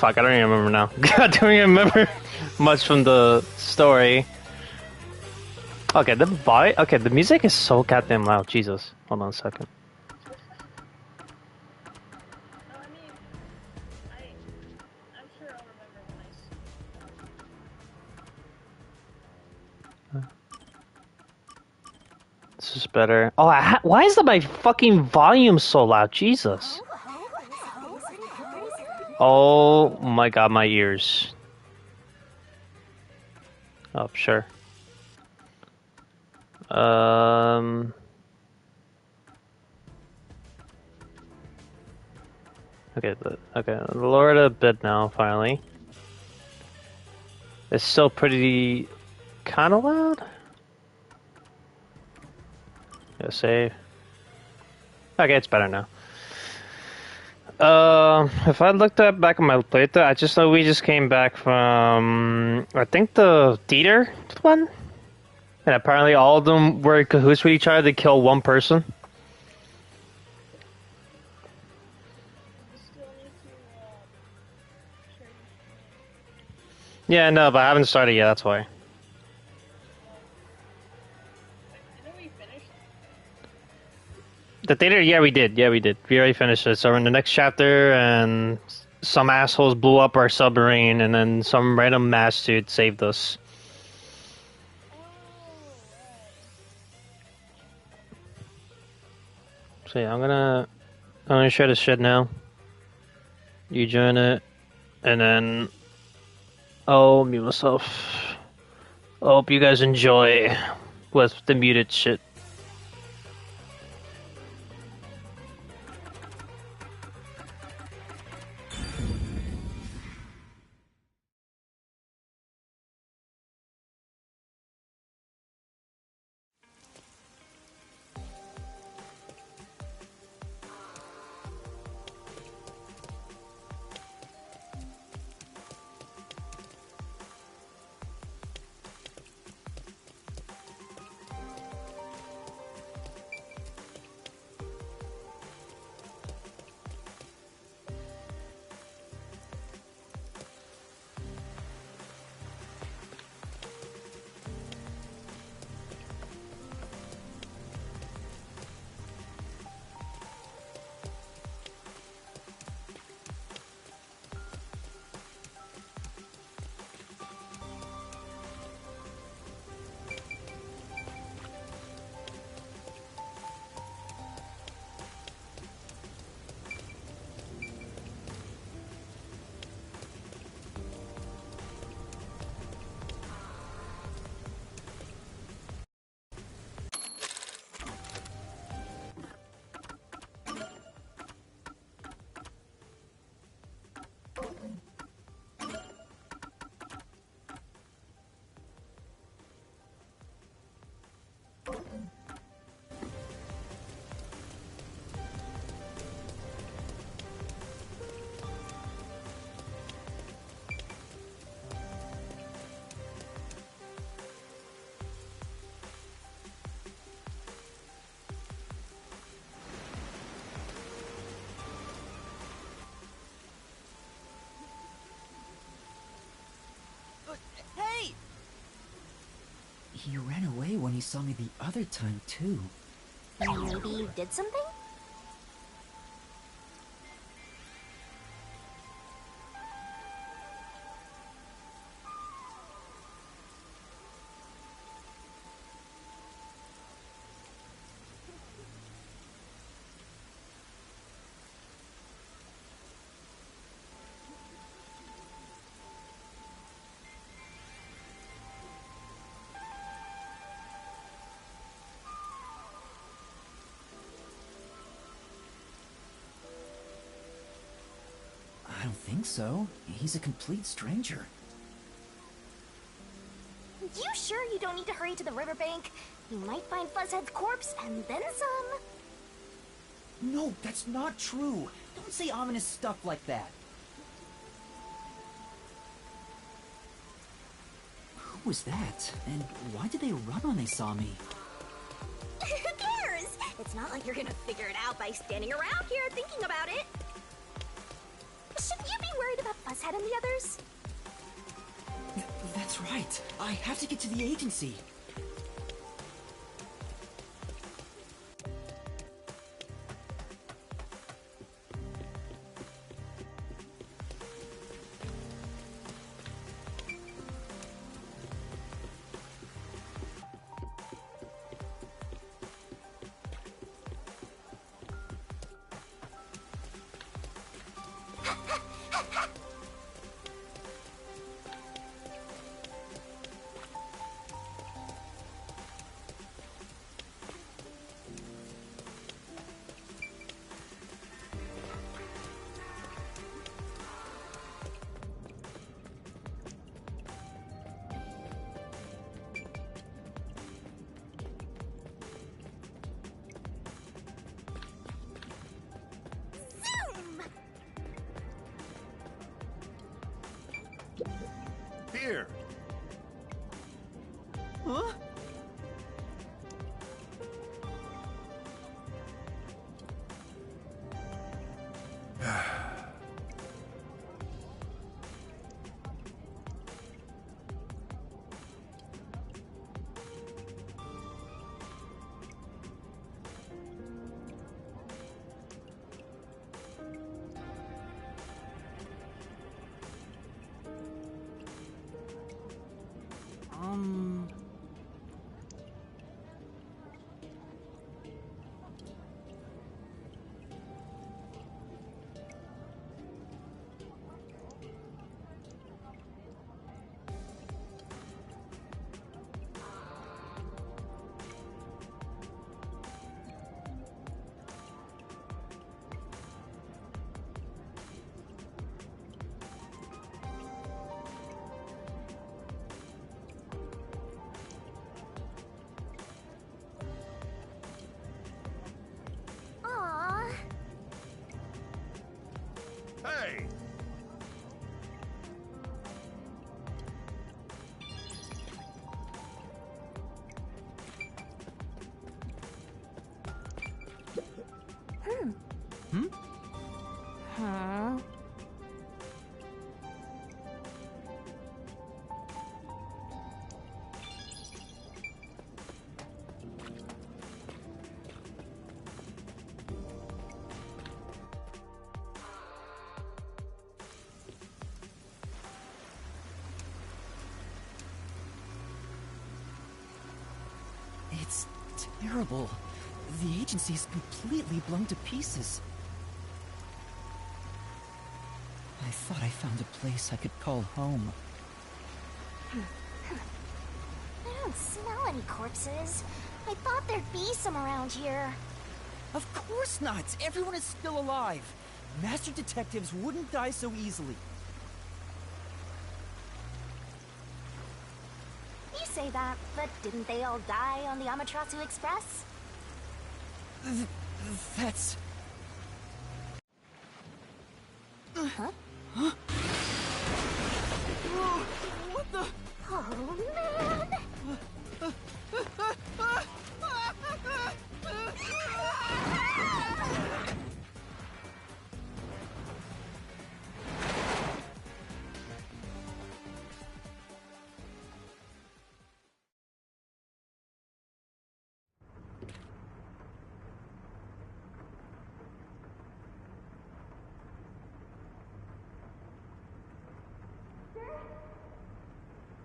Fuck, I don't even remember now. I don't even remember much from the story. Okay, the music is so goddamn loud. Jesus. Hold on a second. This is better. Oh, why is my fucking volume so loud? Jesus. Oh my god, my ears. Oh, sure. Okay, lower it a bit now, finally. It's still pretty... kinda loud? Yeah, save. Okay, it's better now. If I looked back at my playthrough, I just know we just came back from... I think the theater one? And apparently all of them were in cahoots with each other to kill one person. Yeah, no, but I haven't started yet, that's why. The theater, yeah, we did. Yeah, we did. We already finished it. So we're in the next chapter, and some assholes blew up our submarine, and then some random mass dude saved us. So yeah, I'm gonna share this shit now. You join it, and then I'll mute myself. I hope you guys enjoy with the muted shit. He ran away when he saw me the other time, too. Maybe you did something? I don't think so. He's a complete stranger. You sure you don't need to hurry to the riverbank? You might find Fuzzhead's corpse and then some. No, that's not true. Don't say ominous stuff like that. Who was that? And why did they run when they saw me? Who cares? It's not like you're gonna figure it out by standing around here thinking about it. Should you be worried about Fuzzhead and the others? That's right. I have to get to the agency. Zoom! Here! Huh? Um... Aww. Hey! Huh? It's terrible. The agency's completely blown to pieces. I thought I found a place I could call home. I don't smell any corpses. I thought there'd be some around here. Of course not! Everyone is still alive! Master detectives wouldn't die so easily. You say that, but didn't they all die on the Amaterasu Express? That's... Huh? What the... Oh, man!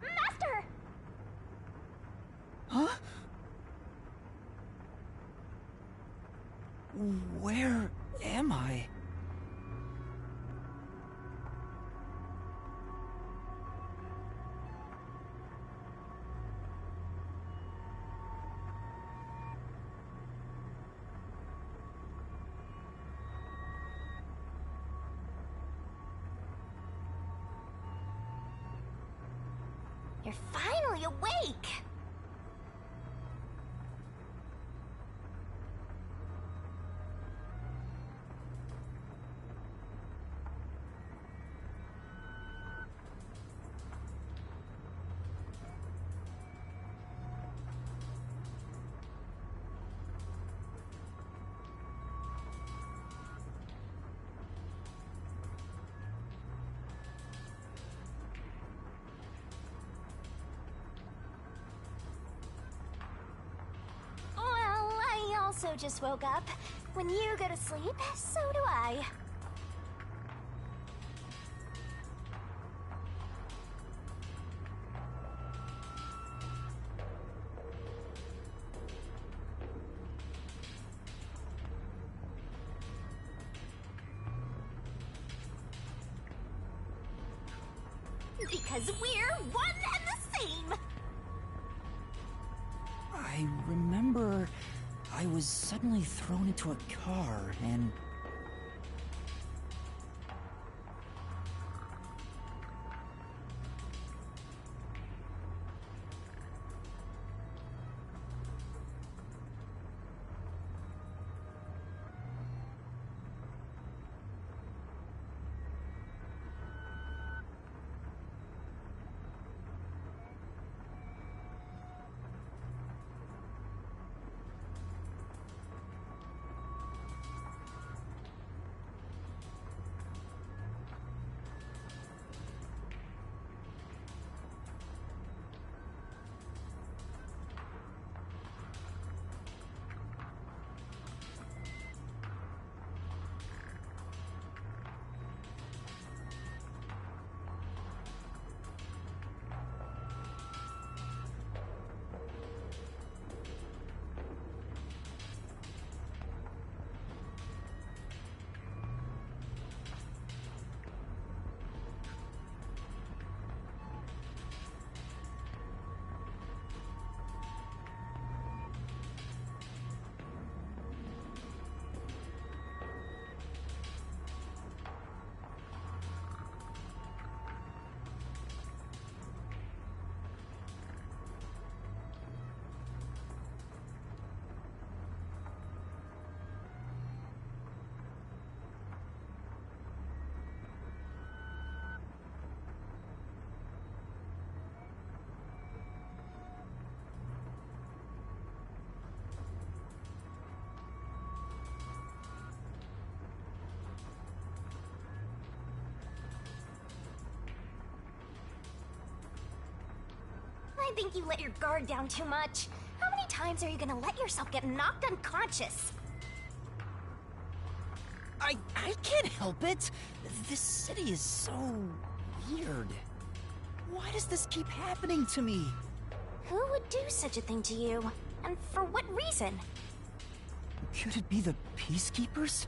Master! Huh? Where am I? You're finally awake! also just woke up. When you go to sleep, so do I. Because we're one and the same! I remember I was suddenly thrown into a car and... I think you let your guard down too much. How many times are you gonna let yourself get knocked unconscious? I can't help it! This city is so... weird. Why does this keep happening to me? Who would do such a thing to you? And for what reason? Could it be the Peacekeepers?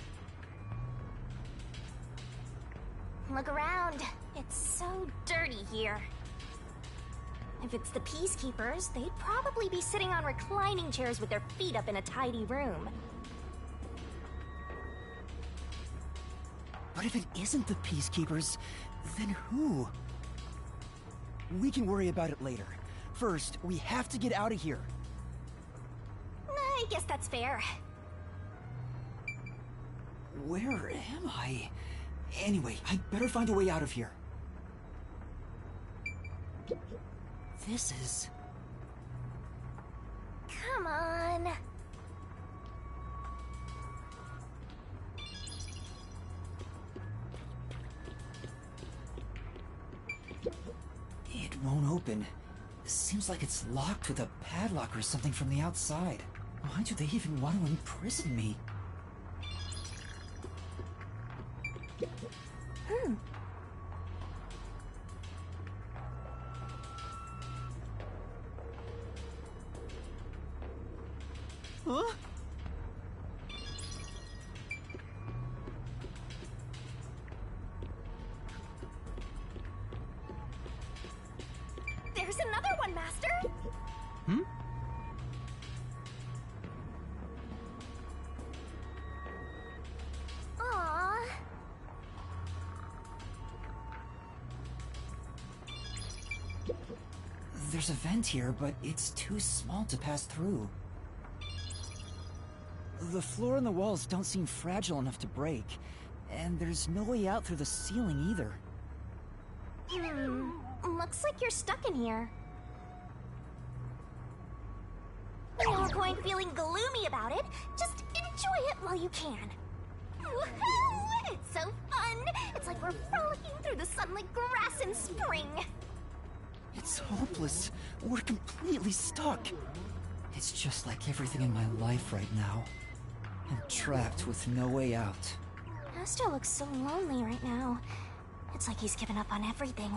Look around. It's so dirty here. If it's the Peacekeepers, they'd probably be sitting on reclining chairs with their feet up in a tidy room. But if it isn't the Peacekeepers, then who? We can worry about it later. First, we have to get out of here. I guess that's fair. Where am I? Anyway, I'd better find a way out of here. This is... Come on. It won't open. Seems like it's locked with a padlock or something from the outside. Why do they even want to imprison me? Huh? There's another one, Master! Hmm? Aww. There's a vent here, but it's too small to pass through. The floor and the walls don't seem fragile enough to break, and there's no way out through the ceiling either. Looks like you're stuck in here. No point feeling gloomy about it. Just enjoy it while you can. Woohoo! It's so fun! It's like we're frolicking through the sunlit grass in spring. It's hopeless. We're completely stuck. It's just like everything in my life right now. and trapped with no way out. Master looks so lonely right now. It's like he's given up on everything.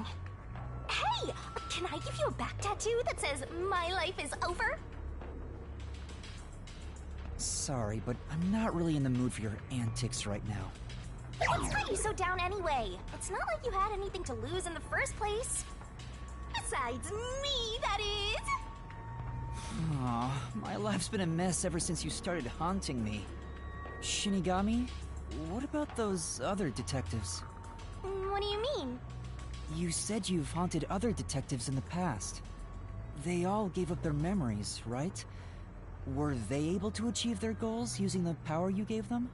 Hey! Can I give you a back tattoo that says, "My life is over"? Sorry, but I'm not really in the mood for your antics right now. What's got you so down anyway? It's not like you had anything to lose in the first place. Besides me, that is! Aw, my life's been a mess ever since you started haunting me. Shinigami, what about those other detectives? What do you mean? You said you've haunted other detectives in the past. They all gave up their memories, right? Were they able to achieve their goals using the power you gave them?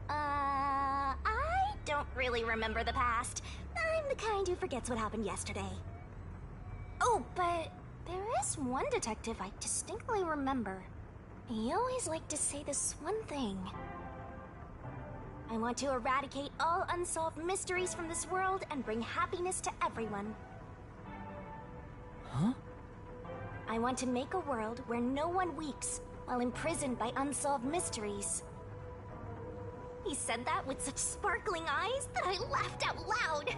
I don't really remember the past. I'm the kind who forgets what happened yesterday. Oh, but there is one detective I distinctly remember. He always liked to say this one thing. I want to eradicate all unsolved mysteries from this world and bring happiness to everyone. Huh? I want to make a world where no one weeps while imprisoned by unsolved mysteries. He said that with such sparkling eyes that I laughed out loud.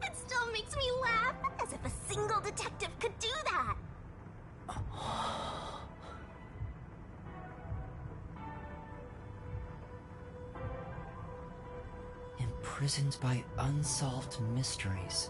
It still makes me laugh, as if a single detective could do that. Imprisoned by unsolved mysteries.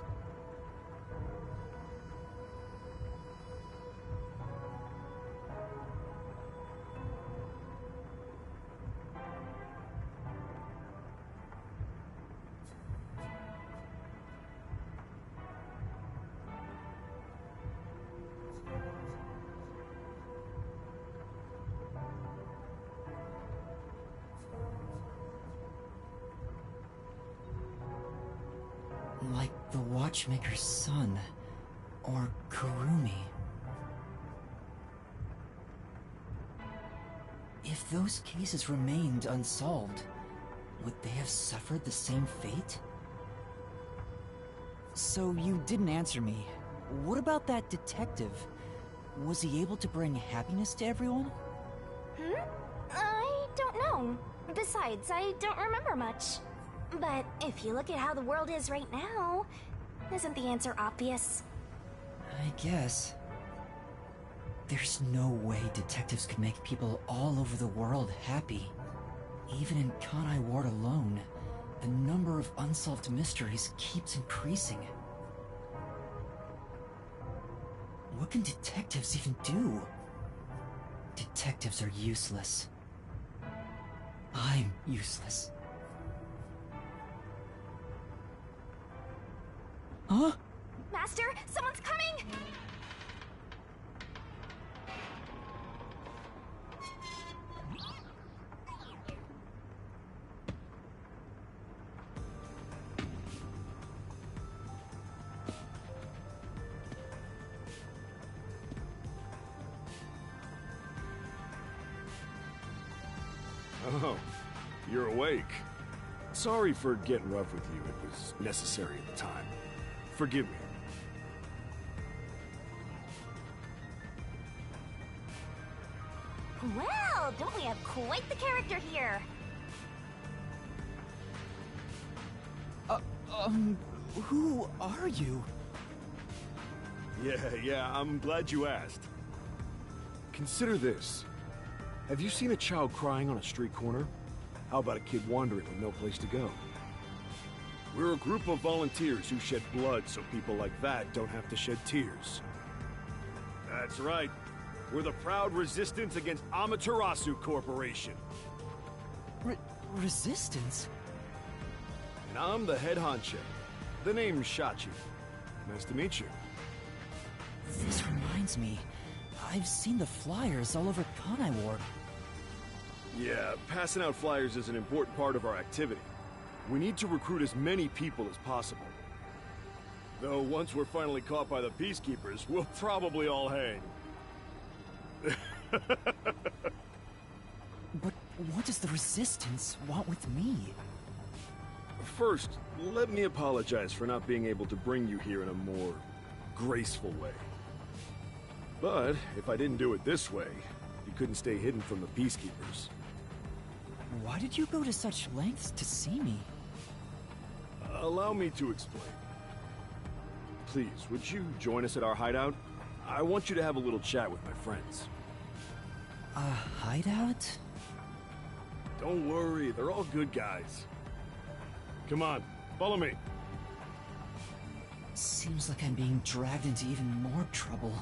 Like the Watchmaker's son, or Kurumi. If those cases remained unsolved, would they have suffered the same fate? So you didn't answer me. What about that detective? Was he able to bring happiness to everyone? I don't know. Besides, I don't remember much. But if you look at how the world is right now, isn't the answer obvious? I guess. There's no way detectives could make people all over the world happy. Even in Kanai Ward alone, the number of unsolved mysteries keeps increasing. What can detectives even do? Detectives are useless. I'm useless. Huh? Master, someone's coming! Oh, you're awake. Sorry for getting rough with you. It was necessary at the time. Forgive me. Well, don't we have quite the character here? Who are you? Yeah, I'm glad you asked. Consider this. Have you seen a child crying on a street corner? How about a kid wandering with no place to go? We're a group of volunteers who shed blood so people like that don't have to shed tears. That's right. We're the proud resistance against Amaterasu Corporation. Resistance? And I'm the head honcho. The name's Shachi. Nice to meet you. This reminds me. I've seen the flyers all over Kanai Ward. Yeah, passing out flyers is an important part of our activity. We need to recruit as many people as possible. Though once we're finally caught by the Peacekeepers, we'll probably all hang. But what does the Resistance want with me? First, let me apologize for not being able to bring you here in a more graceful way. But if I didn't do it this way, You couldn't stay hidden from the peacekeepers. Why did you go to such lengths to see me? Allow me to explain. Please, would you join us at our hideout? I want you to have a little chat with my friends. A hideout? Don't worry, they're all good guys. Come on, follow me. Seems like I'm being dragged into even more trouble.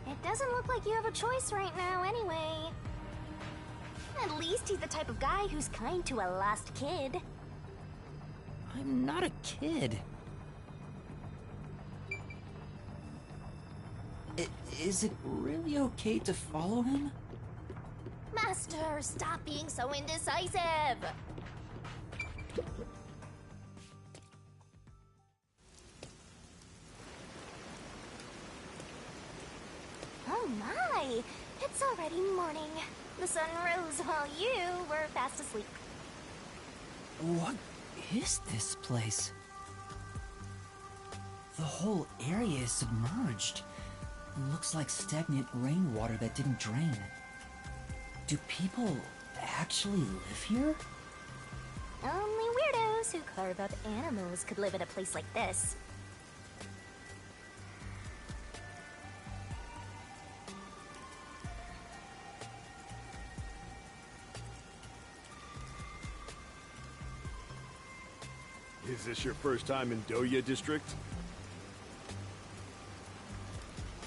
It doesn't look like you have a choice right now, anyway. At least he's the type of guy who's kind to a lost kid. I'm not a kid. Is it really okay to follow him? Master, stop being so indecisive! Oh my! It's already morning. The sun rose while you were fast asleep. What is this place? The whole area is submerged. Looks like stagnant rainwater that didn't drain. Do people actually live here? Only weirdos who carve up animals could live in a place like this. Is this your first time in Doya District?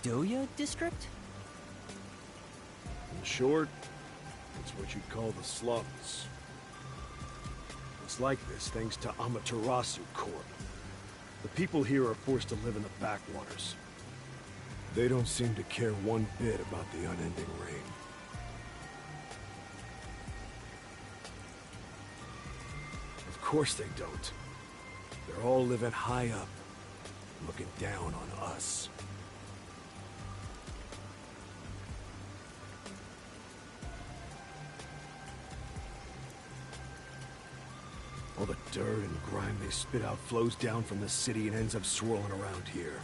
Doya District? In short, it's what you'd call the slums. It's like this thanks to Amaterasu Corp. The people here are forced to live in the backwaters. They don't seem to care one bit about the unending rain. Of course they don't. They're all living high up, looking down on us. All the dirt and grime they spit out flows down from the city and ends up swirling around here.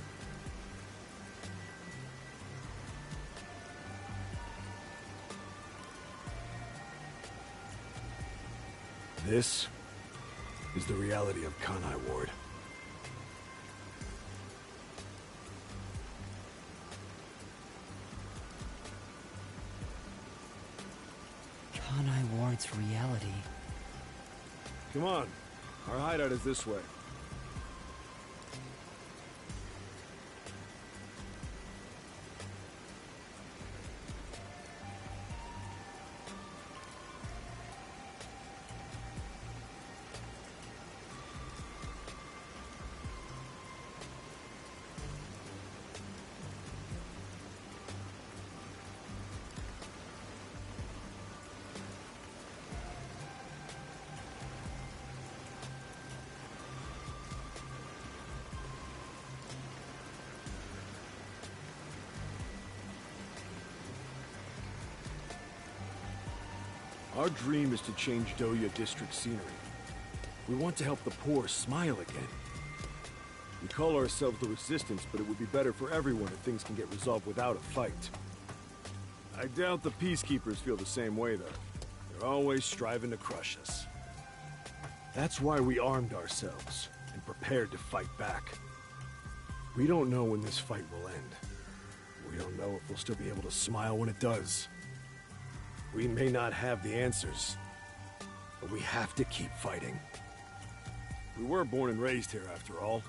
This is the reality of Kanai Ward. Kanai Ward's reality. Come on, our hideout is this way. Our dream is to change Doya District scenery. We want to help the poor smile again. We call ourselves the Resistance, but it would be better for everyone if things can get resolved without a fight. I doubt the Peacekeepers feel the same way, though. They're always striving to crush us. That's why we armed ourselves and prepared to fight back. We don't know when this fight will end. We don't know if we'll still be able to smile when it does. We may not have the answers, but we have to keep fighting. We were born and raised here, after all.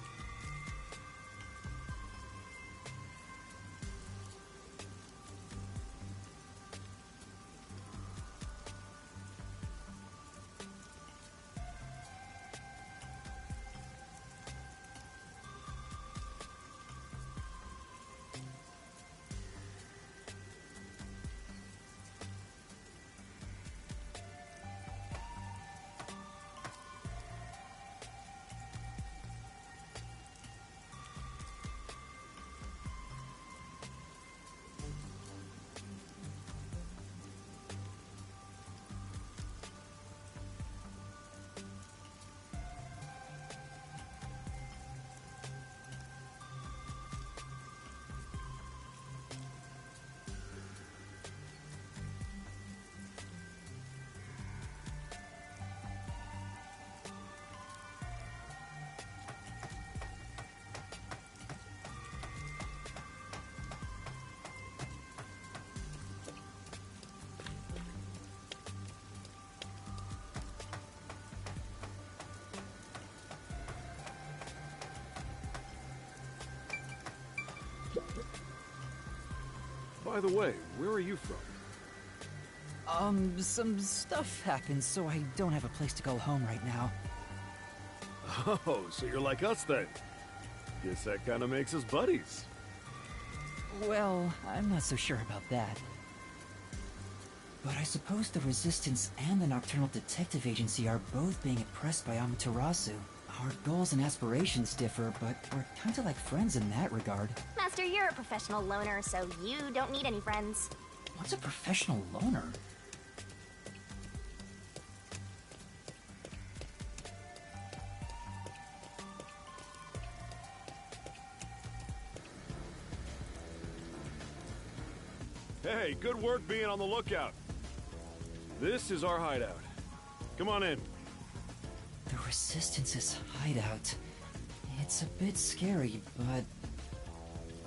By the way, where are you from? Some stuff happened, so I don't have a place to go home right now. Oh, so you're like us then. Guess that kind of makes us buddies. Well, I'm not so sure about that. But I suppose the Resistance and the Nocturnal Detective Agency are both being oppressed by Amaterasu. Our goals and aspirations differ, but we're kinda like friends in that regard. Master, you're a professional loner, so you don't need any friends. What's a professional loner? Hey, good work being on the lookout. This is our hideout. Come on in. The Resistance's hideout. It's a bit scary, but...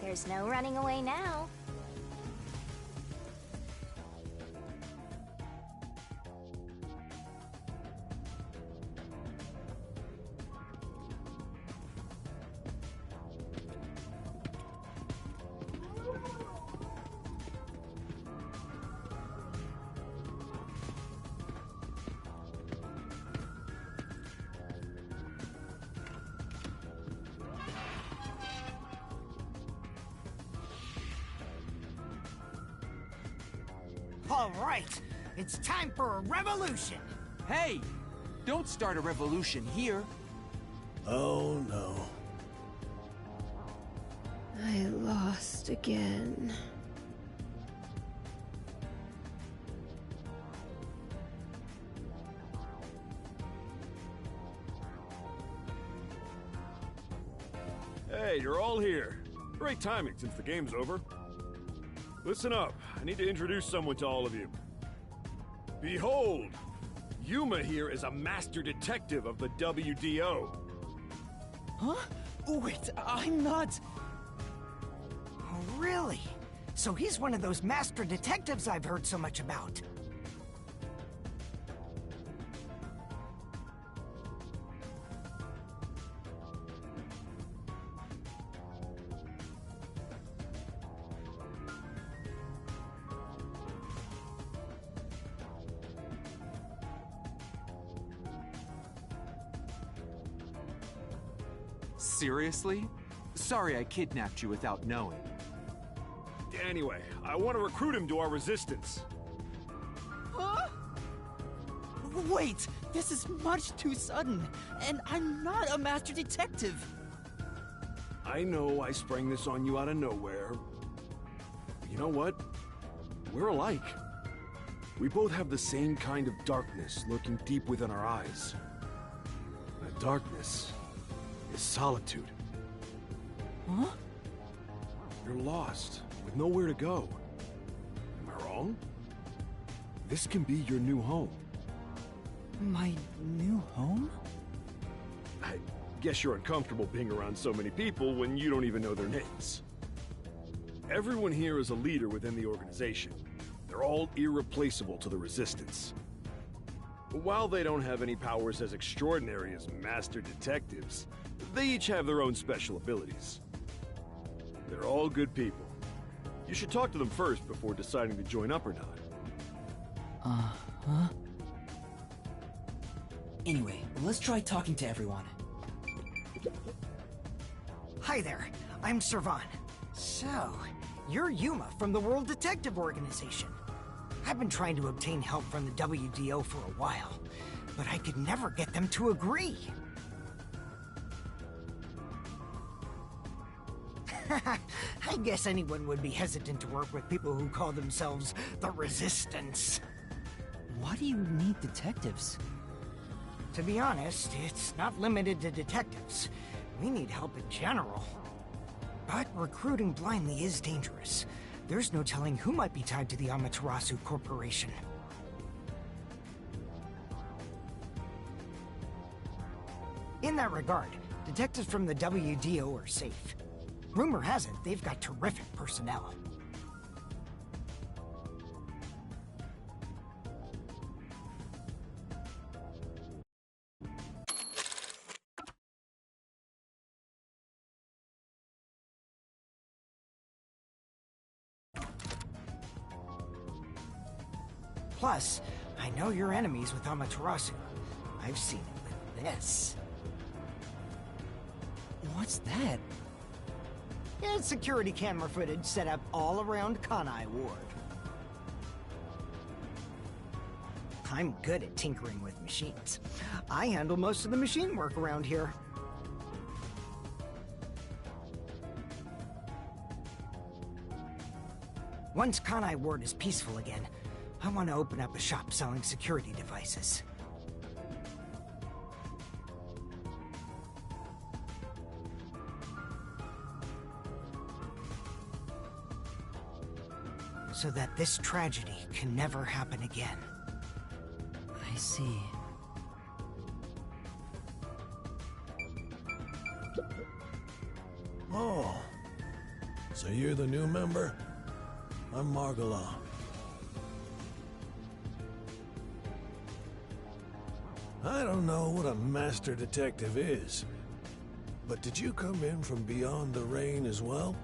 There's no running away now. All right, it's time for a revolution. Hey! Don't start a revolution here. Oh no. I lost again. Hey, you're all here. Great timing since the game's over. Listen up, I need to introduce someone to all of you. Behold! Yuma here is a master detective of the WDO. Huh? Wait, I'm not... Oh, really? So he's one of those master detectives I've heard so much about. Seriously? Sorry I kidnapped you without knowing. Anyway, I want to recruit him to our resistance. Huh? Wait, this is much too sudden, and I'm not a master detective. I know I sprang this on you out of nowhere. But you know what? We're alike. We both have the same kind of darkness lurking deep within our eyes. That darkness is solitude. Huh? You're lost, with nowhere to go. Am I wrong? This can be your new home. My new home? I guess you're uncomfortable being around so many people when you don't even know their names. Everyone here is a leader within the organization. They're all irreplaceable to the Resistance. While they don't have any powers as extraordinary as master detectives, they each have their own special abilities. They're all good people. You should talk to them first before deciding to join up or not. Uh-huh. Anyway, let's try talking to everyone. Hi there, I'm Servan. So, you're Yuma from the World Detective Organization. I've been trying to obtain help from the WDO for a while, but I could never get them to agree. I guess anyone would be hesitant to work with people who call themselves the Resistance. Why do you need detectives? To be honest, it's not limited to detectives. We need help in general. But recruiting blindly is dangerous. There's no telling who might be tied to the Amaterasu Corporation. In that regard, detectives from the WDO are safe. Rumor has it they've got terrific personnel. Plus, I know you're enemies with Amaterasu. I've seen it with this. What's that? It's security camera footage set up all around Kanai Ward. I'm good at tinkering with machines. I handle most of the machine work around here. Once Kanai Ward is peaceful again, I want to open up a shop selling security devices. So that this tragedy can never happen again. I see. Oh, so you're the new member? I'm Margala. I don't know what a master detective is, but did you come in from beyond the rain as well?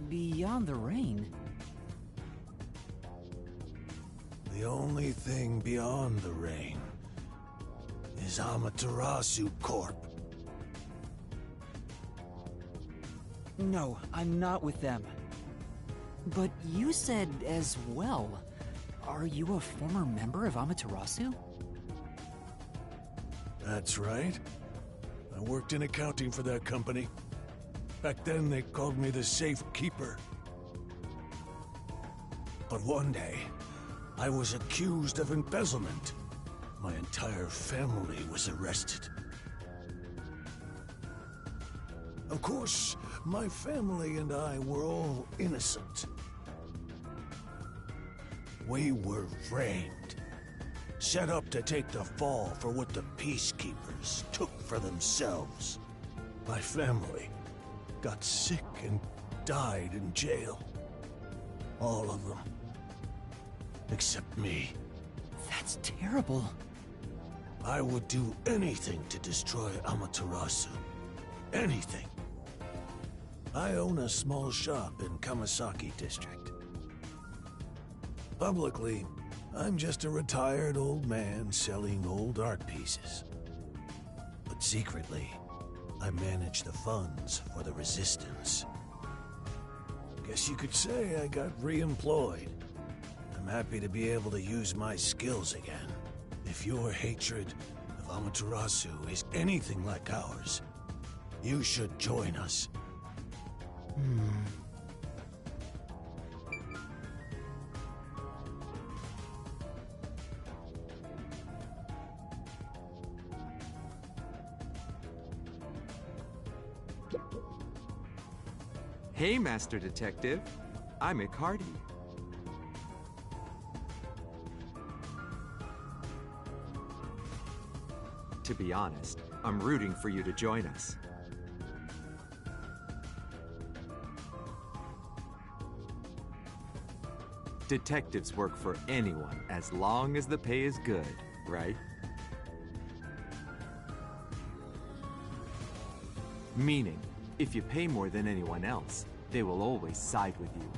Beyond the rain? The only thing beyond the rain is Amaterasu Corp. No, I'm not with them. But you said as well. Are you a former member of Amaterasu? That's right. I worked in accounting for that company. Back then, they called me the Safe Keeper. But one day, I was accused of embezzlement. My entire family was arrested. Of course, my family and I were all innocent. We were framed, set up to take the fall for what the peacekeepers took for themselves. My family got sick and died in jail. All of them. Except me. That's terrible. I would do anything to destroy Amaterasu. Anything. I own a small shop in Kamasaki district. Publicly, I'm just a retired old man selling old art pieces. But secretly, I manage the funds for the Resistance. Guess you could say I got re-employed. I'm happy to be able to use my skills again. If your hatred of Amaterasu is anything like ours, you should join us. Hey, Master Detective. I'm Icardi. To be honest, I'm rooting for you to join us. Detectives work for anyone as long as the pay is good, right? Meaning, if you pay more than anyone else, they will always side with you.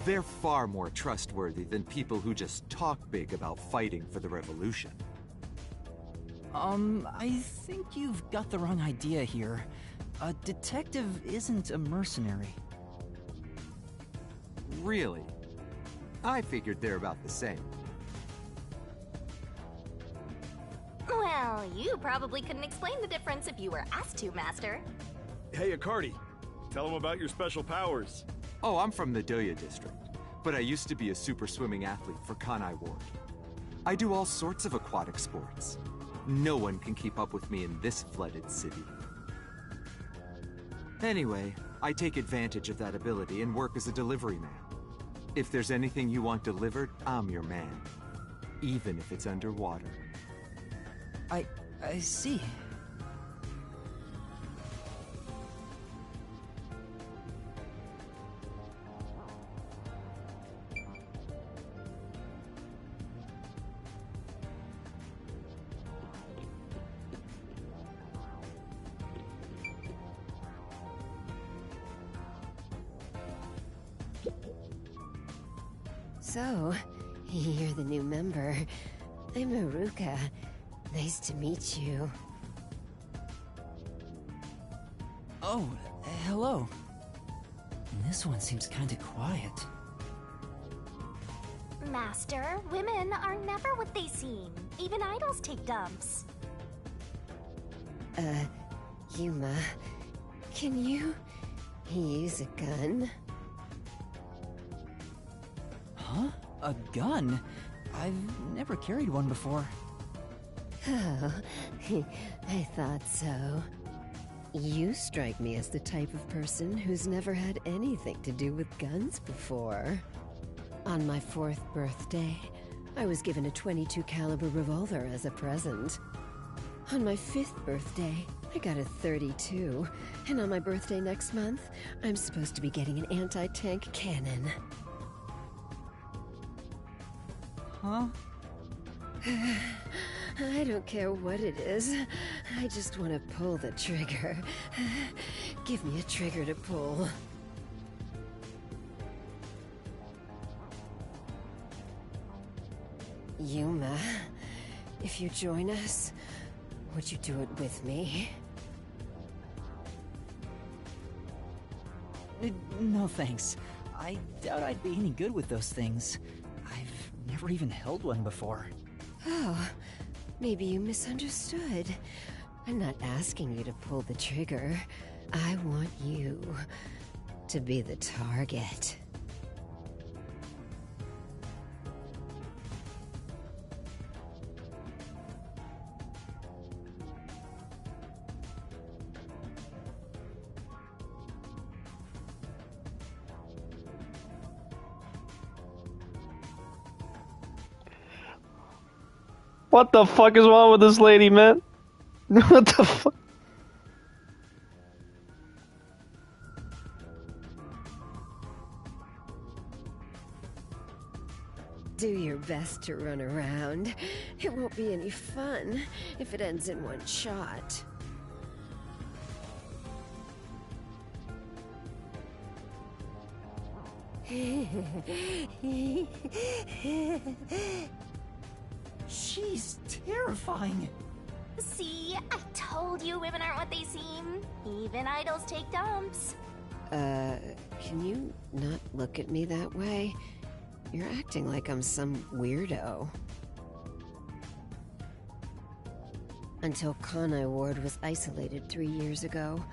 They're far more trustworthy than people who just talk big about fighting for the revolution. I think you've got the wrong idea here. A detective isn't a mercenary. Really? I figured they're about the same. Well, you probably couldn't explain the difference if you were asked to, Master. Hey, Icardi. Tell them about your special powers. Oh, I'm from the Doya district. but I used to be a super swimming athlete for Kanai Ward. I do all sorts of aquatic sports. No one can keep up with me in this flooded city. Anyway, I take advantage of that ability and work as a delivery man. If there's anything you want delivered, I'm your man. Even if it's underwater. I see. So, you're the new member. I'm Haruka. Nice to meet you. Oh, hello. This one seems kinda quiet. Master, women are never what they seem. Even idols take dumps. Yuma, can you use a gun? Huh? A gun? I've never carried one before. Oh, I thought so. You strike me as the type of person who's never had anything to do with guns before. On my 4th birthday, I was given a .22 caliber revolver as a present. On my 5th birthday, I got a .32, and on my birthday next month, I'm supposed to be getting an anti-tank cannon. Huh? I don't care what it is. I just want to pull the trigger. Give me a trigger to pull. Yuma, if you join us, would you do it with me? No thanks. I doubt I'd be any good with those things. I've never even held one before. Oh, maybe you misunderstood. I'm not asking you to pull the trigger. I want you to be the target. What the fuck is wrong with this lady, man? What the fuck? Do your best to run around. It won't be any fun if it ends in one shot. She's terrifying. See, I told you women aren't what they seem. Even idols take dumps. Can you not look at me that way? You're acting like I'm some weirdo. Until Kanai Ward was isolated 3 years ago,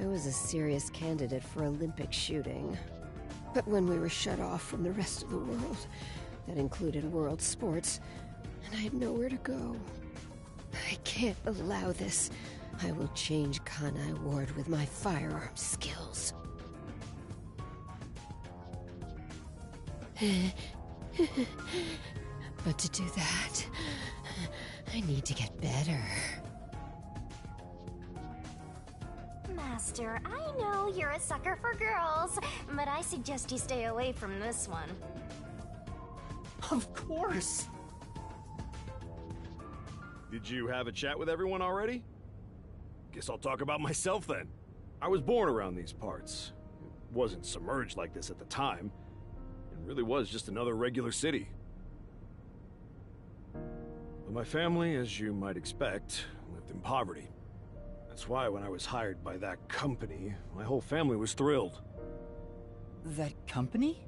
I was a serious candidate for Olympic shooting. But when we were shut off from the rest of the world, that included world sports, and I had nowhere to go. I can't allow this. I will change Kanai Ward with my firearm skills. But to do that, I need to get better. Master, I know you're a sucker for girls, but I suggest you stay away from this one. Of course. Did you have a chat with everyone already? Guess I'll talk about myself then. I was born around these parts. It wasn't submerged like this at the time. It really was just another regular city. But my family, as you might expect, lived in poverty. That's why when I was hired by that company, my whole family was thrilled. That company?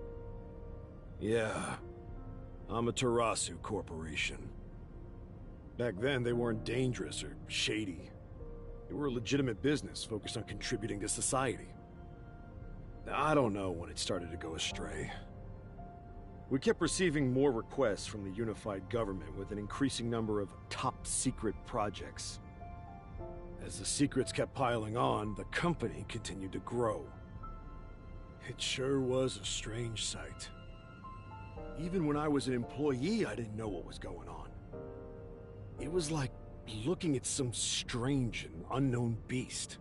Yeah. Amaterasu Corporation. Back then, they weren't dangerous or shady. They were a legitimate business focused on contributing to society. Now, I don't know when it started to go astray. We kept receiving more requests from the unified government with an increasing number of top-secret projects. As the secrets kept piling on, the company continued to grow. It sure was a strange sight. Even when I was an employee, I didn't know what was going on. It was like looking at some strange and unknown beast.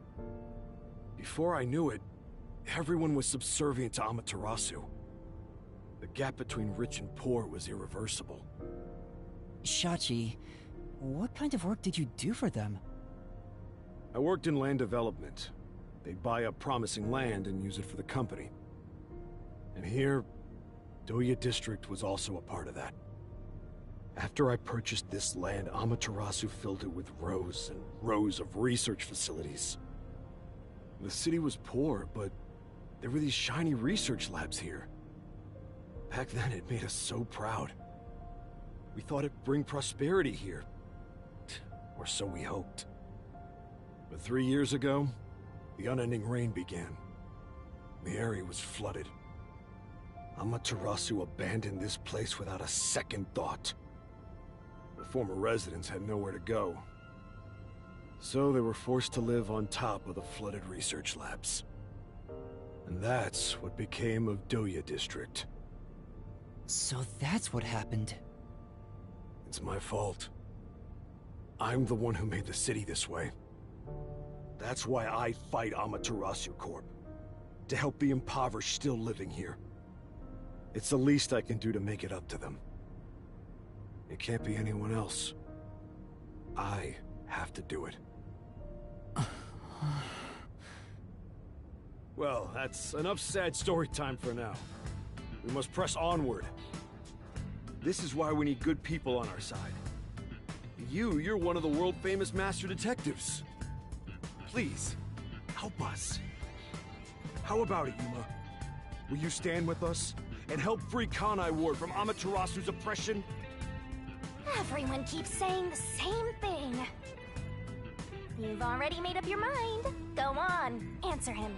Before I knew it, everyone was subservient to Amaterasu. The gap between rich and poor was irreversible. Shachi, what kind of work did you do for them? I worked in land development. They'd buy up promising land and use it for the company. And here, Doya District was also a part of that. After I purchased this land, Amaterasu filled it with rows and rows of research facilities. The city was poor, but there were these shiny research labs here. Back then, it made us so proud. We thought it'd bring prosperity here. Or so we hoped. But 3 years ago, the unending rain began. The area was flooded. Amaterasu abandoned this place without a second thought. The former residents had nowhere to go. So they were forced to live on top of the flooded research labs. And that's what became of Doya District. So that's what happened. It's my fault. I'm the one who made the city this way. That's why I fight Amaterasu Corp. To help the impoverished still living here. It's the least I can do to make it up to them. It can't be anyone else. I have to do it. Well, that's enough sad story time for now. We must press onward. This is why we need good people on our side. You're one of the world-famous master detectives. Please, help us. How about it, Yuma? Will you stand with us and help free Kanai Ward from Amaterasu's oppression? Everyone keeps saying the same thing. You've already made up your mind. Go on, answer him.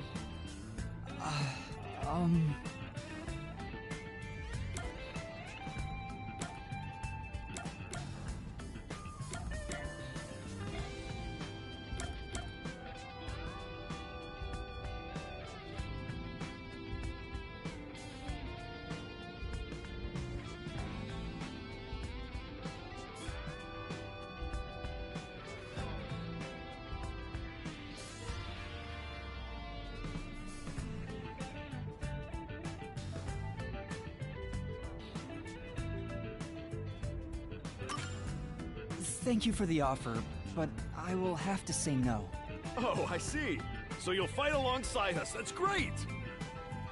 Thank you for the offer, but I will have to say no. Oh, I see. So you'll fight alongside us. That's great!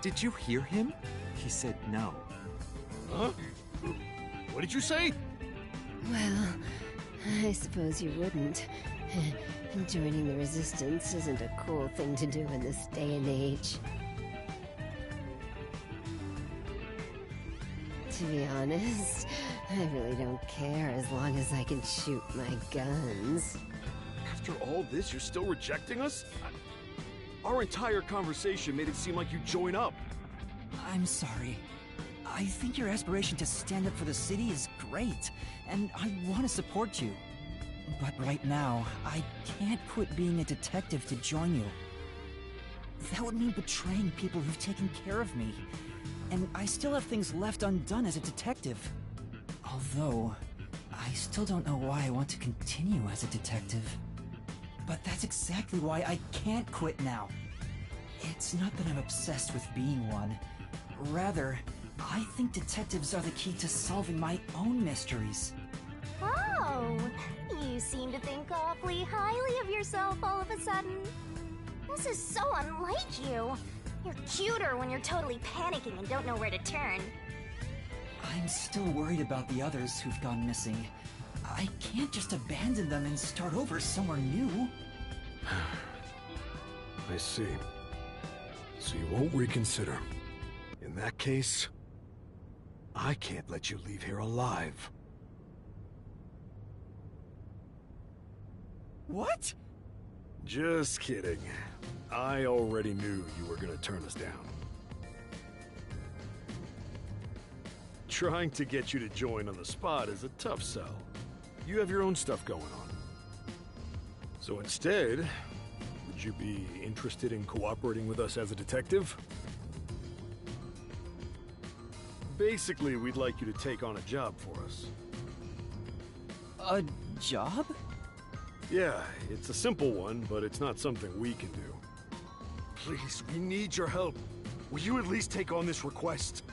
Did you hear him? He said no. Huh? What did you say? Well, I suppose you wouldn't. Joining the Resistance isn't a cool thing to do in this day and age. To be honest, I really don't care as long as I can shoot my guns. After all this, you're still rejecting us? Our entire conversation made it seem like you'd join up. I'm sorry. I think your aspiration to stand up for the city is great, and I want to support you. But right now, I can't quit being a detective to join you. That would mean betraying people who've taken care of me. And I still have things left undone as a detective. Although, I still don't know why I want to continue as a detective. But that's exactly why I can't quit now. It's not that I'm obsessed with being one. Rather, I think detectives are the key to solving my own mysteries. Oh, you seem to think awfully highly of yourself all of a sudden. This is so unlike you. You're cuter when you're totally panicking and don't know where to turn. I'm still worried about the others who've gone missing. I can't just abandon them and start over somewhere new. I see. So you won't reconsider. In that case, I can't let you leave here alive. What? Just kidding. I already knew you were gonna turn us down. Trying to get you to join on the spot is a tough sell. You have your own stuff going on. So instead, would you be interested in cooperating with us as a detective? Basically, we'd like you to take on a job for us. A job? Yeah, it's a simple one, but it's not something we can do. Please, we need your help. Will you at least take on this request?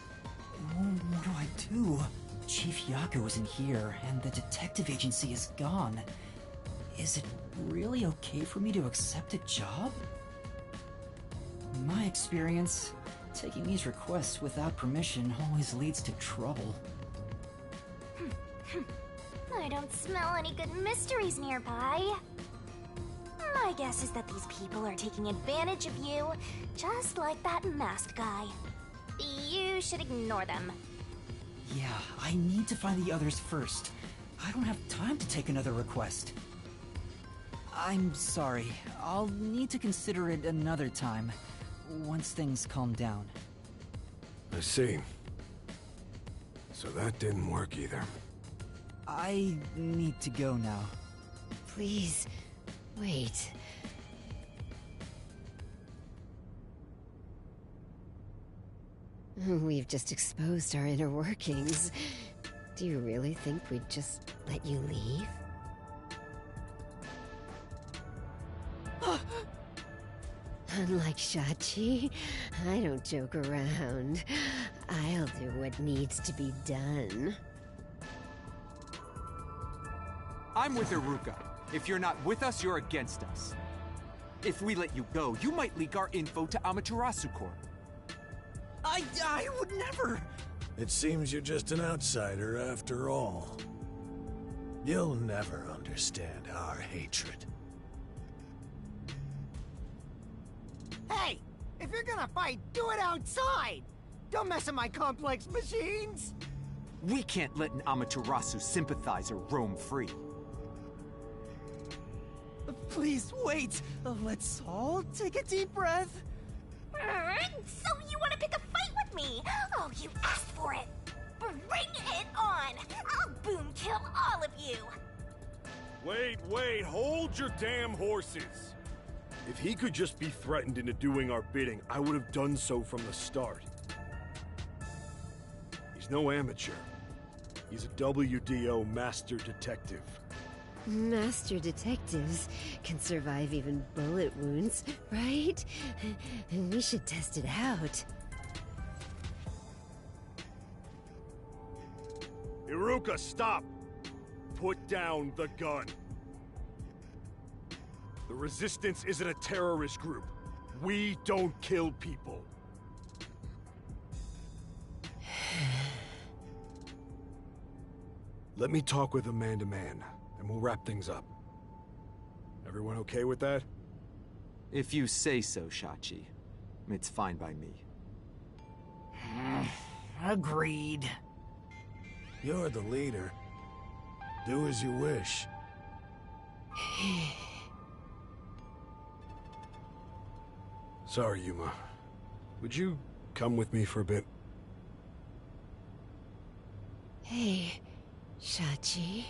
What do I do? Chief Yaku isn't here, and the detective agency is gone. Is it really okay for me to accept a job? In my experience, taking these requests without permission always leads to trouble. I don't smell any good mysteries nearby. My guess is that these people are taking advantage of you, just like that masked guy. You should ignore them. Yeah, I need to find the others first. I don't have time to take another request. I'm sorry. I'll need to consider it another time, once things calm down. I see. So that didn't work either. I need to go now. Please, wait. We've just exposed our inner workings. Do you really think we'd just let you leave? Unlike Shachi, I don't joke around. I'll do what needs to be done. I'm with Iruka. If you're not with us, you're against us. If we let you go, you might leak our info to Amaterasu Corp. I would never! It seems you're just an outsider after all. You'll never understand our hatred. Hey! If you're gonna fight, do it outside! Don't mess with my complex machines! We can't let an Amaterasu sympathizer roam free. Please wait! Let's all take a deep breath. So you want to pick a fight with me? Oh, you asked for it. Bring it on. I'll boom kill all of you. Wait, hold your damn horses. If he could just be threatened into doing our bidding, I would have done so from the start. He's no amateur. He's a WDO master detective. Master detectives can survive even bullet wounds, right? We should test it out. Iruka, stop! Put down the gun. The Resistance isn't a terrorist group. We don't kill people. Let me talk with him man to man, and we'll wrap things up. Everyone okay with that? If you say so, Shachi. It's fine by me. Agreed. You're the leader. Do as you wish. Sorry, Yuma. Would you come with me for a bit? Hey, Shachi.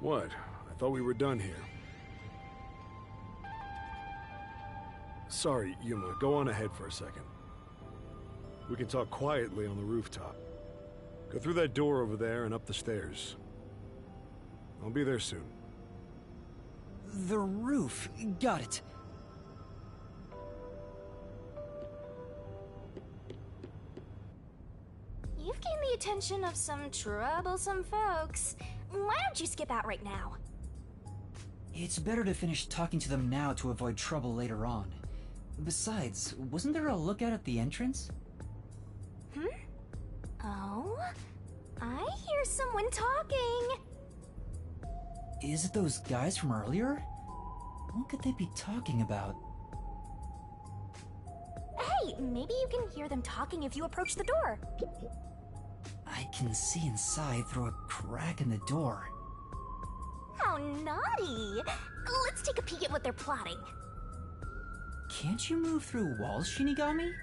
What? I thought we were done here. Sorry, Yuma. Go on ahead for a second. We can talk quietly on the rooftop. Go through that door over there and up the stairs. I'll be there soon. The roof. Got it. You've gained the attention of some troublesome folks. Why don't you skip out right now? It's better to finish talking to them now to avoid trouble later on. Besides, wasn't there a lookout at the entrance? Oh? I hear someone talking. Is it those guys from earlier? What could they be talking about? Hey, maybe you can hear them talking if you approach the door. I can see inside through a crack in the door. How naughty! Let's take a peek at what they're plotting. Can't you move through walls, Shinigami?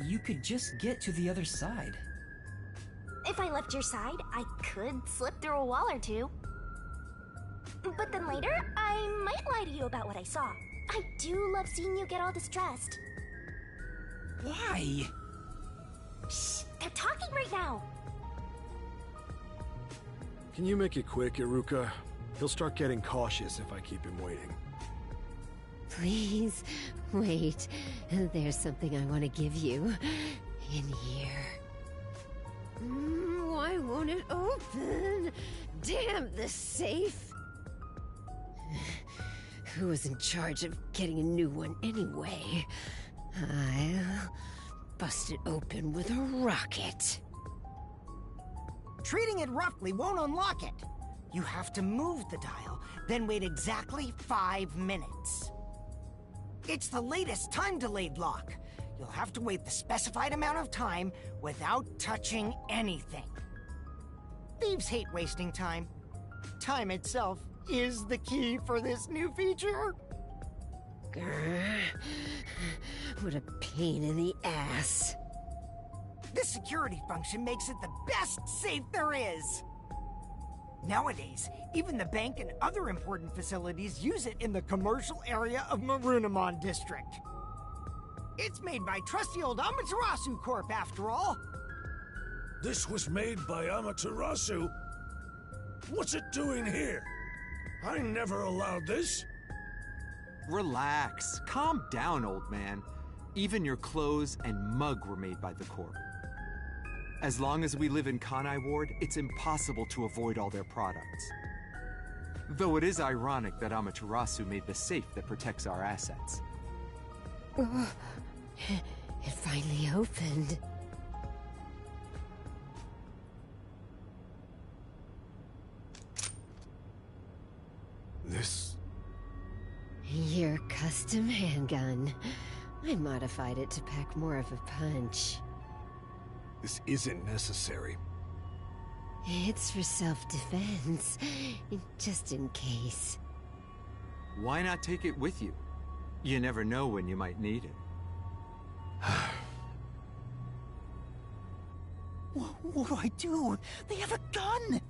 You could just get to the other side. If I left your side, I could slip through a wall or two. But then later, I might lie to you about what I saw. I do love seeing you get all distressed. Why? Shh, they're talking right now. Can you make it quick, Iruka? He'll start getting cautious if I keep him waiting. Please, wait. There's something I want to give you. In here. Why won't it open? Damn the safe! Who was in charge of getting a new one anyway? I'll bust it open with a rocket. Treating it roughly won't unlock it. You have to move the dial, then wait exactly 5 minutes. It's the latest time-delayed lock. You'll have to wait the specified amount of time without touching anything. Thieves hate wasting time. Time itself is the key for this new feature. Grr. What a pain in the ass. This security function makes it the best safe there is. Nowadays, even the bank and other important facilities use it in the commercial area of Marunimon District. It's made by trusty old Amaterasu Corp, after all. This was made by Amaterasu? What's it doing here? I never allowed this. Relax. Calm down, old man. Even your clothes and mug were made by the Corp. As long as we live in Kanai Ward, it's impossible to avoid all their products. Though it is ironic that Amaterasu made the safe that protects our assets. It finally opened. This... Your custom handgun. I modified it to pack more of a punch. this isn't necessary. It's for self-defense, just in case. Why not take it with you? You never know when you might need it. What do I do? They have a gun!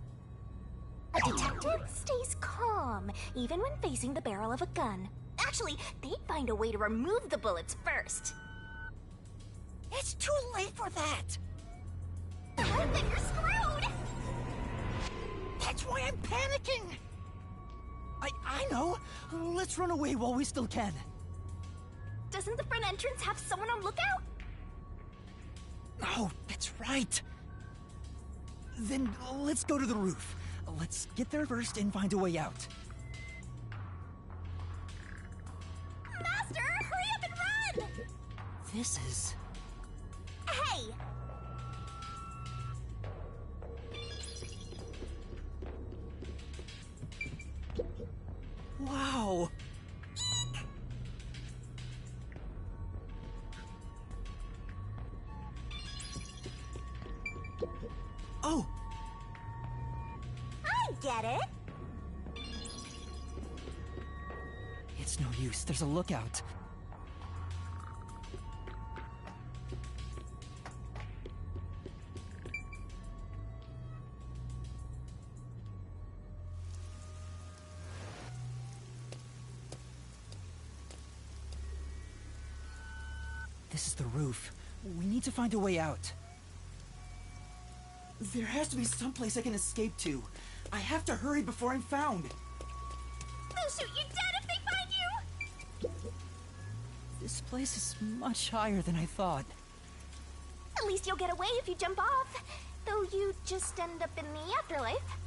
A detective stays calm, even when facing the barrel of a gun. Actually, they'd find a way to remove the bullets first. It's too late for that! Then you're screwed! That's why I'm panicking! I know! Let's run away while we still can. Doesn't the front entrance have someone on lookout? Oh, that's right! Then let's go to the roof. Let's get there first and find a way out. Master, hurry up and run! This is... Hey! Wow! Oh! I get it! It's no use, there's a lookout. This is the roof. We need to find a way out. There has to be some place I can escape to. I have to hurry before I'm found. They'll shoot you dead if they find you! This place is much higher than I thought. At least you'll get away if you jump off. Though you just end up in the afterlife.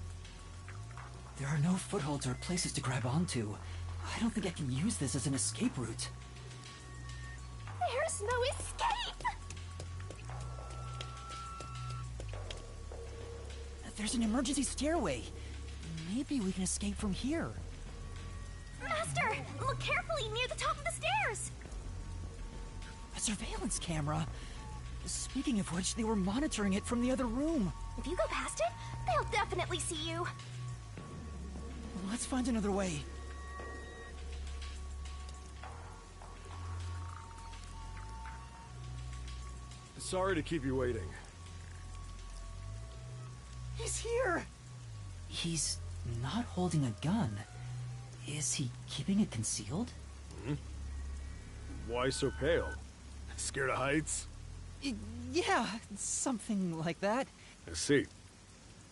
There are no footholds or places to grab onto. I don't think I can use this as an escape route. There's no escape! There's an emergency stairway. Maybe we can escape from here. Master, look carefully near the top of the stairs! A surveillance camera. Speaking of which, they were monitoring it from the other room. If you go past it, they'll definitely see you. Let's find another way. Sorry to keep you waiting. He's here! He's not holding a gun. Is he keeping it concealed? Why so pale? Scared of heights? Yeah, something like that. I see.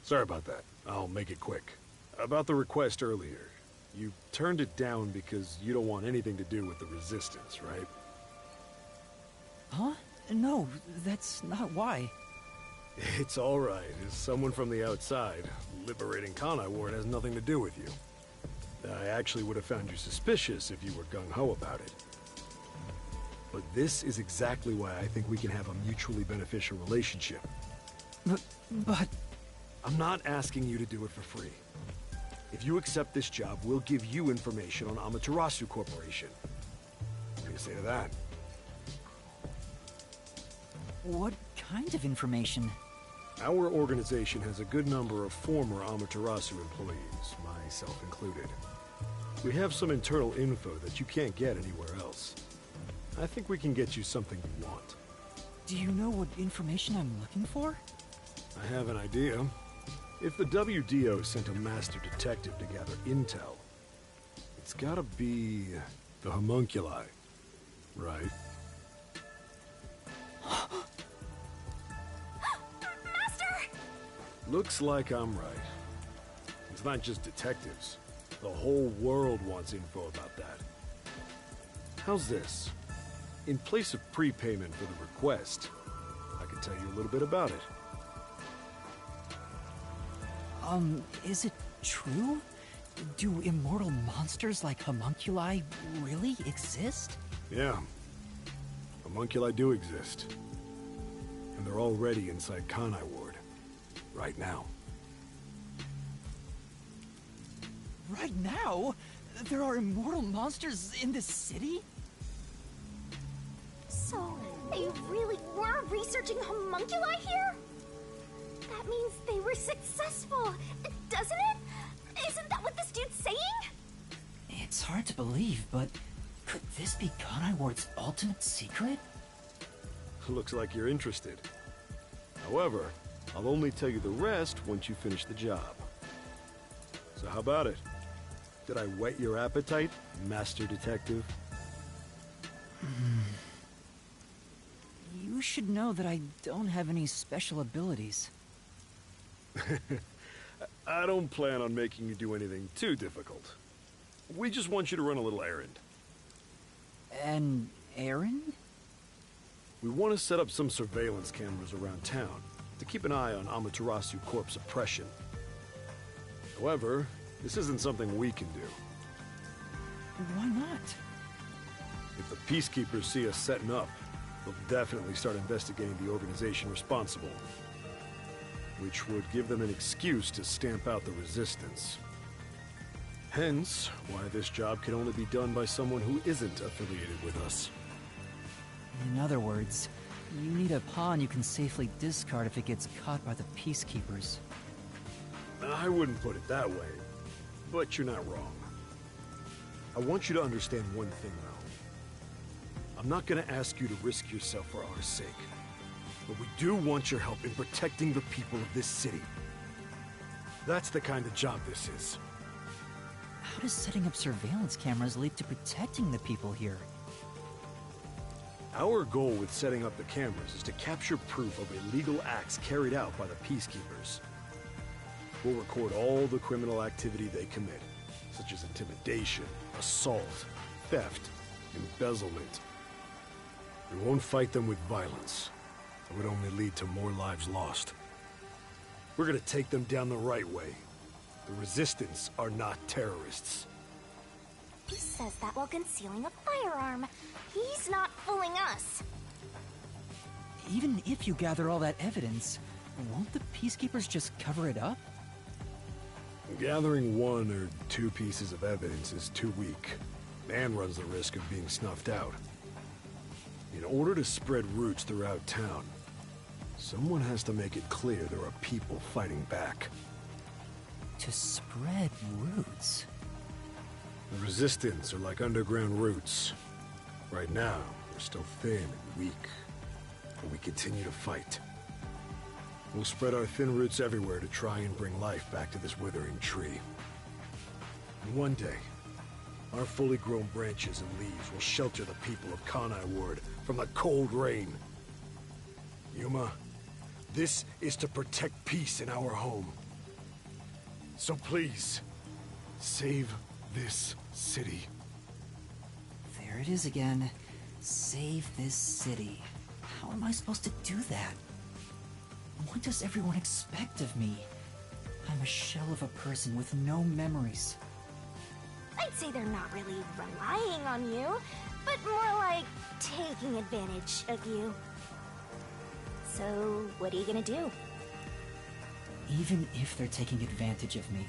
Sorry about that. I'll make it quick. About the request earlier. You turned it down because you don't want anything to do with the Resistance, right? Huh? No, that's not why. It's alright. As someone from the outside, liberating Kanai Ward has nothing to do with you. I actually would have found you suspicious if you were gung-ho about it. But this is exactly why I think we can have a mutually beneficial relationship. But... I'm not asking you to do it for free. If you accept this job, we'll give you information on Amaterasu Corporation. What do you say to that? what kind of information? Our organization has a good number of former Amaterasu employees, myself included. We have some internal info that you can't get anywhere else. I think we can get you something you want. Do you know what information I'm looking for? I have an idea. If the WDO sent a master detective to gather intel, it's gotta be the homunculi, right? Master! Looks like I'm right. It's not just detectives. The whole world wants info about that. How's this? In place of prepayment for the request, I can tell you a little bit about it. Is it true? Do immortal monsters like homunculi really exist? Yeah. Homunculi do exist. And they're already inside Kanai Ward. Right now. Right now? There are immortal monsters in this city? So, they really were researching homunculi here? That means they were successful, doesn't it? Isn't that what this dude's saying? It's hard to believe, but could this be Kanai Ward's ultimate secret? Looks like you're interested. However, I'll only tell you the rest once you finish the job. So how about it? Did I whet your appetite, Master Detective? You should know that I don't have any special abilities. I don't plan on making you do anything too difficult. We just want you to run a little errand. An errand? We want to set up some surveillance cameras around town to keep an eye on Amaterasu Corp's oppression. However, this isn't something we can do. Why not? If the Peacekeepers see us setting up, they'll definitely start investigating the organization responsible. Which would give them an excuse to stamp out the Resistance. Hence, why this job can only be done by someone who isn't affiliated with us. In other words, you need a pawn you can safely discard if it gets caught by the Peacekeepers. I wouldn't put it that way, but you're not wrong. I want you to understand one thing, though. I'm not gonna ask you to risk yourself for our sake. But we do want your help in protecting the people of this city. That's the kind of job this is. How does setting up surveillance cameras lead to protecting the people here? Our goal with setting up the cameras is to capture proof of illegal acts carried out by the Peacekeepers. We'll record all the criminal activity they commit, such as intimidation, assault, theft, embezzlement. We won't fight them with violence. It would only lead to more lives lost. We're gonna take them down the right way. The Resistance are not terrorists. He says that while concealing a firearm. He's not fooling us. Even if you gather all that evidence, won't the Peacekeepers just cover it up? Gathering one or two pieces of evidence is too weak, and runs the risk of being snuffed out. In order to spread roots throughout town, someone has to make it clear there are people fighting back. To spread roots? The Resistance are like underground roots. Right now, we're still thin and weak, but we continue to fight. We'll spread our thin roots everywhere to try and bring life back to this withering tree. And one day, our fully grown branches and leaves will shelter the people of Kanai Ward from the cold rain. Yuma, this is to protect peace in our home. So please, save this city. There it is again. Save this city. How am I supposed to do that? What does everyone expect of me? I'm a shell of a person with no memories. I'd say they're not really relying on you, but more like taking advantage of you. So, what are you gonna do? Even if they're taking advantage of me,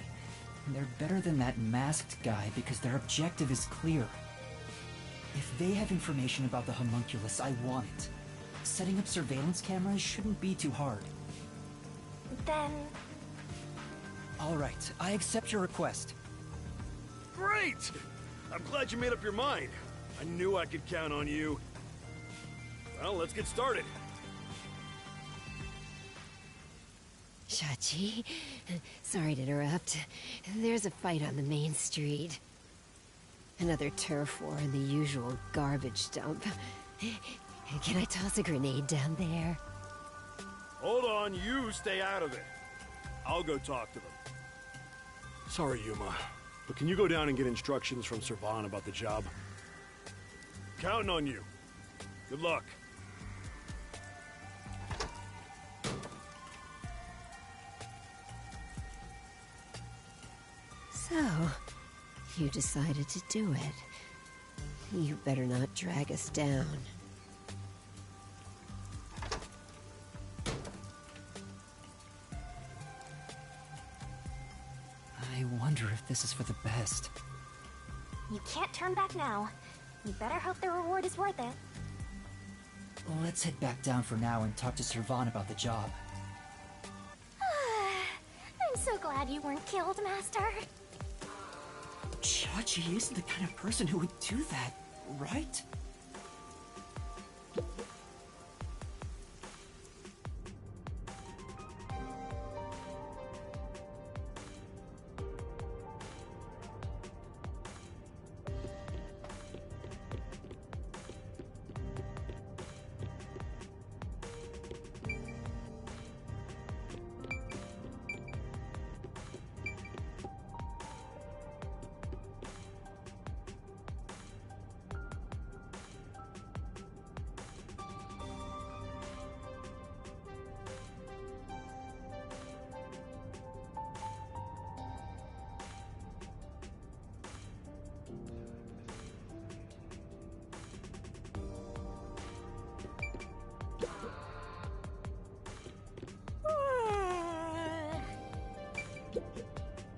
they're better than that masked guy because their objective is clear. If they have information about the homunculus, I want it. Setting up surveillance cameras shouldn't be too hard. Then... Alright, I accept your request. Great! I'm glad you made up your mind. I knew I could count on you. Well, let's get started. Shachi, sorry to interrupt. There's a fight on the main street. Another turf war in the usual garbage dump. Can I toss a grenade down there? Hold on, you stay out of it. I'll go talk to them. Sorry, Yuma, but can you go down and get instructions from Servan about the job? Counting on you. Good luck. So, you decided to do it. You better not drag us down. I wonder if this is for the best. You can't turn back now. You better hope the reward is worth it. Let's head back down for now and talk to Servan about the job. I'm so glad you weren't killed, Master. Chachi isn't the kind of person who would do that, right?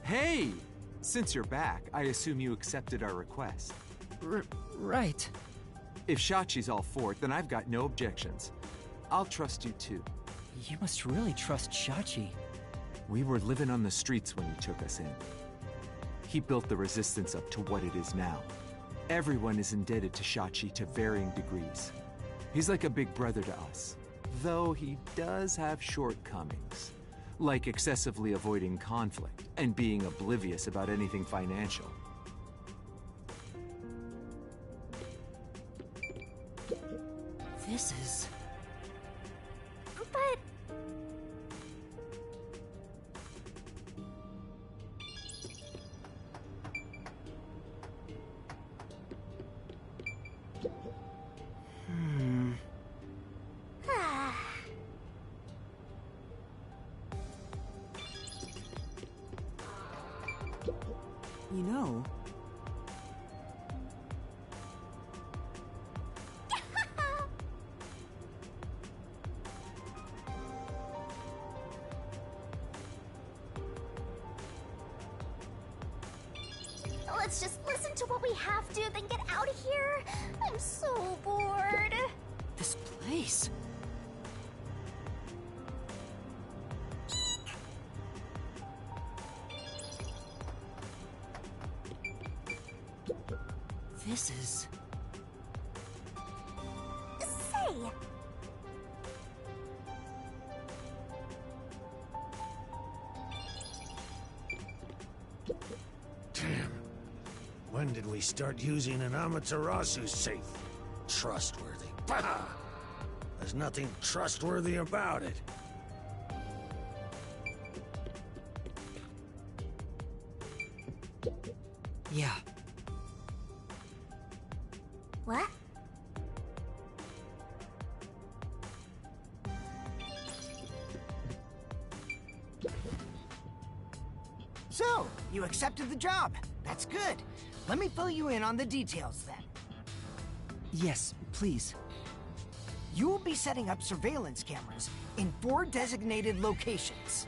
Hey! Since you're back, I assume you accepted our request. Right. If Shachi's all for it, then I've got no objections. I'll trust you too. You must really trust Shachi. We were living on the streets when he took us in. He built the resistance up to what it is now. Everyone is indebted to Shachi to varying degrees. He's like a big brother to us, though he does have shortcomings, like excessively avoiding conflict and being oblivious about anything financial. This is... But... Ah. You know... Let's just listen to what we have to, then get out of here. I'm so bored. This place... This is... Say, Damn. When did we start using an Amaterasu safe? Trustworthy. Bah! There's nothing trustworthy about it. Yeah. What? So, you accepted the job. That's good. Let me fill you in on the details then. Yes, please. You will be setting up surveillance cameras in 4 designated locations.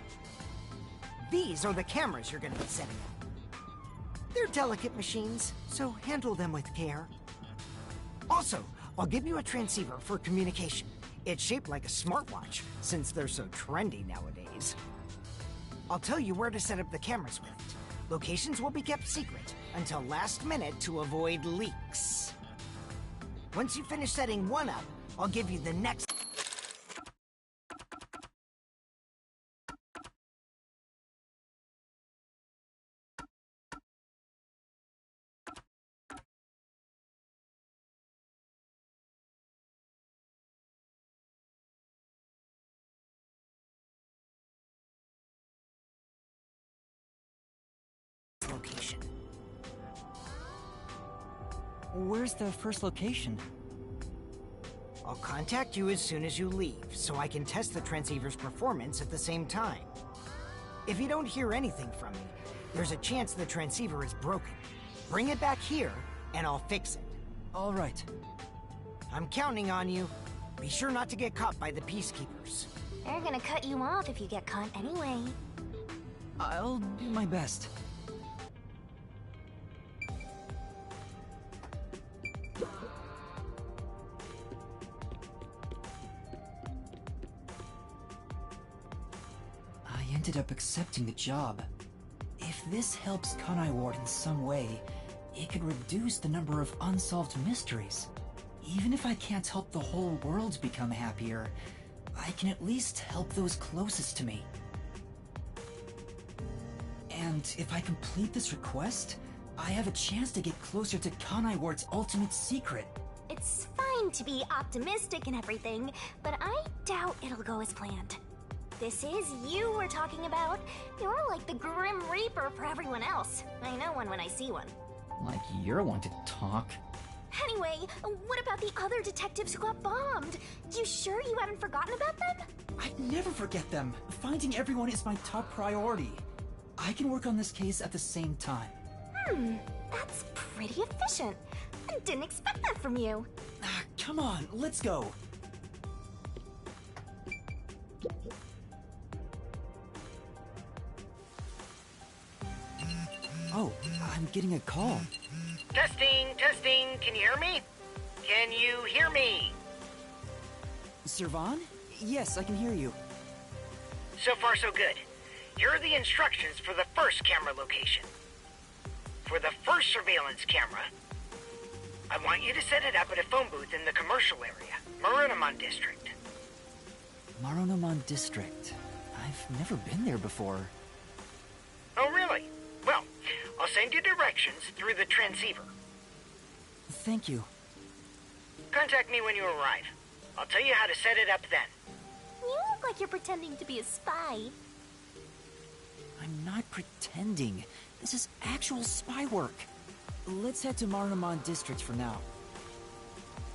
These are the cameras you're going to be setting up. They're delicate machines, so handle them with care. Also, I'll give you a transceiver for communication. It's shaped like a smartwatch, since they're so trendy nowadays. I'll tell you where to set up the cameras with it. Locations will be kept secret until last minute to avoid leaks. Once you finish setting one up, I'll give you the next. Location. Where's the first location? I'll contact you as soon as you leave, so I can test the transceiver's performance at the same time. If you don't hear anything from me, there's a chance the transceiver is broken. Bring it back here, and I'll fix it. All right. I'm counting on you. Be sure not to get caught by the peacekeepers. They're gonna cut you off if you get caught anyway. I'll do my best. I ended up accepting the job. If this helps Kanai Ward in some way, it could reduce the number of unsolved mysteries. Even if I can't help the whole world become happier, I can at least help those closest to me. And if I complete this request, I have a chance to get closer to Kanai Ward's ultimate secret. It's fine to be optimistic and everything, but I doubt it'll go as planned. This is you we're talking about. You're like the Grim Reaper for everyone else. I know one when I see one. Like you're one to talk. Anyway, what about the other detectives who got bombed? You sure you haven't forgotten about them? I'd never forget them. Finding everyone is my top priority. I can work on this case at the same time. That's pretty efficient. I didn't expect that from you. Come on, let's go. Oh, I'm getting a call. Testing, testing. Can you hear me? Can you hear me? Servan? Yes, I can hear you. So far, so good. Here are the instructions for the first camera location. For the first surveillance camera, I want you to set it up at a phone booth in the commercial area, Marunamon District. Marunamon District. I've never been there before. Oh, really? Well, I'll send you directions through the transceiver. Thank you. Contact me when you arrive. I'll tell you how to set it up then. You look like you're pretending to be a spy. I'm not pretending. This is actual spy work. Let's head to Marunamon District for now.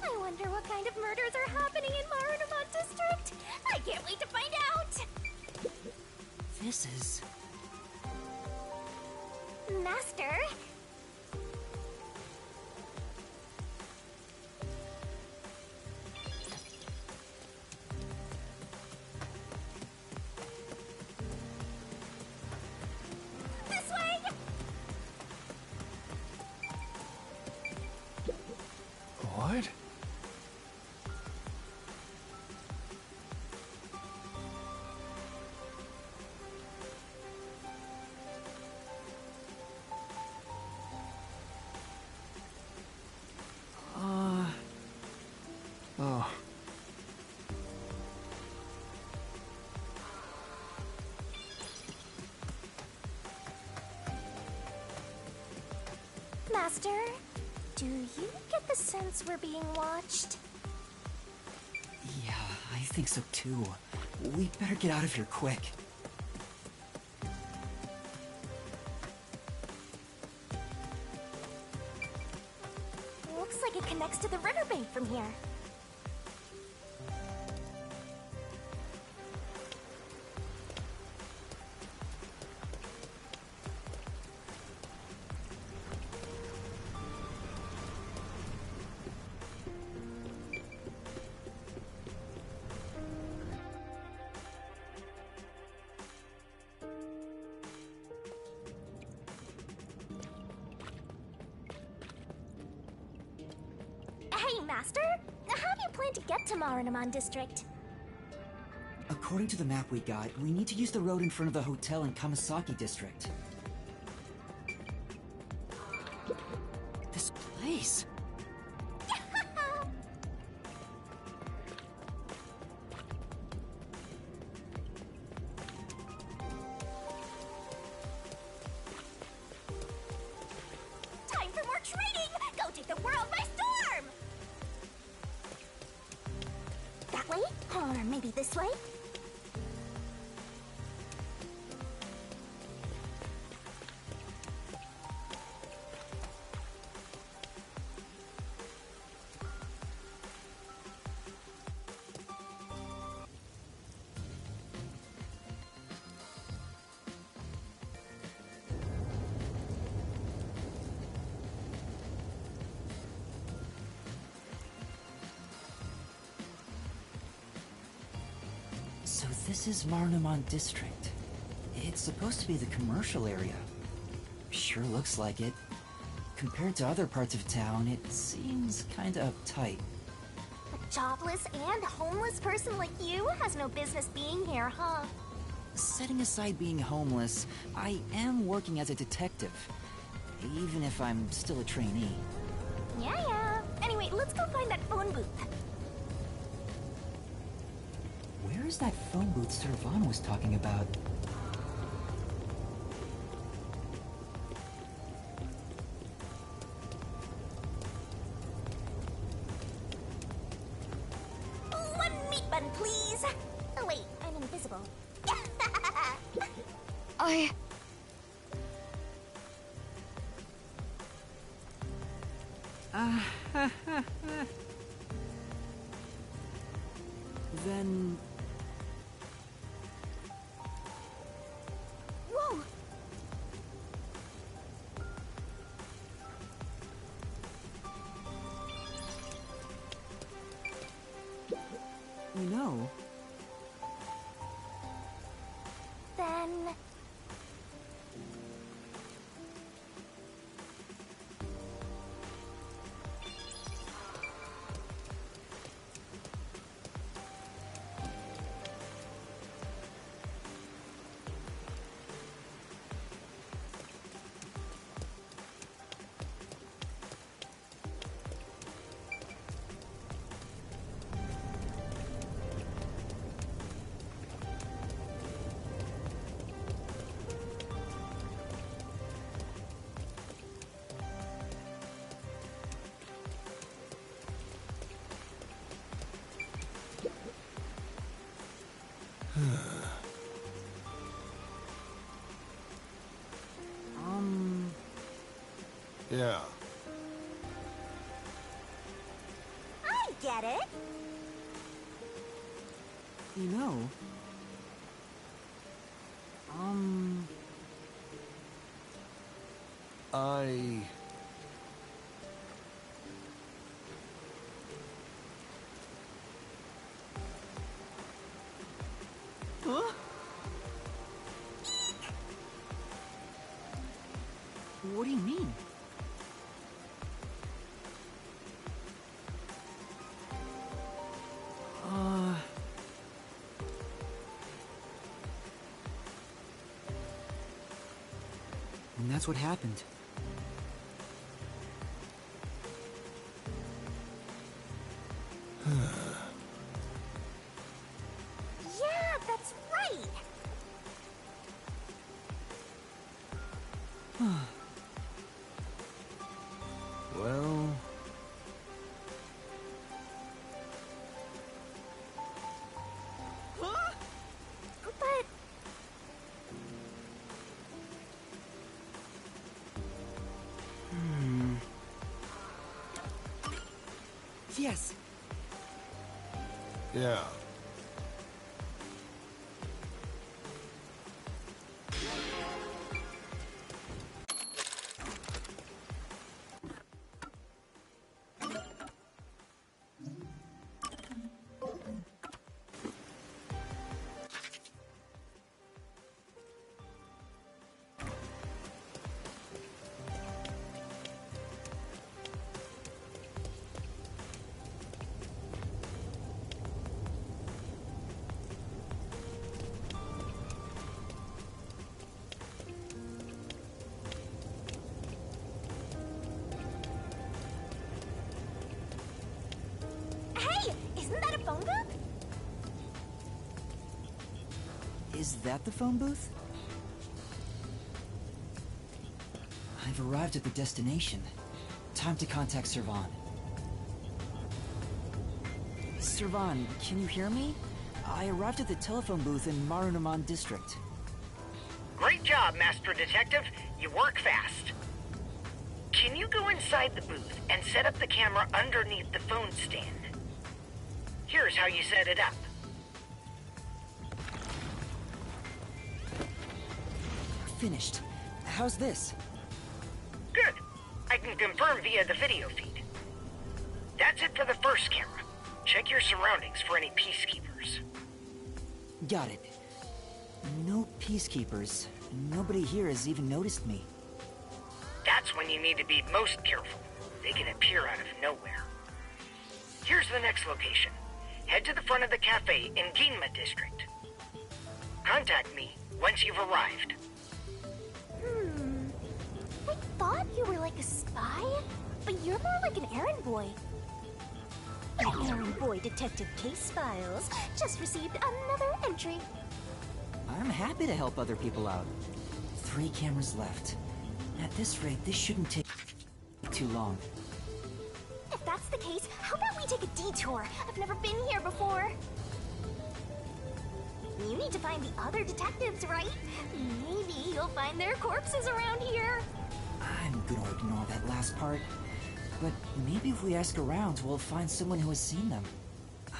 I wonder what kind of murders are happening in Marunamon District. I can't wait to find out. This is... Master? This way! What? Oh. Master, do you get the sense we're being watched? Yeah, I think so too. We better get out of here quick. Looks like it connects to the riverbank from here. Hey, Master! How do you plan to get to Marinaman District? According to the map we got, we need to use the road in front of the hotel in Kamasaki District. This place! Time for more trading! Go take the world by storm! That way? Or maybe this way? So this is Marinaman District. It's supposed to be the commercial area. Sure looks like it. Compared to other parts of town, it seems kinda uptight. A jobless and homeless person like you has no business being here, huh? Setting aside being homeless, I am working as a detective. Even if I'm still a trainee. Yeah. Anyway, let's go find that phone booth. Where is that phone booth Servan was talking about? One meat bun, please! Oh wait, I'm invisible. I... Then... Whoa! you know... Then... Yeah. I get it! You know... I... Huh? What do you mean? And that's what happened. Yeah, that's right! Yes. Yeah. Hey, isn't that a phone booth? Is that the phone booth? I've arrived at the destination. Time to contact Servan. Servan, can you hear me? I arrived at the telephone booth in Marunaman district. Great job, Master Detective. You work fast. Can you go inside the booth and set up the camera underneath the phone stand? Here's how you set it up. Finished. How's this? Good. I can confirm via the video feed. That's it for the first camera. Check your surroundings for any peacekeepers. Got it. No peacekeepers. Nobody here has even noticed me. That's when you need to be most careful. They can appear out of nowhere. Here's the next location. Head to the front of the cafe in Ginma district. Contact me once you've arrived. I thought you were like a spy, but you're more like an errand boy. Errand boy detective case files just received another entry. I'm happy to help other people out. 3 cameras left. At this rate, this shouldn't take too long. If that's the case, how about we take a detour? I've never been here before. You need to find the other detectives, right? Maybe you'll find their corpses around here. I'm gonna ignore that last part. But maybe if we ask around, we'll find someone who has seen them.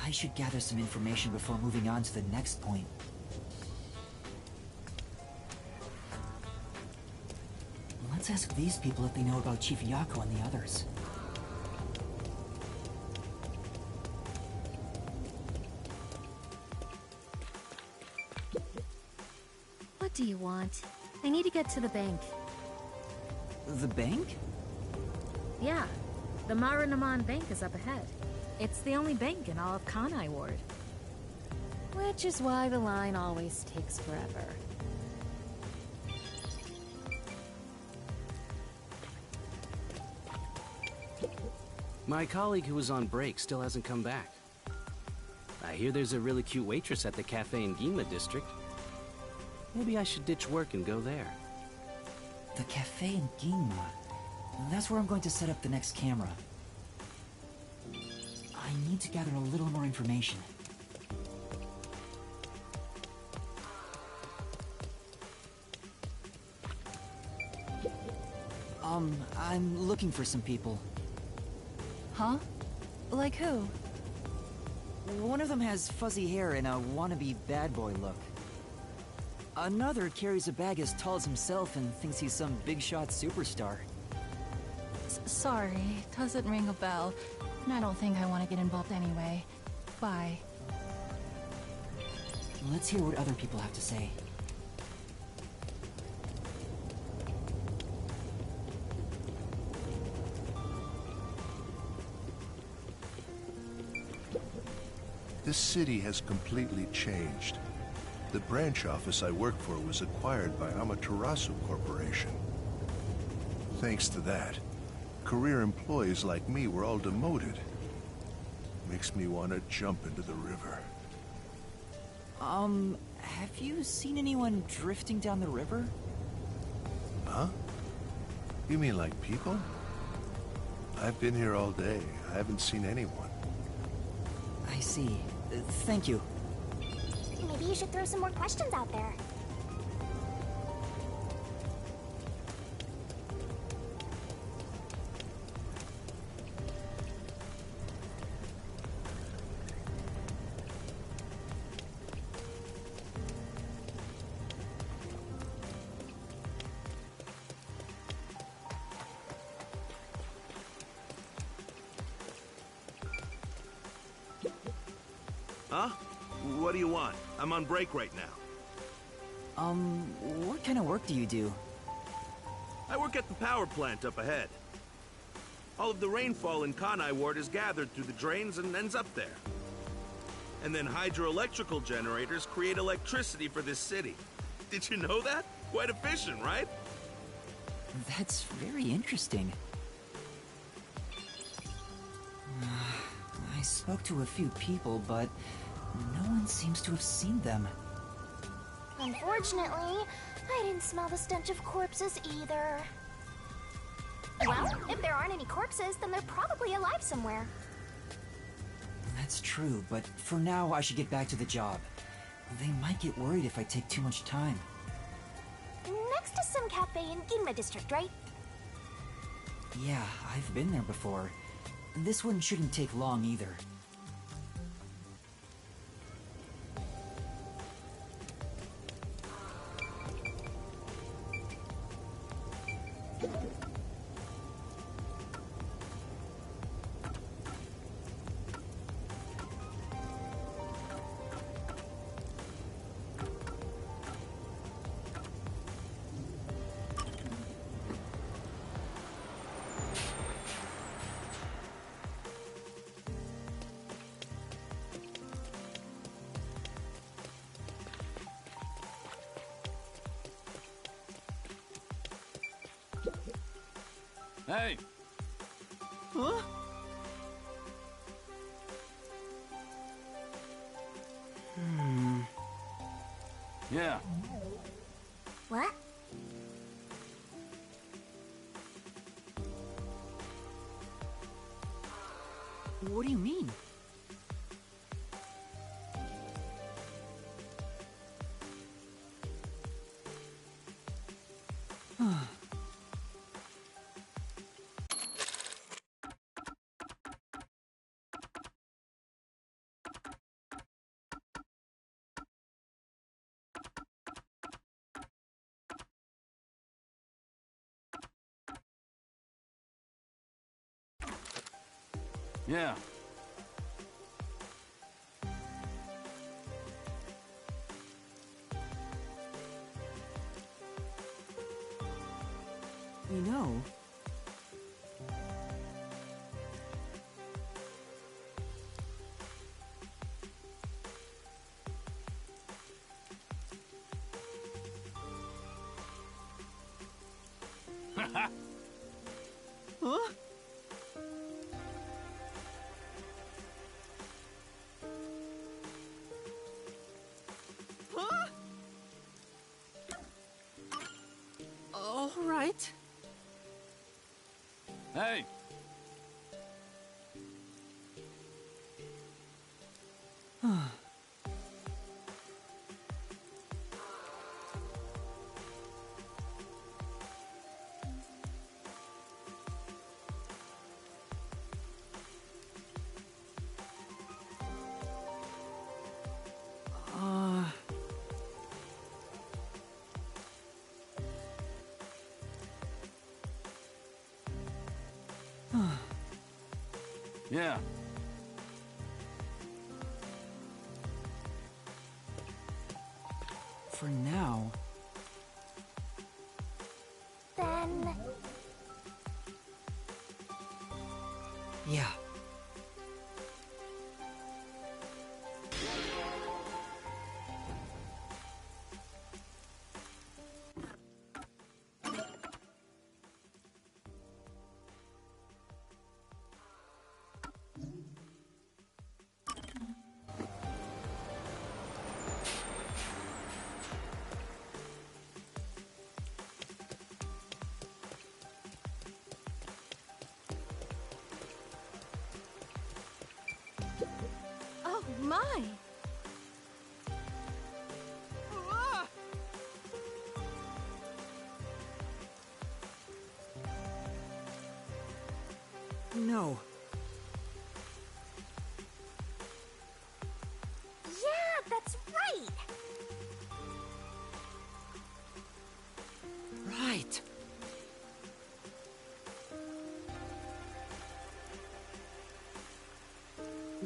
I should gather some information before moving on to the next point. Let's ask these people if they know about Chief Yako and the others. What do you want? I need to get to the bank. The bank? Yeah, the Marunaman Bank is up ahead. It's the only bank in all of Kanai Ward. Which is why the line always takes forever. My colleague who was on break still hasn't come back. I hear there's a really cute waitress at the cafe in Ginma district. Maybe I should ditch work and go there. The cafe in Ginma. That's where I'm going to set up the next camera. I need to gather a little more information. I'm looking for some people. Huh? Like who? One of them has fuzzy hair and a wannabe bad boy look. Another carries a bag as tall as himself and thinks he's some big shot superstar. Sorry, doesn't ring a bell. And I don't think I want to get involved anyway. Bye. Let's hear what other people have to say. This city has completely changed. The branch office I work for was acquired by Amaterasu Corporation. Thanks to that, career employees like me were all demoted. Makes me want to jump into the river. Have you seen anyone drifting down the river? Huh? You mean like people? I've been here all day. I haven't seen anyone. I see. Thank you. Maybe you should throw some more questions out there. Huh? What do you want? I'm on break right now. What kind of work do you do? I work at the power plant up ahead. All of the rainfall in Kanai Ward is gathered through the drains and ends up there. And then hydroelectrical generators create electricity for this city. Did you know that? Quite efficient, right? That's very interesting. I spoke to a few people, but no one seems to have seen them. Unfortunately, I didn't smell the stench of corpses either. Well, if there aren't any corpses, then they're probably alive somewhere. That's true, but for now I should get back to the job. They might get worried if I take too much time. Next to some cafe in Ginma district, right? Yeah, I've been there before. This one shouldn't take long either. Hey! Huh? Yeah. What? What do you mean? Yeah. You know... Huh? Huh? All right. Hey! Yeah. For now... Then... Yeah. Oh my! No. Yeah, that's right! Right.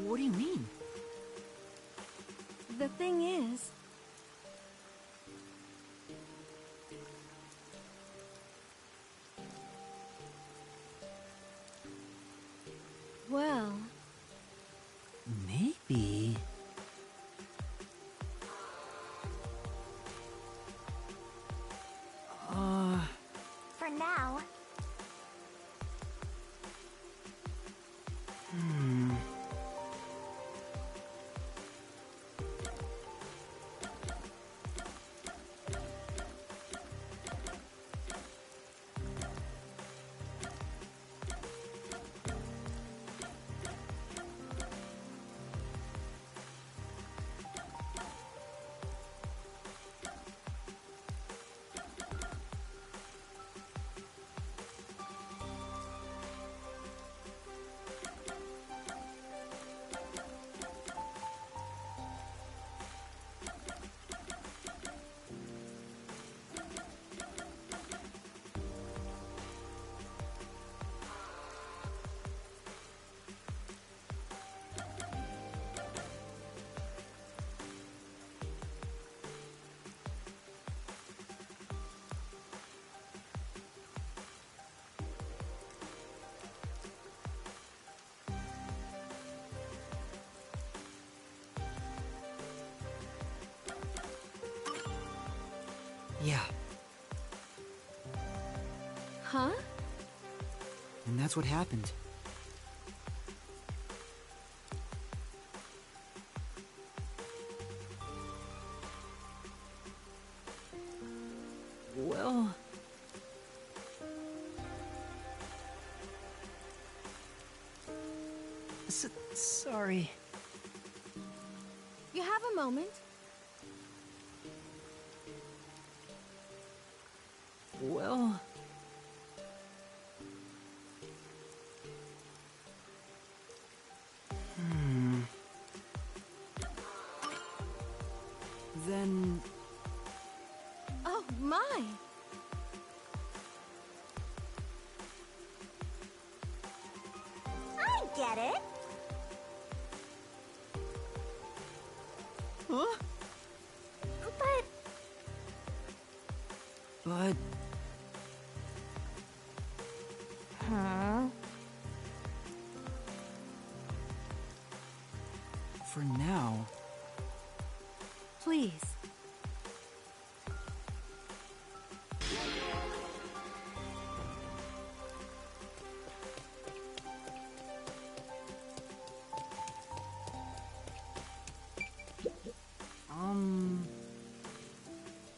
What do you mean? The thing is... Well... Maybe... For now. Yeah, Huh? and that's what happened. Well... sorry. You have a moment? Well... Then... Oh, my! I get it. Huh? But But... For now... Please.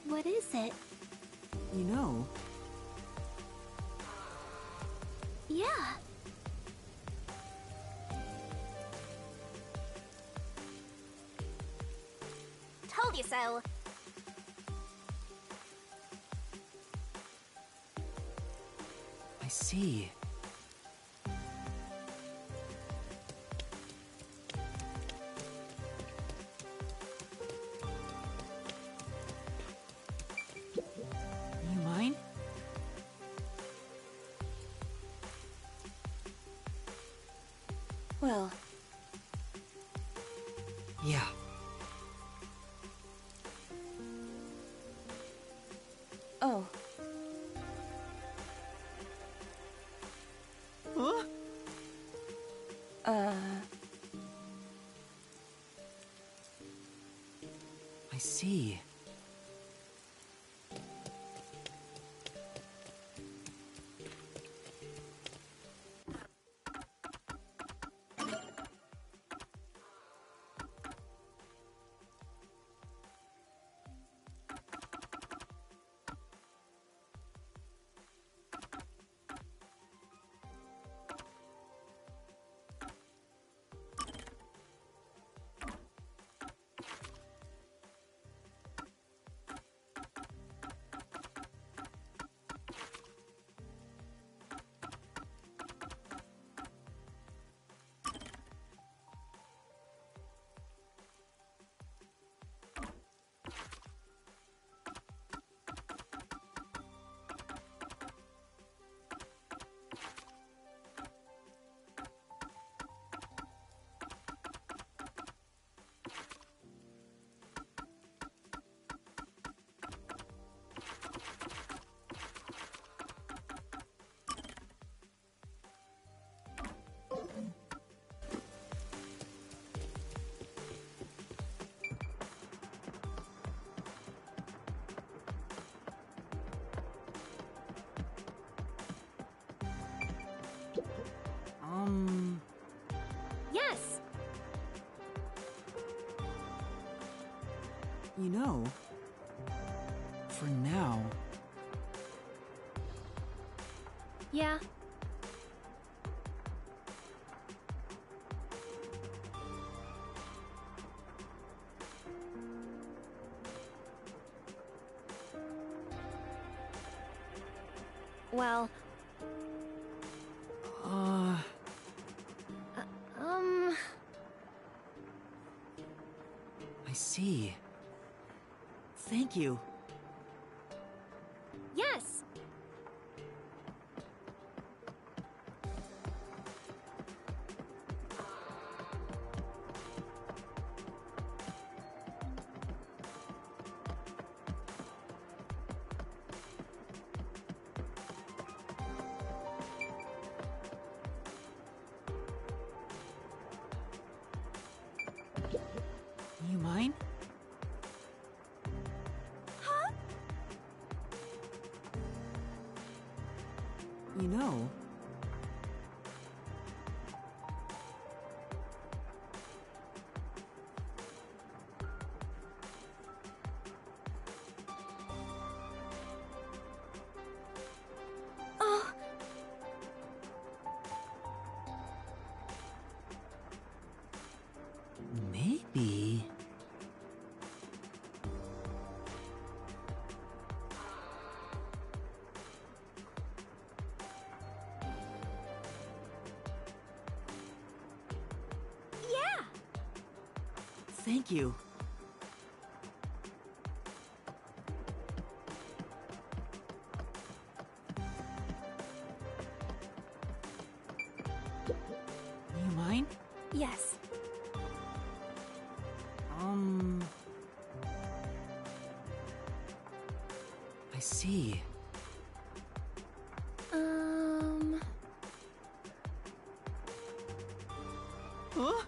what is it? You know... Yeah. Told you so. I see. You mind? Well, Yeah. oh. Huh? I see. Yes! You know, for now, Yeah. Well, I see. Thank you. yes! You mind? Huh? You know, Oh, maybe. yeah! Thank you. You mind? Yes. I see. Huh?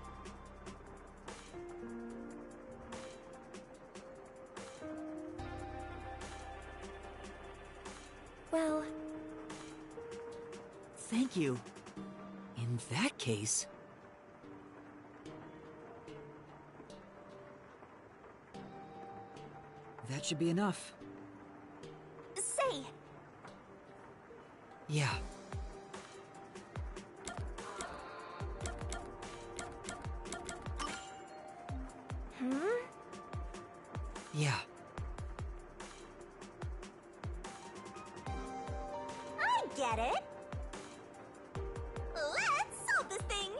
Well, Thank you. In that case... that should be enough. say, Yeah. Yeah. I get it! Let's solve this thing!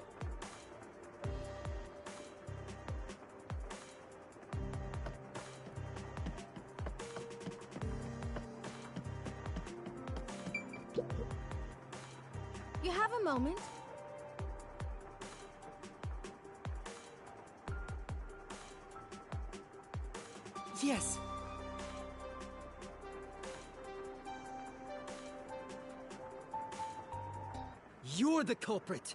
You have a moment? Yes. You're the culprit.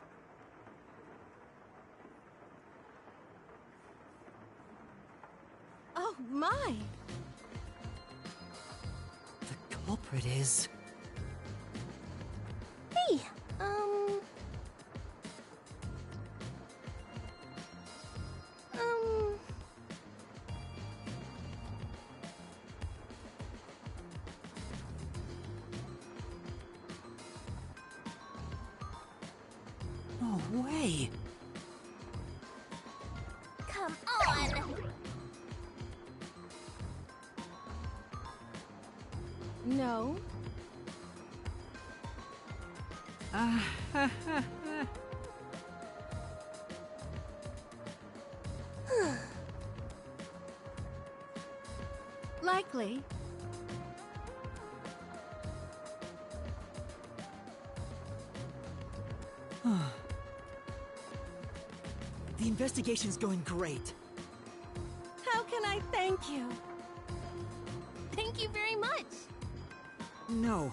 Oh, my! The culprit is... Hey, No way. come on! No. Likely. The investigation's going great. How can I thank you? Thank you very much. No.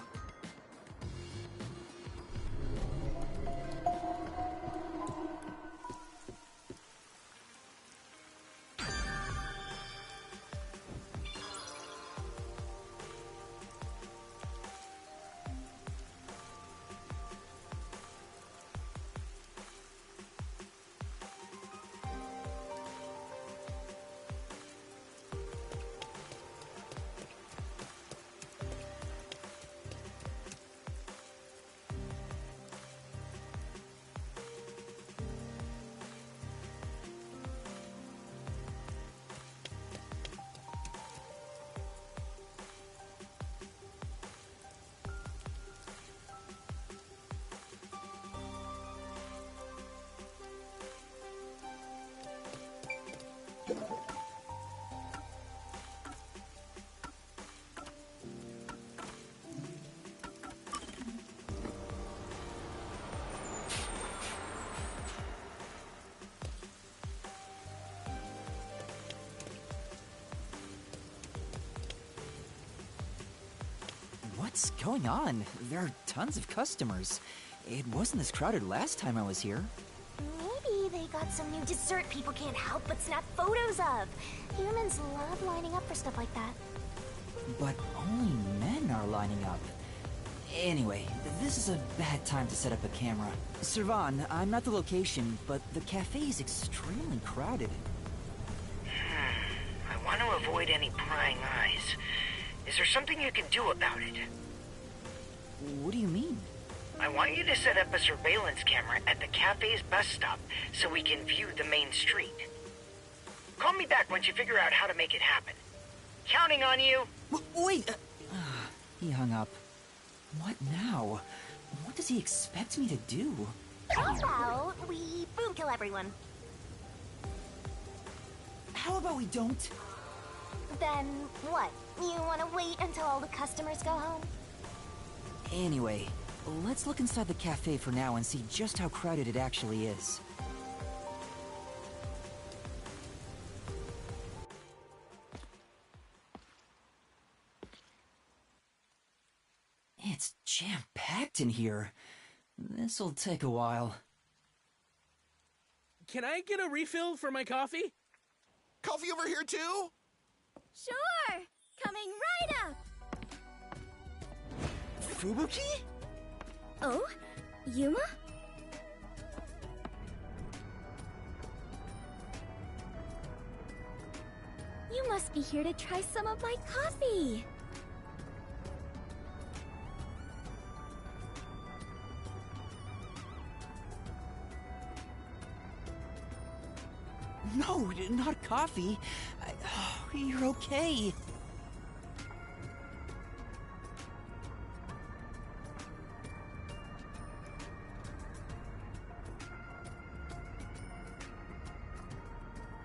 What's going on? There are tons of customers. It wasn't this crowded last time I was here. Maybe they got some new dessert people can't help but snap photos of. Humans love lining up for stuff like that. But only men are lining up. Anyway, this is a bad time to set up a camera. Servan, I'm at the location, but the cafe is extremely crowded. I want to avoid any prying eyes. Is there something you can do about it? What do you mean? I want you to set up a surveillance camera at the cafe's bus stop so we can view the main street. Call me back once you figure out how to make it happen. Counting on you. Wait! He hung up. What now? What does he expect me to do? How about we boom kill everyone? How about we don't? Then what? You want to wait until all the customers go home? Anyway, let's look inside the cafe for now and see just how crowded it actually is. It's jam-packed in here. This'll take a while. Can I get a refill for my coffee? Coffee over here too? Sure! Coming right up! Fubuki? Oh? Yuma? You must be here to try some of my coffee! No, not coffee. You're okay.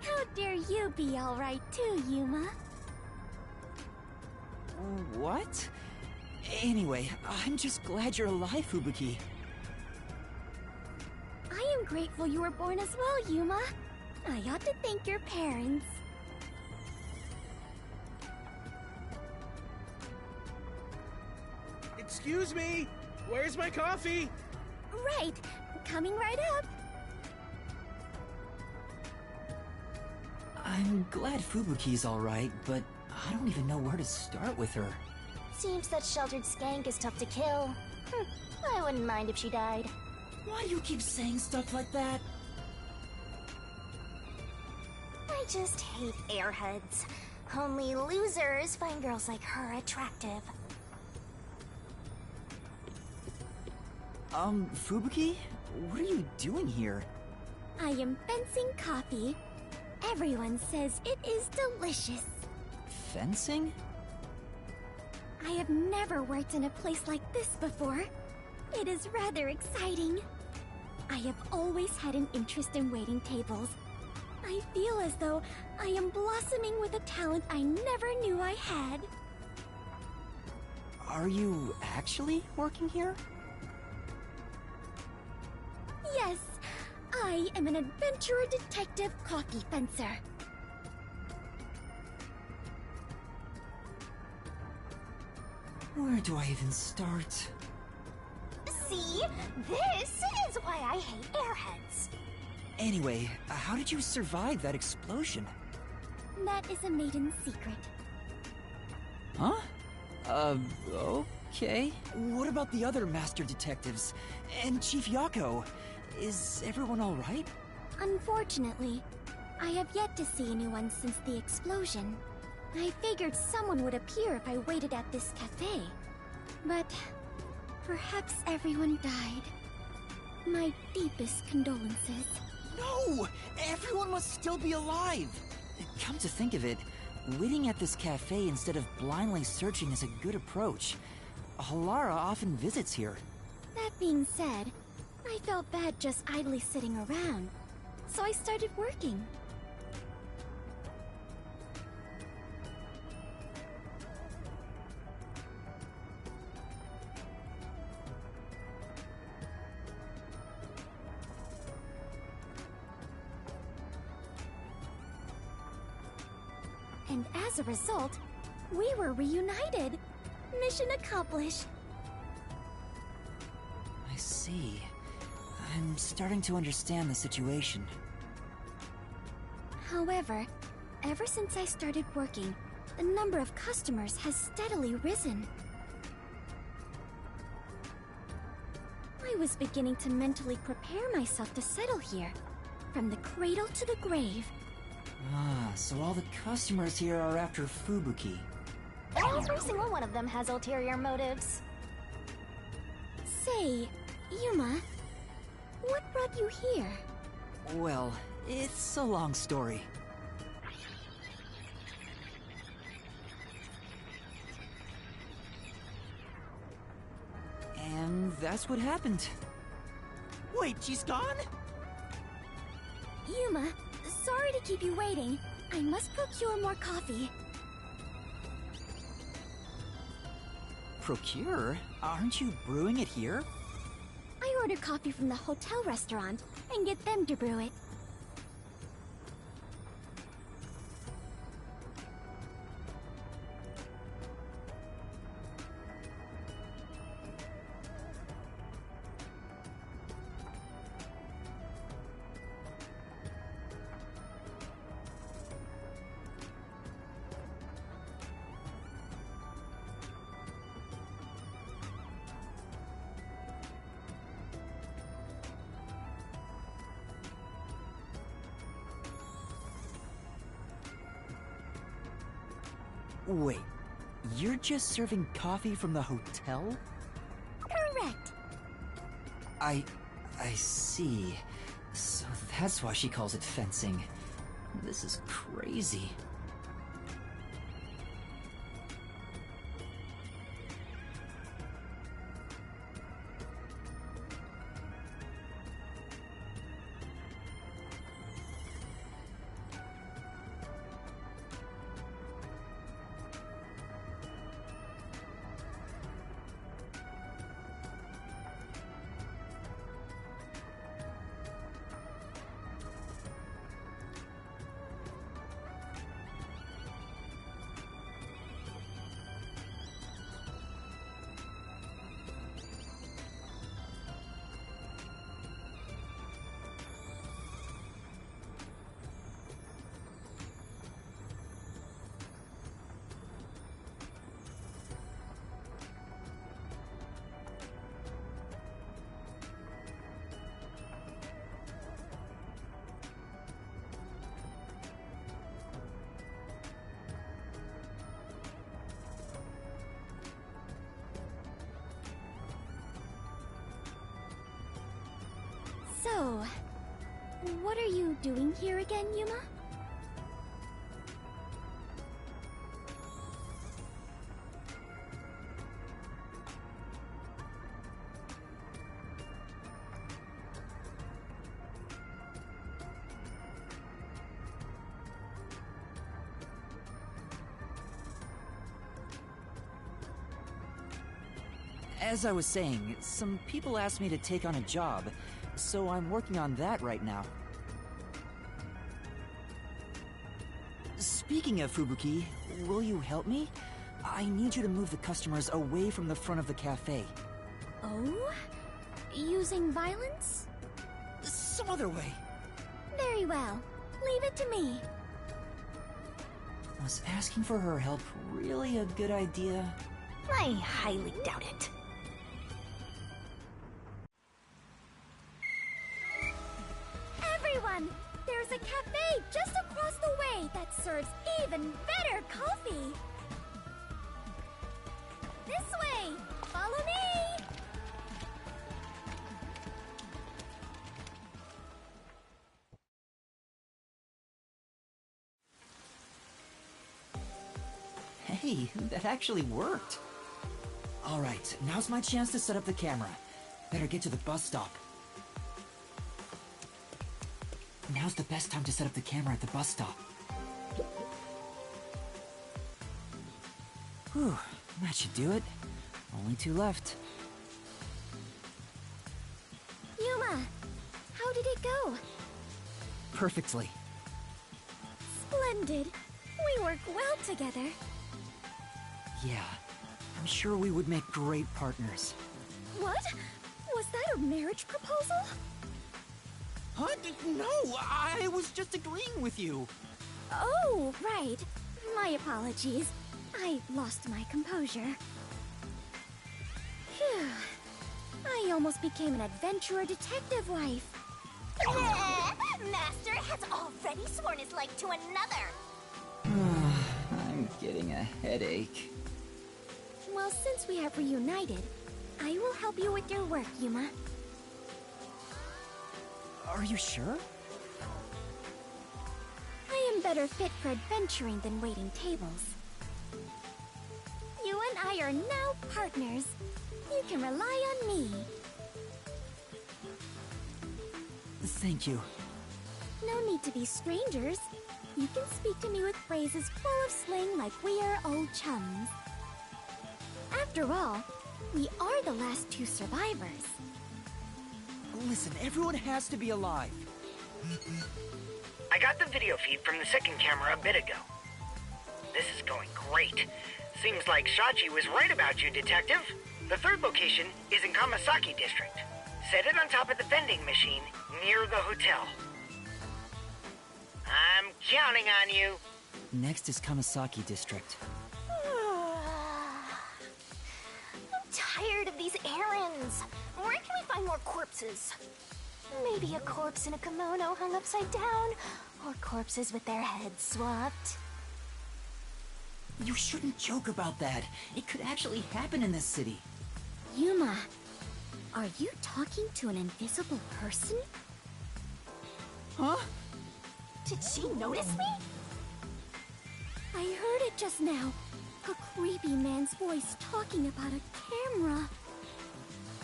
How dare you be alright too, Yuma? What? Anyway, I'm just glad you're alive, Fubuki. I am grateful you were born as well, Yuma. I ought to thank your parents. Excuse me! Where's my coffee? Right, coming right up. I'm glad Fubuki's alright, but I don't even know where to start with her. Seems that sheltered skank is tough to kill. I wouldn't mind if she died. Why do you keep saying stuff like that? I just hate airheads. Only losers find girls like her attractive. Fubuki? What are you doing here? I am fencing coffee. Everyone says it is delicious. Fencing? I have never worked in a place like this before. It is rather exciting. I have always had an interest in waiting tables. I feel as though I am blossoming with a talent I never knew I had. Are you actually working here? Yes, I am an adventurer detective coffee fencer. Where do I even start? See? This is why I hate airheads. Anyway, how did you survive that explosion? That is a maiden secret. Huh? Okay. What about the other master detectives? And Chief Yako? Is everyone alright? Unfortunately, I have yet to see anyone since the explosion. I figured someone would appear if I waited at this cafe. But perhaps everyone died. My deepest condolences. No! Everyone must still be alive! Come to think of it, waiting at this cafe instead of blindly searching is a good approach. Halara often visits here. That being said, I felt bad just idly sitting around, so I started working. And as a result, we were reunited. Mission accomplished. I see. I'm starting to understand the situation. However, ever since I started working, the number of customers has steadily risen. I was beginning to mentally prepare myself to settle here, from the cradle to the grave. Ah, so all the customers here are after Fubuki. Every single one of them has ulterior motives. Say, Yuma, what brought you here? Well, it's a long story. And that's what happened. Wait, she's gone? Yuma, sorry to keep you waiting. I must procure more coffee. Procure? Aren't you brewing it here? I order coffee from the hotel restaurant and get them to brew it. Wait, you're just serving coffee from the hotel? Correct. I see. So that's why she calls it fencing. This is crazy. So, what are you doing here again, Yuma? As I was saying, some people asked me to take on a job, so I'm working on that right now. Speaking of Fubuki, will you help me? I need you to move the customers away from the front of the cafe. Oh? Using violence? Some other way. Very well. Leave it to me. Was asking for her help really a good idea? I highly doubt it. Everyone! There's a cafe just across the way that serves even better coffee! This way! Follow me! Hey, that actually worked. Alright, now's my chance to set up the camera. Better get to the bus stop. Now's the best time to set up the camera at the bus stop. Whew, that should do it. Only 2 left. Yuma, how did it go? Perfectly. Splendid. We work well together. Yeah, I'm sure we would make great partners. What? Was that a marriage proposal? Huh? No, I was just agreeing with you. Oh, right. My apologies. I lost my composure. Phew. I almost became an adventurer detective wife. Master has already sworn his life to another. I'm getting a headache. Well, since we have reunited, I will help you with your work, Yuma. Are you sure? I am better fit for adventuring than waiting tables. You and I are now partners. You can rely on me. Thank you. No need to be strangers. You can speak to me with phrases full of slang like we are old chums. After all, we are the last two survivors. Listen, everyone has to be alive. I got the video feed from the second camera a bit ago. This is going great. Seems like Shachi was right about you, Detective. The third location is in Kamasaki District. Set it on top of the vending machine near the hotel. I'm counting on you. Next is Kamasaki District. I'm tired of these errands. Where can we find more corpses? Maybe a corpse in a kimono hung upside down, or corpses with their heads swapped. You shouldn't joke about that. It could actually happen in this city. Yuma, are you talking to an invisible person? Huh? Did she notice me? I heard it just now. A creepy man's voice talking about a camera.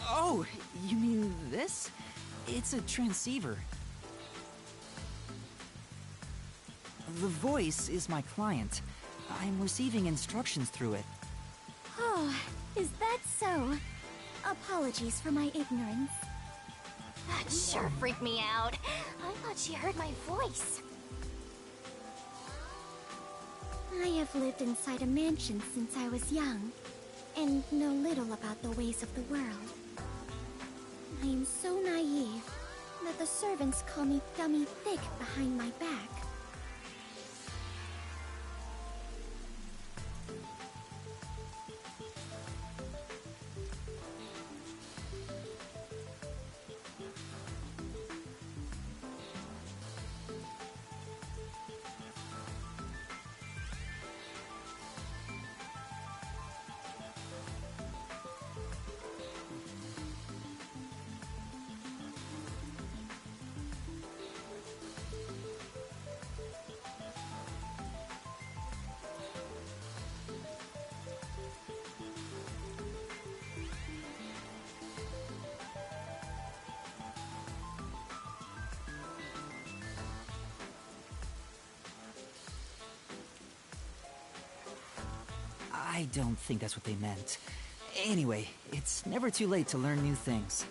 Oh, you mean this? It's a transceiver. The voice is my client. I'm receiving instructions through it. Oh, is that so? Apologies for my ignorance. That sure freaked me out. I thought she heard my voice. I have lived inside a mansion since I was young, and know little about the ways of the world. I am so naive that the servants call me Dummy Thick behind my back. I don't think that's what they meant. Anyway, it's never too late to learn new things.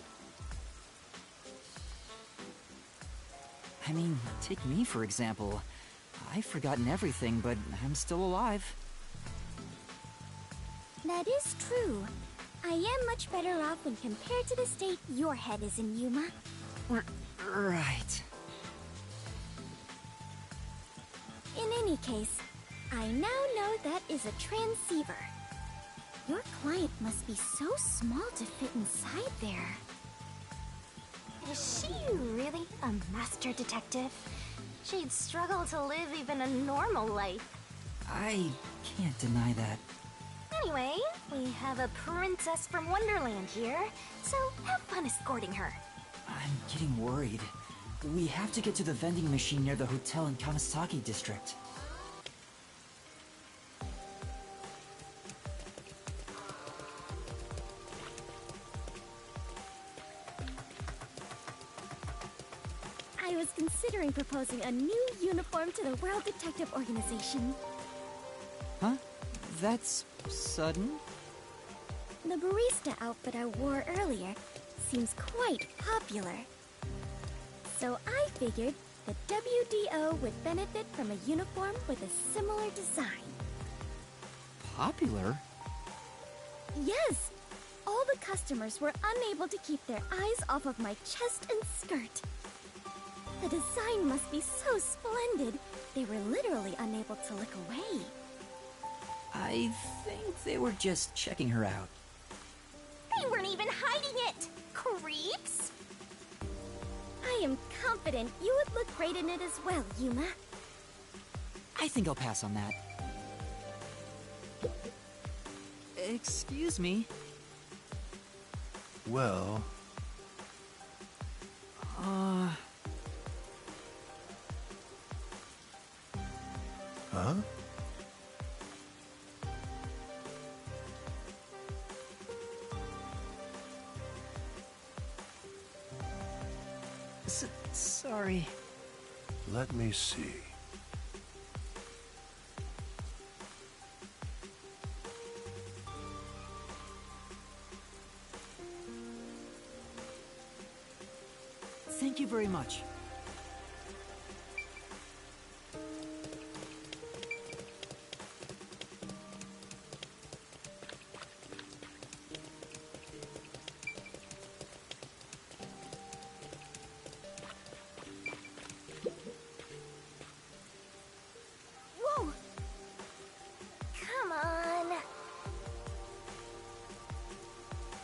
I mean, take me for example. I've forgotten everything, but I'm still alive. That is true. I am much better off when compared to the state your head is in, Yuma. Right. In any case, I now know that is a transceiver. Your client must be so small to fit inside there. Is she really a master detective? She'd struggle to live even a normal life. I can't deny that. Anyway, we have a princess from Wonderland here, so have fun escorting her. I'm getting worried. We have to get to the vending machine near the hotel in Kamasaki District. I was considering proposing a new uniform to the World Detective Organization. Huh? That's sudden? The barista outfit I wore earlier seems quite popular. So I figured the WDO would benefit from a uniform with a similar design. Popular? Yes! All the customers were unable to keep their eyes off of my chest and skirt. The design must be so splendid, they were literally unable to look away. I think they were just checking her out. They weren't even hiding it! Creeps! I am confident you would look great in it as well, Yuma. I think I'll pass on that. Excuse me. Well, huh? Sorry. Let me see. Thank you very much. Whoa! Come on.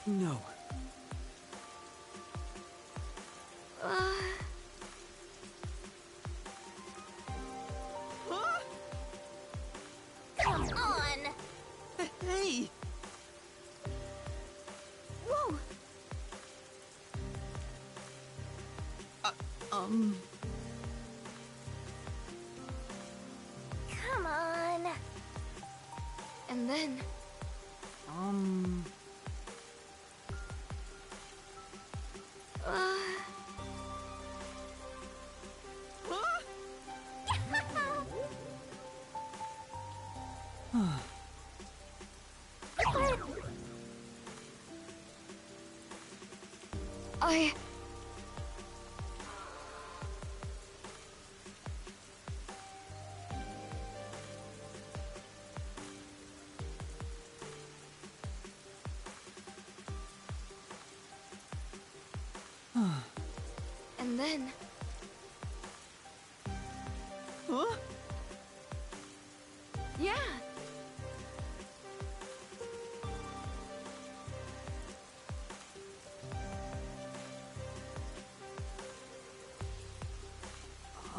No. Come on! Hey! Whoa! Come on! And then... I... And then... Huh? Yeah!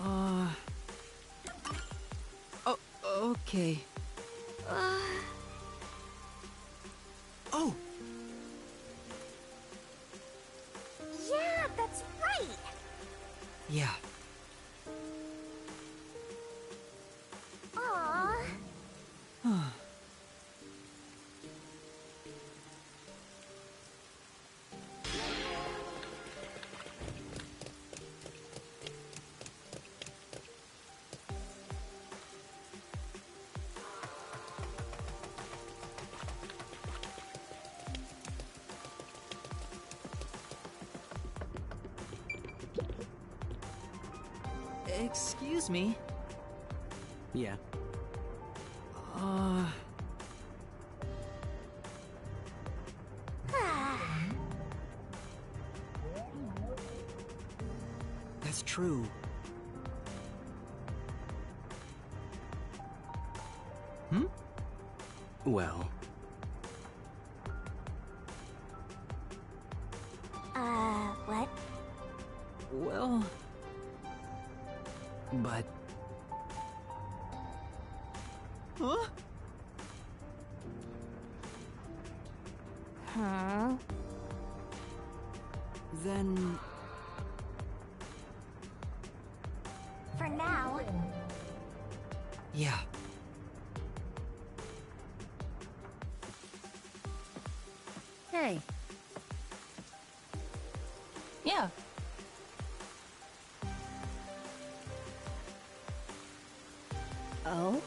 Oh, okay. Oh! Yeah, that's right! Yeah. Aww. Excuse me. Yeah. That's true. Well, What? Well... but Huh? Huh? Then... For now. Yeah. Hey. Yeah. Oh?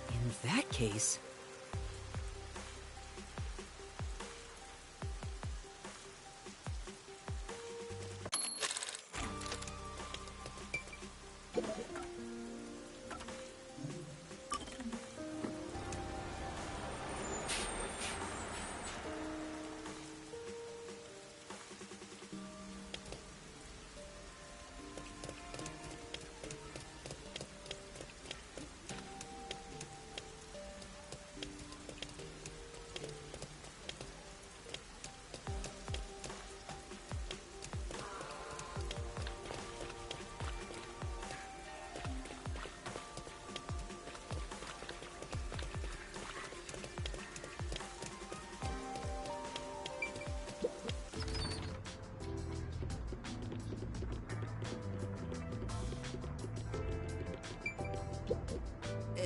In that case...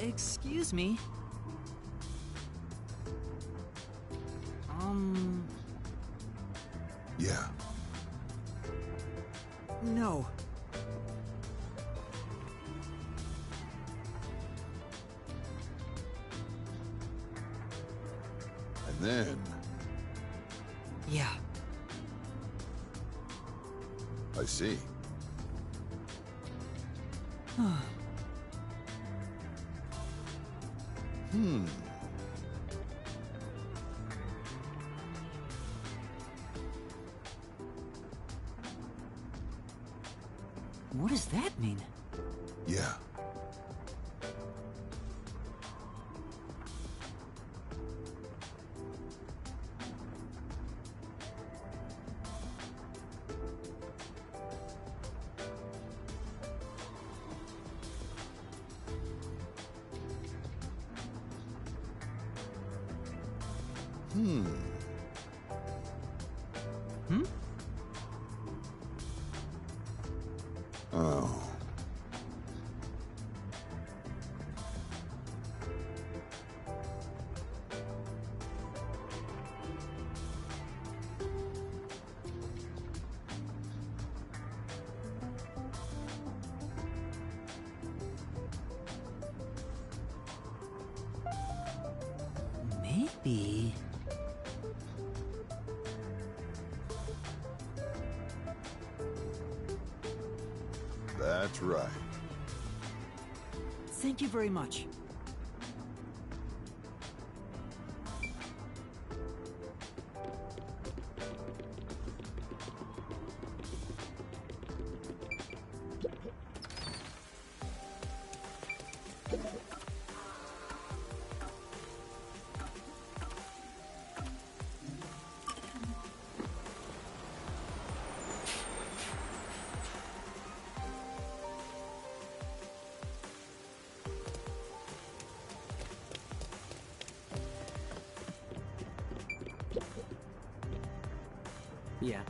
Excuse me. Yeah. No. And then... Yeah. I see. Hmm. What does that mean? Yeah. Hmm. Oh. Maybe... That's right. Thank you very much. Yeah.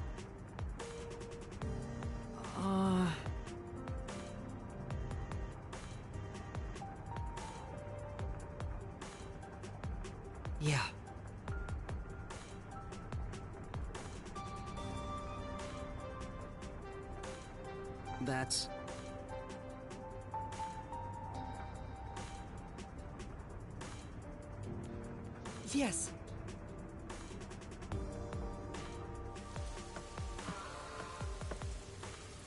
Yeah. That's... Yes.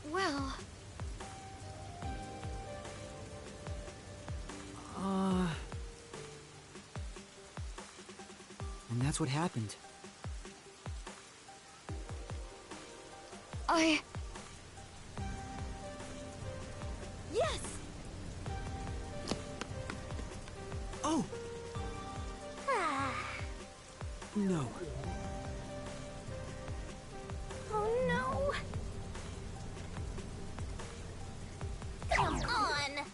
Well, And that's what happened. Yes! Oh! No. Oh no! Come on!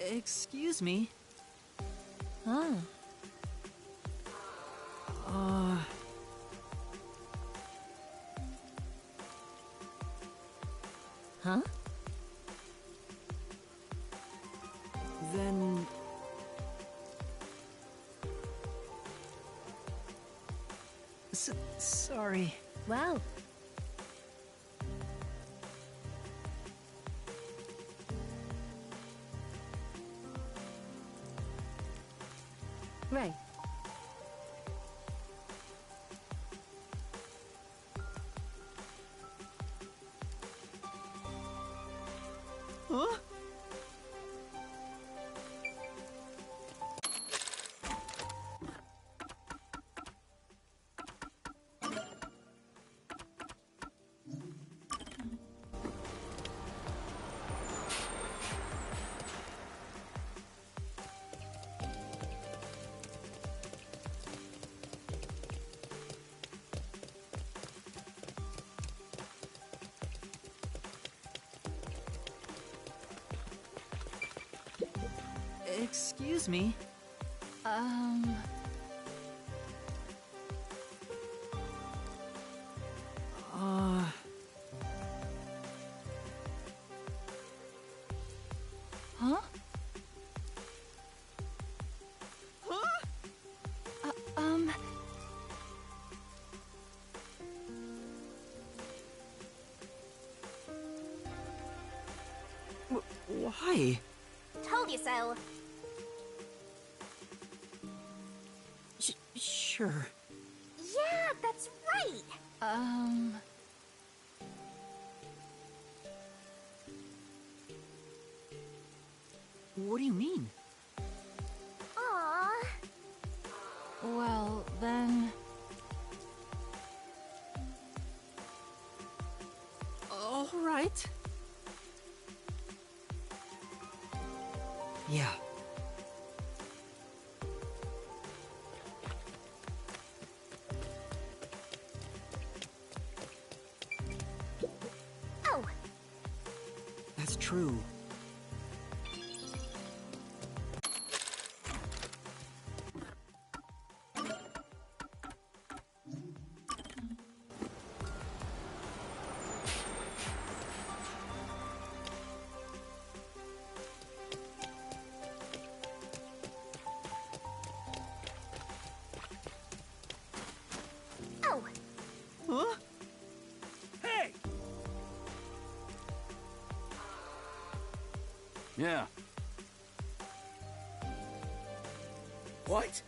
Excuse me. Huh? Huh? Then... sorry. Well. Right. Huh? Excuse me. Huh? Why? Told you so. Sure. Yeah, that's right. What do you mean? Aww. Well, then... All right. Yeah. Oh. That's true. Oh. Huh? Hey! Yeah. What?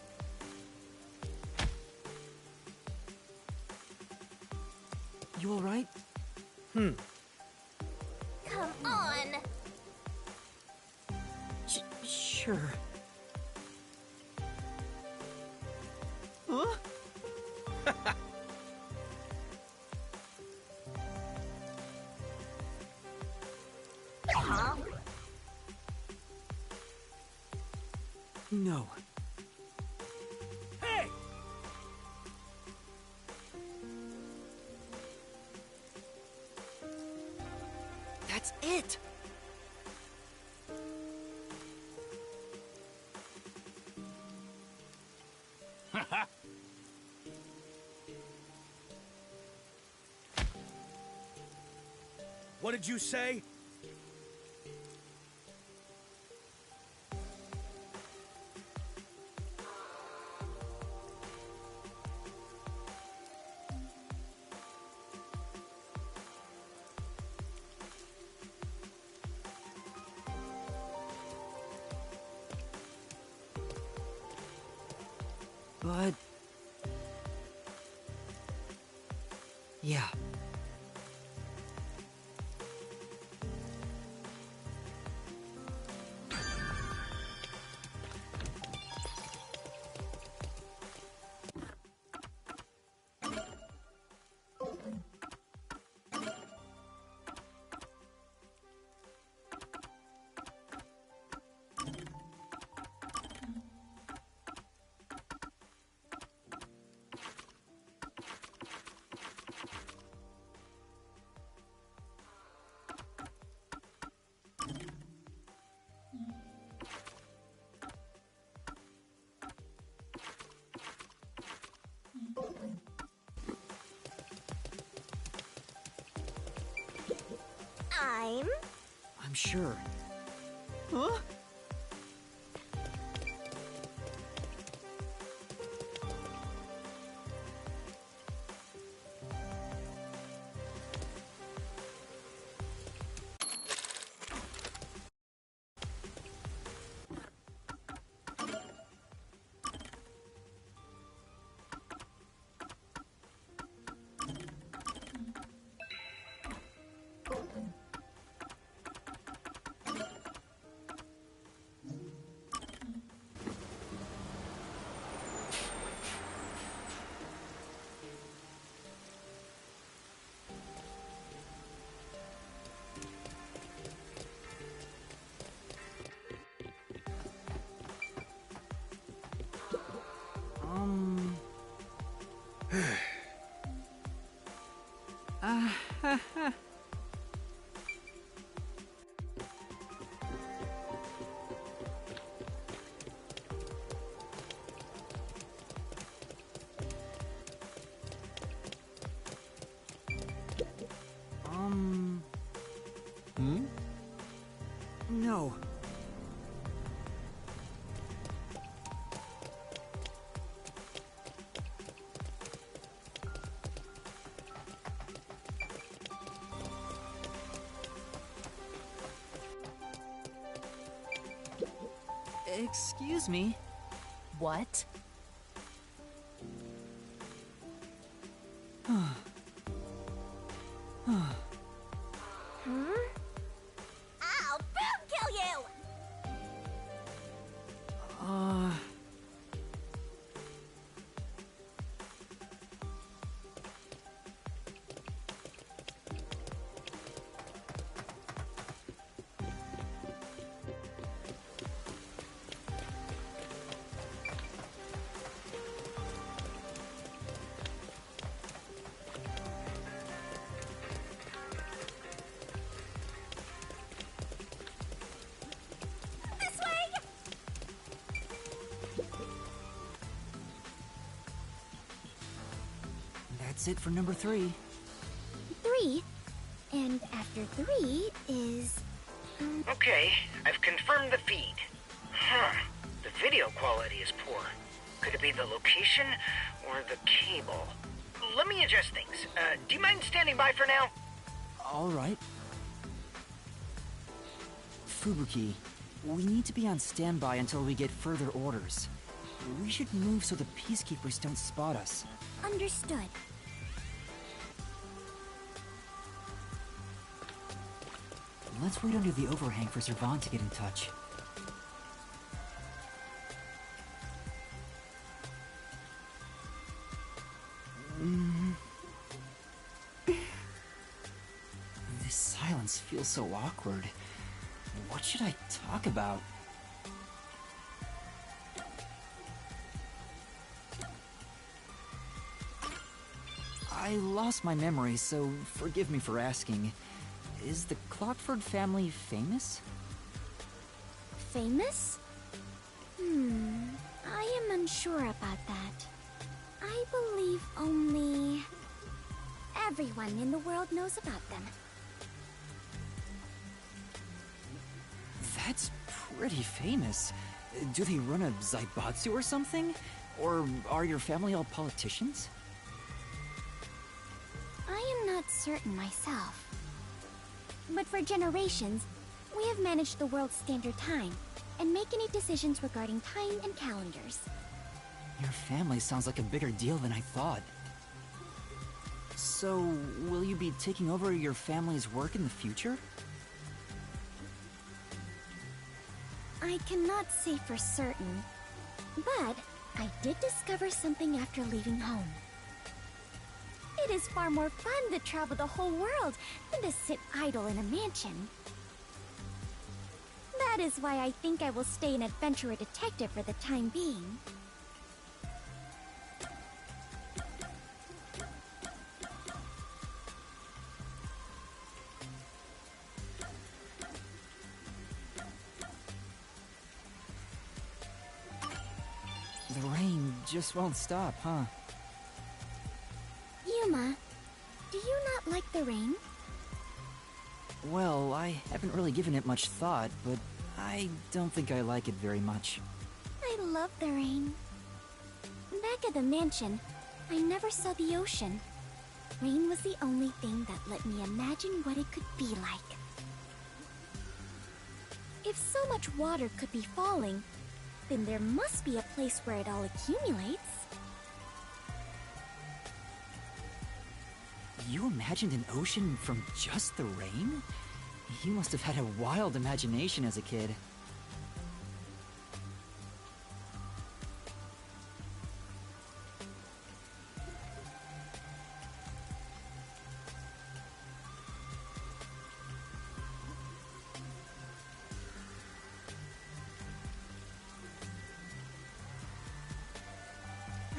You all right? Hmm. Come on. Sure. Huh? Huh? No. Hey! That's it! What did you say? But... yeah. I'm sure. Huh? No. Excuse me. What? I'll boom kill you! This way! That's it for number 3. 3? And after 3 is... Okay, I've confirmed the feed. Huh. The video quality is poor. Could it be the location or the cable? Let me adjust things. Do you mind standing by for now? Alright. Fubuki, we need to be on standby until we get further orders. We should move so the peacekeepers don't spot us. Understood. Let's wait under the overhang for Servan to get in touch. This silence feels so awkward. What should I talk about? I lost my memory, so forgive me for asking. Is the Clockford family famous? Famous? I am unsure about that. I believe only... everyone in the world knows about them. That's pretty famous. Do they run a Zaibatsu or something? Or are your family all politicians? I am not certain myself. But for generations, we have managed the world's standard time and make any decisions regarding time and calendars. Your family sounds like a bigger deal than I thought. So, will you be taking over your family's work in the future? I cannot say for certain, but I did discover something after leaving home. It is far more fun to travel the whole world than to sit idle in a mansion. That is why I think I will stay an adventurer detective for the time being. The rain just won't stop, huh? Yuma, do you not like the rain? Well, I haven't really given it much thought, but I don't think I like it very much. I love the rain. Back at the mansion, I never saw the ocean. Rain was the only thing that let me imagine what it could be like. If so much water could be falling, then there must be a place where it all accumulates. You imagined an ocean from just the rain? You must have had a wild imagination as a kid.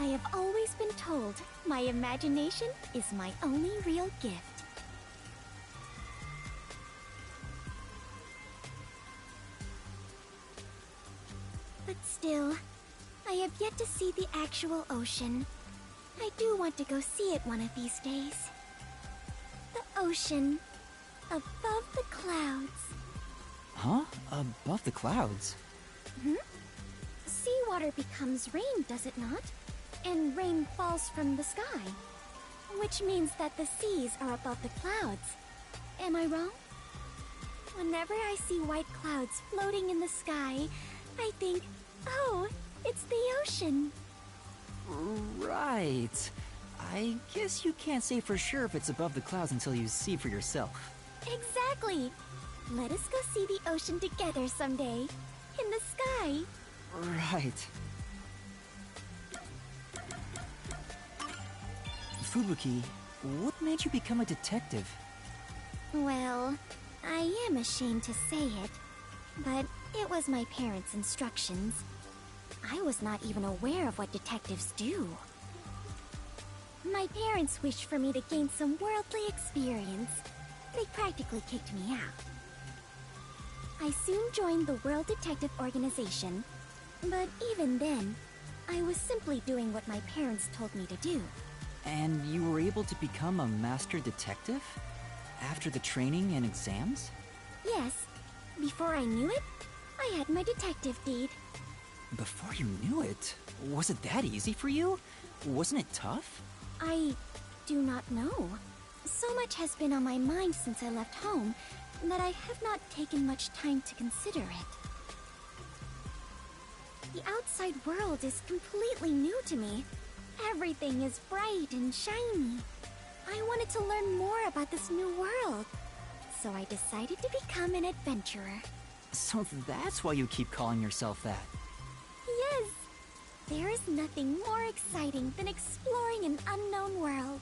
I have always been told my imagination is my only real gift. But still, I have yet to see the actual ocean. I do want to go see it one of these days. The ocean, above the clouds. Huh? Above the clouds? Hmm? Seawater becomes rain, does it not? And rain falls from the sky. Which means that the seas are above the clouds. Am I wrong? Whenever I see white clouds floating in the sky, I think, oh, it's the ocean. Right. I guess you can't say for sure if it's above the clouds until you see for yourself. Exactly. Let us go see the ocean together someday. In the sky. Right. Fubuki, what made you become a detective? Well, I am ashamed to say it, but it was my parents' instructions. I was not even aware of what detectives do. My parents wished for me to gain some worldly experience. They practically kicked me out. I soon joined the World Detective Organization, but even then, I was simply doing what my parents told me to do. And you were able to become a master detective? After the training and exams? Yes. Before I knew it, I had my detective deed. Before you knew it? Was it that easy for you? Wasn't it tough? I do not know. So much has been on my mind since I left home that I have not taken much time to consider it. The outside world is completely new to me. Everything is bright and shiny. I wanted to learn more about this new world, so I decided to become an adventurer. So that's why you keep calling yourself that. Yes! There is nothing more exciting than exploring an unknown world.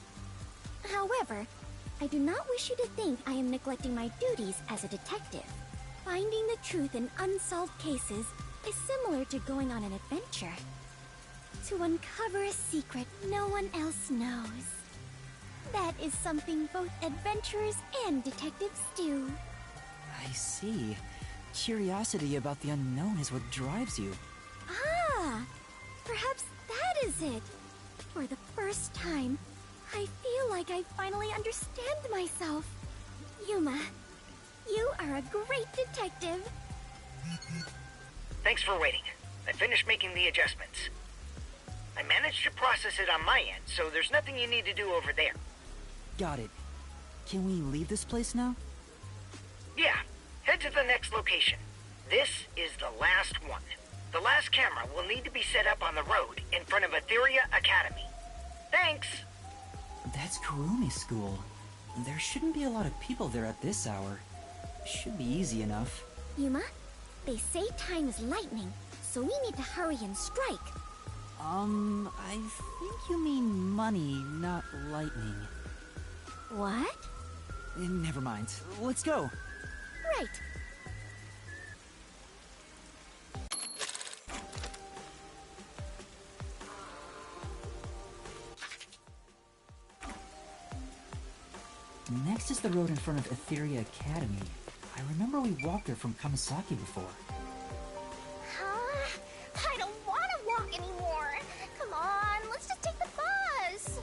However, I do not wish you to think I am neglecting my duties as a detective. Finding the truth in unsolved cases is similar to going on an adventure. To uncover a secret no one else knows. That is something both adventurers and detectives do. I see. Curiosity about the unknown is what drives you. Ah! Perhaps that is it! For the first time, I feel like I finally understand myself. Yuma, you are a great detective. Thanks for waiting. I finished making the adjustments. I managed to process it on my end, so there's nothing you need to do over there. Got it. Can we leave this place now? Yeah, head to the next location. This is the last one. The last camera will need to be set up on the road in front of Etheria Academy. Thanks! That's Kurumi School. There shouldn't be a lot of people there at this hour. Should be easy enough. Yuma, they say time is lightning, so we need to hurry and strike. I think you mean money, not lightning. What? Never mind. Let's go. Right. Next is the road in front of Etheria Academy. I remember we walked there from Kamasaki before. I don't want to walk anymore. Come on, let's just take the bus.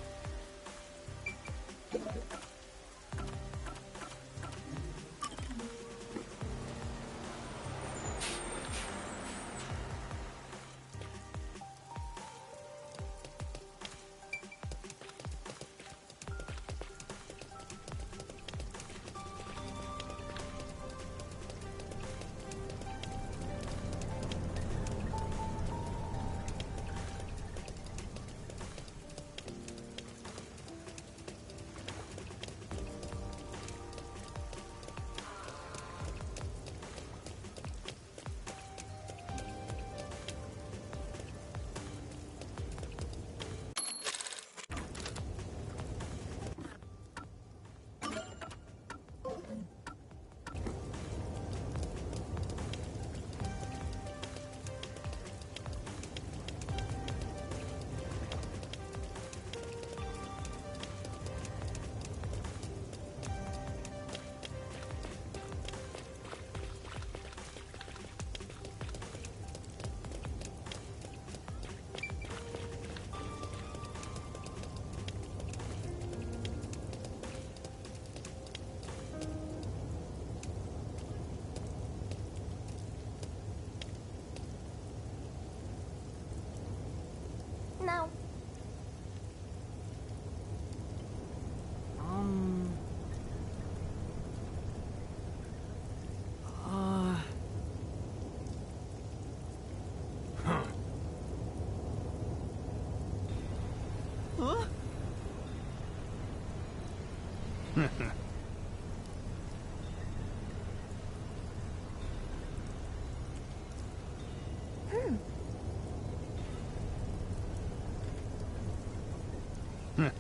What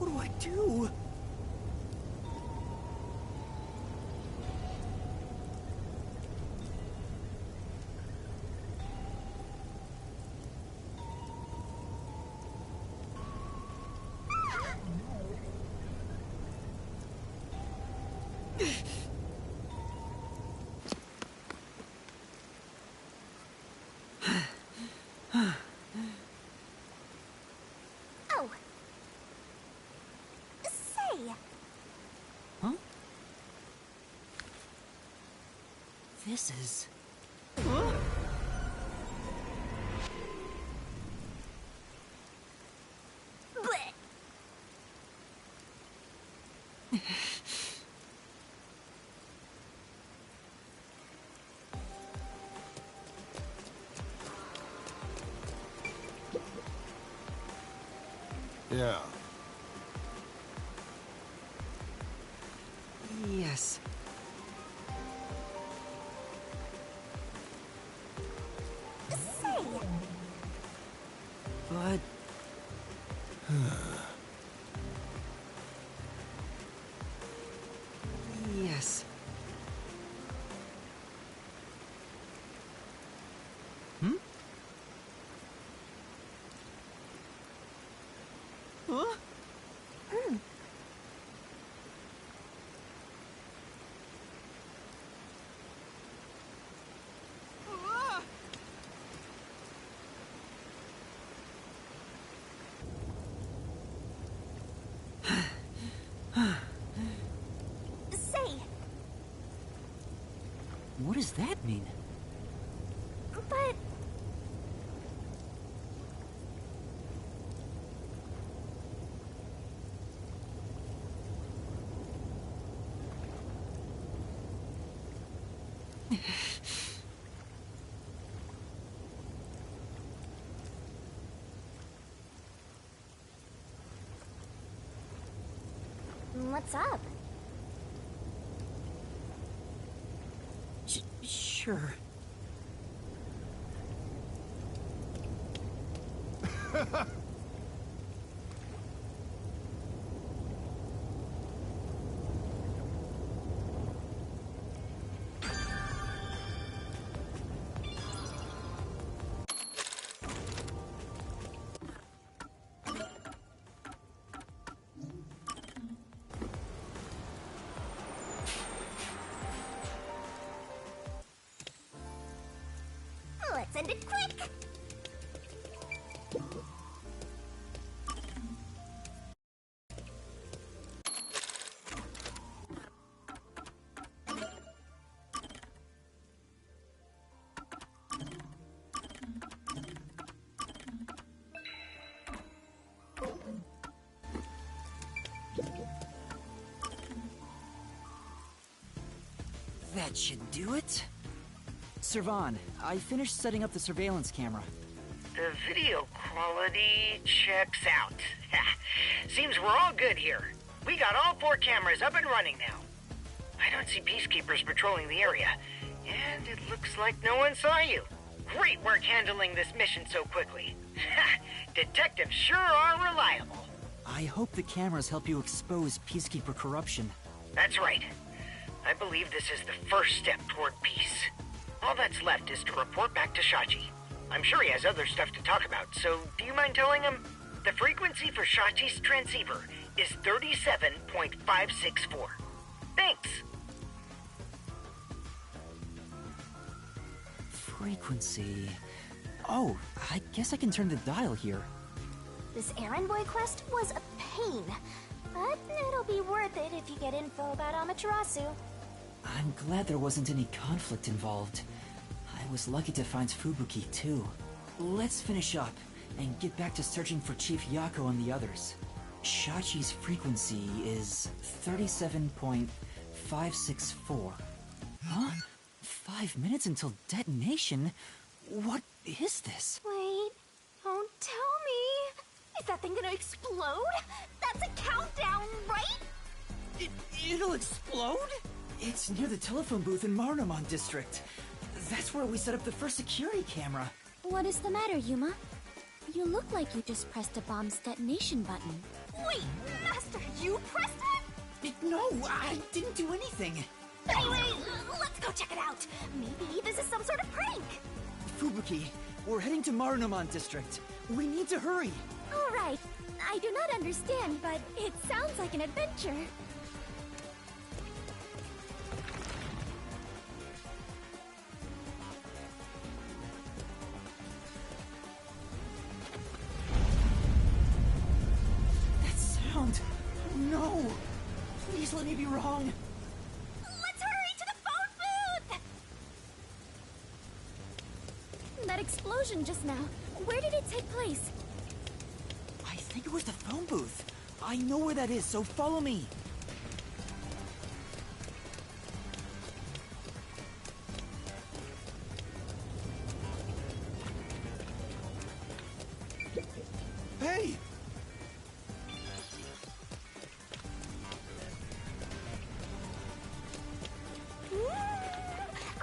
do I do? Oh. Say. Huh? This is... Blech. Yeah. Yes. Say. But... yes. Hmm? Huh? Say. What does that mean? But... What's up? Sure. Let's end it quick! That should do it. Servan, I finished setting up the surveillance camera. The video quality checks out. Seems we're all good here. We got all 4 cameras up and running now. I don't see peacekeepers patrolling the area, and it looks like no one saw you. Great work handling this mission so quickly. Detectives sure are reliable. I hope the cameras help you expose Peacekeeper corruption. That's right. I believe this is the first step toward peace. All that's left is to report back to Shachi. I'm sure he has other stuff to talk about, so do you mind telling him? The frequency for Shachi's transceiver is 37.564. Thanks. Frequency... Oh, I guess I can turn the dial here. This errand boy quest was a pain, but it'll be worth it if you get info about Amaterasu. I'm glad there wasn't any conflict involved. I was lucky to find Fubuki, too. Let's finish up and get back to searching for Chief Yako and the others. Shachi's frequency is 37.564. Huh? 5 minutes until detonation? What is this? Wait, don't tell me. Is that thing gonna explode? That's a countdown, right? It'll explode? It's near the telephone booth in Marnamon District. That's where we set up the first security camera. What is the matter, Yuma? You look like you just pressed a bomb's detonation button. Wait, Master, you pressed it? No, I didn't do anything. Anyway, let's go check it out. Maybe this is some sort of prank. Fubuki, we're heading to Marnamon District. We need to hurry. All right. I do not understand, but it sounds like an adventure. That sound. No. Please let me be wrong. Let's hurry to the phone booth! That explosion just now. Where did it take place? I think it was the phone booth. I know where that is, so follow me. Hey!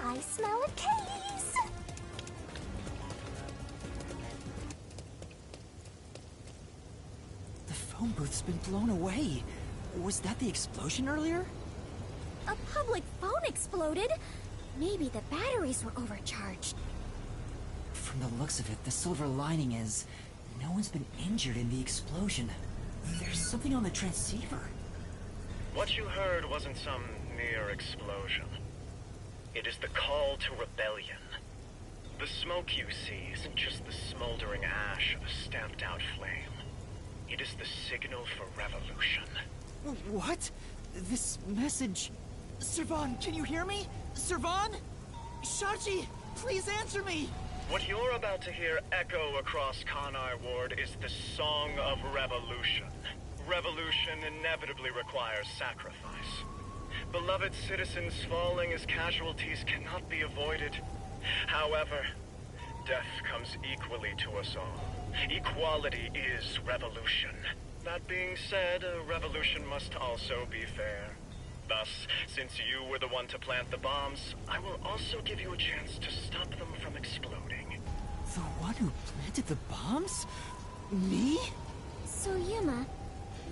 I smell a case! The phone booth's been blown away. Was that the explosion earlier? A public phone exploded? Maybe the batteries were overcharged. From the looks of it, the silver lining is no one's been injured in the explosion. There's something on the transceiver. What you heard wasn't some mere explosion. It is the call to rebellion. The smoke you see isn't just the smoldering ash of a stamped-out flame. It is the signal for revolution. What? This message... Servan, can you hear me? Servan? Shachi, please answer me! What you're about to hear echo across Kanai Ward is the song of revolution. Revolution inevitably requires sacrifice. Beloved citizens falling as casualties cannot be avoided. However, death comes equally to us all. Equality is revolution. That being said, a revolution must also be fair. Thus, since you were the one to plant the bombs, I will also give you a chance to stop them from exploding. The one who planted the bombs? Me? So, Yuma,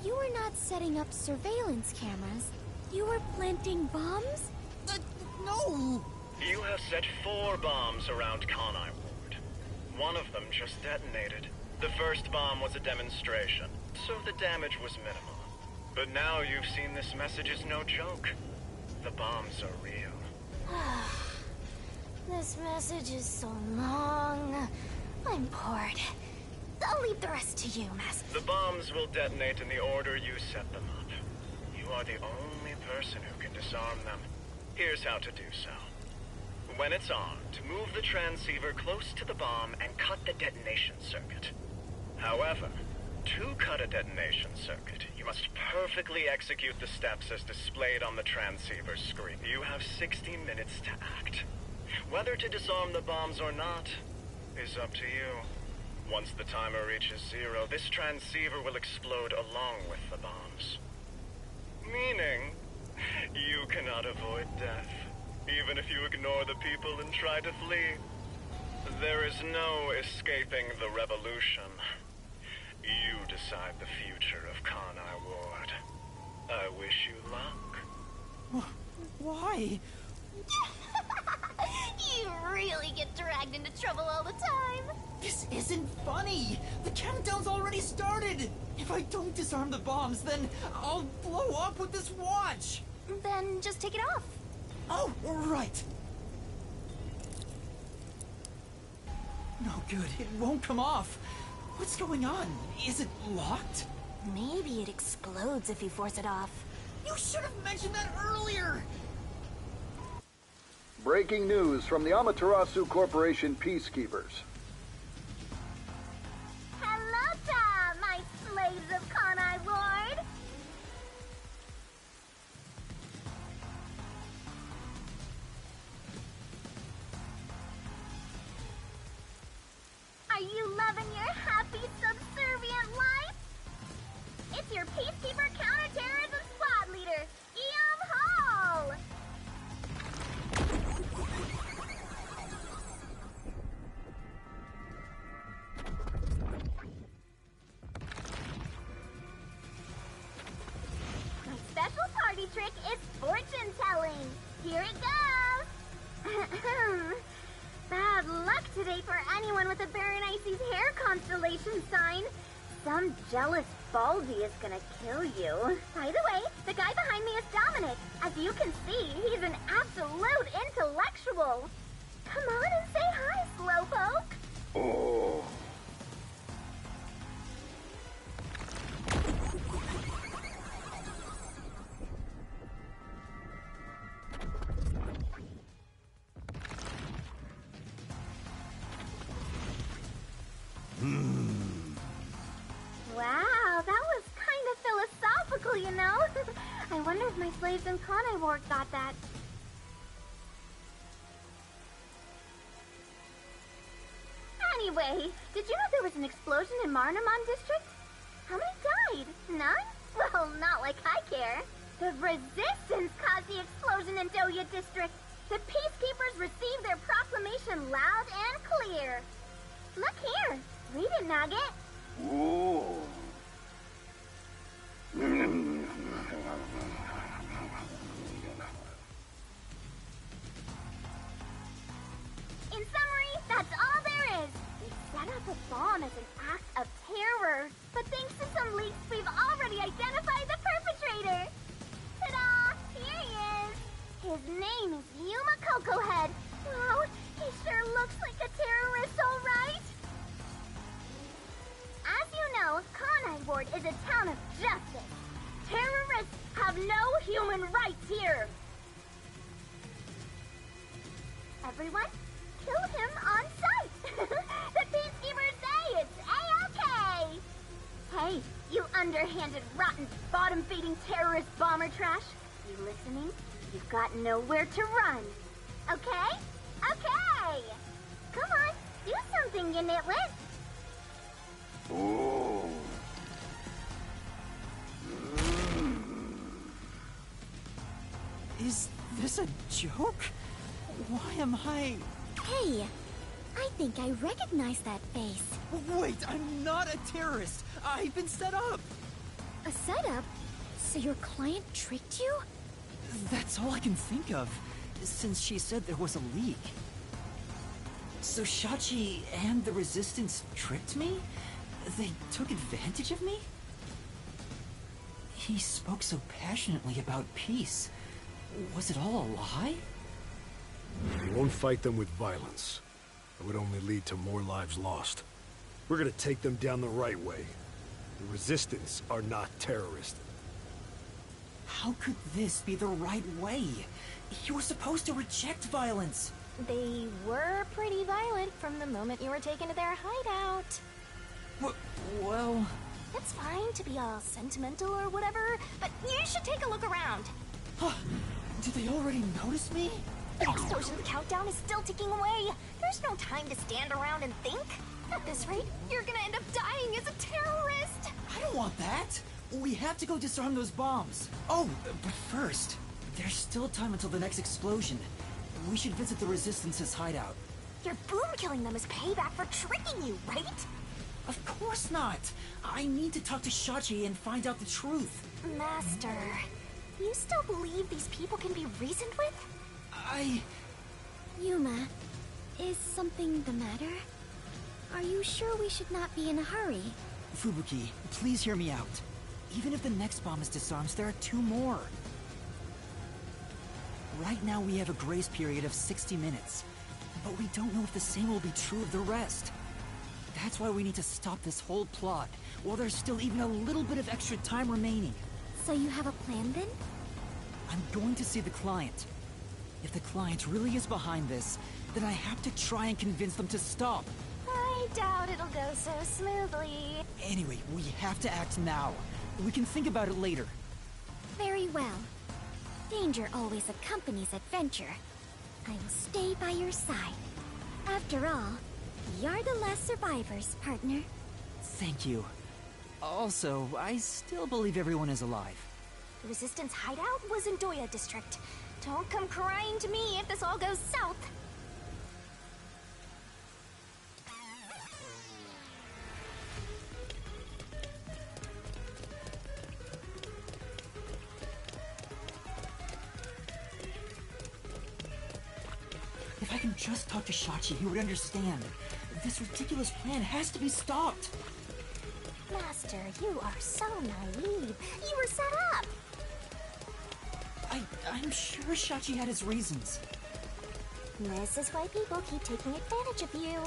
you were not setting up surveillance cameras. You were planting bombs? No! You have set 4 bombs around Kanai Ward. One of them just detonated. The first bomb was a demonstration, so the damage was minimal. But now you've seen this message is no joke. The bombs are real. This message is so long. I'm bored. I'll leave the rest to you, Master. The bombs will detonate in the order you set them up. You are the only person who can disarm them. Here's how to do so. When it's armed, move the transceiver close to the bomb and cut the detonation circuit. However, to cut a detonation circuit, you must perfectly execute the steps as displayed on the transceiver screen. You have 60 minutes to act. Whether to disarm the bombs or not is up to you. Once the timer reaches 0, this transceiver will explode along with the bombs. Meaning, you cannot avoid death, even if you ignore the people and try to flee. There is no escaping the revolution. You decide the future of Kanai Ward. I wish you luck. Why? You really get dragged into trouble all the time. This isn't funny! The countdown's already started! If I don't disarm the bombs, then I'll blow up with this watch! Then just take it off. Oh, right! No good, it won't come off. What's going on? Is it locked? Maybe it explodes if you force it off. You should have mentioned that earlier! Breaking news from the Amaterasu Corporation Peacekeepers. Hello, my slaves of Kanai Ward. Are you loving your happy, subservient life? Peacekeeper Counterterrorism Squad Leader, Guillaume Hall! My special party trick is fortune telling. Here it goes. Bad luck today for anyone with a Berenice's hair constellation sign. Some jealous Baldy is gonna kill you. By the way, the guy behind me is Dominic. As you can see, he's an absolute intellectual. Come on and say hi, Slowpoke. Oh. Wow, that was kind of philosophical, you know? I wonder if my slaves in Conai Ward got that. Anyway, did you know there was an explosion in Marnamon District? How many died? None? Well, not like I care. The Resistance caused the explosion in Doya District. The Peacekeepers received their proclamation loud and clear. Look here. Read it, Nugget. Ooh. In summary, that's all there is. We set up a bomb as an act of terror, but thanks to some leaks, we've already identified the perpetrator. Ta-da! Here he is. His name is Yuma Cocohead. Wow, he sure looks like a terrorist, all right. As you know, Conai Ward is a town of justice. Terrorists have no human rights here. Everyone, kill him on sight. The Peacekeepers say it's A-OK. Hey, you underhanded, rotten, bottom-feeding terrorist bomber trash. You listening? You've got nowhere to run. Okay? Okay. Come on, do something, you nitwit. Ooh. Is this a joke? Why am I... Hey, I think I recognize that face. Wait, I'm not a terrorist. I've been set up. A setup? So your client tricked you? That's all I can think of, since she said there was a leak. So Shachi and the Resistance tricked me? They took advantage of me? He spoke so passionately about peace. Was it all a lie? We won't fight them with violence. It would only lead to more lives lost. We're gonna take them down the right way. The Resistance are not terrorists. How could this be the right way? You were supposed to reject violence. They were pretty violent from the moment you were taken to their hideout. Well... It's fine to be all sentimental or whatever, but you should take a look around. Did they already notice me? The explosion countdown is still ticking away. There's no time to stand around and think. At this rate, you're gonna end up dying as a terrorist. I don't want that. We have to go disarm those bombs. Oh, but first, there's still time until the next explosion. We should visit the Resistance's hideout. Your boom killing them is payback for tricking you, right? Of course not. I need to talk to Shachi and find out the truth. Master, you still believe these people can be reasoned with? Yuma, is something the matter? Are you sure we should not be in a hurry? Fubuki, please hear me out. Even if the next bomb is disarmed, there are 2 more. Right now we have a grace period of 60 minutes, but we don't know if the same will be true of the rest. That's why we need to stop this whole plot, while there's still even a little bit of extra time remaining. So you have a plan then? I'm going to see the client. If the client really is behind this, then I have to try and convince them to stop. I doubt it'll go so smoothly. Anyway, we have to act now. We can think about it later. Very well. Danger always accompanies adventure. I will stay by your side. After all, you're the last survivors, partner. Thank you. Also, I still believe everyone is alive. The Resistance hideout was in Doya District. Don't come crying to me if this all goes south. If I can just talk to Shachi, he would understand. This ridiculous plan has to be stopped. Master, you are so naive. You were set up. I'm sure Shachi had his reasons. This is why people keep taking advantage of you.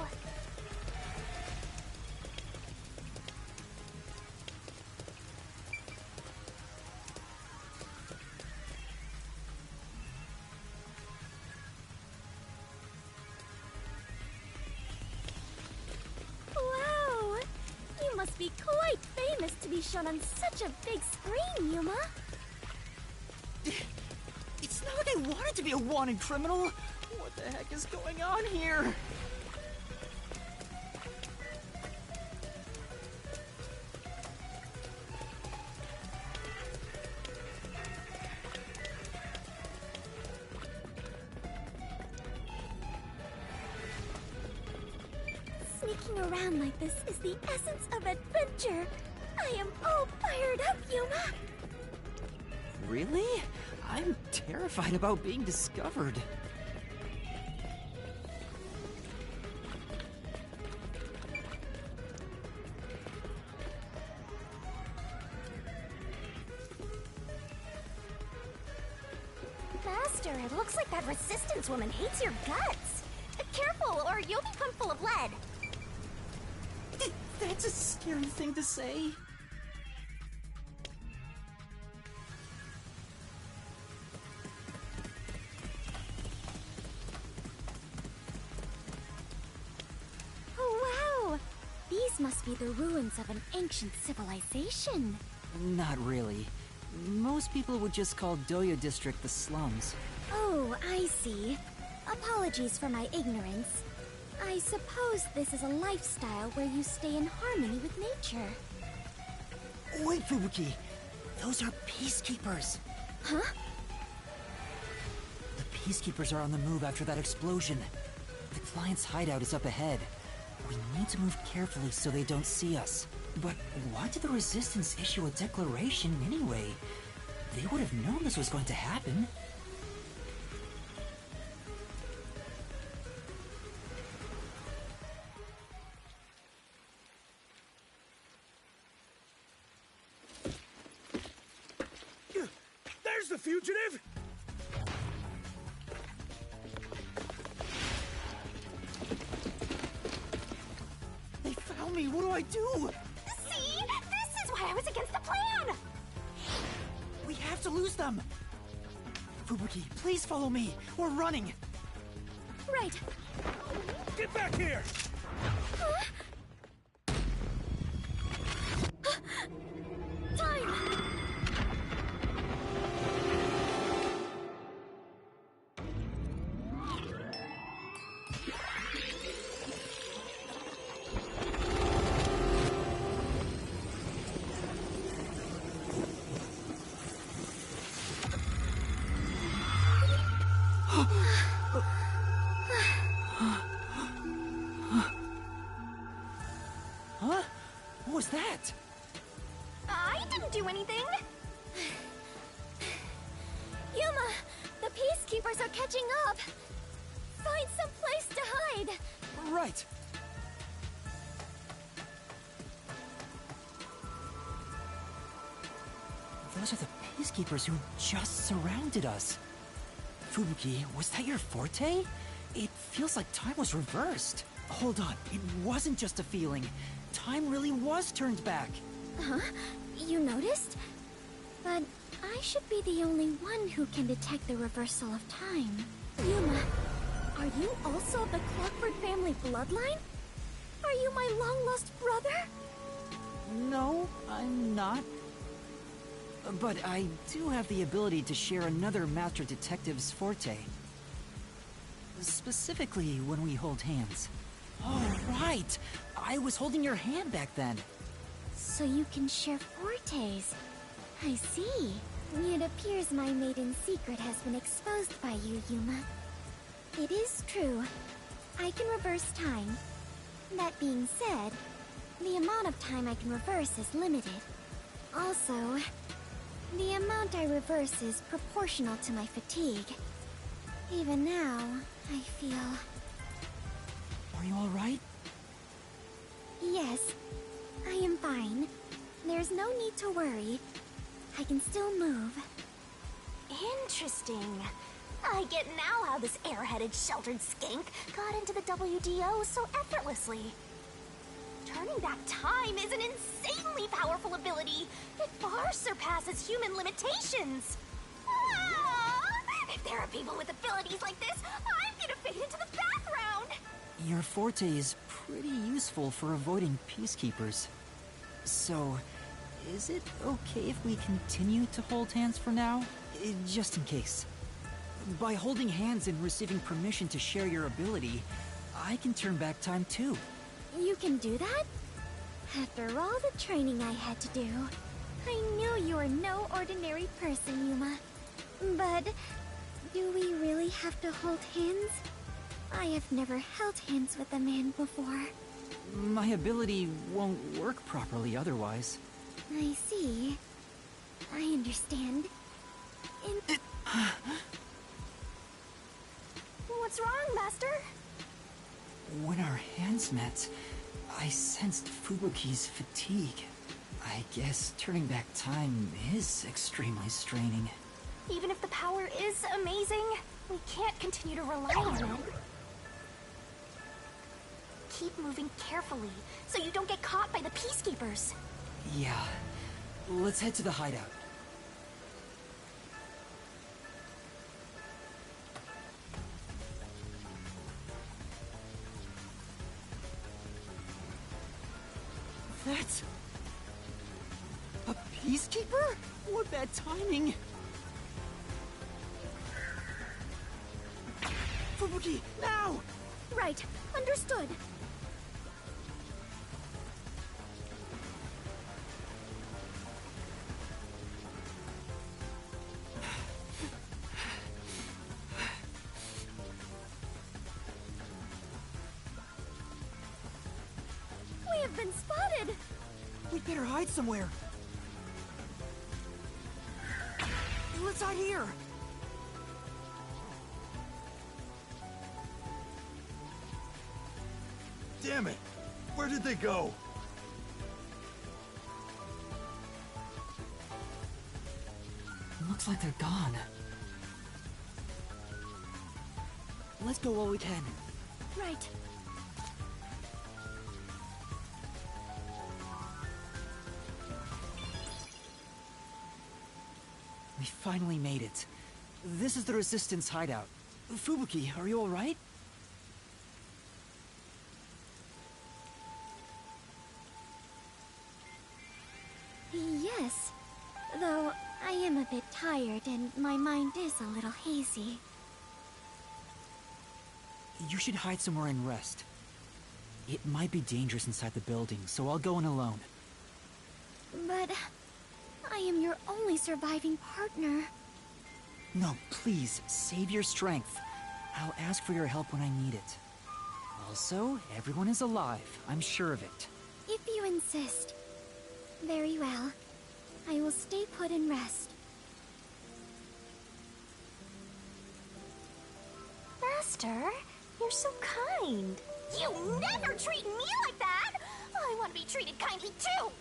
Wow! You must be quite famous to be shown on such a big screen, Yuma. It's not like I wanted to be a wanted criminal. What the heck is going on here? Sneaking around like this is the essence of adventure. I am all fired up, Yuma. Really? I'm terrified about being discovered. Master, it looks like that Resistance woman hates your guts. Careful, or you'll become full of lead. That's a scary thing to say. Oh, wow! These must be the ruins of an ancient civilization. Not really. Most people would just call Doya District the slums. Oh, I see. Apologies for my ignorance. I suppose this is a lifestyle where you stay in harmony with nature. Wait, Fubuki! Those are peacekeepers! Huh? The peacekeepers are on the move after that explosion. The client's hideout is up ahead. We need to move carefully so they don't see us. But why did the Resistance issue a declaration anyway? They would have known this was going to happen. There's the fugitive! They found me! What do I do? See? This is why I was against the plan! We have to lose them! Fubuki, please follow me! We're running! Right. Get back here! Huh? Time! Huh? What was that? I didn't do anything! Yuma! The peacekeepers are catching up! Find some place to hide! Right! Those are the peacekeepers who just surrounded us. Fubuki, was that your forte? It feels like time was reversed. Hold on, it wasn't just a feeling. Time really was turned back. Huh? You noticed? But I should be the only one who can detect the reversal of time. Yuma, are you also of the Clockford family bloodline? Are you my long-lost brother? No, I'm not. But I do have the ability to share another Master Detective's forte. Specifically when we hold hands. Oh, right! I was holding your hand back then. So you can share fortes. I see. It appears my maiden secret has been exposed by you, Yuma. It is true. I can reverse time. That being said, the amount of time I can reverse is limited. Also, the amount I reverse is proportional to my fatigue. Even now, I feel... Are you alright? Yes, I am fine. There's no need to worry. I can still move. Interesting. I get now how this airheaded sheltered skink got into the WDO so effortlessly. Turning back time is an insanely powerful ability. It far surpasses human limitations. Ah! If there are people with abilities like this, I'm gonna fit into the background. Your forte is pretty useful for avoiding peacekeepers. So, is it okay if we continue to hold hands for now? Just in case. By holding hands and receiving permission to share your ability, I can turn back time too. You can do that? After all the training I had to do, I knew you were no ordinary person, Yuma. But, do we really have to hold hands? I have never held hands with a man before. My ability won't work properly otherwise. I see. I understand. What's wrong, Master? When our hands met, I sensed Fubuki's fatigue. I guess turning back time is extremely straining. Even if the power is amazing, we can't continue to rely on it. Keep moving carefully, so you don't get caught by the peacekeepers. Yeah. Let's head to the hideout. That's... a peacekeeper? What bad timing! Fubuki, now! Right, understood. We have been spotted! We'd better hide somewhere. Let's hide here! Damn it! Where did they go? Looks like they're gone. Let's go while we can. Right. We finally made it. This is the Resistance hideout. Fubuki, are you alright? Yes. Though, I am a bit tired and my mind is a little hazy. You should hide somewhere and rest. It might be dangerous inside the building, so I'll go in alone. But... I am your only surviving partner. No, please, save your strength. I'll ask for your help when I need it. Also, everyone is alive, I'm sure of it. If you insist. Very well. I will stay put and rest. Master, you're so kind. You never treat me like that! I want to be treated kindly too!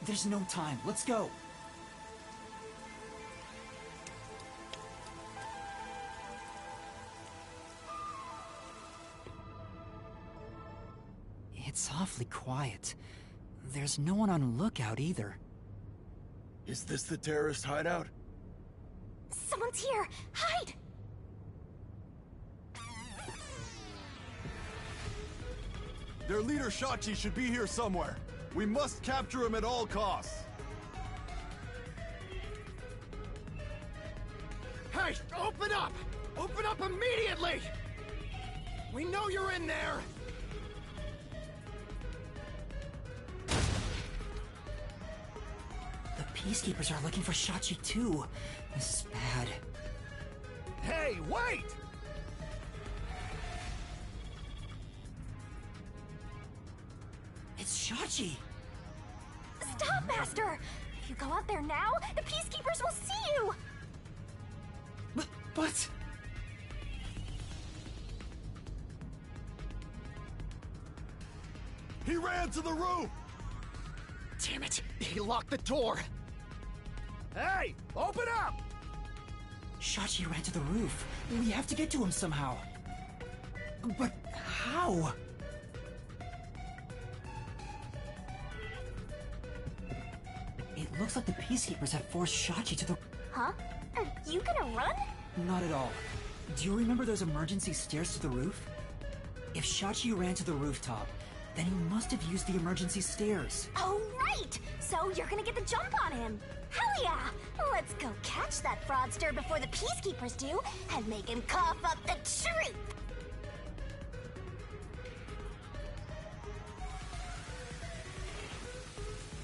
There's no time. Let's go. It's awfully quiet. There's no one on lookout either. Is this the terrorist hideout? Someone's here! Hide! Their leader Shachi should be here somewhere. We must capture him at all costs. Hey, open up! Open up immediately! We know you're in there! The Peacekeepers are looking for Shachi too. This is bad. Hey, wait! It's Shachi! Stop, Master! If you go out there now, the Peacekeepers will see you! But... He ran to the roof! Damn it! He locked the door! Hey! Open up! Shachi ran to the roof. We have to get to him somehow. But how? It looks like the Peacekeepers have forced Shachi to the... Huh? Are you gonna run? Not at all. Do you remember those emergency stairs to the roof? If Shachi ran to the rooftop, then he must have used the emergency stairs. Oh, right! So you're gonna get the jump on him! Hell yeah! Let's go catch that fraudster before the Peacekeepers do, and make him cough up the truth!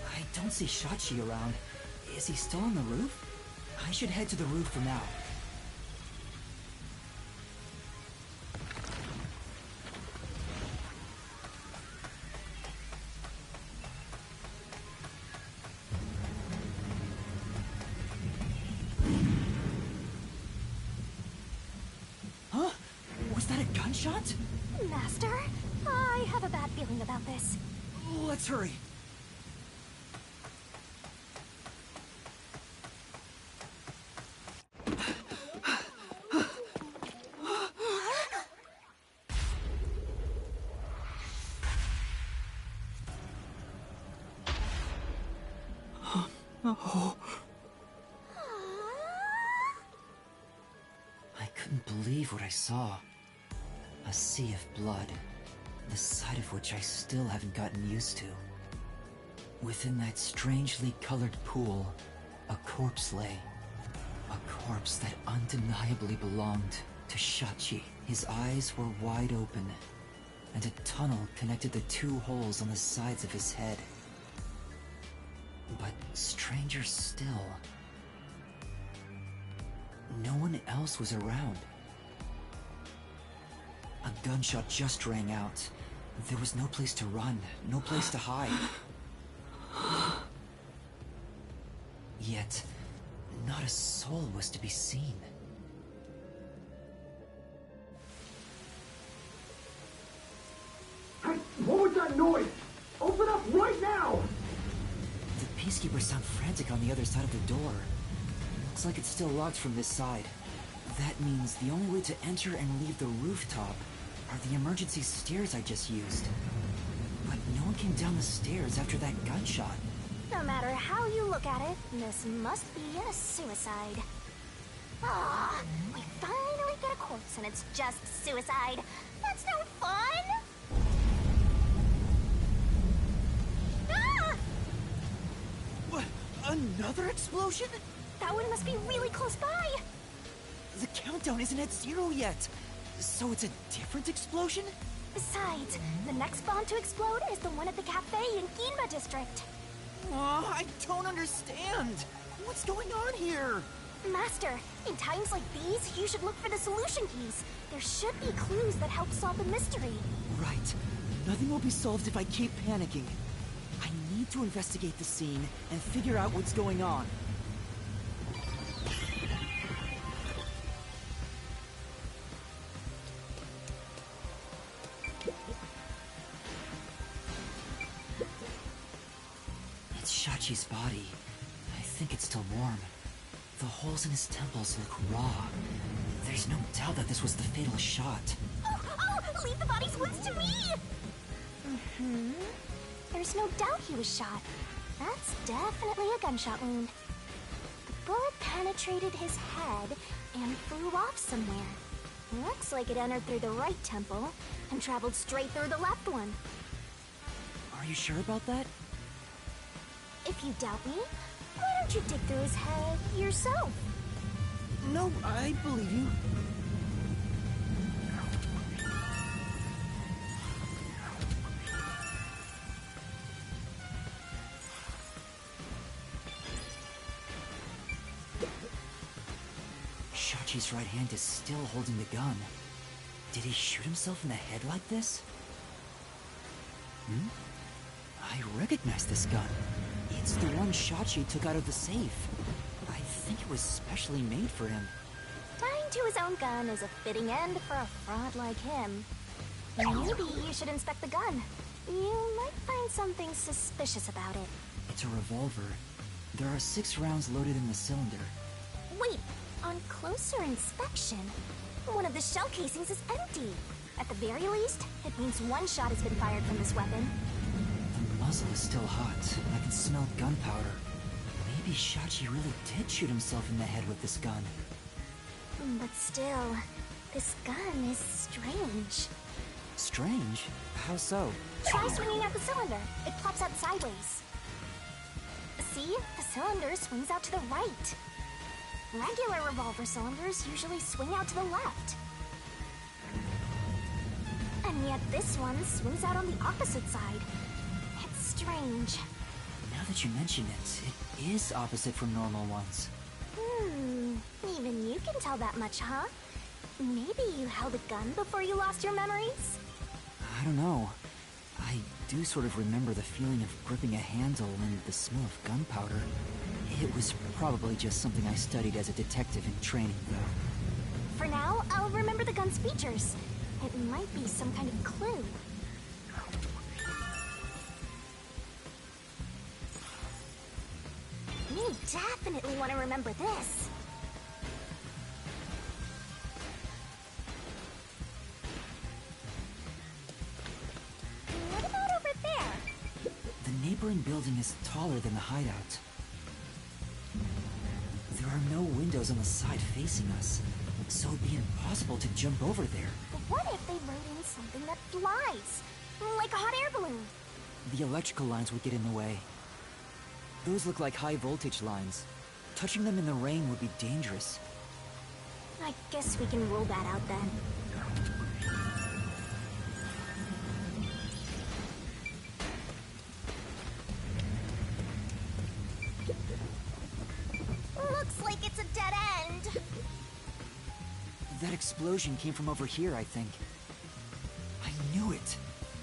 I don't see Shachi around. Is he still on the roof? I should head to the roof for now. Huh? Was that a gunshot? Master, I have a bad feeling about this. Let's hurry. Oh. I couldn't believe what I saw. A sea of blood, the sight of which I still haven't gotten used to. Within that strangely colored pool, a corpse lay. A corpse that undeniably belonged to Shachi. His eyes were wide open, and a tunnel connected the two holes on the sides of his head. But stranger still, no one else was around. A gunshot just rang out. There was no place to run, no place to hide. Yet, not a soul was to be seen. Hey, what was that noise? Open up right now! The Peacekeepers sound frantic on the other side of the door. Looks like it's still locked from this side. That means the only way to enter and leave the rooftop are the emergency stairs I just used. But no one came down the stairs after that gunshot. No matter how you look at it, this must be a suicide. Ah, we finally get a corpse and it's just suicide. That's no fun! Ah! What? Another explosion? That one must be really close by. The countdown isn't at 0 yet. So it's a different explosion? Besides, the next bomb to explode is the one at the cafe in Ginma District. I don't understand. What's going on here? Master, in times like these, you should look for the solution keys. There should be clues that help solve the mystery. Right. Nothing will be solved if I keep panicking. I need to investigate the scene and figure out what's going on. It's Shachi Shachi's body. I think it's still warm. The holes in his temples look raw. There's no doubt that this was the fatal shot. Oh, leave the body's wounds to me! There's no doubt he was shot. That's definitely a gunshot wound. The bullet penetrated his head and flew off somewhere. Looks like it entered through the right temple and traveled straight through the left one. Are you sure about that? If you doubt me, why don't you dig through his head yourself? No, I believe you. Shachi's right hand is still holding the gun. Did he shoot himself in the head like this? I recognize this gun. It's the one Shachi took out of the safe. I think it was specially made for him. Dying to his own gun is a fitting end for a fraud like him. Maybe you should inspect the gun. You might find something suspicious about it. It's a revolver. There are 6 rounds loaded in the cylinder. Wait, on closer inspection, one of the shell casings is empty. At the very least, it means one shot has been fired from this weapon. The muzzle is still hot. I can smell gunpowder. Maybe Shachi really did shoot himself in the head with this gun. But still, this gun is strange. Strange? How so? Try swinging out the cylinder. It plops out sideways. See? The cylinder swings out to the right. Regular revolver cylinders usually swing out to the left. And yet this one swings out on the opposite side. It's strange. Now that you mention it, it is opposite from normal ones. Even you can tell that much, huh? Maybe you held a gun before you lost your memories? I don't know. I do sort of remember the feeling of gripping a handle and the smell of gunpowder. It was probably just something I studied as a detective in training, though. For now, I'll remember the gun's features. It might be some kind of clue. You definitely want to remember this. What about over there? The neighboring building is taller than the hideout. There are no windows on the side facing us, so it'd be impossible to jump over there. But what if they wrote in something that flies? Like a hot air balloon? The electrical lines would get in the way. Those look like high voltage lines. Touching them in the rain would be dangerous. I guess we can rule that out then. Looks like it's a dead end. That explosion came from over here, I think. I knew it.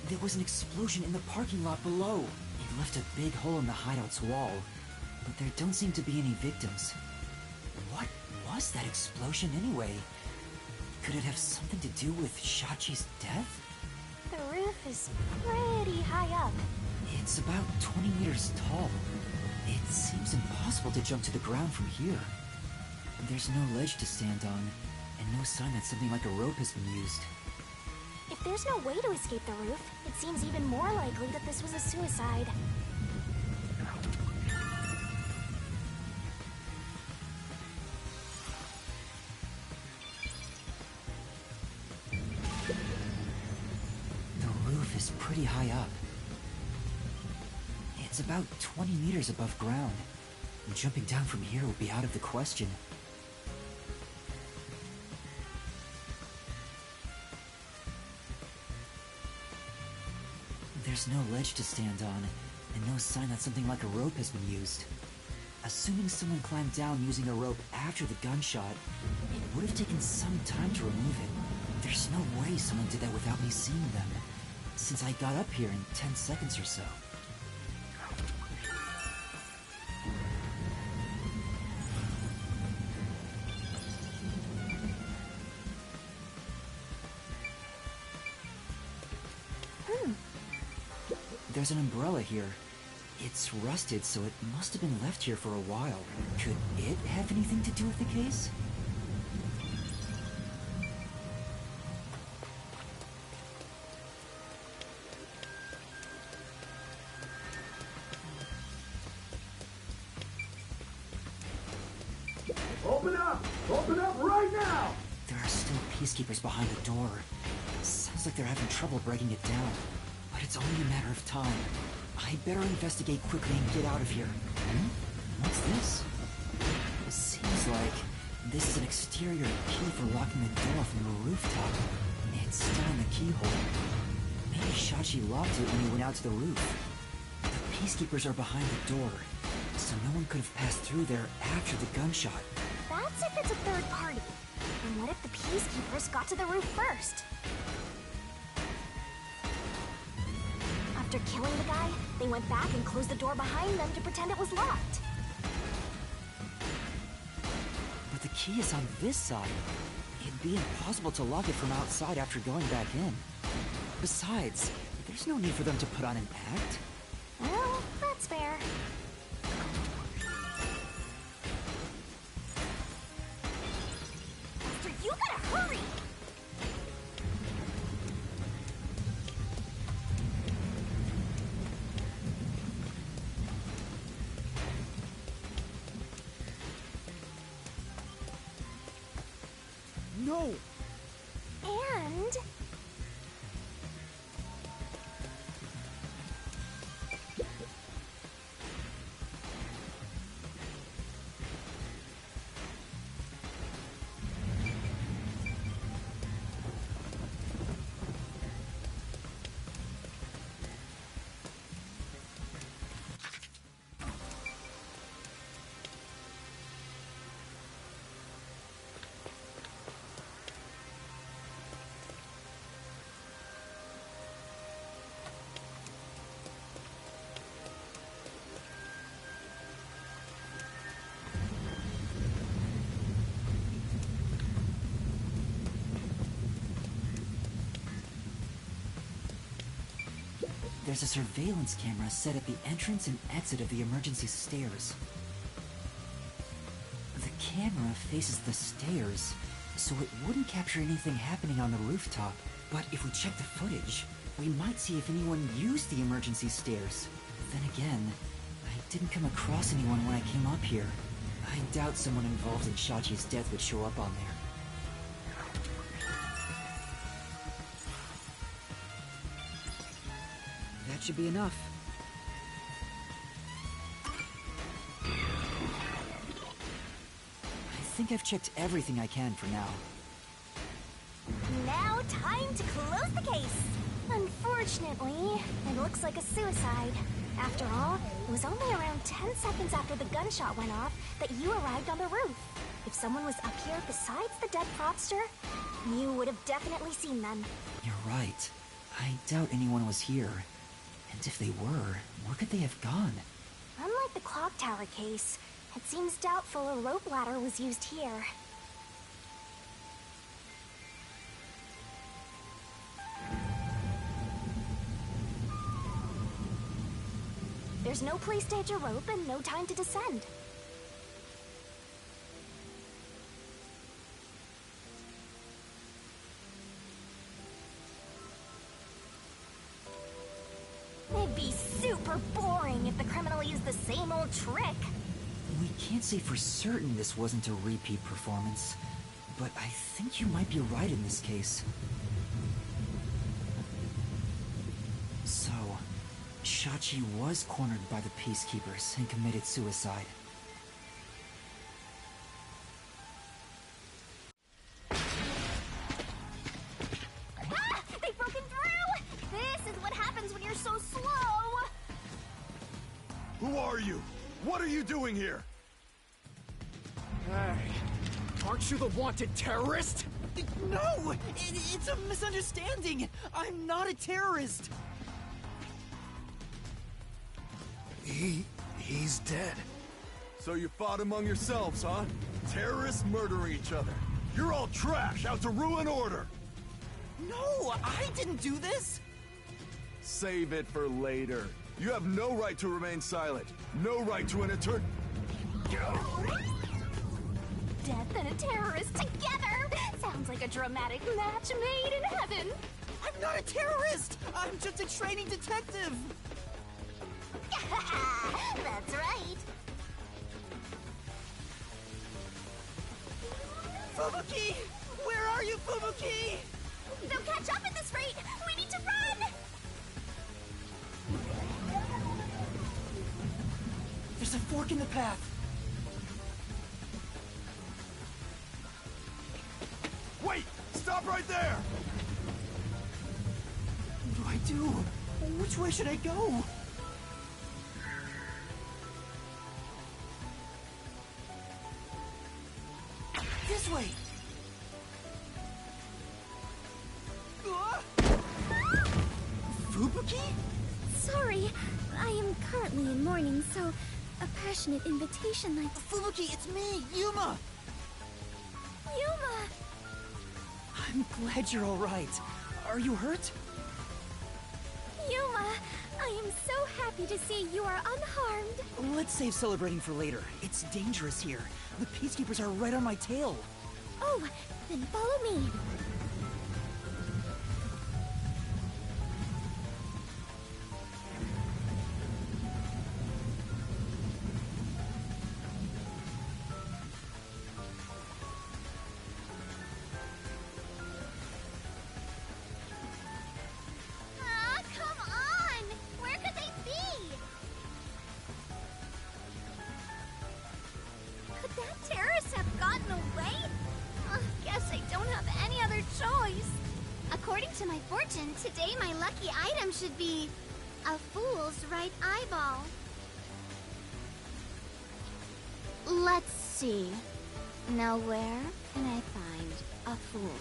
There was an explosion in the parking lot below. It left a big hole in the hideout's wall, but there don't seem to be any victims. What was that explosion anyway? Could it have something to do with Shachi's death? The roof is pretty high up. It's about 20 meters tall. It seems impossible to jump to the ground from here. There's no ledge to stand on, and no sign that something like a rope has been used. If there's no way to escape the roof, it seems even more likely that this was a suicide. The roof is pretty high up. It's about 20 meters above ground. Jumping down from here would be out of the question. There's no ledge to stand on, and no sign that something like a rope has been used. Assuming someone climbed down using a rope after the gunshot, it would have taken some time to remove it. There's no way someone did that without me seeing them, since I got up here in 10 seconds or so. There's an umbrella here. It's rusted, so it must have been left here for a while. Could it have anything to do with the case? Open up! Open up right now! There are still peacekeepers behind the door. Sounds like they're having trouble breaking it down. But it's only a matter of time. I better investigate quickly and get out of here. What's this? It seems like this is an exterior key for locking the door from the rooftop. It's still in the keyhole. Maybe Shachi locked it when he went out to the roof. The peacekeepers are behind the door, so no one could have passed through there after the gunshot. That's if it's a third party. And what if the peacekeepers got to the roof first? After killing the guy, they went back and closed the door behind them to pretend it was locked. But the key is on this side. It'd be impossible to lock it from outside after going back in. Besides, there's no need for them to put on an act. Well, that's fair. Buster, you gotta hurry! No! And... There's a surveillance camera set at the entrance and exit of the emergency stairs. The camera faces the stairs, so it wouldn't capture anything happening on the rooftop. But if we check the footage, we might see if anyone used the emergency stairs. Then again, I didn't come across anyone when I came up here. I doubt someone involved in Shachi's death would show up on there. That should be enough. I think I've checked everything I can for now. Now, time to close the case. Unfortunately, it looks like a suicide. After all, it was only around 10 seconds after the gunshot went off that you arrived on the roof. If someone was up here besides the dead fraudster, you would have definitely seen them. You're right. I doubt anyone was here. And if they were, where could they have gone? Unlike the clock tower case, it seems doubtful a rope ladder was used here. There's no place to hitch a rope and no time to descend. It'd be super boring if the criminal used the same old trick. We can't say for certain this wasn't a repeat performance, but I think you might be right in this case. So, Shachi was cornered by the peacekeepers and committed suicide. Ah! They've broken through! This is what happens when you're so slow! Who are you? What are you doing here? Hey, aren't you the wanted terrorist? No! It's a misunderstanding! I'm not a terrorist! He's dead. So you fought among yourselves, huh? Terrorists murdering each other. You're all trash, out to ruin order. No, I didn't do this! Save it for later. You have no right to remain silent. No right to an eternal... Death and a terrorist together! Sounds like a dramatic match made in heaven! I'm not a terrorist! I'm just a training detective! That's right! Fubuki! Where are you, Fubuki? They'll catch up at this rate! We need to run! There's a fork in the path. Wait! Stop right there! What do I do? Which way should I go? This way! Fubuki? Sorry, I am currently in mourning, so a passionate invitation like... Fubuki, it's me, Yuma! Yuma! I'm glad you're alright. Are you hurt? Yuma, I am so happy to see you are unharmed. Let's save celebrating for later. It's dangerous here. The peacekeepers are right on my tail. Oh, then follow me. Come on! Where could they be? Could that terrorist have gotten away? Guess I don't have any other choice. According to my fortune, today my lucky item should be a fool's right eyeball. Let's see. Now where can I find a fool?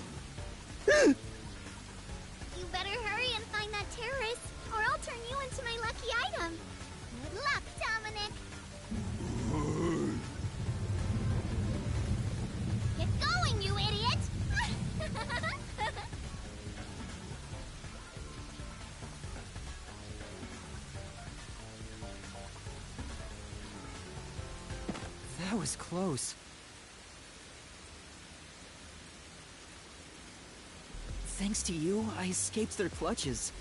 You better hurry and find that terrorist, or I'll turn you into my lucky item. Good luck, Dominic. Get going, you idiot! That was close. Thanks to you, I escaped their clutches.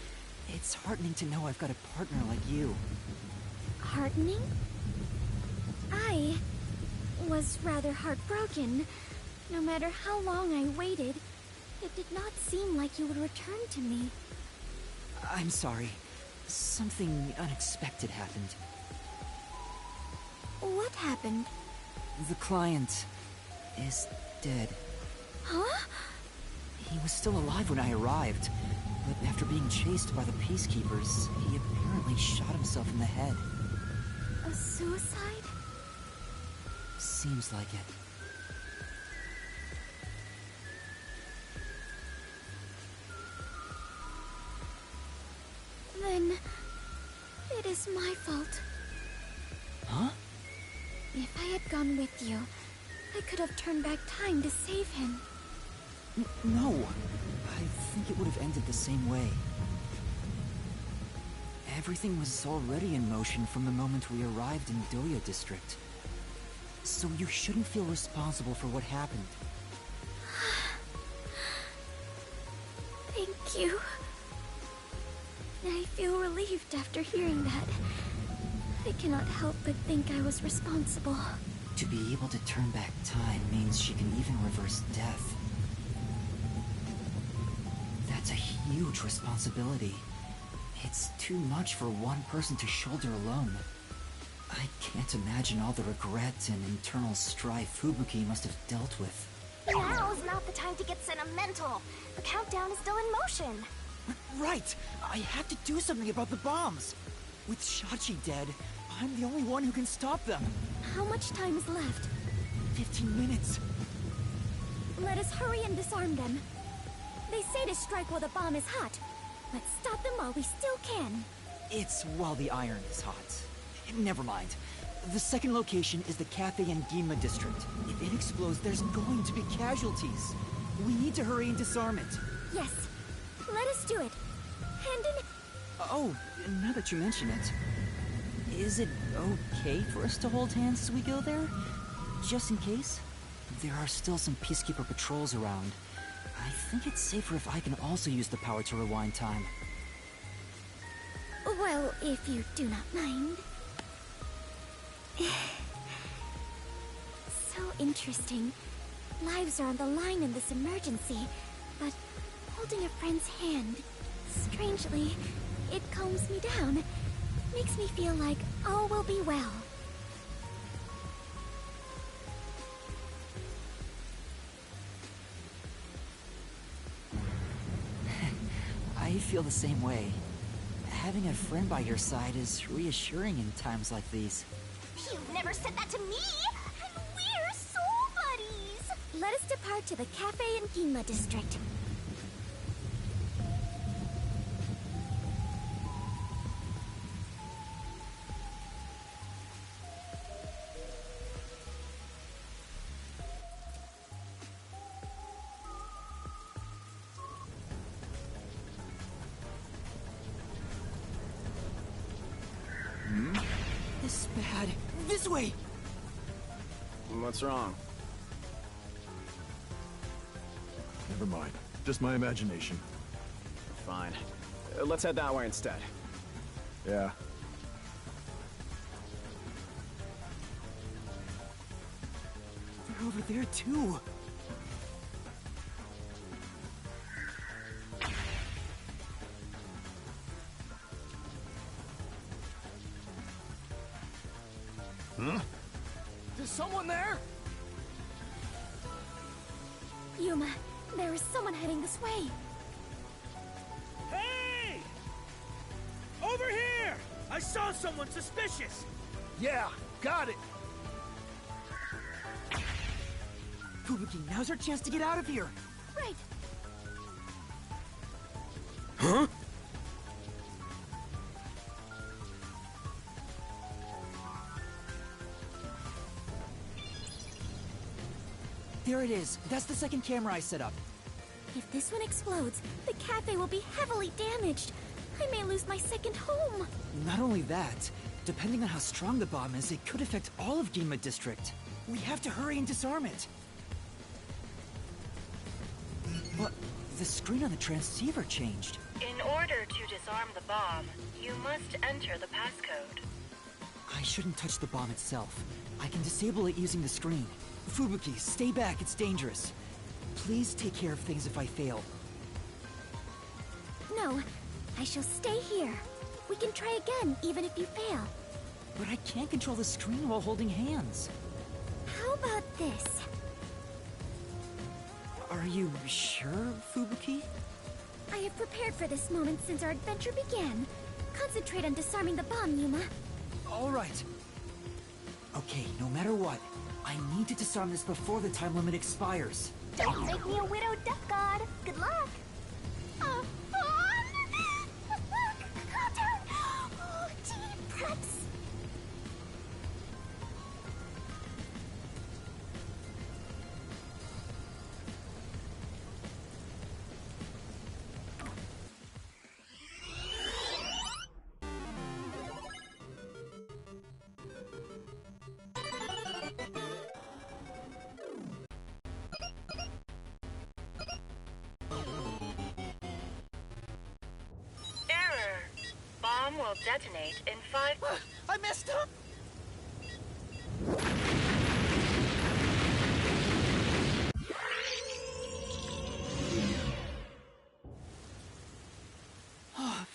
It's heartening to know I've got a partner like you. Heartening? I was rather heartbroken. No matter how long I waited, it did not seem like you would return to me. I'm sorry. Something unexpected happened. What happened? The client is dead. Huh? He was still alive when I arrived, but after being chased by the peacekeepers, he apparently shot himself in the head. A suicide? Seems like it. Then it is my fault. Huh? If I had gone with you, I could have turned back time to save him. No. I think it would have ended the same way. Everything was already in motion from the moment we arrived in Doya District. So you shouldn't feel responsible for what happened. Thank you. I feel relieved after hearing that. I cannot help but think I was responsible. To be able to turn back time means she can even reverse death. That's a huge responsibility. It's too much for one person to shoulder alone. I can't imagine all the regret and internal strife Fubuki must have dealt with. Now's not the time to get sentimental. The countdown is still in motion. Right! I have to do something about the bombs! With Shachi dead, I'm the only one who can stop them. How much time is left? 15 minutes. Let us hurry and disarm them. They say to strike while the bomb is hot. Let's stop them while we still can. It's while the iron is hot. Never mind. The second location is the Cafe and Ginma district. If it explodes, there's going to be casualties. We need to hurry and disarm it. Yes. Let us do it. Hand in... Oh, now that you mention it, is it okay for us to hold hands as we go there? Just in case? There are still some Peacekeeper patrols around. I think it's safer if I can also use the power to rewind time. Well, if you do not mind. So interesting. Lives are on the line in this emergency, but holding a friend's hand, strangely, it calms me down. Makes me feel like all will be well. I feel the same way. Having a friend by your side is reassuring in times like these. You've never said that to me! And we're soul buddies! Let us depart to the cafe in Ginma district. This is bad. This way! What's wrong? Never mind. Just my imagination. Fine. Let's head that way instead. Yeah. They're over there too. Huh? Is someone there? Yuma, there is someone heading this way. Hey! Over here! I saw someone suspicious! Yeah, got it! Fubuki, now's our chance to get out of here! Right. Huh? There it is. That's the second camera I set up. If this one explodes, the cafe will be heavily damaged. I may lose my second home. Not only that, depending on how strong the bomb is, it could affect all of Ginma District. We have to hurry and disarm it. But the screen on the transceiver changed. In order to disarm the bomb, you must enter the passcode. I shouldn't touch the bomb itself. I can disable it using the screen. Fubuki, stay back, it's dangerous. Please take care of things if I fail. No, I shall stay here. We can try again, even if you fail. But I can't control the screen while holding hands. How about this? Are you sure, Fubuki? I have prepared for this moment since our adventure began. Concentrate on disarming the bomb, Yuma. All right. Okay, no matter what, I need to disarm this before the time limit expires. Don't make me a widowed death god. Good luck. Calm down. Oh, deep breaths. Error. Bomb will detonate in 5... I messed up!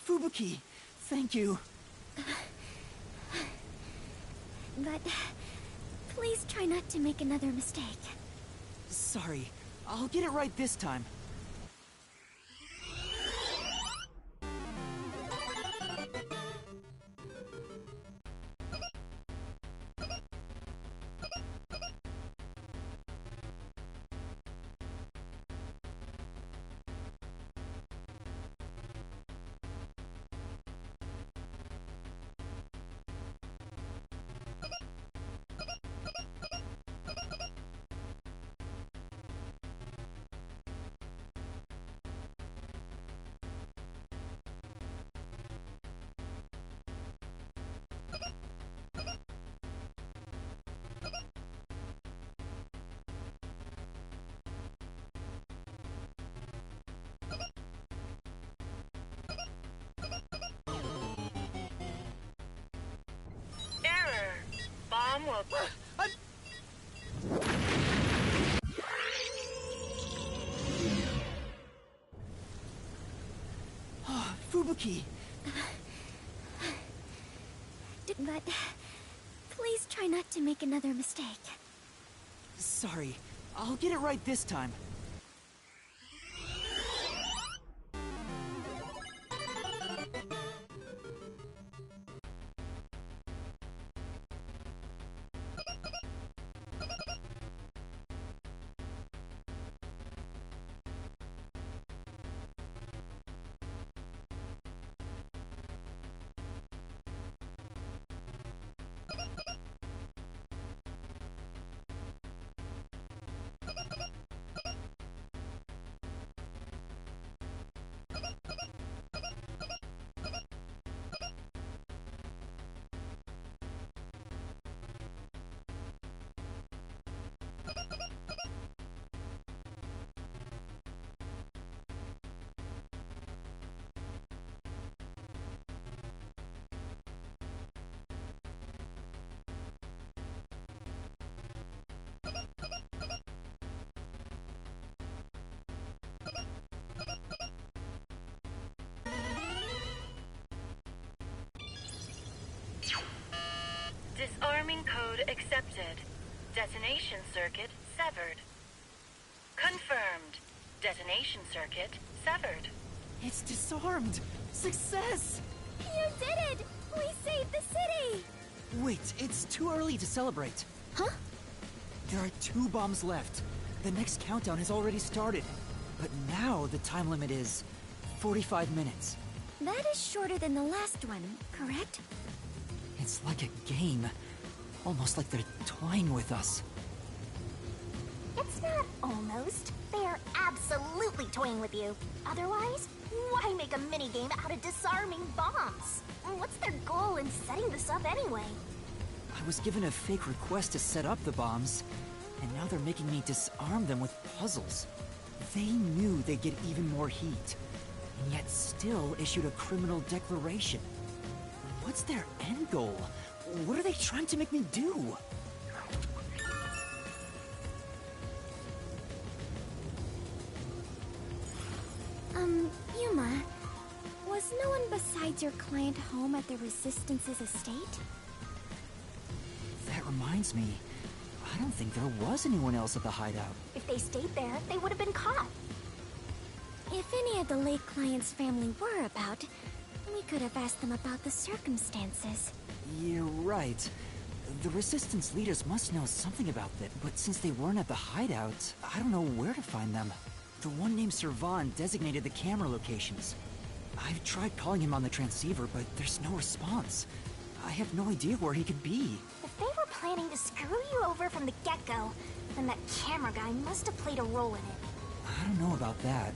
Fubuki, thank you. But please try not to make another mistake. Sorry, I'll get it right this time. help. Oh, Fubuki! But please try not to make another mistake. Sorry. I'll get it right this time. Disarming code accepted. Detonation circuit severed. Confirmed. Detonation circuit severed. It's disarmed! Success! You did it! We saved the city! Wait, it's too early to celebrate. Huh? There are 2 bombs left. The next countdown has already started. But now the time limit is 45 minutes. That is shorter than the last one, correct? It's like a game. Almost like they're toying with us. It's not almost. They're absolutely toying with you. Otherwise, why make a minigame out of disarming bombs? What's their goal in setting this up anyway? I was given a fake request to set up the bombs, and now they're making me disarm them with puzzles. They knew they'd get even more heat, and yet still issued a criminal declaration. What's their end goal? What are they trying to make me do? Yuma, was no one besides your client home at the Resistance's estate? That reminds me, I don't think there was anyone else at the hideout. If they stayed there, they would have been caught. If any of the late client's family were about, we could have asked them about the circumstances. You're right. The Resistance leaders must know something about that, but since they weren't at the hideout, I don't know where to find them. The one named Servan designated the camera locations. I've tried calling him on the transceiver, but there's no response. I have no idea where he could be. If they were planning to screw you over from the get-go, then that camera guy must have played a role in it. I don't know about that.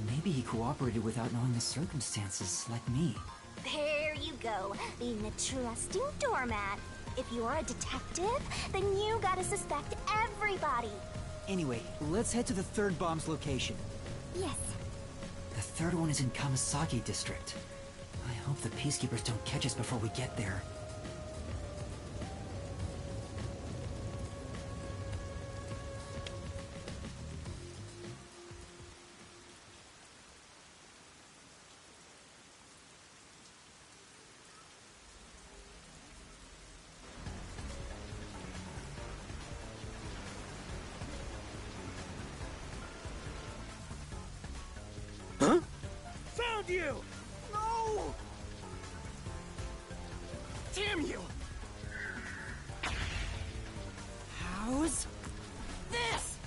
Maybe he cooperated without knowing the circumstances, like me. There you go, being a trusting doormat. If you're a detective, then you gotta suspect everybody. Anyway, let's head to the 3rd bomb's location. Yes. The 3rd one is in Kamasaki District. I hope the Peacekeepers don't catch us before we get there. Huh? Found you! No! Damn you! How's this?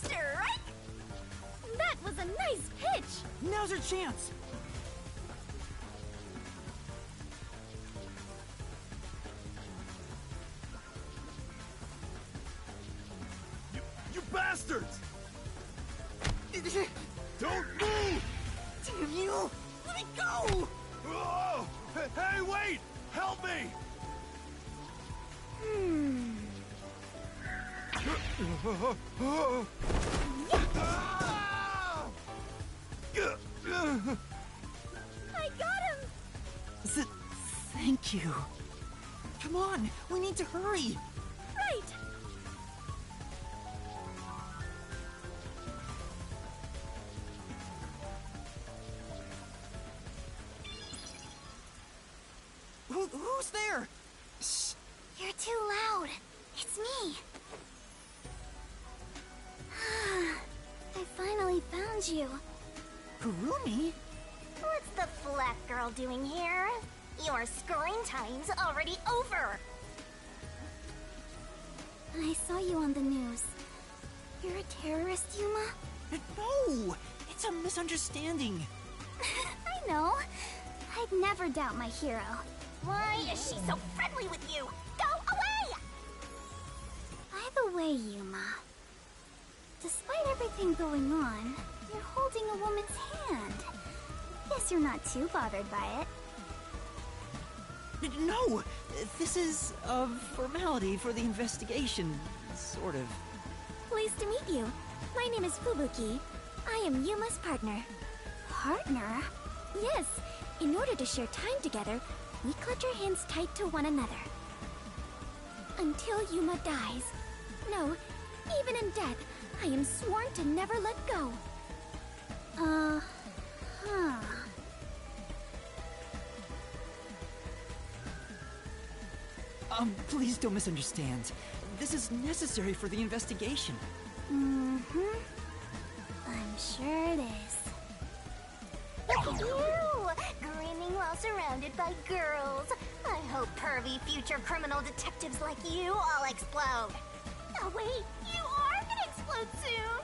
Strike! That was a nice pitch! Now's our chance! You bastards! Don't move! Damn you! Let me go! Oh! Hey, wait! Help me! I got him! Thank you. Come on, we need to hurry. Right. Who's there? Shh, you're too loud. It's me. I finally found you. Kurumi? What's the flat girl doing here? Your screen time's already over. I saw you on the news. You're a terrorist, Yuma? No! It's a misunderstanding. I know. I'd never doubt my hero. Why is she so friendly with you? Go away! By the way, Yuma, despite everything going on, you're holding a woman's hand. Guess you're not too bothered by it. No! This is a formality for the investigation, sort of. Pleased to meet you. My name is Fubuki. I am Yuma's partner. Partner? Yes. In order to share time together, we clutch our hands tight to one another. Until Yuma dies. No, even in death, I am sworn to never let go. Please don't misunderstand. This is necessary for the investigation. Mm-hmm. I'm sure it is. Look at you! Grinning while surrounded by girls. I hope pervy future criminal detectives like you all explode. Oh wait, you are gonna explode soon!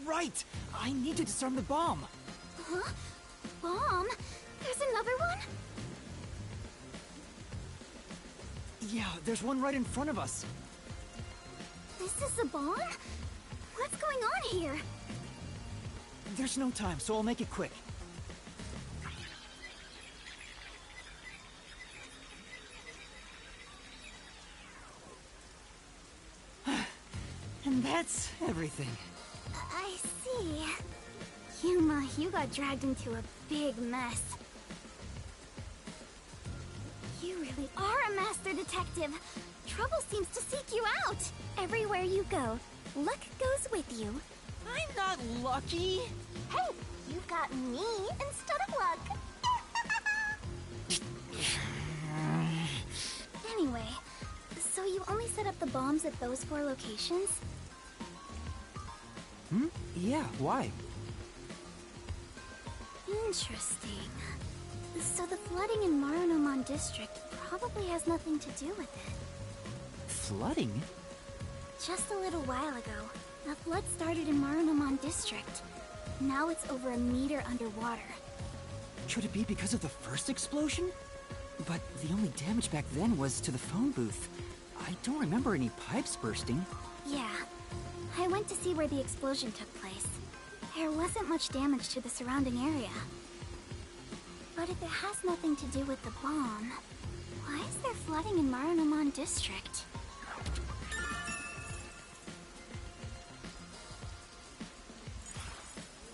Right! I need to disarm the bomb. Huh? Bomb? There's another one? Yeah, there's one right in front of us. This is a bomb? What's going on here? There's no time, so I'll make it quick. And that's everything. I see. Yuma, you got dragged into a big mess. You really are a master detective. Trouble seems to seek you out. Everywhere you go, luck goes with you. I'm not lucky. Hey, you got me instead of luck. Anyway, so you only set up the bombs at those 4 locations? Yeah, why? Interesting. So the flooding in Marunomon district probably has nothing to do with it. Flooding? Just a little while ago, a flood started in Marunomon district. Now it's over a meter underwater. Could it be because of the first explosion? But the only damage back then was to the phone booth. I don't remember any pipes bursting. Yeah, I went to see where the explosion took place. There wasn't much damage to the surrounding area. But if it has nothing to do with the bomb, why is there flooding in Marunomon district?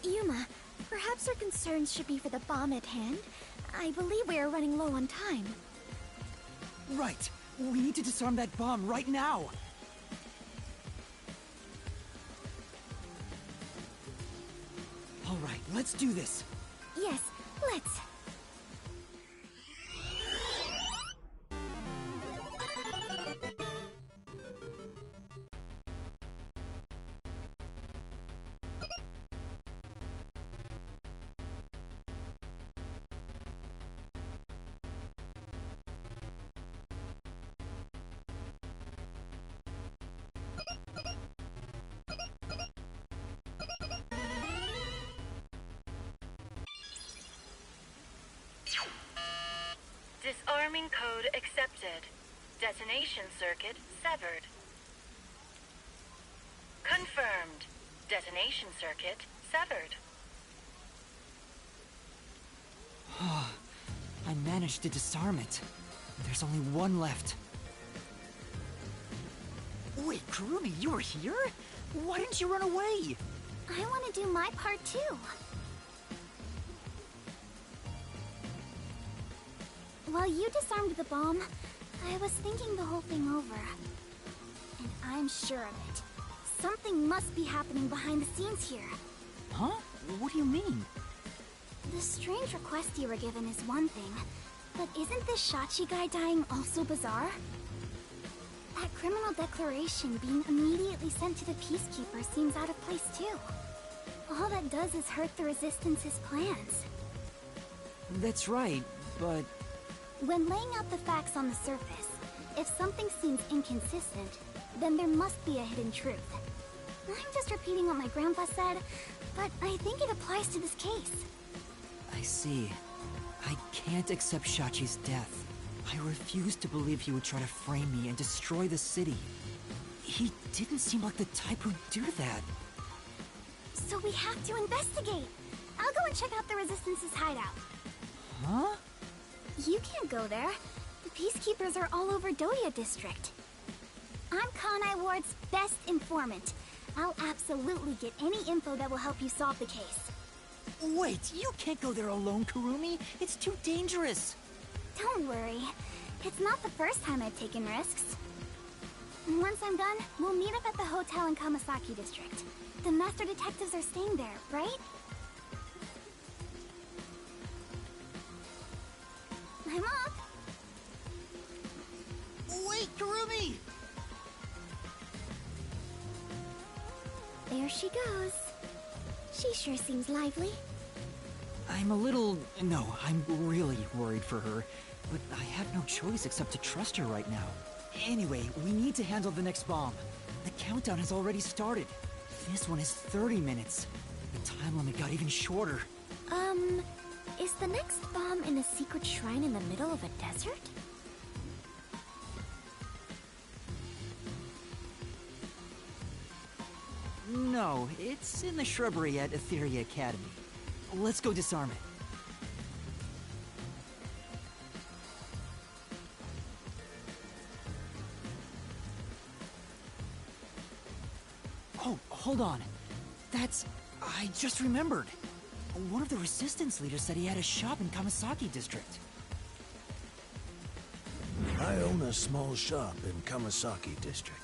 Yuma, perhaps our concerns should be for the bomb at hand. I believe we are running low on time. Right! We need to disarm that bomb right now! Alright, let's do this! Yes, let's. Disarming code accepted. Detonation circuit severed. Confirmed. Detonation circuit severed. I managed to disarm it. There's only one left. Wait, Kurumi, you were here? Why didn't you run away? I want to do my part too. While you disarmed the bomb, I was thinking the whole thing over. And I'm sure of it. Something must be happening behind the scenes here. Huh? What do you mean? The strange request you were given is one thing, but isn't this Shachi guy dying also bizarre? That criminal declaration being immediately sent to the Peacekeeper seems out of place too. All that does is hurt the Resistance's plans. That's right, but... When laying out the facts on the surface, if something seems inconsistent, then there must be a hidden truth. I'm just repeating what my grandpa said, but I think it applies to this case. I see. I can't accept Shachi's death. I refuse to believe he would try to frame me and destroy the city. He didn't seem like the type who'd do that. So we have to investigate. I'll go and check out the Resistance's hideout. Huh? You can't go there. The Peacekeepers are all over Doya District. I'm Kanai Ward's best informant. I'll absolutely get any info that will help you solve the case. Wait, you can't go there alone, Kurumi. It's too dangerous. Don't worry. It's not the first time I've taken risks. Once I'm done, we'll meet up at the hotel in Kamasaki District. The master detectives are staying there, right? I'm up. Wait, Kurumi! There she goes. She sure seems lively. I'm a little... No, I'm really worried for her. But I have no choice except to trust her right now. Anyway, we need to handle the next bomb. The countdown has already started. This one is 30 minutes. The time limit got even shorter. Is the next bomb in a secret shrine in the middle of a desert? No, it's in the shrubbery at Etheria Academy. Let's go disarm it. Oh, hold on. I just remembered. One of the Resistance leaders said he had a shop in Kamasaki District. I own a small shop in Kamasaki District.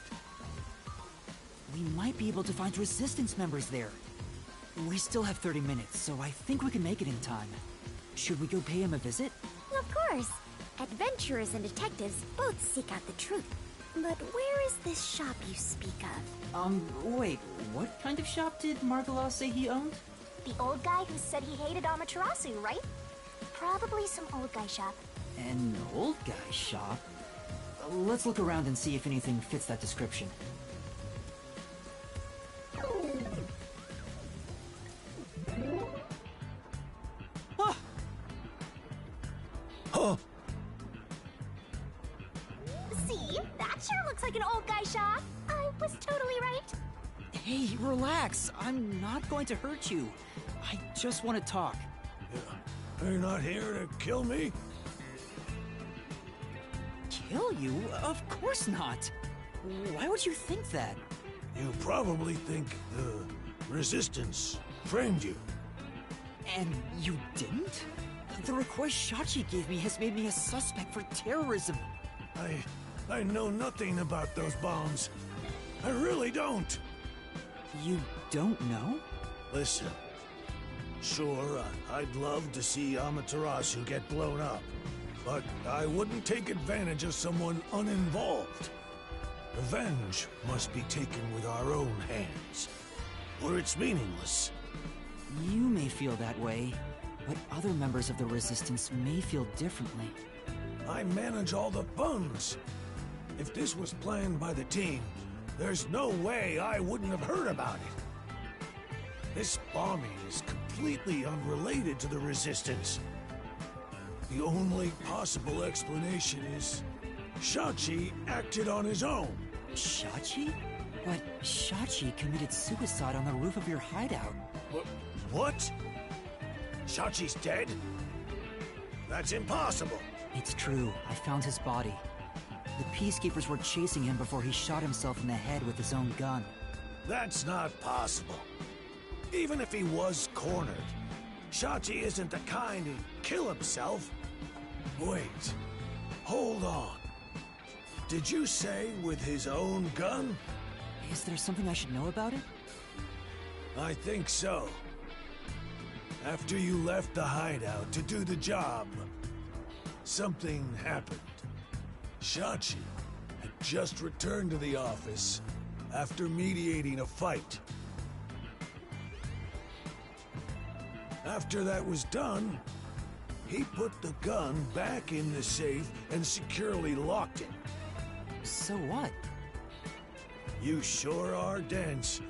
We might be able to find Resistance members there. We still have 30 minutes, so I think we can make it in time. Should we go pay him a visit? Of course. Adventurers and detectives both seek out the truth. But where is this shop you speak of? Wait, what kind of shop did Margala say he owned? The old guy who said he hated Amaterasu, right? Probably some old guy shop. An old guy shop? Let's look around and see if anything fits that description. Ah! Huh? See? That sure looks like an old guy shop. I was totally right. Hey, relax. I'm not going to hurt you. I just want to talk. You're not here to kill me? Kill you? Of course not. Why would you think that? You probably think the Resistance framed you. And you didn't? The request Shachi gave me has made me a suspect for terrorism. I know nothing about those bombs. I really don't. You don't know? Listen. Sure, I'd love to see Amaterasu get blown up. But I wouldn't take advantage of someone uninvolved. Revenge must be taken with our own hands, or it's meaningless. You may feel that way, but other members of the Resistance may feel differently. I manage all the funds. If this was planned by the team, there's no way I wouldn't have heard about it. This bombing is completely unrelated to the Resistance. The only possible explanation is Shachi acted on his own. Shachi? But Shachi committed suicide on the roof of your hideout. What? Shachi's dead? That's impossible. It's true. I found his body. The Peacekeepers were chasing him before he shot himself in the head with his own gun. That's not possible. Even if he was cornered, Shachi isn't the kind who'd kill himself. Wait. Hold on. Did you say with his own gun? Is there something I should know about it? I think so. After you left the hideout to do the job, something happened. Shachi had just returned to the office after mediating a fight. After that was done, he put the gun back in the safe and securely locked it. So what? You sure are dense.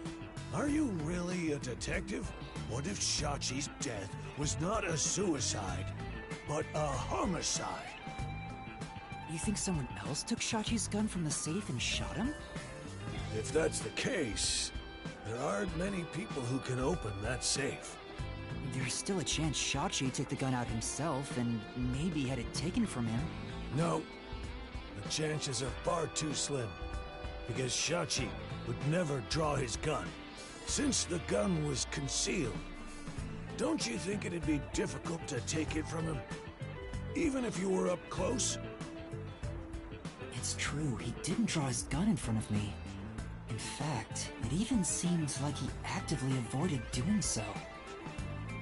Are you really a detective? What if Shachi's death was not a suicide, but a homicide? You think someone else took Shachi's gun from the safe and shot him? If that's the case, there aren't many people who can open that safe. There's still a chance Shachi took the gun out himself and maybe had it taken from him. No. The chances are far too slim. Because Shachi would never draw his gun. Since the gun was concealed, don't you think it'd be difficult to take it from him? Even if you were up close? It's true, he didn't draw his gun in front of me. In fact, it even seemed like he actively avoided doing so.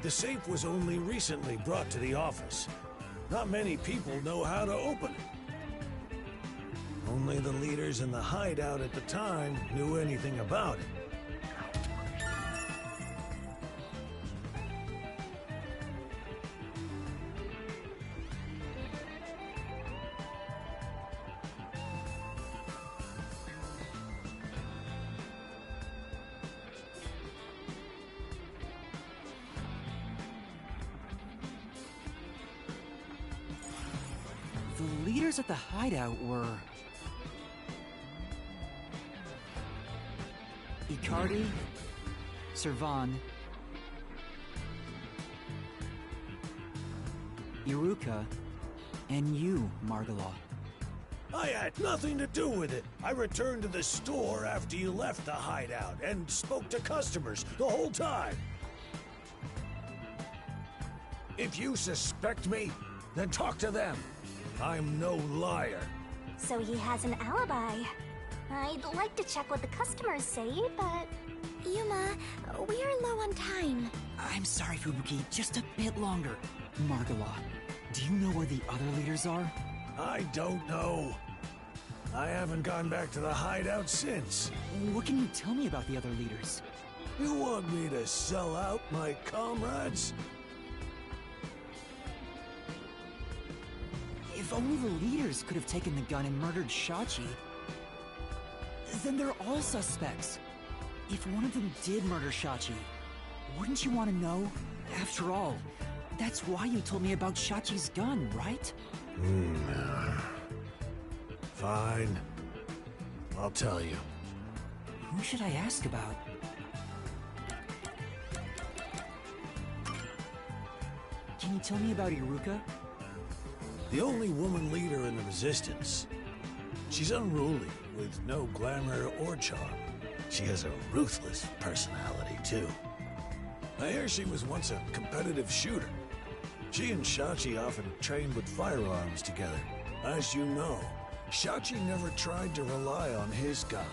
The safe was only recently brought to the office. Not many people know how to open it. Only the leaders in the hideout at the time knew anything about it. The leaders at the hideout were... Icardi, Servan, Iruka, and you, Margala. I had nothing to do with it. I returned to the store after you left the hideout and spoke to customers the whole time. If you suspect me, then talk to them. I'm no liar. So he has an alibi. I'd like to check what the customers say, but... Yuma, we're low on time. I'm sorry, Fubuki, just a bit longer. Margala, do you know where the other leaders are? I don't know. I haven't gone back to the hideout since. What can you tell me about the other leaders? You want me to sell out my comrades? If only the leaders could have taken the gun and murdered Shachi, then they're all suspects. If one of them did murder Shachi, wouldn't you want to know? After all, that's why you told me about Shachi's gun, right? Fine. I'll tell you. Who should I ask about? Can you tell me about Iruka? The only woman leader in the Resistance. She's unruly, with no glamour or charm. She has a ruthless personality, too. I hear she was once a competitive shooter. She and Shachi often trained with firearms together. As you know, Shachi never tried to rely on his gun.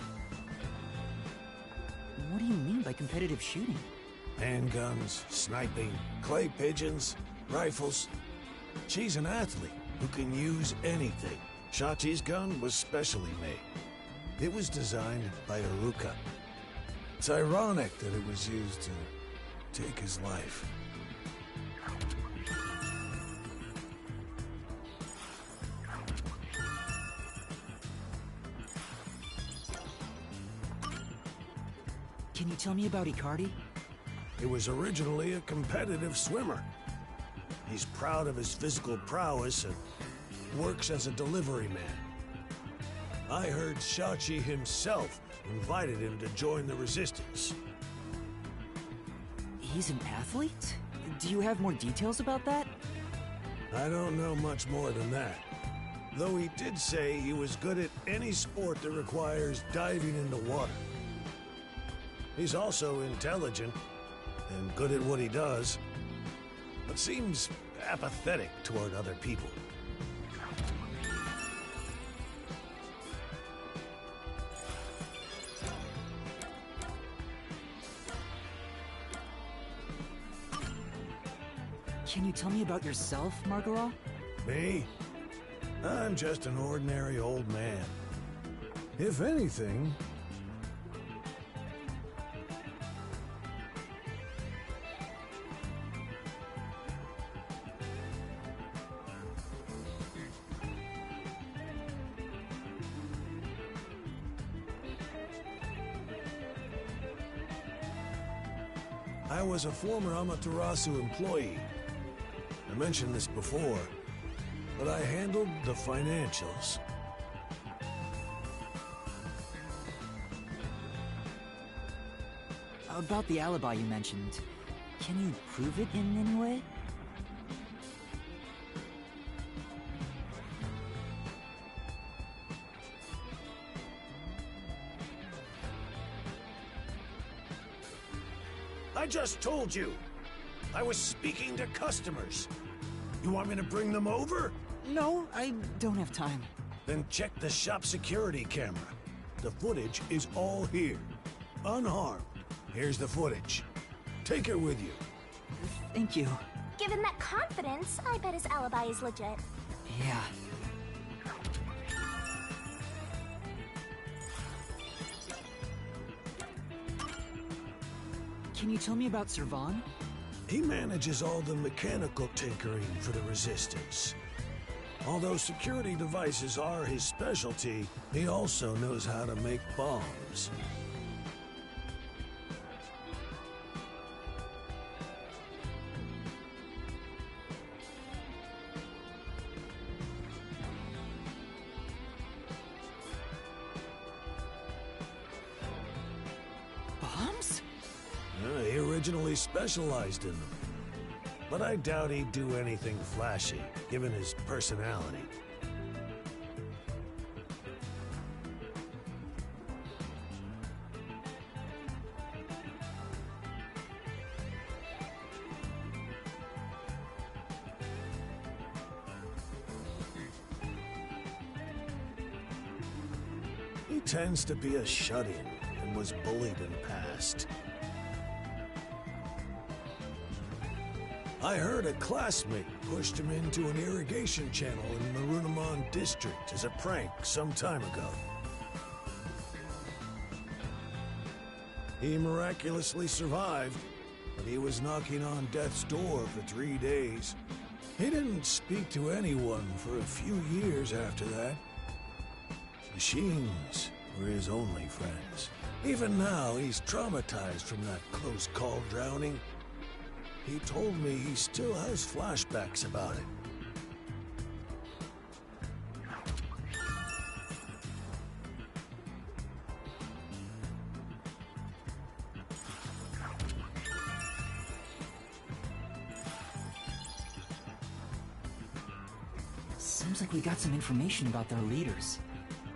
What do you mean by competitive shooting? Handguns, sniping, clay pigeons, rifles. She's an athlete who can use anything. Shachi's gun was specially made. It was designed by Iruka. It's ironic that it was used to take his life. Can you tell me about Icardi? He was originally a competitive swimmer. He's proud of his physical prowess and works as a delivery man. I heard Shachi himself invited him to join the Resistance. He's an athlete? Do you have more details about that? I don't know much more than that. Though he did say he was good at any sport that requires diving into water. He's also intelligent and good at what he does, but seems apathetic toward other people. Can you tell me about yourself, Margala? Me? I'm just an ordinary old man. If anything... I was a former Amaterasu employee. I mentioned this before, but I handled the financials. About the alibi you mentioned, can you prove it in any way? I just told you! I was speaking to customers. You want me to bring them over? No, I don't have time. Then check the shop security camera. The footage is all here. Unharmed. Here's the footage. Take it with you. Thank you. Given that confidence, I bet his alibi is legit. Yeah. Can you tell me about Servan? He manages all the mechanical tinkering for the Resistance. Although security devices are his specialty, he also knows how to make bombs. Bombs? He originally specialized in them. But I doubt he'd do anything flashy, given his personality. He tends to be a shut-in and was bullied in the past. I heard a classmate pushed him into an irrigation channel in Marunamon District as a prank some time ago. He miraculously survived, but he was knocking on death's door for 3 days. He didn't speak to anyone for a few years after that. Machines were his only friends. Even now, he's traumatized from that close call drowning. He told me he still has flashbacks about it. Seems like we got some information about their leaders.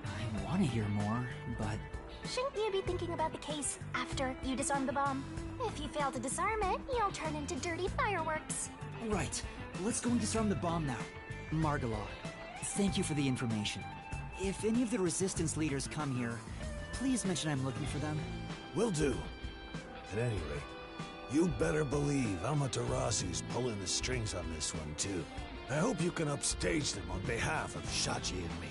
I want to hear more, but... Shouldn't you be thinking about the case after you disarm the bomb? If you fail to disarm it, you'll turn into dirty fireworks. Right. Let's go and disarm the bomb now. Margala, thank you for the information. If any of the Resistance leaders come here, please mention I'm looking for them. Will do. At any rate, you better believe Amaterasu's pulling the strings on this one, too. I hope you can upstage them on behalf of Shachi and me.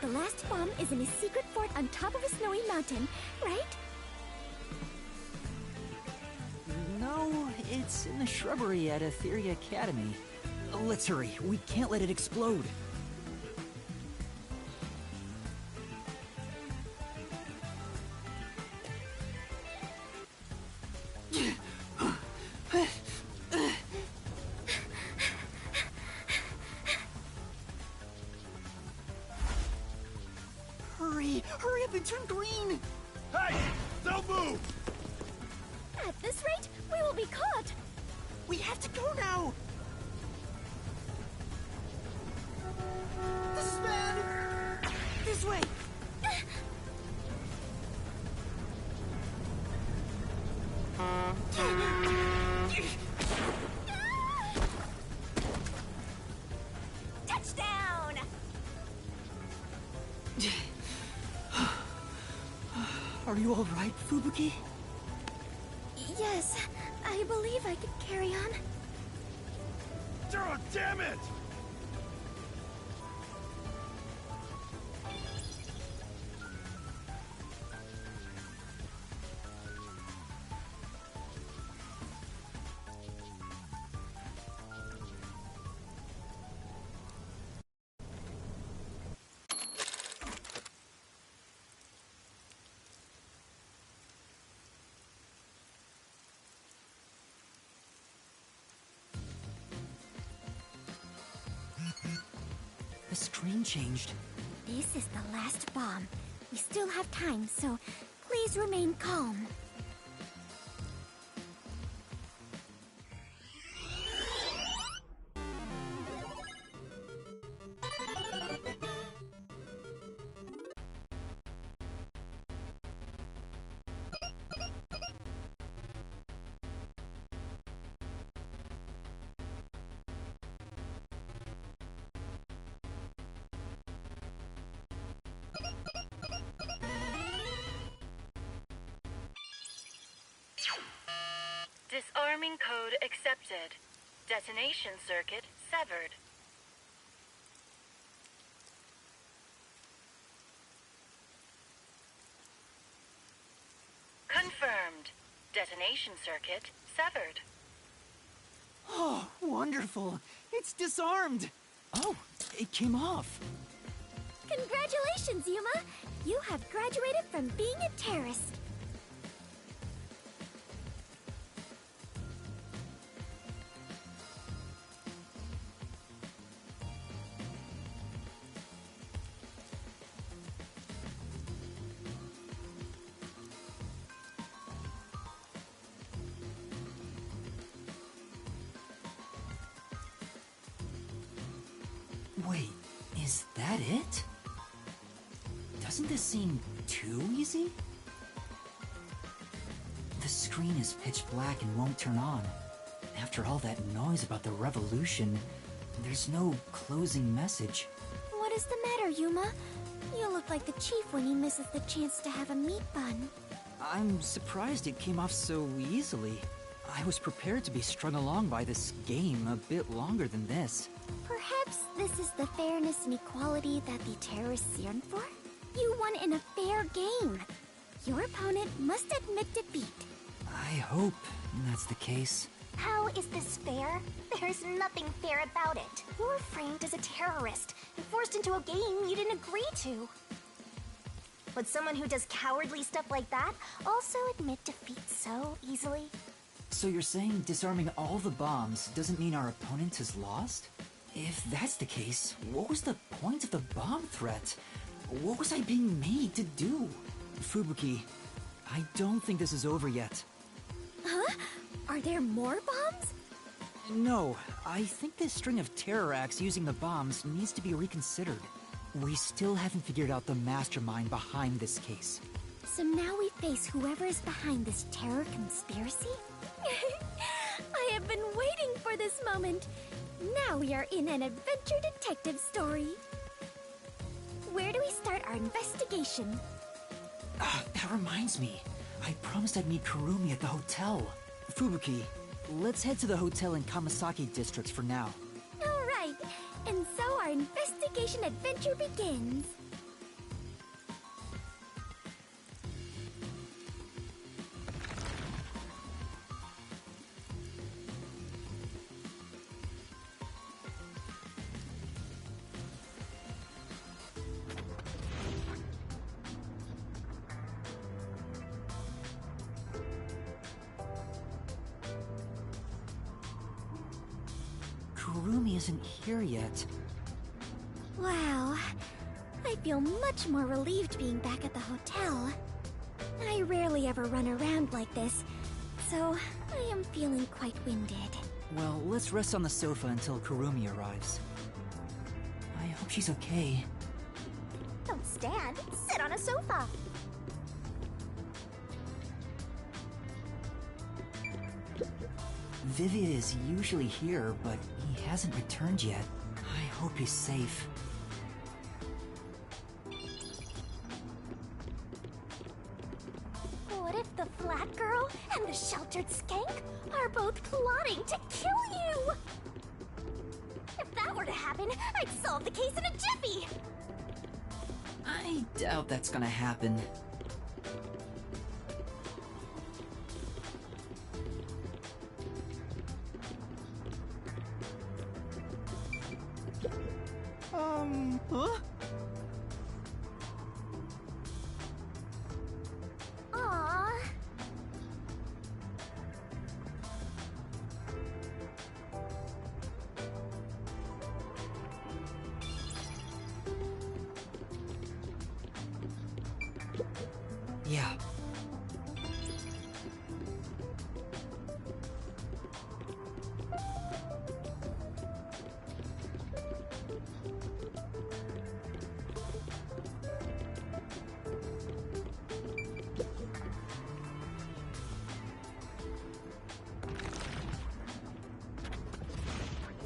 The last bomb is in a secret fort on top of a snowy mountain, right? No, it's in the shrubbery at Etheria Academy. Let's hurry. We can't let it explode. Hurry up and turn green! Hey! Don't move! At this rate, we will be caught! We have to go now! This is bad! This way! Touchdown! Are you all right, Fubuki? Yes, I believe I can carry on. Oh, damn it! The screen changed. This is the last bomb. We still have time, so please remain calm. Disarming code accepted. Detonation circuit severed. Confirmed. Detonation circuit severed. Oh, wonderful! It's disarmed! Oh, it came off! Congratulations, Yuma! You have graduated from being a terrorist. Wait, is that it? Doesn't this seem too easy? The screen is pitch black and won't turn on. After all that noise about the revolution, there's no closing message. What is the matter, Yuma? You look like the chief when he misses the chance to have a meat bun. I'm surprised it came off so easily. I was prepared to be strung along by this game a bit longer than this. Perhaps this is the fairness and equality that the terrorists yearn for? You won in a fair game. Your opponent must admit defeat. I hope that's the case. How is this fair? There's nothing fair about it. You're framed as a terrorist and forced into a game you didn't agree to. Would someone who does cowardly stuff like that also admit defeat so easily? So you're saying disarming all the bombs doesn't mean our opponent has lost? If that's the case, what was the point of the bomb threat? What was I being made to do? Fubuki, I don't think this is over yet. Huh? Are there more bombs? No, I think this string of terror acts using the bombs needs to be reconsidered. We still haven't figured out the mastermind behind this case. So now we face whoever is behind this terror conspiracy? I have been waiting for this moment. Now we are in an adventure detective story. Where do we start our investigation? That reminds me. I promised I'd meet Kurumi at the hotel. Fubuki, let's head to the hotel in Kamasaki districts for now. All right, and so our investigation adventure begins. Kurumi isn't here yet. Wow, I feel much more relieved being back at the hotel. I rarely ever run around like this, so I am feeling quite winded. Well, let's rest on the sofa until Kurumi arrives. I hope she's okay. Don't stand, sit on a sofa. Vivia is usually here, but he hasn't returned yet. I hope he's safe. What if the flat girl and the sheltered skank are both plotting to kill you! If that were to happen, I'd solve the case in a jiffy! I doubt that's gonna happen. Huh? Aww. Yeah.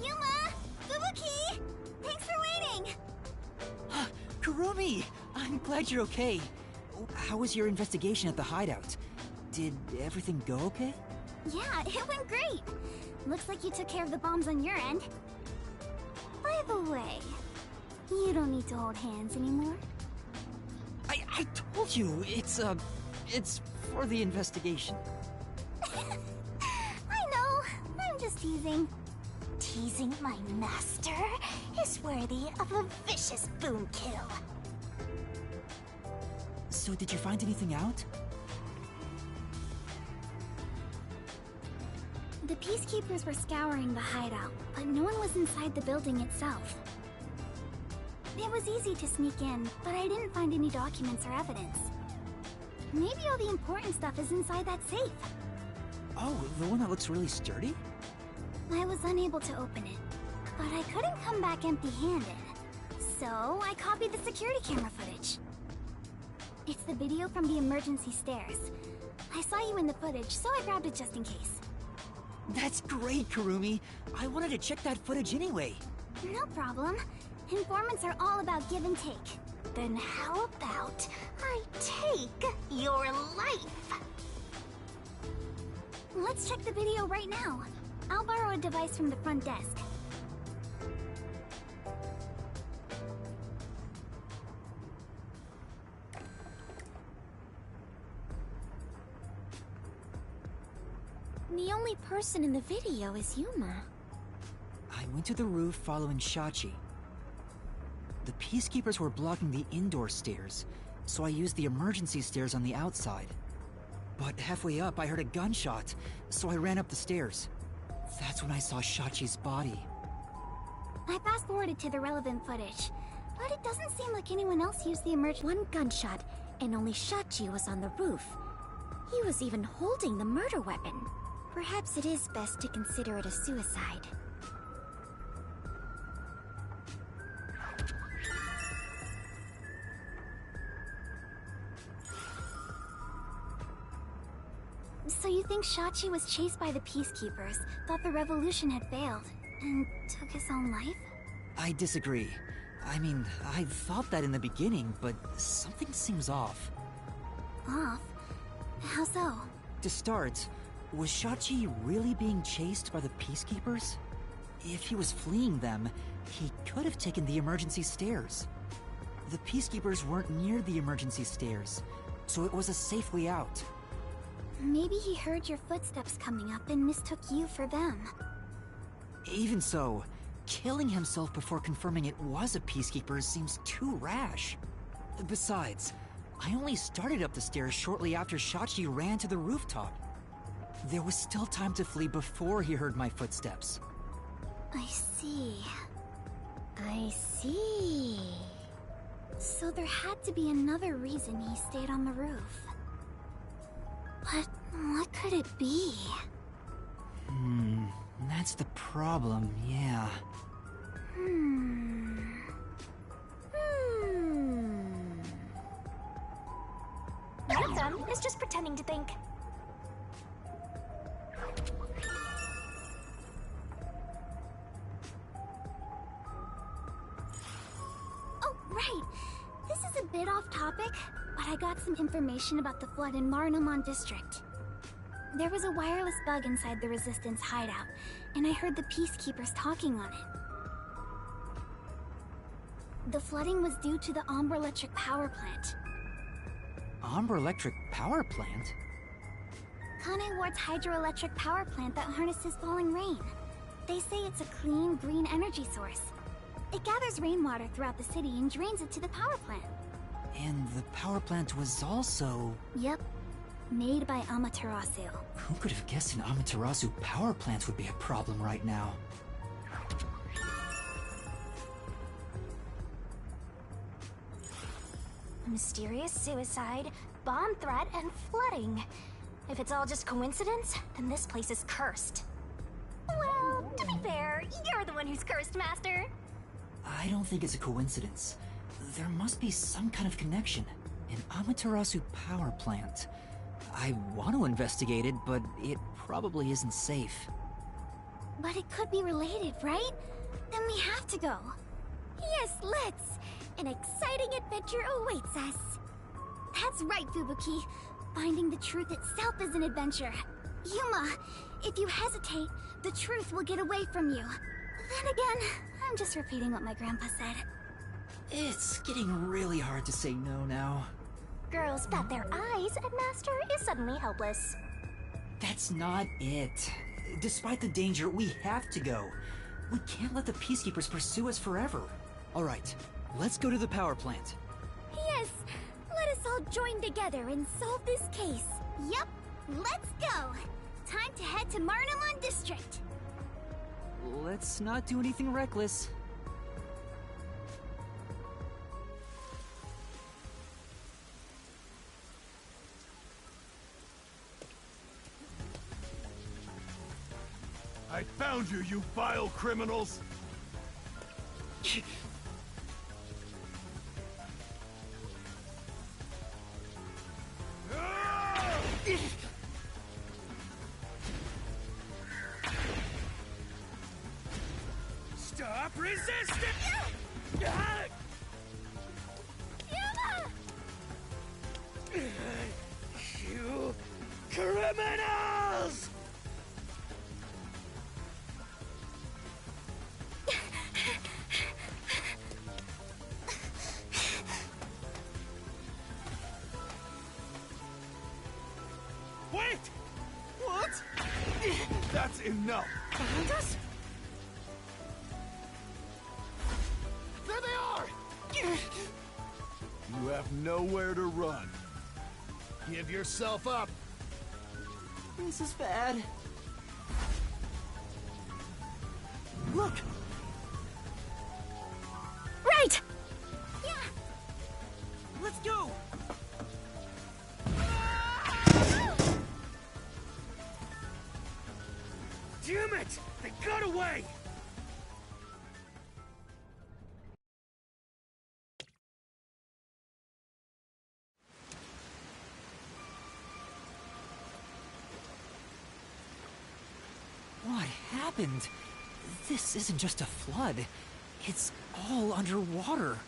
Yuma! Fubuki! Thanks for waiting! Kurumi! I'm glad you're okay. How was your investigation at the hideout? Did everything go okay? Yeah, it went great. Looks like you took care of the bombs on your end. By the way, you don't need to hold hands anymore. I told you, it's for the investigation. I know, I'm just teasing. Teasing my master is worthy of a vicious boom kill. So did you find anything out? The peacekeepers were scouring the hideout, but no one was inside the building itself. It was easy to sneak in, but I didn't find any documents or evidence. Maybe all the important stuff is inside that safe. Oh, the one that looks really sturdy? I was unable to open it, but I couldn't come back empty-handed. So I copied the security camera footage. It's the video from the emergency stairs. I saw you in the footage, so I grabbed it just in case. That's great, Kurumi. I wanted to check that footage anyway. No problem. Informants are all about give and take. Then how about I take your life? Let's check the video right now. I'll borrow a device from the front desk. The only person in the video is Yuma. I went to the roof following Shachi. The peacekeepers were blocking the indoor stairs, so I used the emergency stairs on the outside. But halfway up, I heard a gunshot, so I ran up the stairs. That's when I saw Shachi's body. I fast-forwarded to the relevant footage, but it doesn't seem like anyone else used the One gunshot, and only Shachi was on the roof. He was even holding the murder weapon. Perhaps it is best to consider it a suicide. So you think Shachi was chased by the peacekeepers, thought the revolution had failed, and took his own life? I disagree. I mean, I thought that in the beginning, but something seems off. Off? How so? To start, was Shachi really being chased by the peacekeepers? If he was fleeing them, he could have taken the emergency stairs. The peacekeepers weren't near the emergency stairs, so it was a safe way out. Maybe he heard your footsteps coming up and mistook you for them. Even so, killing himself before confirming it was a peacekeeper seems too rash. Besides, I only started up the stairs shortly after Shachi ran to the rooftop. There was still time to flee before he heard my footsteps. I see. I see. So there had to be another reason he stayed on the roof. But what could it be? That's the problem, yeah. Not done. It's just pretending to think. Oh, right. This is a bit off topic, but I got some information about the flood in Marunamon District. There was a wireless bug inside the Resistance hideout, and I heard the Peacekeepers talking on it. The flooding was due to the Ombre Electric Power Plant. Ombre Electric Power Plant? Kanai Ward's hydroelectric power plant that harnesses falling rain. They say it's a clean, green energy source. It gathers rainwater throughout the city and drains it to the power plant. And the power plant was also... Yep. Made by Amaterasu. Who could have guessed an Amaterasu power plant would be a problem right now? Mysterious suicide, bomb threat, and flooding. If it's all just coincidence, then this place is cursed. Well, to be fair, you're the one who's cursed, Master. I don't think it's a coincidence. There must be some kind of connection. An Amaterasu power plant. I want to investigate it, but it probably isn't safe. But it could be related, right? Then we have to go. Yes, let's! An exciting adventure awaits us. That's right, Fubuki. Finding the truth itself is an adventure. Yuma, if you hesitate, the truth will get away from you. Then again, I'm just repeating what my grandpa said. It's getting really hard to say no now. Girls bat their eyes and Master is suddenly helpless. That's not it. Despite the danger, we have to go. We can't let the Peacekeepers pursue us forever. Alright, let's go to the power plant. Yes! Let us all join together and solve this case. Yep, let's go! Time to head to Marnamon District. Let's not do anything reckless. I found you, you vile criminals! Stop resisting! You criminals! Wait! What? That's enough! Behind us? There they are! You have nowhere to run. Give yourself up. This is bad. Look! Right! Yeah! Let's go! Damn it! They got away! What happened? This isn't just a flood. It's all underwater.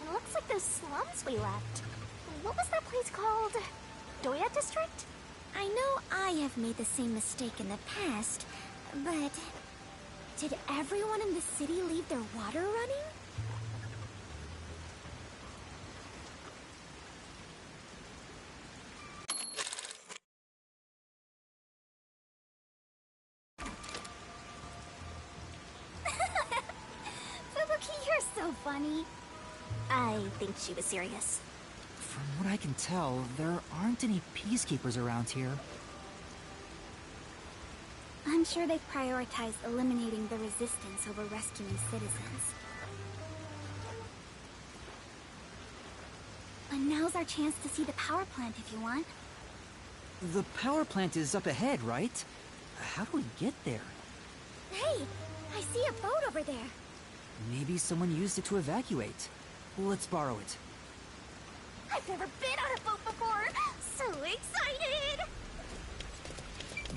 It looks like those slums we left. What was that place called? Doya District? I know I have made the same mistake in the past, but... did everyone in the city leave their water running? Fubuki, you're so funny. I think she was serious. From what I can tell, there aren't any Peacekeepers around here. I'm sure they prioritize eliminating the Resistance over rescuing citizens. But now's our chance to see the power plant if you want. The power plant is up ahead, right? How do we get there? Hey! I see a boat over there! Maybe someone used it to evacuate. Let's borrow it. I've never been on a boat before! So excited!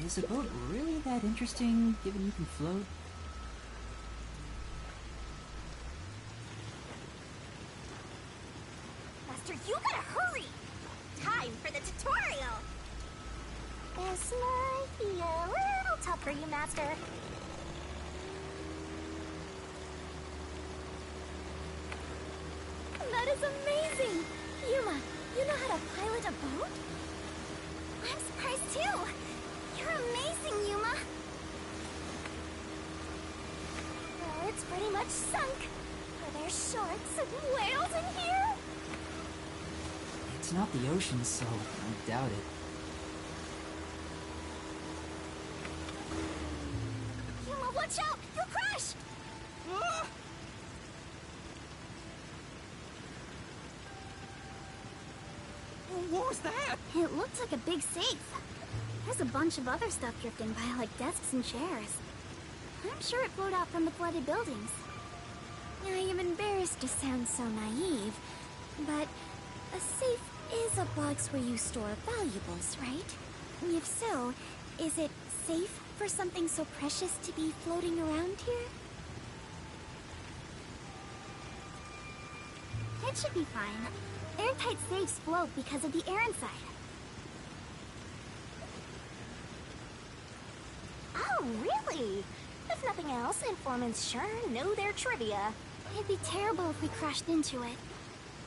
Is a boat really that interesting, given you can float? Master, you gotta hurry! Time for the tutorial! This might be a little tough for you, Master. That is amazing! Yuma, you know how to pilot a boat? I'm surprised too! You're amazing, Yuma! Well, it's pretty much sunk. Are there sharks and whales in here? It's not the ocean, so I doubt it. Yuma, watch out! You'll crash! What was that? It looked like a big safe. There's a bunch of other stuff drifting by, like desks and chairs. I'm sure it flowed out from the flooded buildings. I am embarrassed to sound so naive, but a safe is a box where you store valuables, right? If so, is it safe for something so precious to be floating around here? It should be fine. Airtight safes float because of the air inside. Oh, really? If nothing else, informants sure know their trivia. It'd be terrible if we crashed into it.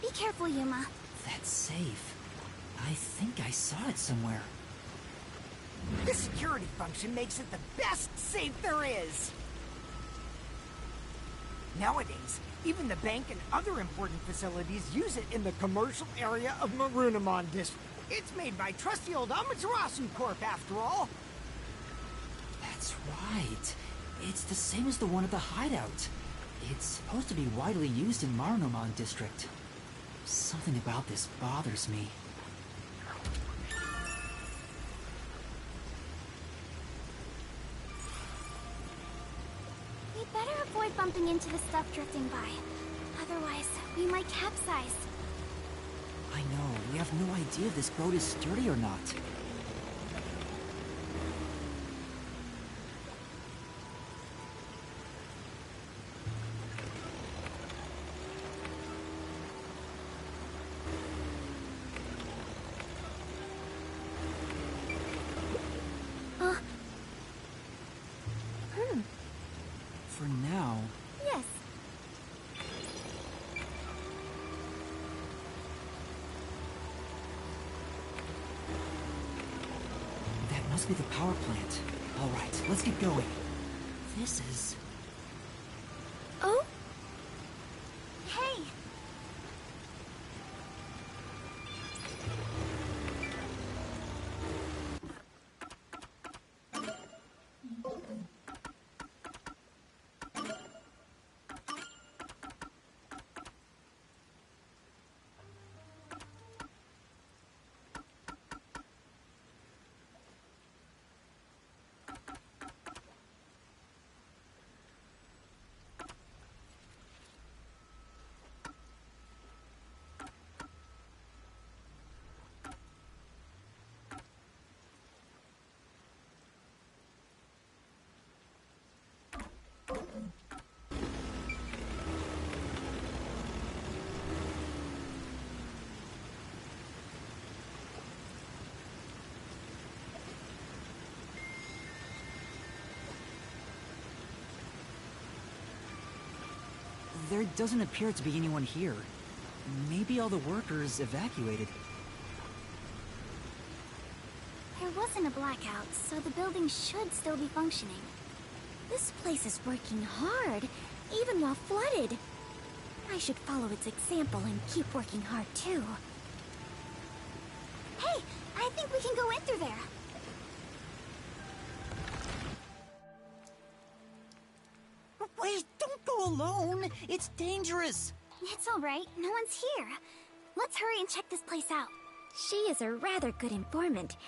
Be careful, Yuma. That's safe. I think I saw it somewhere. The security function makes it the best safe there is! Nowadays, even the bank and other important facilities use it in the commercial area of Marunimon District. It's made by trusty old Amaterasu Corp, after all. That's right. It's the same as the one at the hideout. It's supposed to be widely used in Marunimon District. Something about this bothers me. We better avoid bumping into the stuff drifting by. Otherwise, we might capsize. I know, we have no idea if this boat is sturdy or not. For now... Yes. That must be the power plant. Alright, let's get going. This is... Oh? Hey! There doesn't appear to be anyone here. Maybe all the workers evacuated. There wasn't a blackout, so the building should still be functioning. This place is working hard, even while flooded. I should follow its example and keep working hard too. Hey, I think we can go in through there. Wait, don't go alone! It's dangerous! It's alright, no one's here. Let's hurry and check this place out. She is a rather good informant.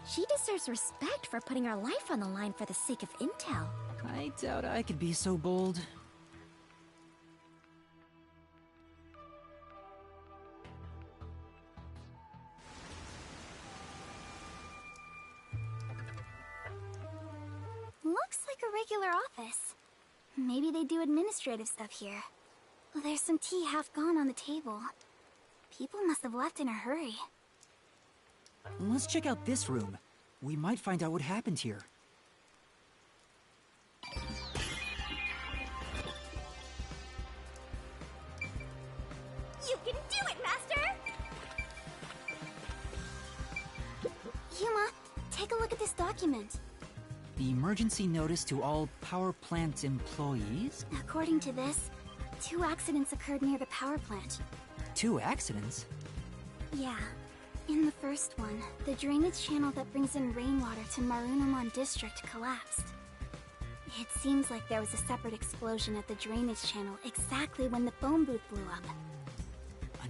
She deserves respect for putting her life on the line for the sake of intel. I doubt I could be so bold. Looks like a regular office. Maybe they do administrative stuff here. There's some tea half gone on the table. People must have left in a hurry. Let's check out this room. We might find out what happened here. You can do it, Master! Yuma, take a look at this document. The emergency notice to all power plant employees? According to this, 2 accidents occurred near the power plant. 2 accidents? Yeah. In the first one, the drainage channel that brings in rainwater to Marunamon District collapsed. It seems like there was a separate explosion at the drainage channel exactly when the phone booth blew up.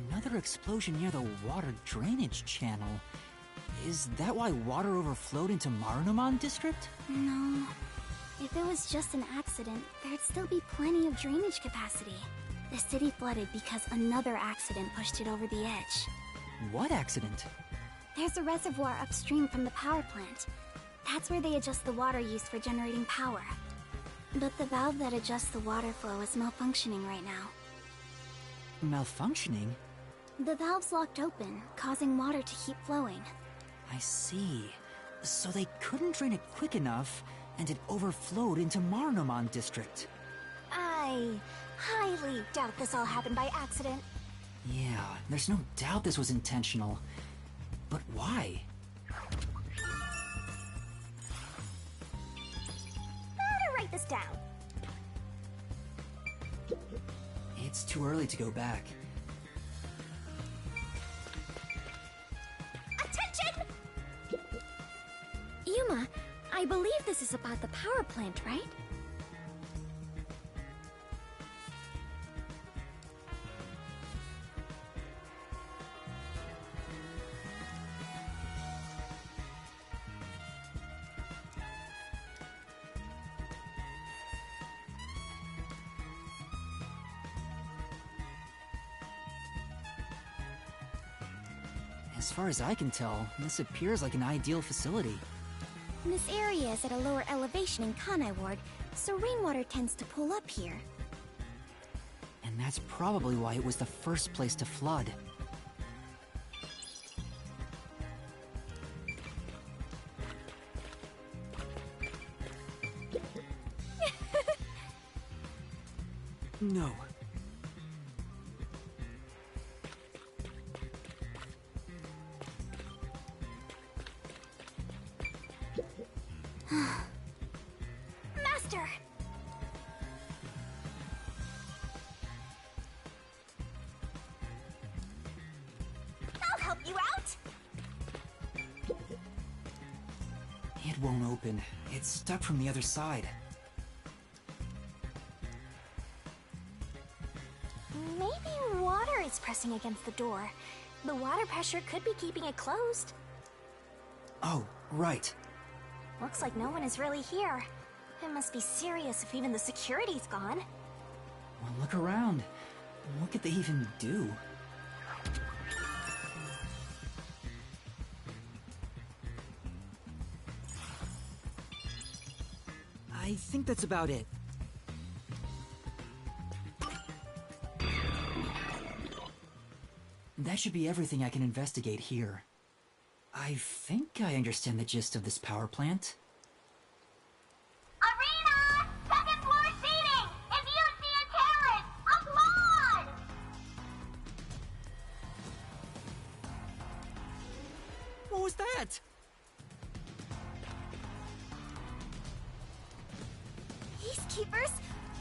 Another explosion near the water drainage channel. Is that why water overflowed into Marunamon District? No. If it was just an accident, there'd still be plenty of drainage capacity. The city flooded because another accident pushed it over the edge. What accident? There's a reservoir upstream from the power plant. That's where they adjust the water used for generating power. But the valve that adjusts the water flow is malfunctioning right now. Malfunctioning? The valve's locked open, causing water to keep flowing. I see. So they couldn't drain it quick enough, and it overflowed into Marunamon District. I highly doubt this all happened by accident. Yeah, there's no doubt this was intentional. But why? Better write this down. It's too early to go back. Attention! Yuma, I believe this is about the power plant, right? As far as I can tell, this appears like an ideal facility. This area is at a lower elevation in Kanai Ward, so rainwater tends to pool up here. And that's probably why it was the first place to flood. No. Master! I'll help you out! It won't open. It's stuck from the other side. Maybe water is pressing against the door. The water pressure could be keeping it closed. Oh, right. Looks like no one is really here. It must be serious if even the security's gone. Well, look around. What could they even do? I think that's about it. That should be everything I can investigate here. I think I understand the gist of this power plant. Arena! Second floor seating! If you see a terrorist, applaud! What was that? Peacekeepers?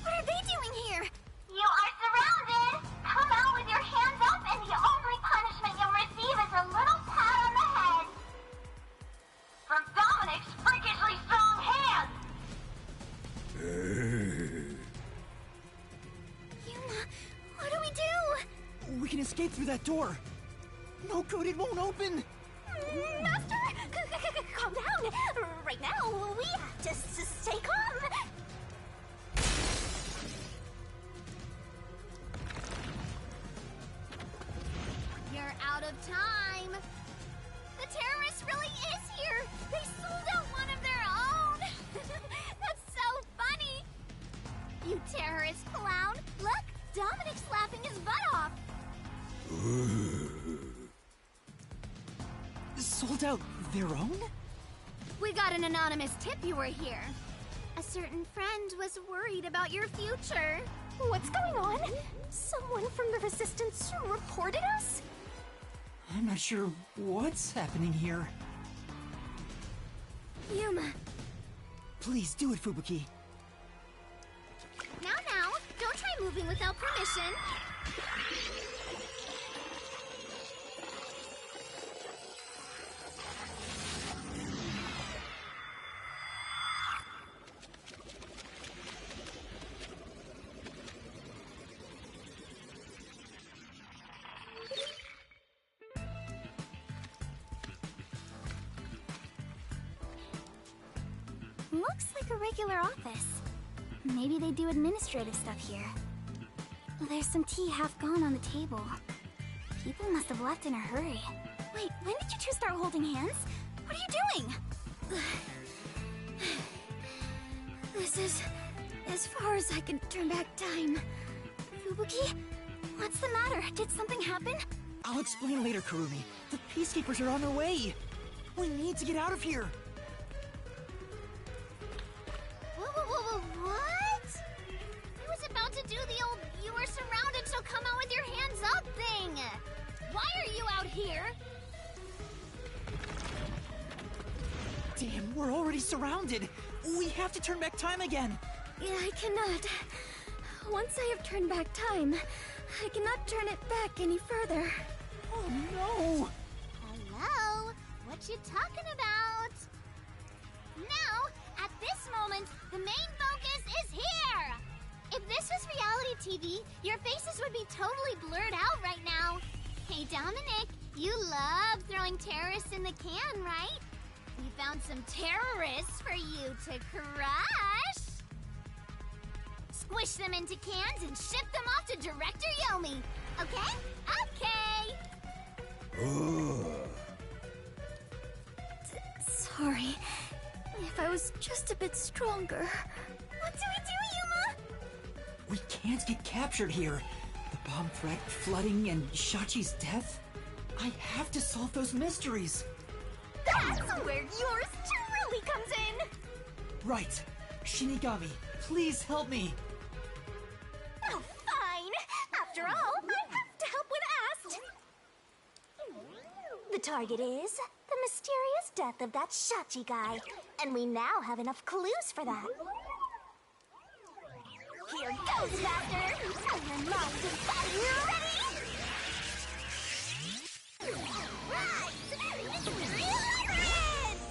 What are they doing here? You are surrounded! Come out with your hands up and the only punishment you'll receive is a little pat on the head. From Dominic's freakishly strong hands! Yuma, what do we do? We can escape through that door. No good, it won't open. Master, calm down. Right now, we have to stay calm. You're out of time. The terrorist really is here. They sold out one of their own. That's so funny. You terrorist clown. Look, Dominic's laughing his butt off. called out their own? We got an anonymous tip you were here. A certain friend was worried about your future. What's going on? Someone from the Resistance reported us? I'm not sure what's happening here. Yuma. Please do it, Fubuki. Now, don't try moving without permission. Looks like a regular office. Maybe they do administrative stuff here. There's some tea half gone on the table. People must have left in a hurry. Wait, when did you two start holding hands? What are you doing? This is as far as I can turn back time. Fubuki? What's the matter? Did something happen? I'll explain later, Kurumi. The Peacekeepers are on their way. We need to get out of here. What? I was about to do the old "you are surrounded, so come out with your hands up" thing. Why are you out here? Damn, we're already surrounded. We have to turn back time again. Yeah, I cannot. Once I have turned back time, I cannot turn it back any further. Oh no! Hello? What you talking about? Now, at this moment, the main focus is here! If this was reality TV, your faces would be totally blurred out right now. Hey, Dominic, you love throwing terrorists in the can, right? We found some terrorists for you to crush! Squish them into cans and ship them off to Director Yomi. Okay? Okay! Sorry. If I was just a bit stronger. What do we do, Yuma? We can't get captured here. The bomb threat, flooding, and Shachi's death. I have to solve those mysteries. That's where yours truly comes in! Right. Shinigami, please help me. Oh, fine. After all, I have to help when asked. The target is the mysterious death of that Shachi guy. And we now have enough clues for that. Here goes, Master! Are your minds and body ready? Rise! Mystery Labyrinth!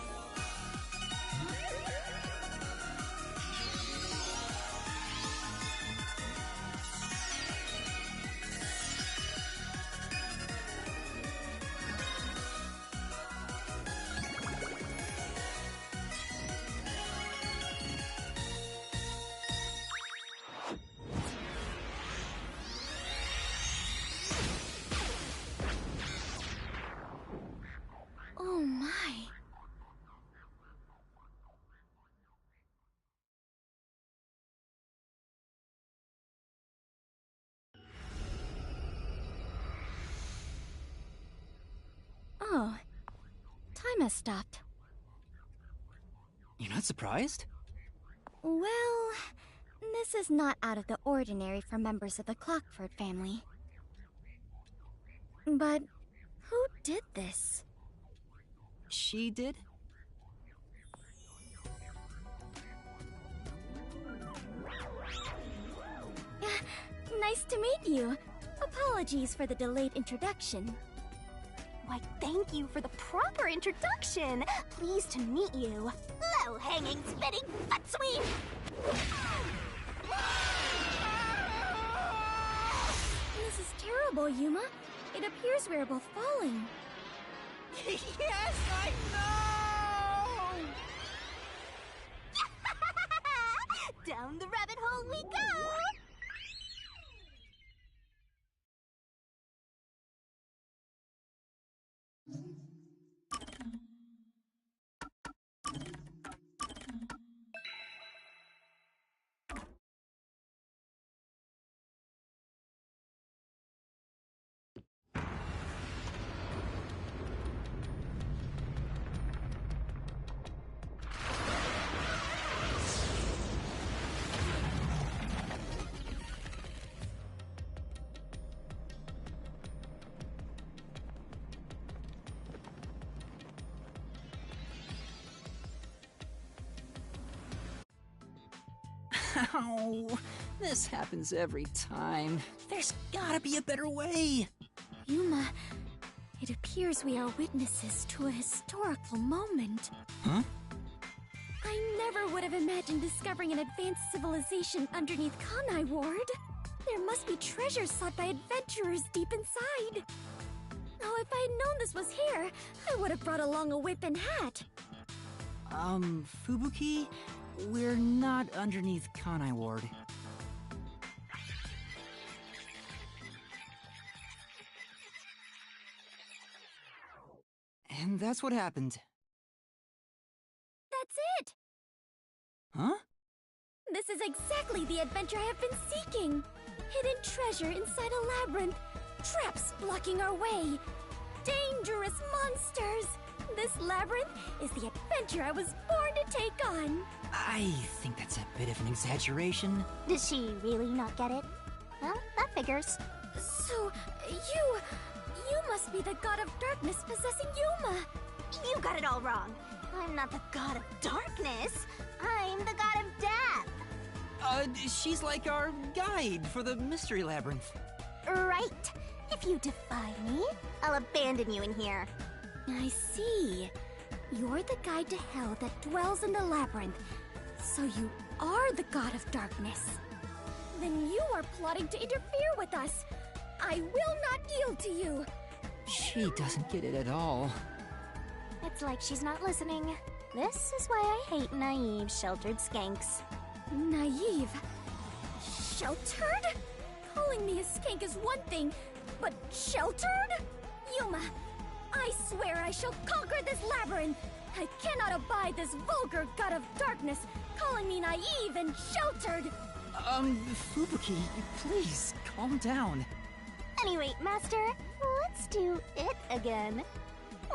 Oh my. Oh, time has stopped. You're not surprised? Well, this is not out of the ordinary for members of the Clockford family. But who did this? She did? Nice to meet you. Apologies for the delayed introduction. Why, thank you for the proper introduction. Pleased to meet you. Low-hanging, spitting butt sweep. This is terrible, Yuma. It appears we're both falling. Yes, I know! Down the rabbit hole we go! Ow! This happens every time. There's gotta be a better way! Yuma, it appears we are witnesses to a historical moment. Huh? I never would have imagined discovering an advanced civilization underneath Kanai Ward. There must be treasures sought by adventurers deep inside. Oh, if I had known this was here, I would have brought along a whip and hat. Fubuki? We're not underneath Kanai Ward. And that's what happened. That's it! Huh? This is exactly the adventure I have been seeking. Hidden treasure inside a labyrinth. Traps blocking our way. Dangerous monsters. This labyrinth is the adventure I was born to take on. I think that's a bit of an exaggeration. Does she really not get it? Well, that figures. So, you must be the god of darkness possessing Yuma. You got it all wrong. I'm not the god of darkness. I'm the god of death. She's like our guide for the mystery labyrinth. Right. If you defy me, I'll abandon you in here. I see. You're the guide to hell that dwells in the labyrinth. So you are the god of darkness. Then you are plotting to interfere with us. I will not yield to you. She doesn't get it at all. It's like she's not listening. This is why I hate naive, sheltered skanks. Naive? Sheltered? Calling me a skank is one thing, but sheltered? Yuma, I swear I shall conquer this labyrinth. I cannot abide this vulgar god of darkness calling me naive and sheltered. Fubuki, please, calm down. Anyway, Master, let's do it again.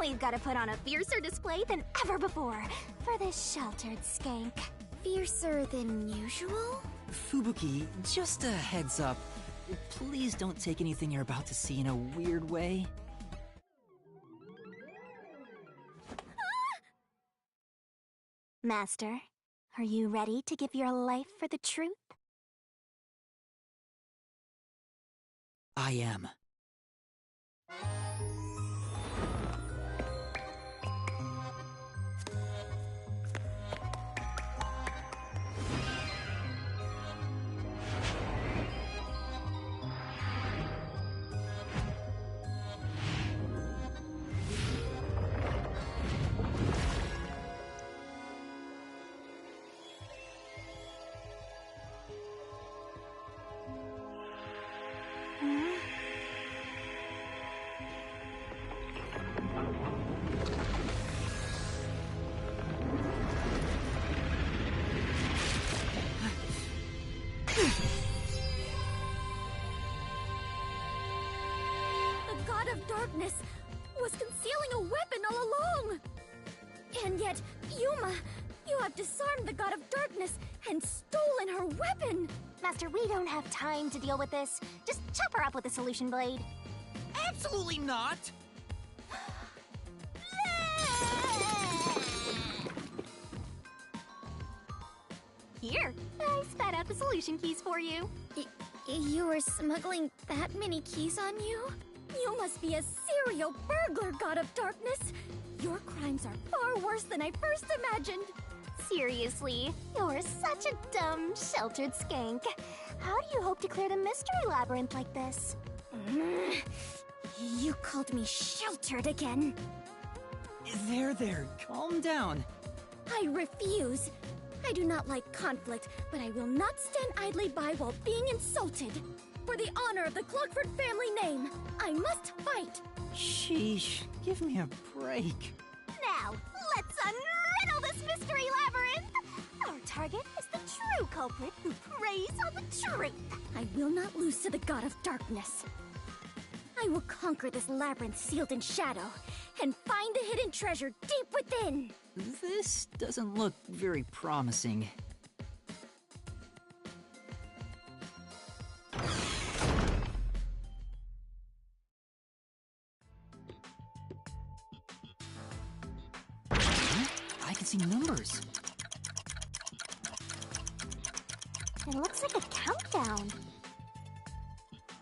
We've got to put on a fiercer display than ever before for this sheltered skank. Fiercer than usual? Fubuki, just a heads up. Please don't take anything you're about to see in a weird way. Master, are you ready to give your life for the truth? I am. The god of darkness was concealing a weapon all along. And yet, Yuma, you have disarmed the god of darkness and stolen her weapon. Master, we don't have time to deal with this. Just chop her up with a solution blade. Absolutely not! Here, I spat out the solution keys for you. You were smuggling that many keys on you? You must be a serial burglar, god of darkness. Your crimes are far worse than I first imagined. Seriously, you're such a dumb, sheltered skank. How do you hope to clear the mystery labyrinth like this? You called me sheltered again. There, calm down. I refuse. I do not like conflict, but I will not stand idly by while being insulted. For the honor of the Clockford family name, I must fight. Sheesh, give me a break. Now, let's unriddle this mystery labyrinth! Our target is the true culprit who preys on the truth. I will not lose to the god of darkness. I will conquer this labyrinth sealed in shadow and find the hidden treasure deep within. This doesn't look very promising. I can see numbers. It looks like a countdown.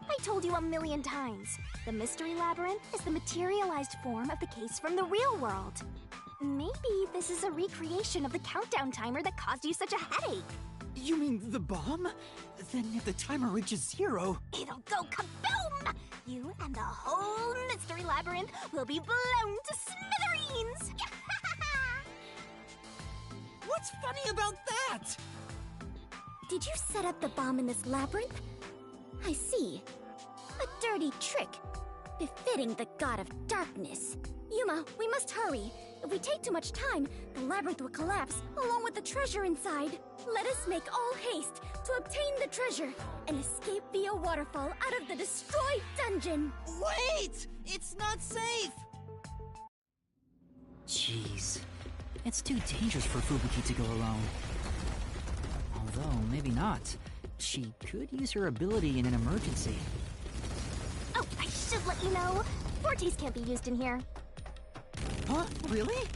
I told you 1,000,000 times. The Mystery Labyrinth is the materialized form of the case from the real world. Maybe this is a recreation of the countdown timer that caused you such a headache. You mean the bomb? Then if the timer reaches 0... It'll go kaboom! You and the whole Mystery Labyrinth will be blown to smithereens! What's funny about that? Did you set up the bomb in this labyrinth? I see. A dirty trick. Befitting the god of darkness. Yuma, we must hurry. If we take too much time, the labyrinth will collapse, along with the treasure inside. Let us make all haste to obtain the treasure and escape via waterfall out of the destroyed dungeon. Wait! It's not safe! Jeez. It's too dangerous for Fubuki to go alone. Although, maybe not. She could use her ability in an emergency. Oh, I should let you know. Forties can't be used in here. Huh? Really?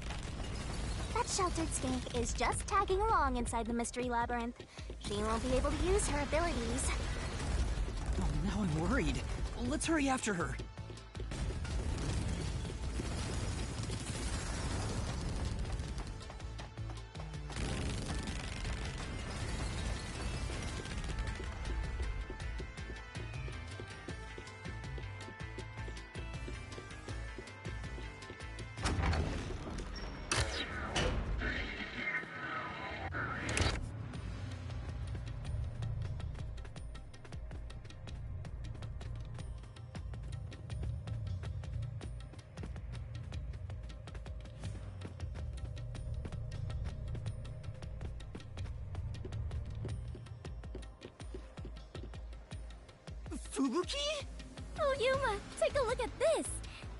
That sheltered skank is just tagging along inside the Mystery Labyrinth. She won't be able to use her abilities. Oh, now I'm worried. Let's hurry after her. Fubuki? Oh, Yuma, take a look at this.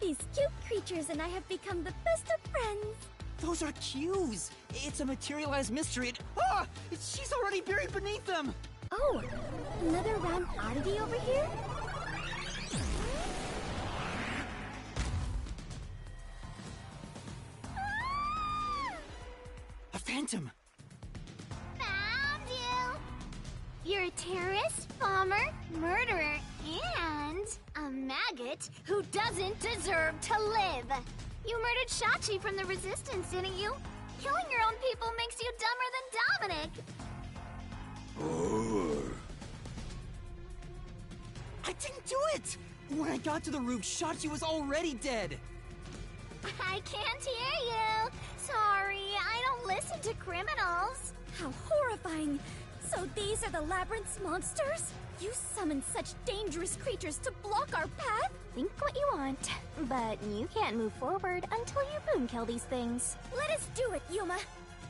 These cute creatures and I have become the best of friends. Those are cues. It's a materialized mystery. Ah! She's already buried beneath them. Oh, another round oddity over here? A phantom. Found you! You're a terrorist, bomber, murderer, and a maggot who doesn't deserve to live. You murdered Shachi from the Resistance, didn't you? Killing your own people makes you dumber than Dominic. I didn't do it! When I got to the roof, Shachi was already dead. I can't hear you. Sorry, I don't listen to criminals. How horrifying! So these are the labyrinth's monsters? You summoned such dangerous creatures to block our path? Think what you want, but you can't move forward until you boom kill these things. Let us do it, Yuma.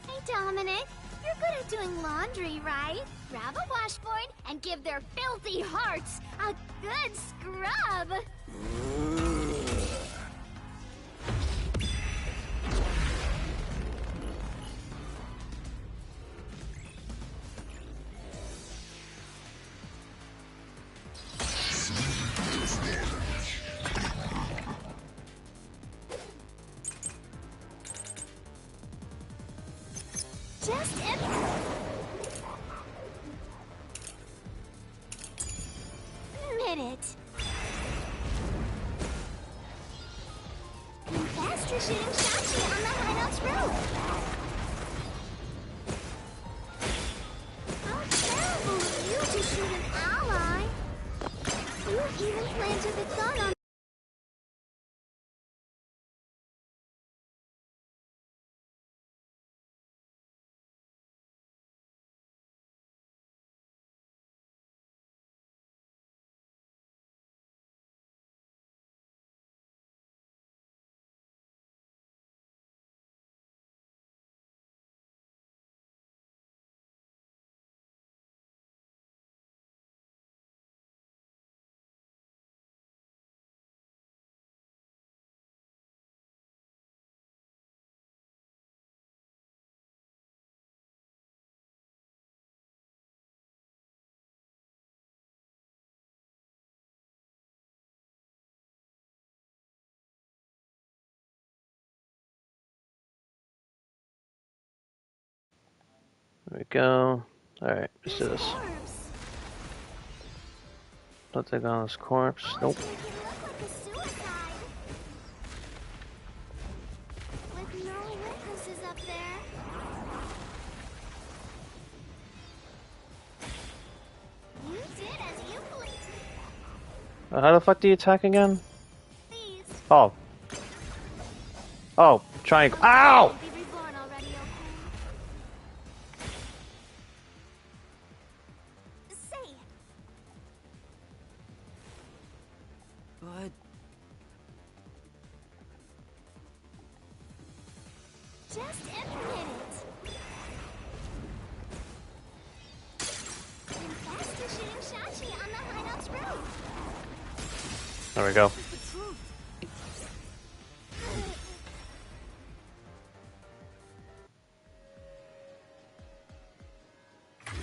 Hey, Dominic, you're good at doing laundry, right? Grab a washboard and give their filthy hearts a good scrub. Just admit it. Faster shooting Shachi on the Hideout's roof. How terrible of you to shoot an ally. You even planted the gun on. There we go. Alright, let's do this. Don't take on this corpse. Nope. With no witnesses up there. You did as you please. How the fuck do you attack again? Oh. Oh, triangle. Ow! But just implement it. And faster shooting Shachi on the hideout's roof. There we go.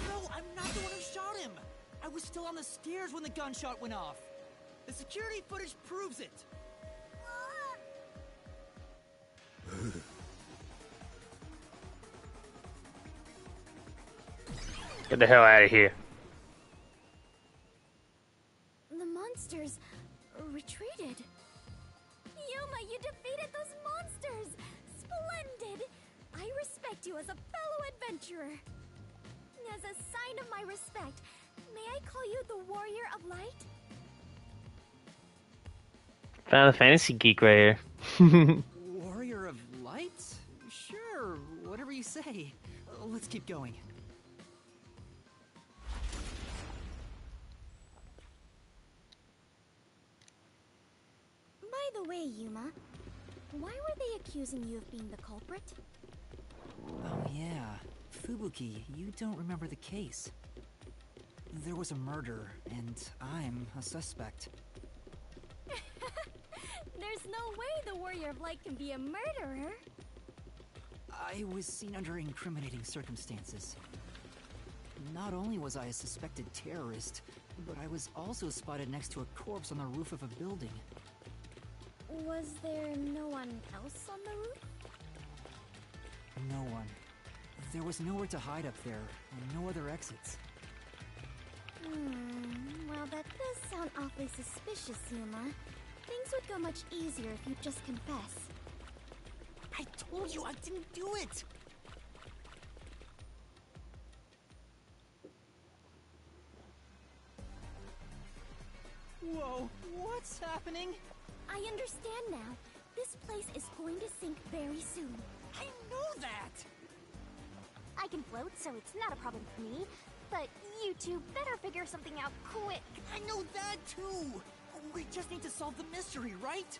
No, I'm not the one who shot him. I was still on the stairs when the gunshot went off. The security footage proves it. Get the hell out of here. The monsters retreated. Yuma, you defeated those monsters! Splendid! I respect you as a fellow adventurer. As a sign of my respect, may I call you the Warrior of Light? Found a fantasy geek right here. Warrior of Light? Sure, whatever you say. Let's keep going. By the way, Yuma, why were they accusing you of being the culprit? oh yeah, Fubuki, you don't remember the case. There was a murder, and I'm a suspect. There's no way the Warrior of Light can be a murderer. I was seen under incriminating circumstances. Not only was I a suspected terrorist, but I was also spotted next to a corpse on the roof of a building. Was there no one else on the roof? No one. There was nowhere to hide up there, and no other exits. Well, that does sound awfully suspicious, Yuma. Things would go much easier if you'd just confess. I told you I didn't do it! Whoa, what's happening? I understand now. This place is going to sink very soon. I know that! I can float, so it's not a problem for me. But you two better figure something out quick. I know that too! We just need to solve the mystery, right?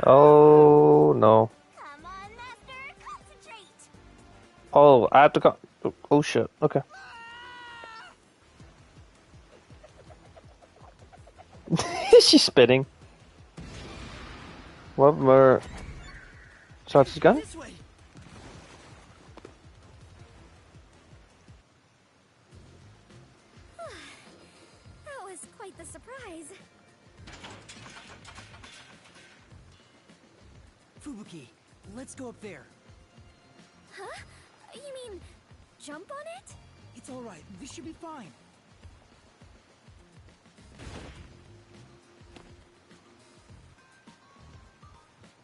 Oh no. Come on, Master, concentrate. Oh, I have to go. Oh shit. Okay. She's spitting. What more? Shots his gun? This way. That was quite the surprise. Fubuki, let's go up there. Huh? You mean jump on it? It's alright, this should be fine.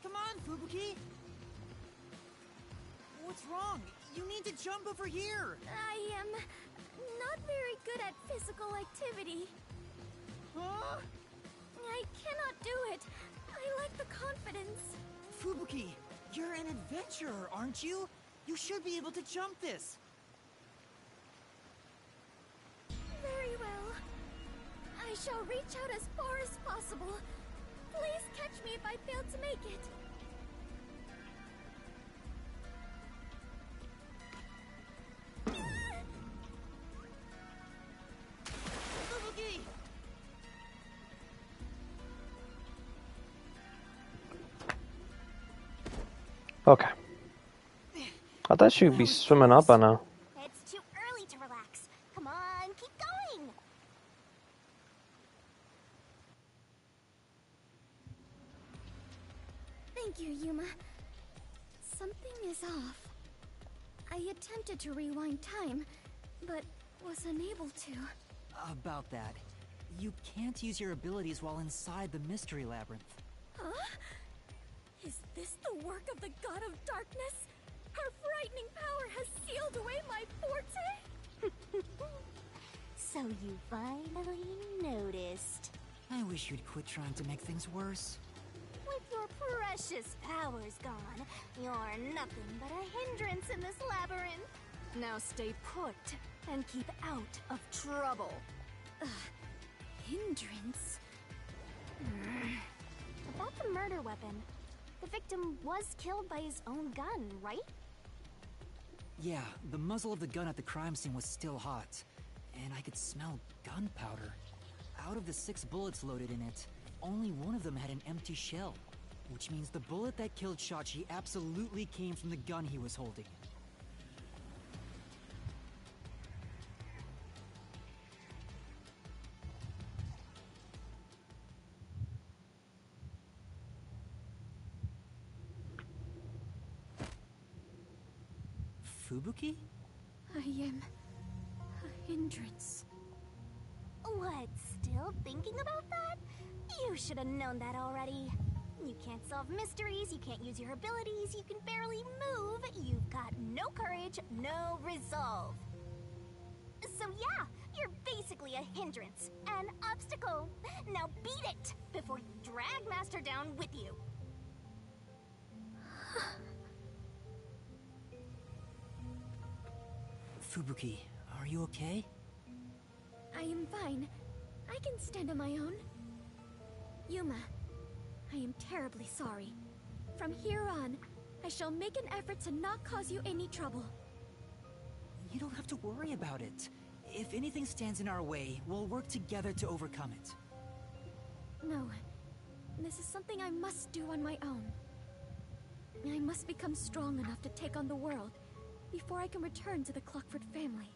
Come on, Fubuki! What's wrong? You need to jump over here! I am not very good at physical activity. Huh? I cannot do it. I lack the confidence. Fubuki, you're an adventurer, aren't you? You should be able to jump this. Very well. I shall reach out as far as possible. Please catch me if I fail to make it. Fubuki! Okay. I thought she'd be swimming up by now. It's too early to relax. Come on, keep going. Thank you, Yuma. Something is off. I attempted to rewind time, but was unable to. About that, you can't use your abilities while inside the mystery labyrinth. Huh? Is this the work of the God of Darkness? Her frightening power has sealed away my forte? So you finally noticed. I wish you'd quit trying to make things worse. With your precious powers gone, you're nothing but a hindrance in this labyrinth. Now stay put and keep out of trouble. Hindrance? About the murder weapon. The victim was killed by his own gun, right? Yeah, the muzzle of the gun at the crime scene was still hot, and I could smell gunpowder. Out of the 6 bullets loaded in it, only one of them had an empty shell, which means the bullet that killed Shachi absolutely came from the gun he was holding. Fubuki? I am a hindrance. What, still thinking about that? You should have known that already. You can't solve mysteries, you can't use your abilities, you can barely move, you've got no courage, no resolve. So yeah, you're basically a hindrance, an obstacle. Now beat it before you drag Master down with you. Fubuki, are you okay? I am fine. I can stand on my own. Yuma, I am terribly sorry. From here on, I shall make an effort to not cause you any trouble. You don't have to worry about it. If anything stands in our way, we'll work together to overcome it. No, this is something I must do on my own. I must become strong enough to take on the world before I can return to the Clockford family.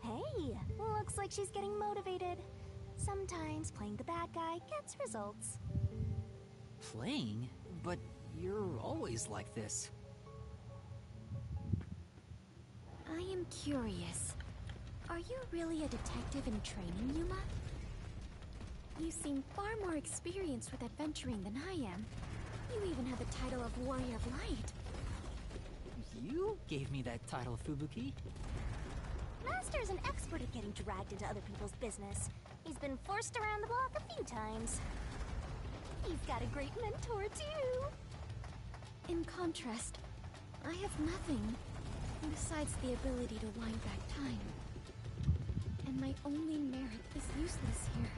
Hey, looks like she's getting motivated. Sometimes playing the bad guy gets results. Playing? But you're always like this. I am curious. Are you really a detective in training, Yuma? You seem far more experienced with adventuring than I am. You even have the title of Warrior of Light. You gave me that title, Fubuki. Master's an expert at getting dragged into other people's business. He's been forced around the block a few times. He's got a great mentor, too. In contrast, I have nothing besides the ability to wind back time. And my only merit is useless here.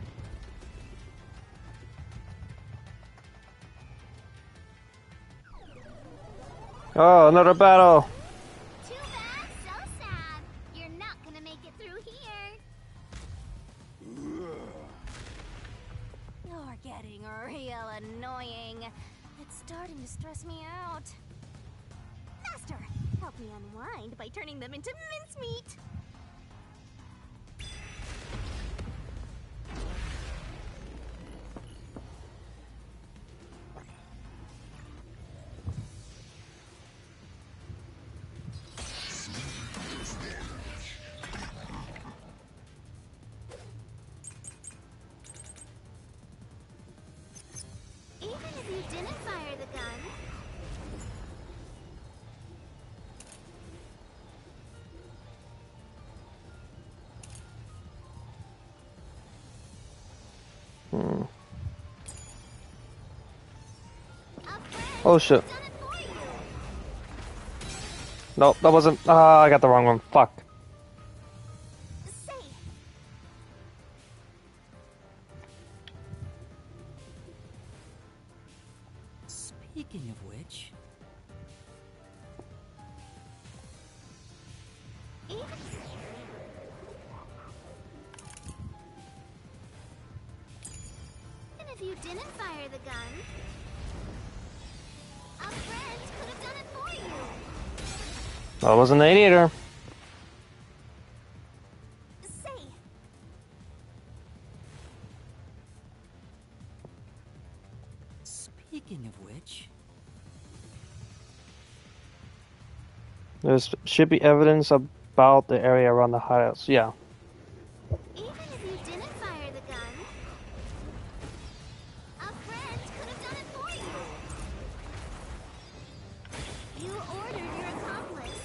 Oh, another battle. Too bad, so sad. You're not gonna make it through here. You're getting real annoying. It's starting to stress me out. Master, help me unwind by turning them into mincemeat. Even if you didn't fire the gun, Oh shit. Nope, that wasn't. Ah, I got the wrong one. Fuck. Speaking of which... and if you didn't fire the gun, a friend could have done it for you. That wasn't it either. Say, Speaking of which... There should be evidence about the area around the hideouts. Yeah. Even if you didn't fire the gun, a friend could have done it for you. You ordered your accomplice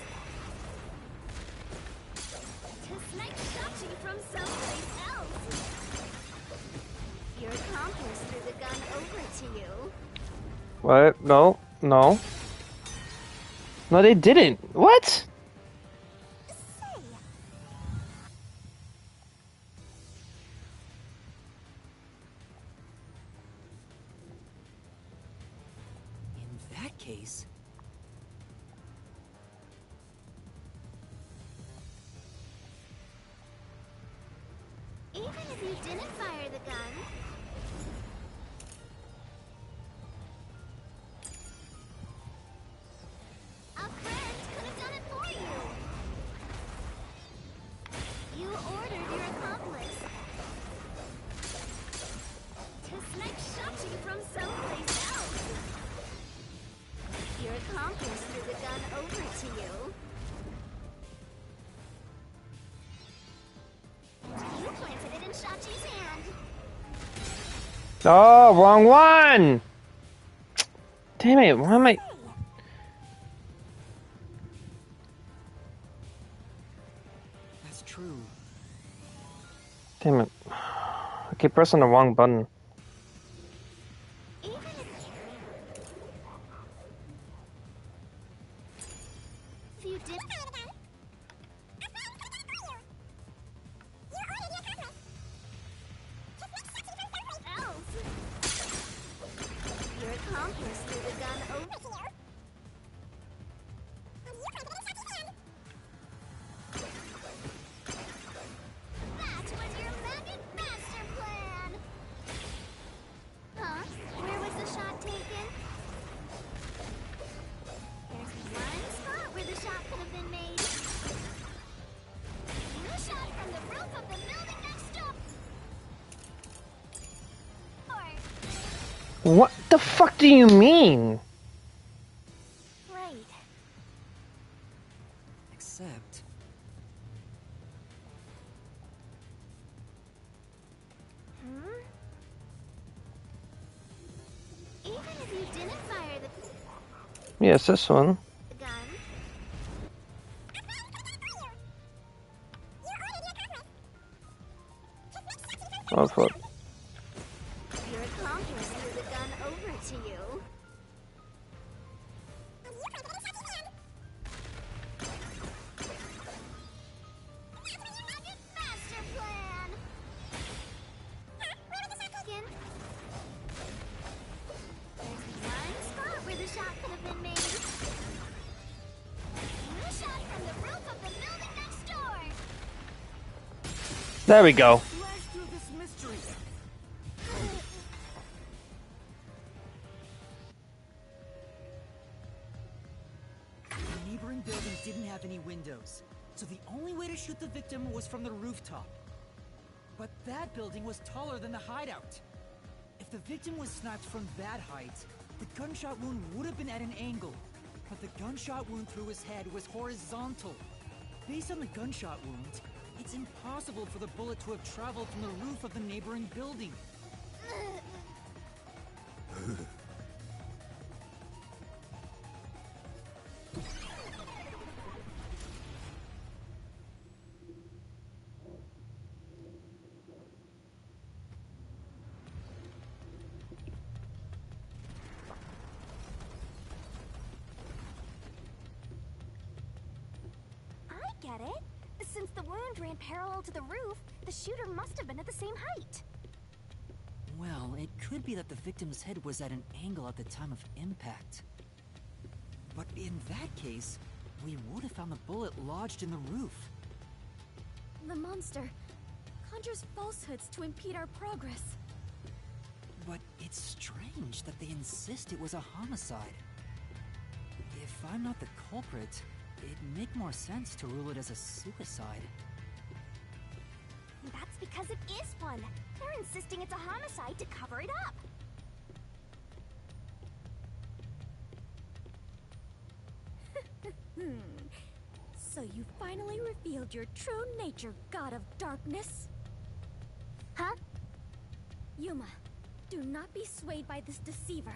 to snipe Shachi from someplace else. Your accomplice threw the gun over to you. What? No. No. No, they didn't. What? In that case... Even if you didn't fire the gun, a friend could have done it for you. You ordered your accomplice to snipe Shachi from someplace else. Your accomplice threw the gun over to you. You planted it in Shachi's hand. Oh, wrong one! Damn it, why am I... That's true. Damn it. I keep pressing the wrong button. If you did... Your accomplice threw the gun over here. That was your maggot master plan! Huh? Where was the shot taken? There's one spot where the shot could have been made. You shot from the roof of the building next door! What the fuck do you mean? Right. Except... Even if you didn't fire the Yes, this one. gun, Oh, fuck. your accomplice threw the gun over to you. Master plan! Again. There's one spot where the shot could have been made. You shot from the roof of the building next door. There we go. Flash through this mystery. The neighboring buildings didn't have any windows, so the only way to shoot the victim was from the rooftop. But that building was taller than the hideout. If the victim was sniped from that height, the gunshot wound would have been at an angle. But the gunshot wound through his head was horizontal. Based on the gunshot wound, it's impossible for the bullet to have traveled from the roof of the neighboring building. I get it. Since the wound ran parallel to the roof, the shooter must have been at the same height. Well, it could be that the victim's head was at an angle at the time of impact. But in that case, we would have found the bullet lodged in the roof. The monster conjures falsehoods to impede our progress. But it's strange that they insist it was a homicide. If I'm not the culprit, it'd make more sense to rule it as a suicide. That's because it is one. They're insisting it's a homicide to cover it up. So you finally revealed your true nature, God of Darkness? Huh? Yuma, do not be swayed by this deceiver.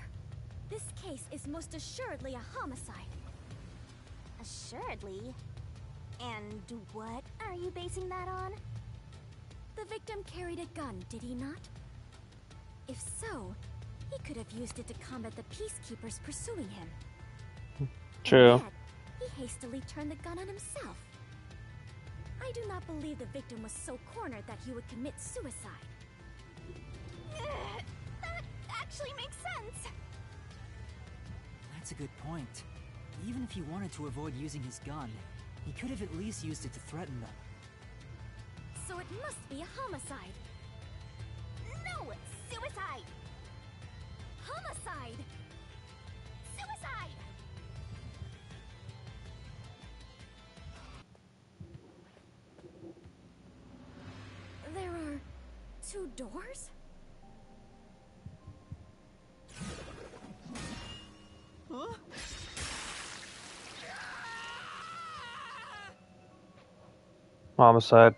This case is most assuredly a homicide. Assuredly? And what are you basing that on? The victim carried a gun, did he not? If so, he could have used it to combat the peacekeepers pursuing him. True. Yet, he hastily turned the gun on himself. I do not believe the victim was so cornered that he would commit suicide. That actually makes sense. That's a good point. Even if he wanted to avoid using his gun, he could have at least used it to threaten them. So it must be a homicide. No! Suicide! Homicide! Suicide! There are 2 doors? Huh? Homicide.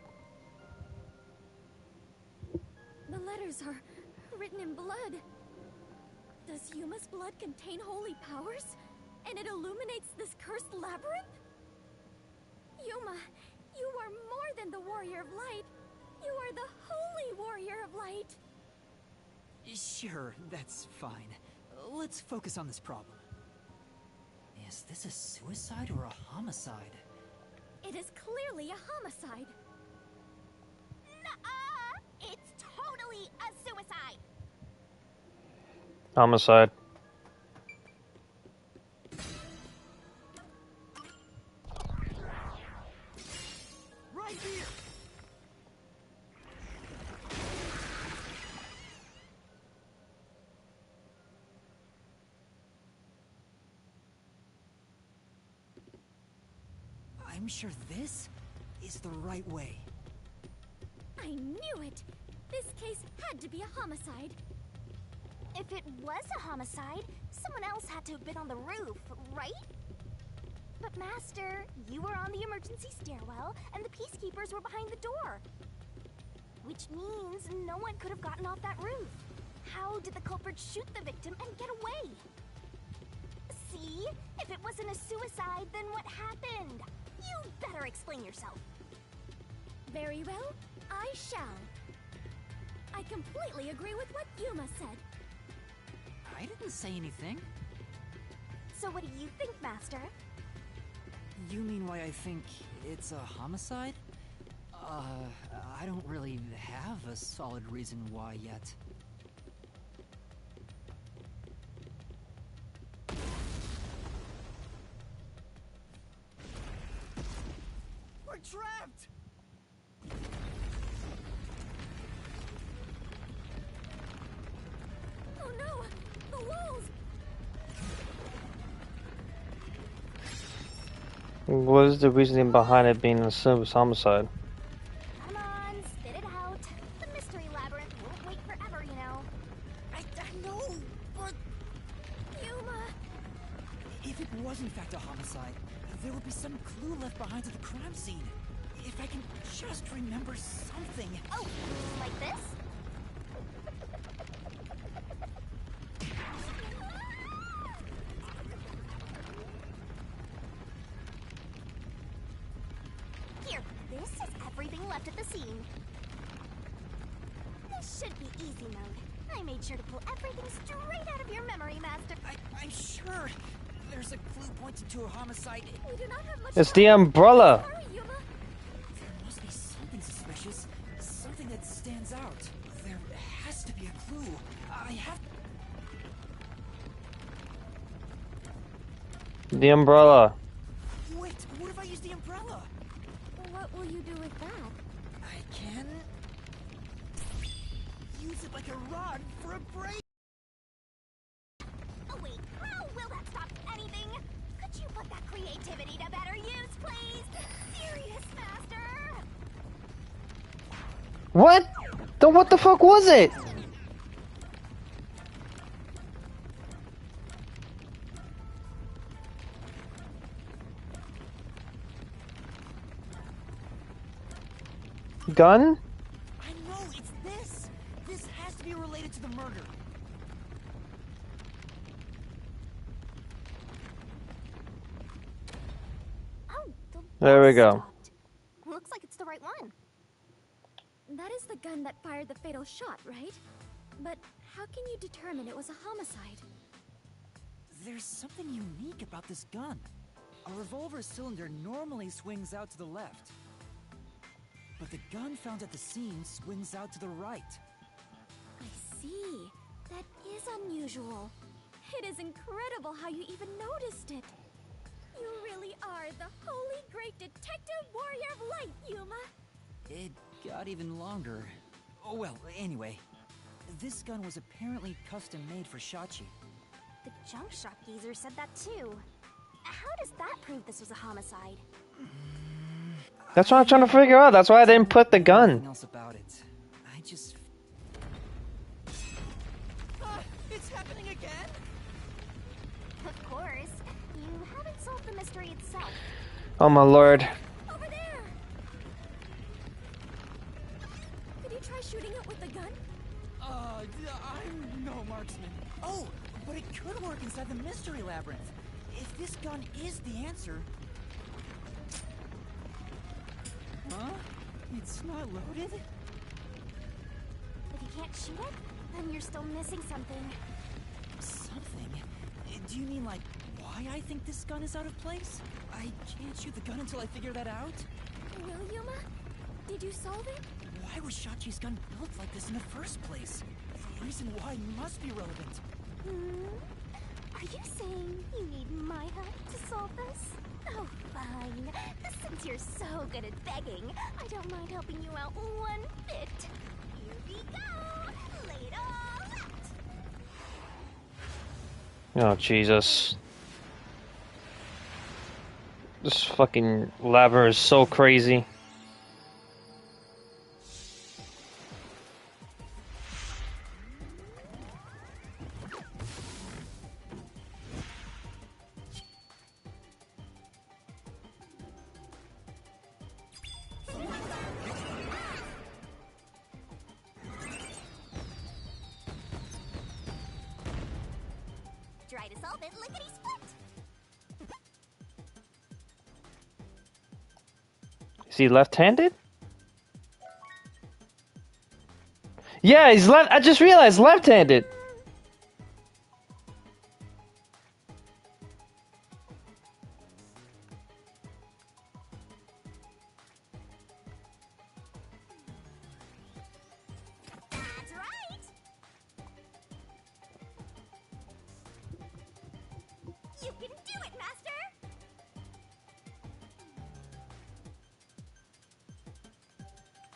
The letters are written in blood. Does Yuma's blood contain holy powers? And it illuminates this cursed labyrinth? Yuma, you are more than the warrior of light. You are the holy warrior of light. Sure, that's fine. Let's focus on this problem. Is this a suicide or a homicide? It is clearly a homicide. Nuh-uh! It's totally a suicide! Homicide. Right here! I'm sure this is the right way. I knew it! This case had to be a homicide. If it was a homicide, someone else had to have been on the roof, right? But Master, you were on the emergency stairwell, and the peacekeepers were behind the door. Which means no one could have gotten off that roof. How did the culprit shoot the victim and get away? See? If it wasn't a suicide, then what happened? You better explain yourself. Very well, I shall. I completely agree with what Yuma said. I didn't say anything. So what do you think, Master? You mean why I think it's a homicide? I don't really have a solid reason why yet. We're trapped! Oh no! The walls! What is the reasoning behind it being a homicide? Come on, spit it out. The mystery labyrinth won't wait forever, you know. I know, but... Yuma! If it was in fact a homicide, there would be some clue left behind to the crime scene. If I can just remember something. Oh, like this? Here, this is everything left at the scene. This should be easy mode. I made sure to pull everything straight out of your memory, Master. I'm sure there's a clue pointing to a homicide. We do not have much It's the umbrella. Hurry, Yuma! There must be something suspicious. Something that stands out. There has to be a clue. I have... The umbrella. Wait, what if I use the umbrella? What will you do with that? I can... use it like a rod for a break. Oh wait, how will that stop anything? Could you put that creativity to better use, please? Serious, Master! What? What the fuck was it? gun? I know, it's this! This has to be related to the murder. Oh, There we go. looks like it's the right one. That is the gun that fired the fatal shot, right? But how can you determine it was a homicide? There's something unique about this gun. A revolver cylinder normally swings out to the left. But the gun found at the scene swings out to the right. I see. That is unusual. It is incredible how you even noticed it. You really are the holy great detective warrior of light, Yuma. It got even longer. Oh well, anyway. This gun was apparently custom made for Shachi. The junk shop geezer said that too. How does that prove this was a homicide? That's what I'm trying to figure out. That's why I didn't put the gun. Nothing else about it. I just... it's happening again? Of course. You haven't solved the mystery itself. Oh my lord. Over there! Did you try shooting it with the gun? I'm no marksman. Oh, but it could work inside the mystery labyrinth. If this gun is the answer... Huh? It's not loaded? If you can't shoot it, then you're still missing something. Something? Do you mean like why I think this gun is out of place? I can't shoot the gun until I figure that out. Well, Yuma, did you solve it? Why was Shachi's gun built like this in the first place? The reason why must be relevant. Are you saying you need my help to solve this? Oh, fine. Since you're so good at begging, I don't mind helping you out one bit. Here we go! Lay it all out! Oh, Jesus. This fucking lava is so crazy. Try to solve it, lickety-split! Is he left-handed? Yeah, he's left. I just realized left-handed. That's right! You can do it, Master!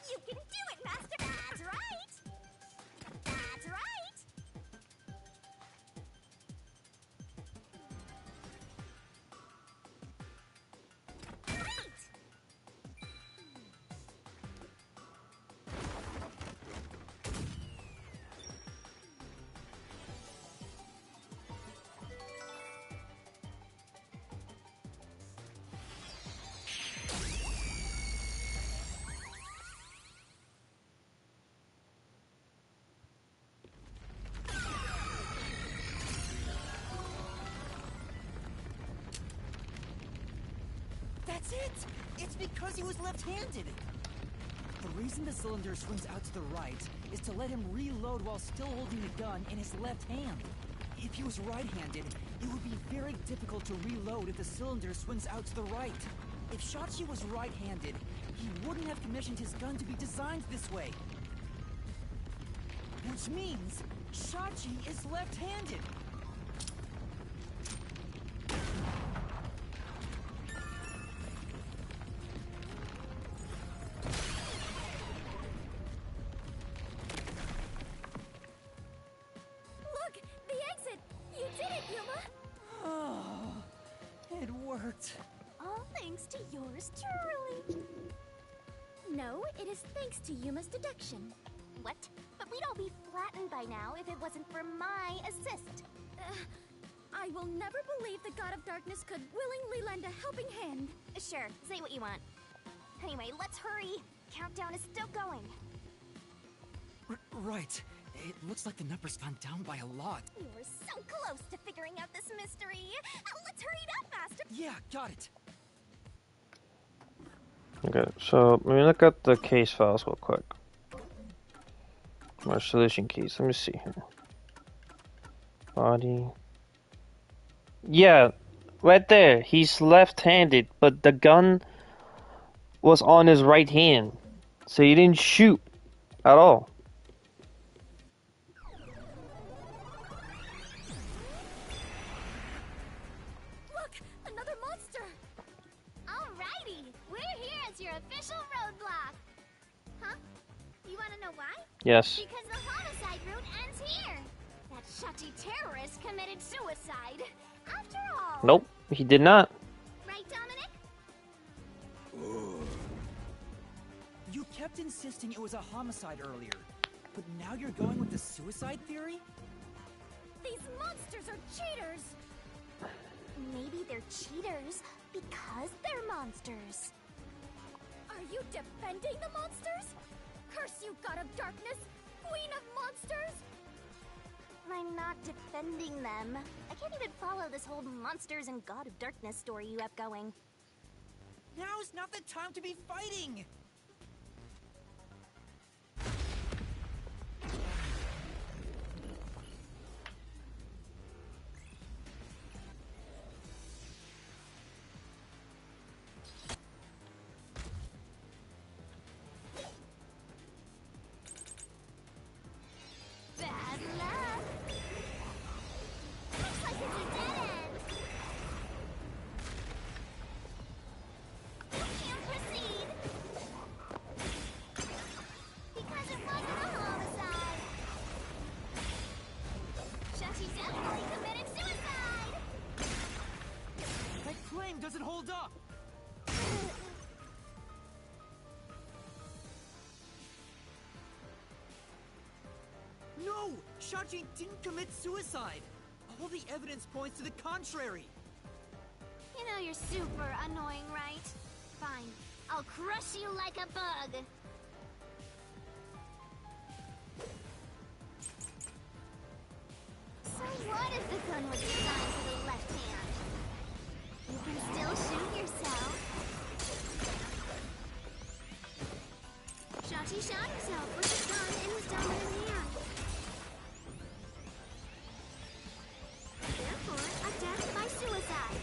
You can do it, Master! That's right! That's right! Great! That's it! It's because he was left-handed! The reason the cylinder swings out to the right is to let him reload while still holding the gun in his left hand. If he was right-handed, it would be very difficult to reload if the cylinder swings out to the right. If Shachi was right-handed, he wouldn't have commissioned his gun to be designed this way. Which means Shachi is left-handed! Look! The exit! You did it, Yuma! Oh, it worked. All thanks to yours truly. No, it is thanks to Yuma's deduction. What? But we'd all be flattened by now if it wasn't for my assist. I will never believe the God of Darkness could willingly lend a helping hand. Sure, say what you want. Anyway, let's hurry. countdown is still going. Right. It looks like the number's gone down by a lot. You were so close to figuring out this mystery. Let's hurry it up, Master. Yeah, got it. Okay, so let me look at the case files real quick. My solution keys. Let me see here. Body. Yeah, right there. He's left-handed, but the gun was on his right hand, so he didn't shoot at all. Look, another monster. Alrighty, we're here as your official roadblock. Huh? You want to know why? Yes. Because the homicide route ends here. That Shachi terrorist committed suicide. After all. Nope, he did not. Right, Dominic? You kept insisting it was a homicide earlier, but now you're going with the suicide theory? These monsters are cheaters. Maybe they're cheaters because they're monsters. Are you defending the monsters? Curse you, God of Darkness, Queen of Monsters! I'm not defending them. I can't even follow this whole monsters and God of Darkness story you have going. Now's not the time to be fighting! Bad luck! Looks like it's a dead end! You can't proceed! Because it wasn't a homicide! Shachi definitely committed suicide! That claim doesn't hold up! No! Shachi didn't commit suicide! All the evidence points to the contrary! You know you're super annoying, right? Fine. I'll crush you like a bug! So what if the gun was designed for the left hand? You can still shoot yourself. Shachi shot himself with the gun in his dominant hand. Therefore, a death by suicide.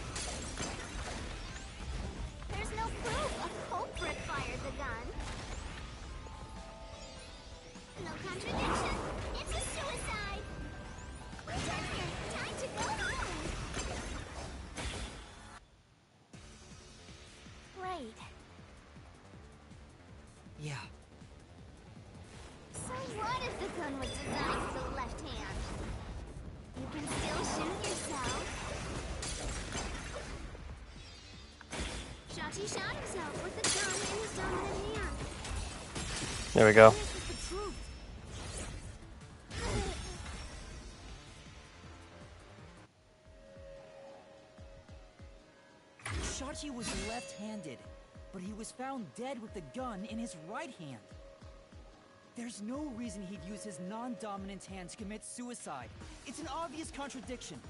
There's no proof a culprit fired the gun. No contradiction. It's a suicide. We're done here. Time to go home. Right. Yeah. So what if the gun was designed for the left hand? You can still shoot yourself. Shachi shot himself with the gun in his dominant hand. There we go. This is the truth. Shachi was left-handed, but he was found dead with the gun in his right hand. There's no reason he'd use his non-dominant hand to commit suicide. It's an obvious contradiction.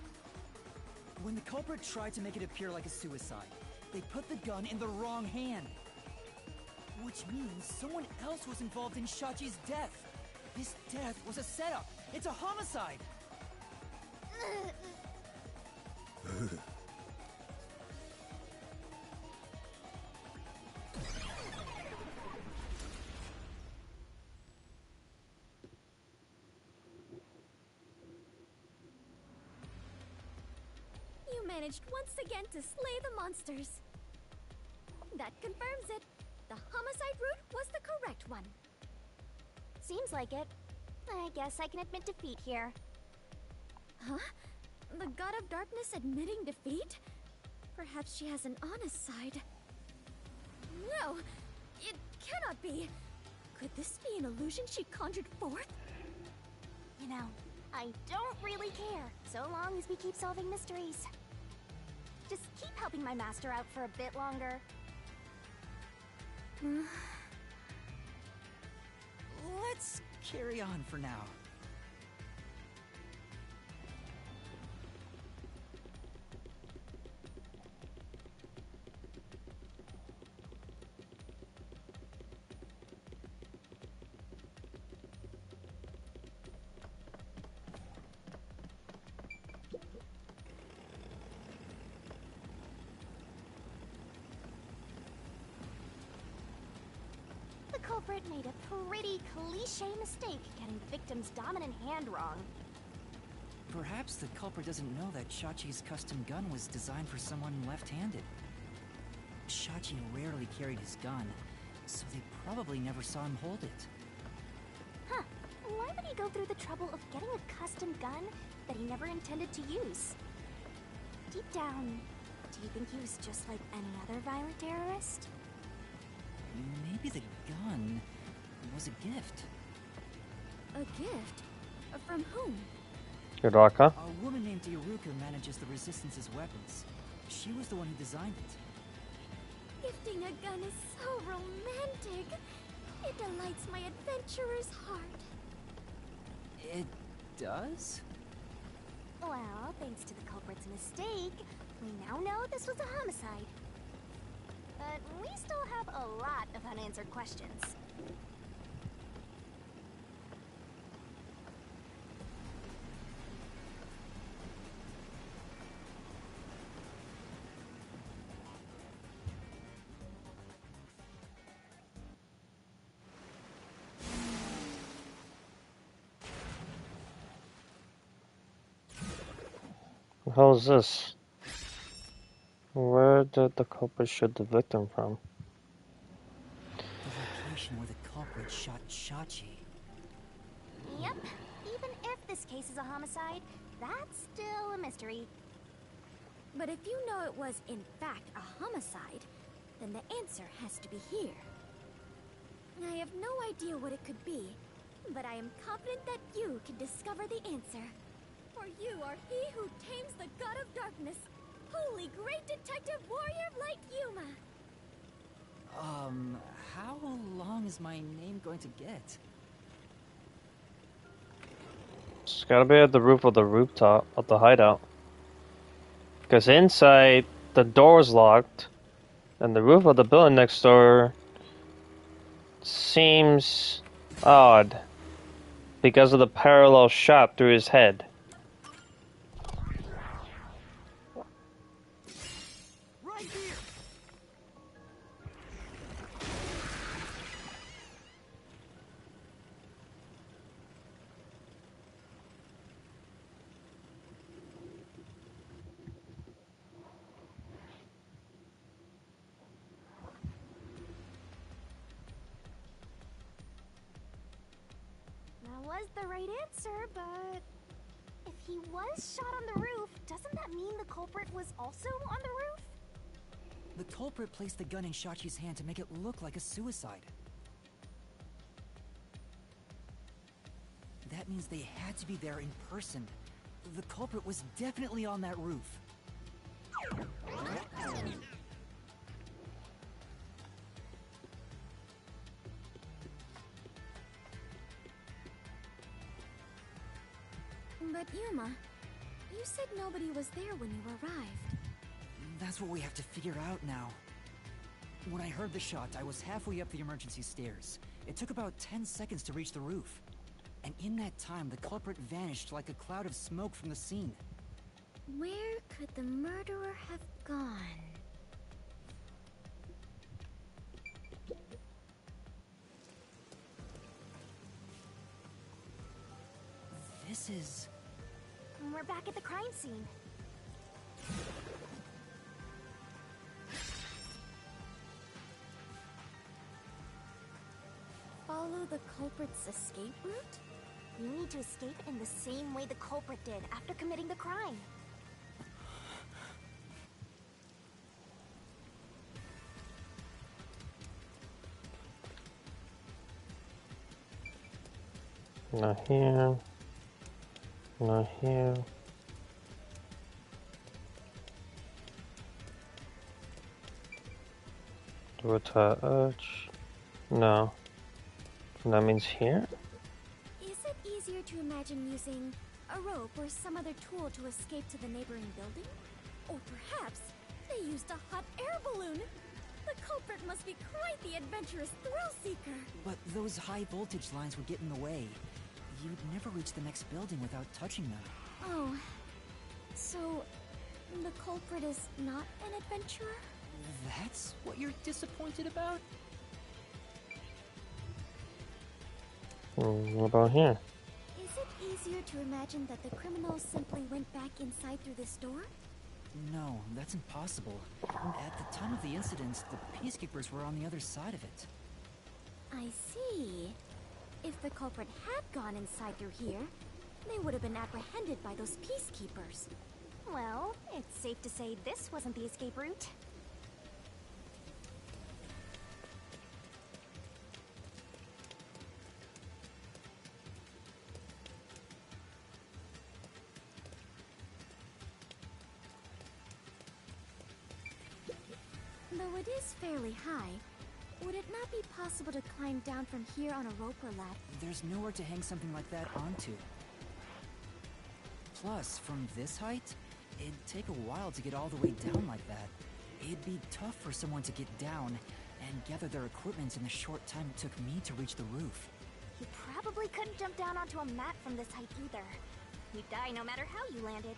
When the culprit tried to make it appear like a suicide, they put the gun in the wrong hand. Which means someone else was involved in Shachi's death. This death was a setup. It's a homicide. You managed once again to slay the monsters. That confirms it. The homicide route was the correct one. Seems like it. I guess I can admit defeat here. Huh? The God of Darkness admitting defeat? Perhaps she has an honest side. No! It cannot be! Could this be an illusion she conjured forth? You know, I don't really care, so long as we keep solving mysteries. Just keep helping my master out for a bit longer. let's carry on for now. The culprit made a pretty cliche mistake getting the victim's dominant hand wrong. Perhaps the culprit doesn't know that Shachi's custom gun was designed for someone left-handed. Shachi rarely carried his gun, so they probably never saw him hold it. Huh. Why would he go through the trouble of getting a custom gun that he never intended to use? Deep down, do you think he was just like any other violent terrorist? Maybe the gun was a gift. A gift? From whom? Good luck, huh? A woman named Iruka manages the Resistance's weapons. She was the one who designed it. Gifting a gun is so romantic. It delights my adventurer's heart. It does? Well, thanks to the culprit's mistake, we now know this was a homicide. But we still have a lot of unanswered questions. The hell is this? Where did the culprit shoot the victim from? The location where the culprit shot Shachi. Yep. Even if this case is a homicide, that's still a mystery. But if you know it was, in fact, a homicide, then the answer has to be here. I have no idea what it could be, but I am confident that you can discover the answer. For you are he who tames the god of darkness, holy great detective warrior of light Yuma. How long is my name going to get? It's gotta be at the roof of the rooftop of the hideout. Because inside, the door's locked, and the roof of the building next door seems odd because of the parallel shot through his head. Right here. That was the right answer, but if he was shot on the roof, doesn't that mean the culprit was also on the roof? The culprit placed the gun in Shachi's hand to make it look like a suicide. That means they had to be there in person. The culprit was definitely on that roof. But Yuma, you said nobody was there when you arrived. That's what we have to figure out now. When I heard the shot, I was halfway up the emergency stairs. It took about 10 seconds to reach the roof. And in that time, the culprit vanished like a cloud of smoke from the scene. Where could the murderer have gone? This is... We're back at the crime scene. Follow the culprit's escape route? You need to escape in the same way the culprit did after committing the crime. Not here. Not here. Do a edge. No. That means here? easier to imagine using a rope or some other tool to escape to the neighboring building? Or perhaps they used a hot air balloon? The culprit must be quite the adventurous thrill-seeker. But those high-voltage lines would get in the way. You'd never reach the next building without touching them. Oh, so the culprit is not an adventurer? That's what you're disappointed about? What about here? Is it easier to imagine that the criminals simply went back inside through this door? No, that's impossible. At the time of the incident, the peacekeepers were on the other side of it. I see. If the culprit had gone inside through here, they would have been apprehended by those peacekeepers. Well, it's safe to say this wasn't the escape route. Though it is fairly high, would it not be possible to climb down from here on a rope or ladder? There's nowhere to hang something like that onto. Plus, from this height, it'd take a while to get all the way down like that. It'd be tough for someone to get down and gather their equipment in the short time it took me to reach the roof. You probably couldn't jump down onto a mat from this height either. You'd die no matter how you landed.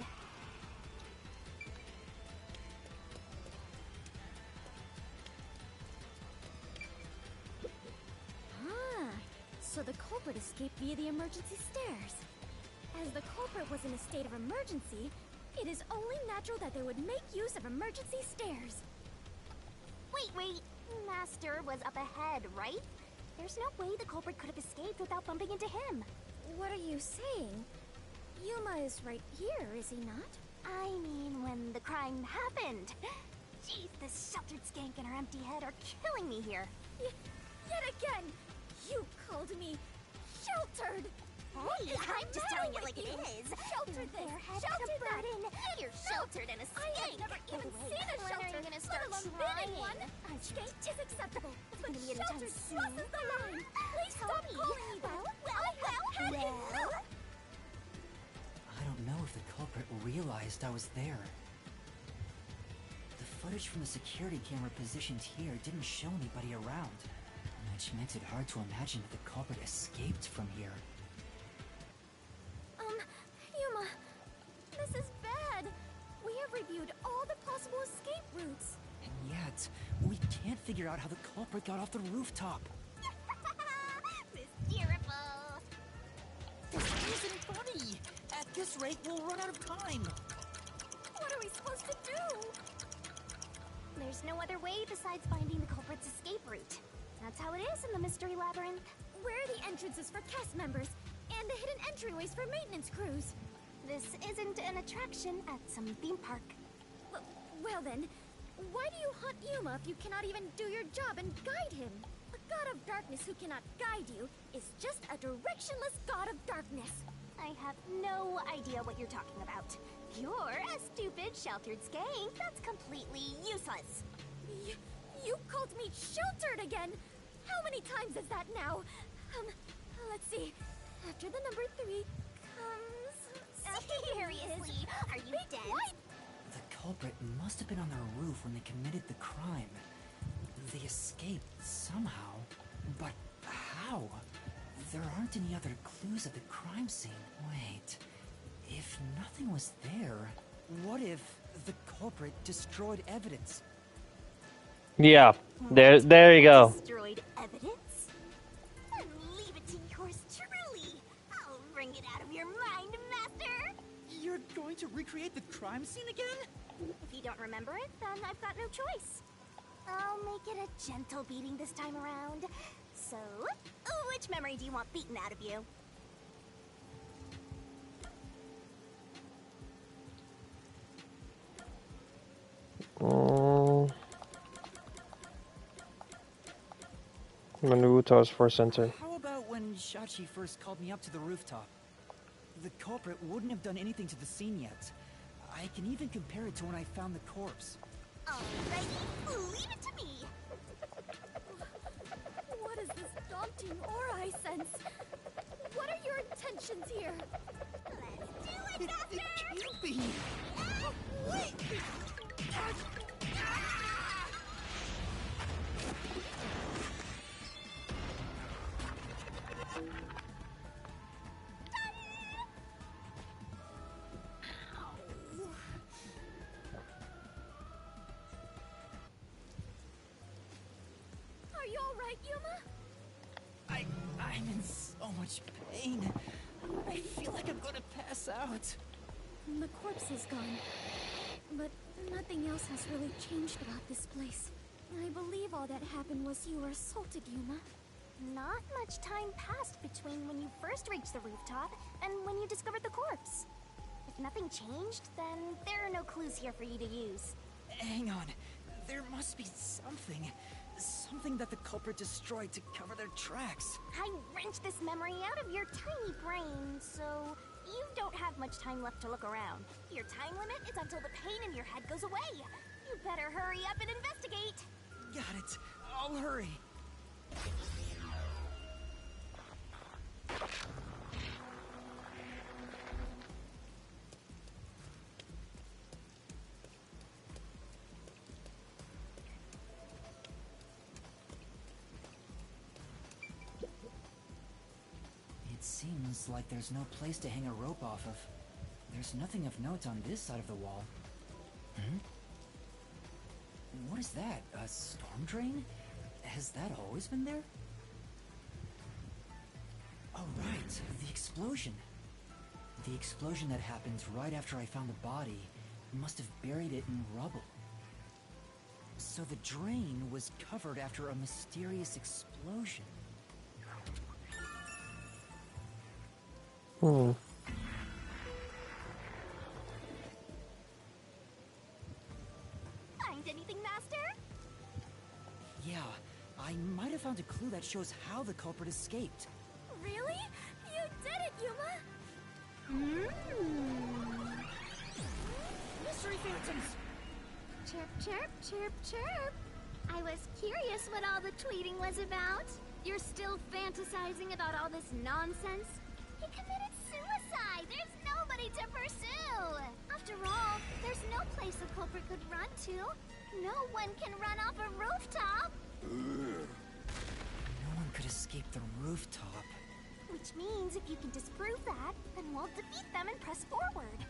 So the culprit escaped via the emergency stairs. As the culprit was in a state of emergency, it is only natural that they would make use of emergency stairs. Wait. Master was up ahead, right? There's no way the culprit could have escaped without bumping into him. What are you saying? Yuma is right here, is he not? I mean, when the crime happened. Jeez, this sheltered skank and her empty head are killing me here. Yet again! You called me sheltered! Hey, I'm just telling it like it is. Sheltered this, head sheltered is a that. burden. You're sheltered in a I skank. have never even seen a When are shelter, you gonna let start alone been in one. trying? Skank is acceptable, but gonna be anytime sheltered soon. crosses the line. Please Tell stop me. calling me that. I have had enough. I don't know if the culprit realized I was there. The footage from the security camera positioned here didn't show anybody around, which makes it hard to imagine that the culprit escaped from here. Yuma, this is bad. We have reviewed all the possible escape routes. And yet, we can't figure out how the culprit got off the rooftop. Mysterious. This isn't funny! At this rate, we'll run out of time! What are we supposed to do? There's no other way besides finding the culprit's escape route. That's how it is in the Mystery Labyrinth. Where are the entrances for cast members and the hidden entryways for maintenance crews? This isn't an attraction at some theme park. Well then, why do you hunt Yuma if you cannot even do your job and guide him? A god of darkness who cannot guide you is just a directionless god of darkness. I have no idea what you're talking about. You're a stupid, sheltered skank that's completely useless. You called me sheltered again! How many times is that now? Let's see. After the number 3 comes... Seriously, are you dead? The culprit must have been on the roof when they committed the crime. They escaped somehow. But how? There aren't any other clues at the crime scene. Wait, if nothing was there... What if the culprit destroyed evidence? Yeah, there you go. Destroyed evidence? Then leave it to yours truly. I'll wring it out of your mind, Master. You're going to recreate the crime scene again? If you don't remember it, then I've got no choice. I'll make it a gentle beating this time around. So, which memory do you want beaten out of you? Naruto's first center. How about when Shachi first called me up to the rooftop? The culprit wouldn't have done anything to the scene yet. I can even compare it to when I found the corpse. Alrighty, leave it to me. What is this daunting aura I sense? What are your intentions here? Let's do it, Doctor! It can't be! Wait! Are you alright, Yuma? I'm in so much pain. I feel like I'm gonna pass out. The corpse is gone. But nothing else has really changed about this place. I believe all that happened was you were assaulted, Yuma. Not much time passed between when you first reached the rooftop and when you discovered the corpse. If nothing changed, then there are no clues here for you to use. Hang on. There must be something. Something that the culprit destroyed to cover their tracks. I wrenched this memory out of your tiny brain, so you don't have much time left to look around. Your time limit is until the pain in your head goes away. You better hurry up and investigate. Got it. I'll hurry. It seems like there's no place to hang a rope off of. There's nothing of note on this side of the wall. Hmm? What is that? A storm drain? Has that always been there? Oh, right. The explosion. The explosion that happened right after I found the body must have buried it in rubble. So the drain was covered after a mysterious explosion. Hmm. Find anything, Master? Yeah, I might have found a clue that shows how the culprit escaped. Really? You did it, Yuma! Mystery phantoms! Chirp, chirp, chirp, chirp. I was curious what all the tweeting was about. You're still fantasizing about all this nonsense? He committed suicide! There's nobody to pursue! After all, there's no place a culprit could run to. No one can run off a rooftop! No one could escape the rooftop. Which means if you can disprove that, then we'll defeat them and press forward.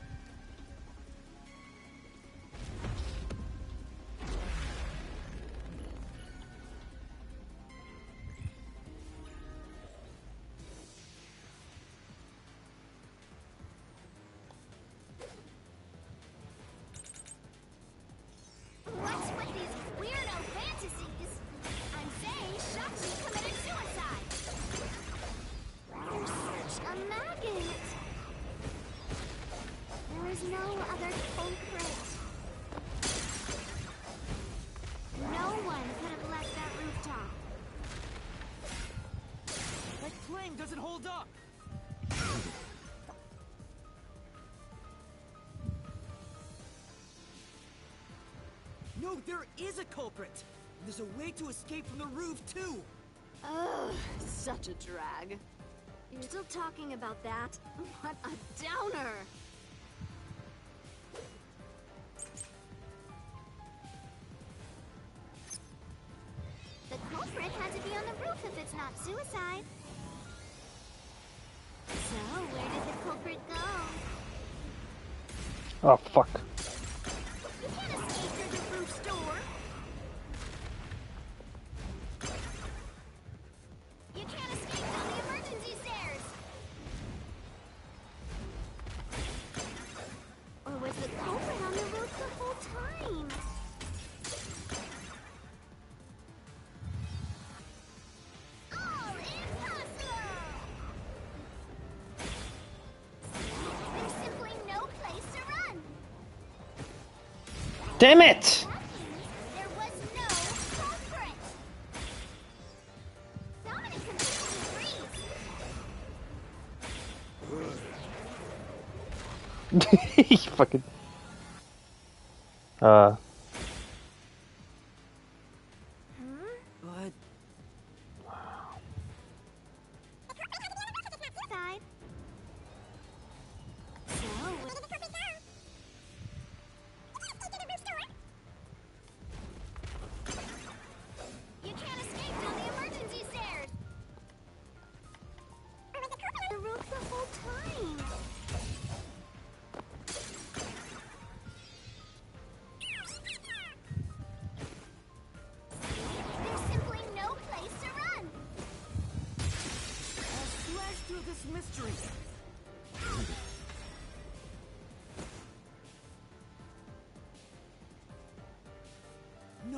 What's with these weirdo fantasies? I'm saying Shakti committed suicide. You're such a maggot. There is no other culprit. No one could have left that rooftop. That clang doesn't hold up! No, there is a culprit! There's a way to escape from the roof, too! Ugh, such a drag. You're still talking about that? What a downer! The culprit had to be on the roof if it's not suicide. So, where did the culprit go? Oh, fuck. You can't escape through the roof's door. You can't escape down the emergency stairs. Or was the culprit on the roof the whole time? All impossible! There's simply no place to run. Damn it! There was no culprit. Dominic completely agrees. He fucking. But...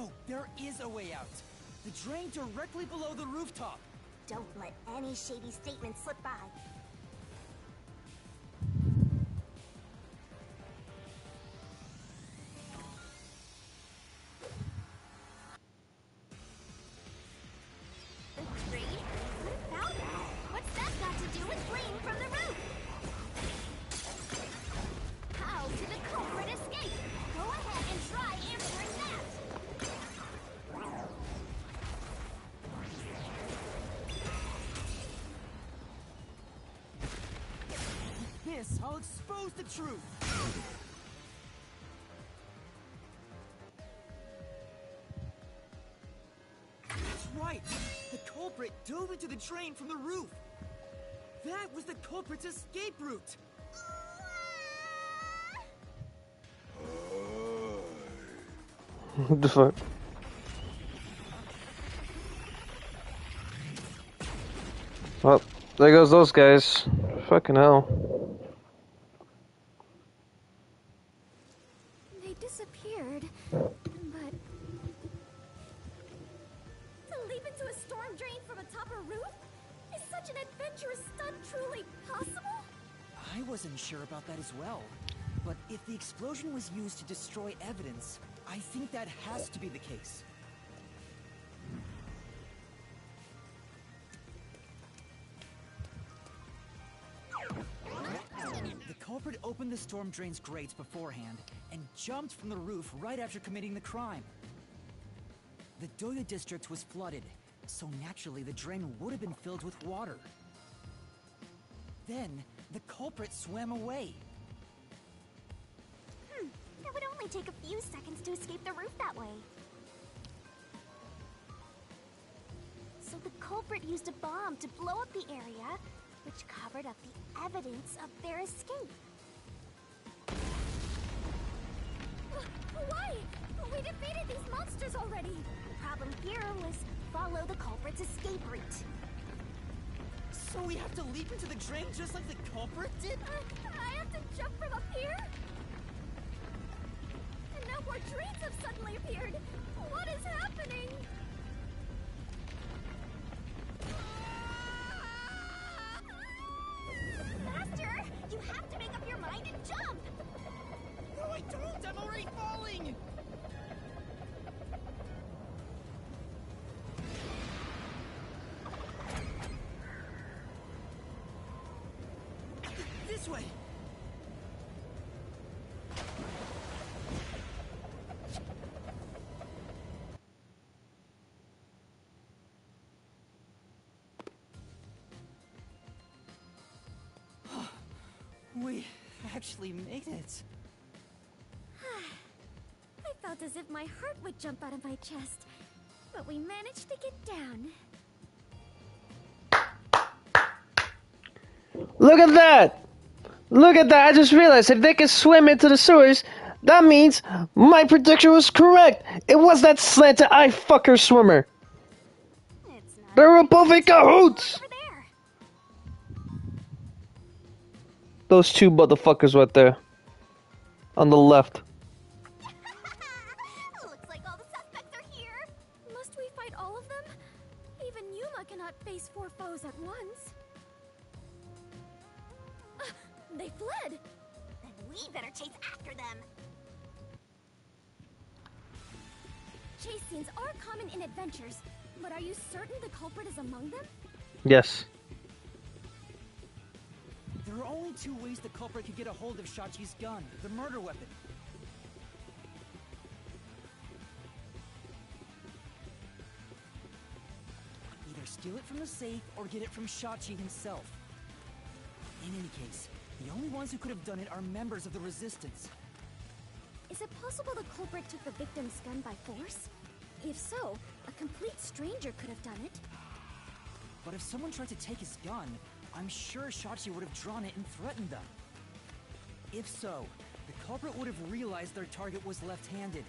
No, there is a way out. The drain directly below the rooftop. Don't let any shady statement slip by. The drain? What about that? What's that got to do with fleeing from the roof? How did the culprit escape? Go ahead and try answering that. This, I'll expose the truth. That's right. The culprit dove into the drain from the roof. That was the culprit's escape route. What the fuck? Well, there goes those guys. Fucking hell. They disappeared, but... To leap into a storm drain from atop a roof? Is such an adventurous stunt truly possible? I wasn't sure about that as well. But if the explosion was used to destroy evidence, I think that has to be the case. The culprit opened the storm drain's grates beforehand and jumped from the roof right after committing the crime. The Doya district was flooded, so naturally the drain would have been filled with water. Then, the culprit swam away. It would only take a few seconds to escape the roof that way. So the culprit used a bomb to blow up the area, which covered up the evidence of their escape. Why? We defeated these monsters already. Problem here was follow the culprit's escape route. So we have to leap into the drain just like the culprit did? I have to jump from up here? And now more drains have suddenly appeared. What is happening? Faster! You have to make up your mind and jump! No, I don't! I'm already falling! This way! We actually made it. I felt as if my heart would jump out of my chest, but we managed to get down. Look at that! Look at that! I just realized if they can swim into the sewers, that means my prediction was correct! It was that slanted eye fucker swimmer! They were both in cahoots! Those two motherfuckers right there. On the left. Looks like all the suspects are here. Must we fight all of them? Even Yuma cannot face 4 foes at once. They fled! Then we better chase after them. Chase scenes are common in adventures, but are you certain the culprit is among them? Yes. There are only 2 ways the culprit could get a hold of Shachi's gun, the murder weapon. Either steal it from the safe or get it from Shachi himself. In any case, the only ones who could have done it are members of the Resistance. Is it possible the culprit took the victim's gun by force? If so, a complete stranger could have done it. But if someone tried to take his gun, I'm sure Shachi would have drawn it and threatened them. If so, the culprit would have realized their target was left-handed.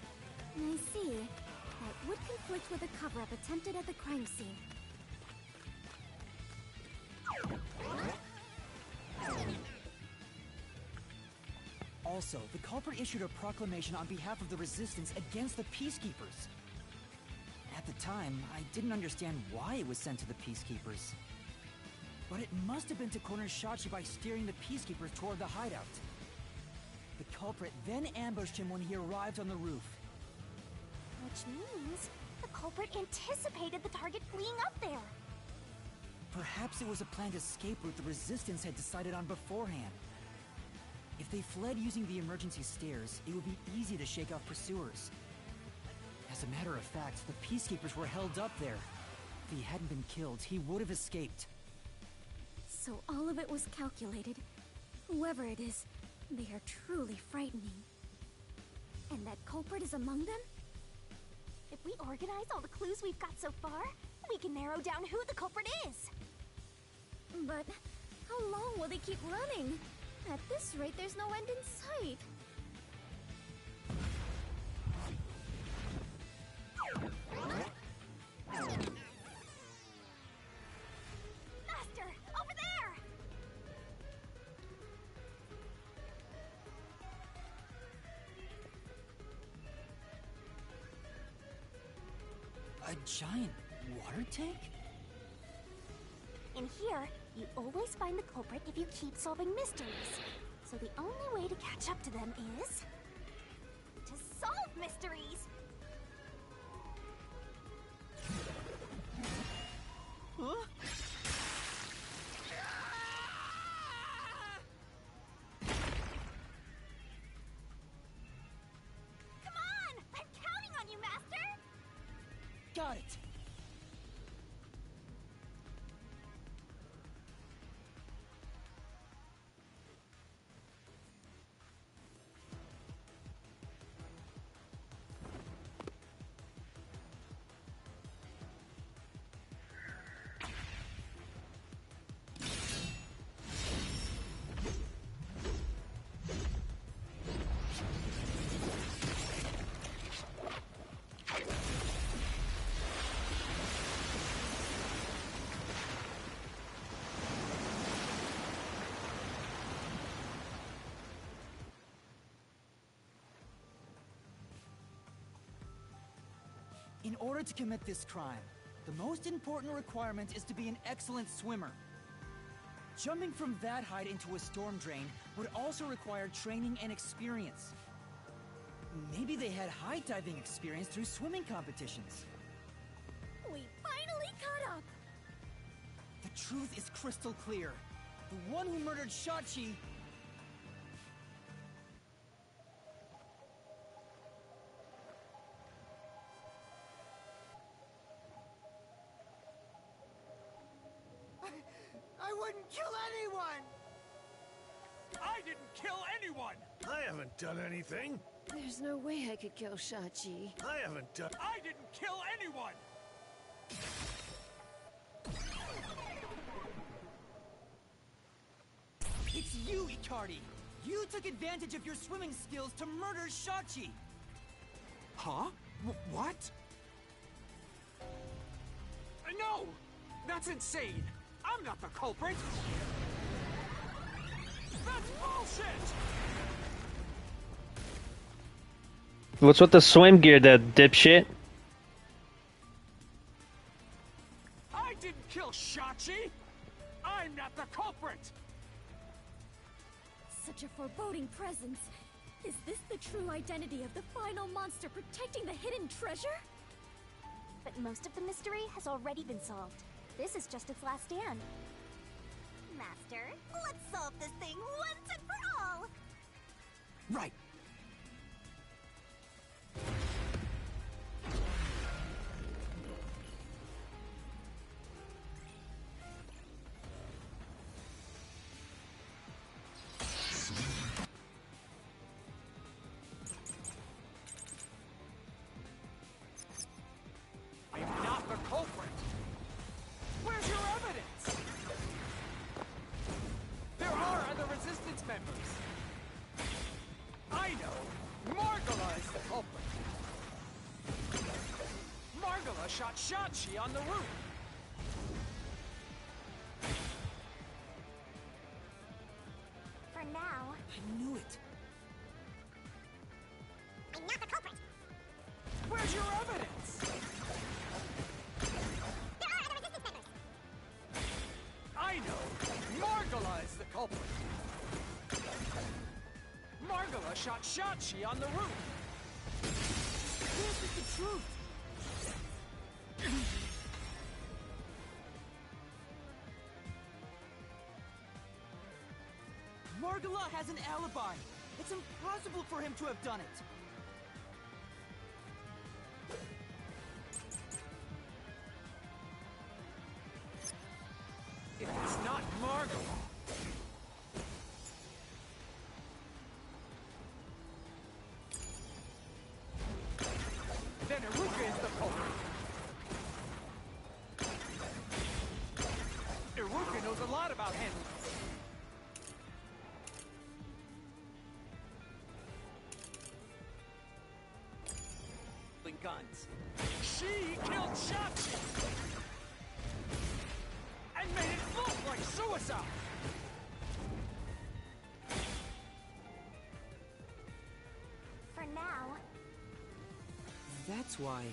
I see. That would conflict with a cover-up attempted at the crime scene. Also, the culprit issued a proclamation on behalf of the Resistance against the Peacekeepers. time, I didn't understand why it was sent to the Peacekeepers. But it must have been to corner Shachi by steering the Peacekeepers toward the hideout. The culprit then ambushed him when he arrived on the roof. Which means the culprit anticipated the target fleeing up there. Perhaps it was a planned escape route the Resistance had decided on beforehand. If they fled using the emergency stairs, it would be easy to shake off pursuers. As a matter of fact, the Peacekeepers were held up there. If he hadn't been killed, he would have escaped. So all of it was calculated. Whoever it is, they are truly frightening. And that culprit is among them? If we organize all the clues we've got so far, we can narrow down who the culprit is. But how long will they keep running? At this rate, there's no end in sight. Master, over there! A giant water tank? In here, you always find the culprit if you keep solving mysteries. So the only way to catch up to them is to solve mysteries. Huh? Come on! I'm counting on you, Master! Got it! In order to commit this crime, the most important requirement is to be an excellent swimmer. Jumping from that height into a storm drain would also require training and experience. Maybe they had high diving experience through swimming competitions. We finally caught up! The truth is crystal clear. The one who murdered Shachi... I wouldn't kill anyone! I didn't kill anyone! I haven't done anything. There's no way I could kill Shachi. I haven't done... I didn't kill anyone! It's you, Icardi! You took advantage of your swimming skills to murder Shachi! Huh? What? No! That's insane! I'm not the culprit! That's bullshit! What's with the swim gear, that dipshit? I didn't kill Shachi! I'm not the culprit! Such a foreboding presence. Is this the true identity of the final monster protecting the hidden treasure? But most of the mystery has already been solved. This is just its last stand. Master, let's solve this thing once and for all! Right. I'm not the culprit! Where's your evidence? There are other Resistance members! I know! Margala is the culprit! Margala shot Shachi on the roof! For now... I knew it! I'm not the culprit! Where's your evidence? culprit. Margala shot Shachi on the roof. This is the truth. Margala has an alibi. It's impossible for him to have done it. If it's not Margala, then Iruka is the culprit. Iruka knows a lot about handling. Guns. She killed Shachi and made it look like suicide. For now. That's why.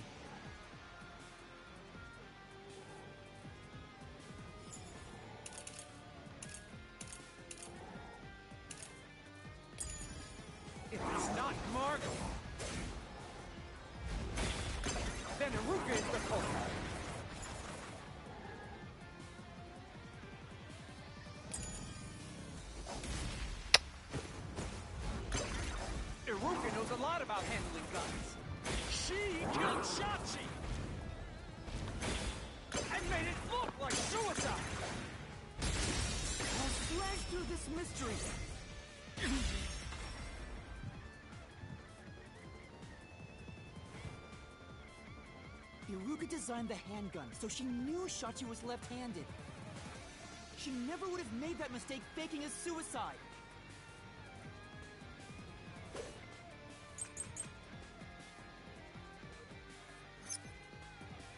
If it's not Margala, then Iruka is the culprit. Iruka knows a lot about handling guns. She killed Shachi and made it look like suicide. I'll slash through this mystery. Iruka designed the handgun, so she knew Shachi was left-handed. She never would have made that mistake faking a suicide.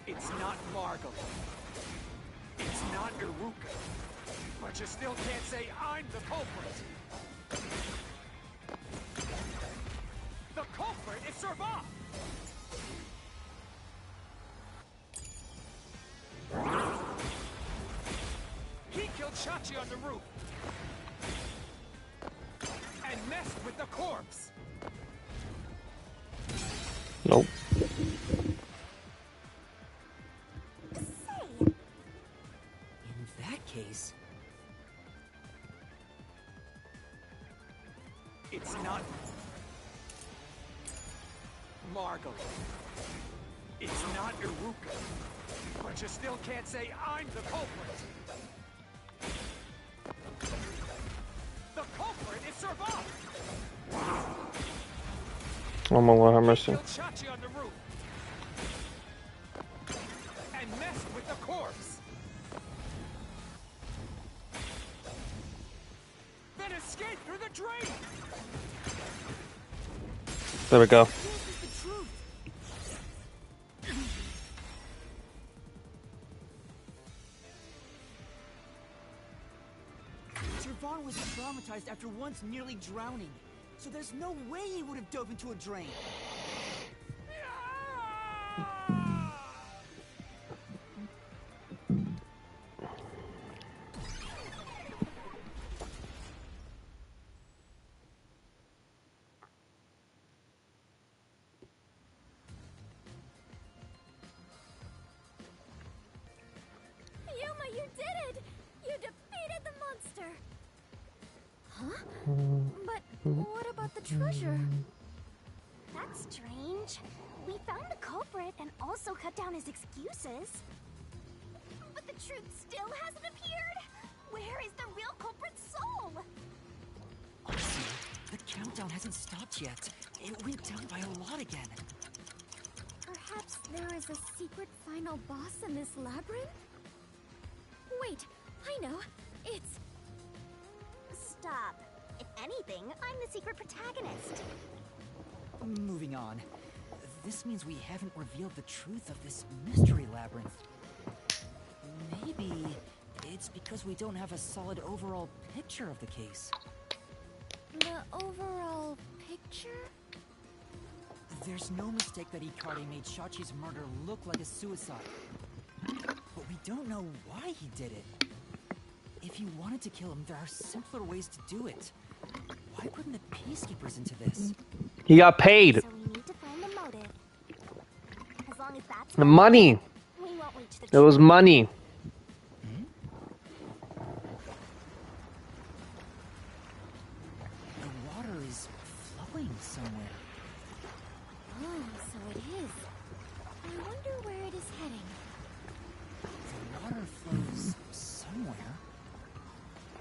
It's not Margala. It's not Iruka. But you still can't say I'm the culprit. The culprit is Servath! He killed Shachi on the roof and messed with the corpse. Nope. In that case, it's not Margala. It's not Iruka. But you still can't say I'm the culprit. The culprit is Servath! Oh my Lord, have mercy. Killed Shachi on the roof and messed with the corpse. Then escaped through the drain. There we go. this is the truth. Servath was traumatized after once nearly drowning, so there's no way he would have dove into a drain. Yuma, you did it! You defeated the monster! Huh? But what about the treasure? That's strange. We found the culprit and also cut down his excuses. But the truth still hasn't appeared? Where is the real culprit's soul? honestly, the countdown hasn't stopped yet. It went down by a lot again. Perhaps there is a secret final boss in this labyrinth? Wait, I know. It's... Stop. If anything, I'm the secret protagonist. Moving on. This means we haven't revealed the truth of this mystery labyrinth. Maybe it's because we don't have a solid overall picture of the case. The overall picture? There's no mistake that Hikari made Shachi's murder look like a suicide. But we don't know why he did it. If you wanted to kill him, there are simpler ways to do it. Why bring the peacekeepers into this? He got paid. So we need to find the motive. As long as that's The money. we won't reach the It was money. The water is flowing somewhere. Oh, so it is. I wonder where it is heading. The water flows somewhere.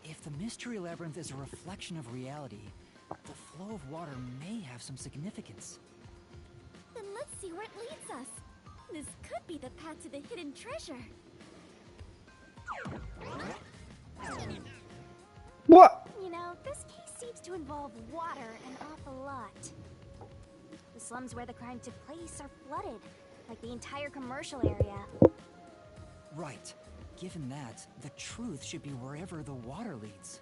If the Mystery Labyrinth is a reflection of reality, the flow of water may have some significance. Then let's see where it leads us. This could be the path to the hidden treasure. What? You know, this case seems to involve water an awful lot. The slums where the crime took place are flooded, like the entire commercial area. Right. Given that, the truth should be wherever the water leads.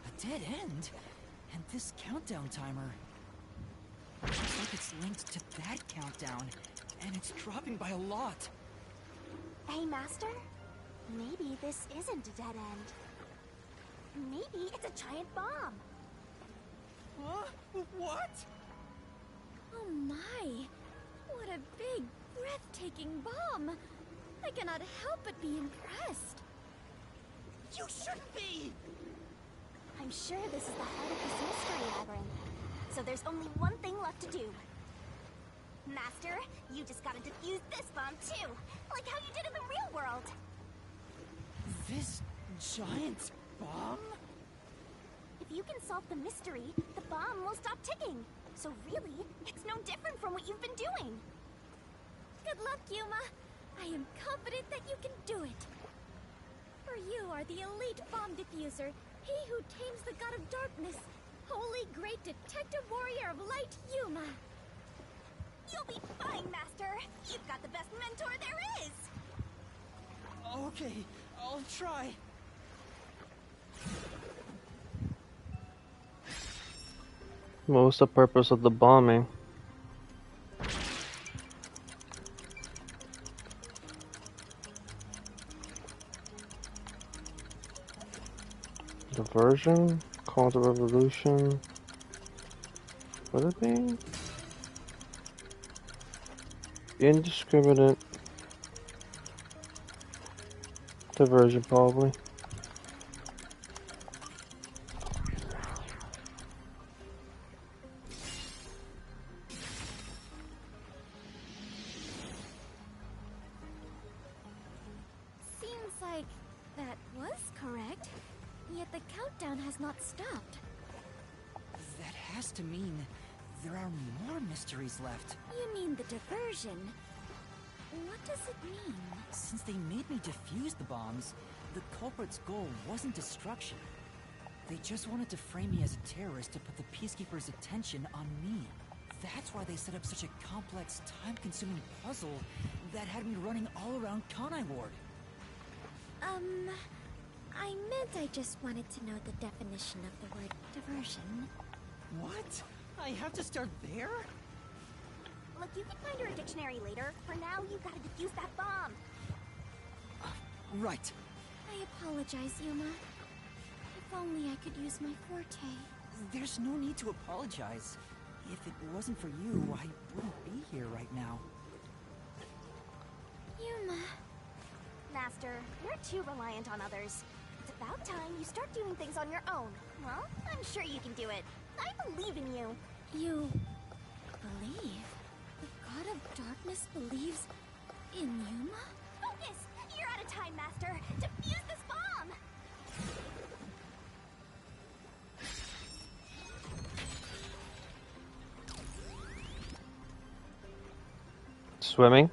A dead end? And this countdown timer... looks like it's linked to that countdown, and it's dropping by a lot. Hey, Master? Maybe this isn't a dead end. Maybe it's a giant bomb. Huh? What? Oh my! What a big, breathtaking bomb! I cannot help but be impressed. You shouldn't be! I'm sure this is the heart of this mystery labyrinth. So there's only one thing left to do. Master, you just gotta defuse this bomb too, like how you did in the real world. This giant bomb? If you can solve the mystery, the bomb will stop ticking. So really, it's no different from what you've been doing. Good luck, Yuma. I am confident that you can do it. For you are the elite bomb diffuser, he who tames the god of darkness, holy great detective warrior of light, Yuma. You'll be fine, Master. You've got the best mentor there is. Okay, I'll try. What was the purpose of the bombing? Diversion? Call to revolution? What it be? Indiscriminate diversion, probably. Seems like that was correct, yet the countdown has not stopped. That has to mean there are more mysteries left. You mean the diversion? What does it mean? Since they made me defuse the bombs, the culprit's goal wasn't destruction. They just wanted to frame me as a terrorist to put the Peacekeepers' attention on me. That's why they set up such a complex, time-consuming puzzle that had me running all around Kanai Ward. I meant I just wanted to know the definition of the word diversion. What? I have to start there? Look, you can find her a dictionary later. For now, you gotta defuse that bomb. Right. I apologize, Yuma. If only I could use my forte. There's no need to apologize. If it wasn't for you, I wouldn't be here right now. Yuma. Master, you're too reliant on others. It's about time you start doing things on your own. Well, I'm sure you can do it. I believe in you. You believe? The god of darkness believes in Yuma? Focus! You're out of time, Master. Defuse this bomb! Swimming?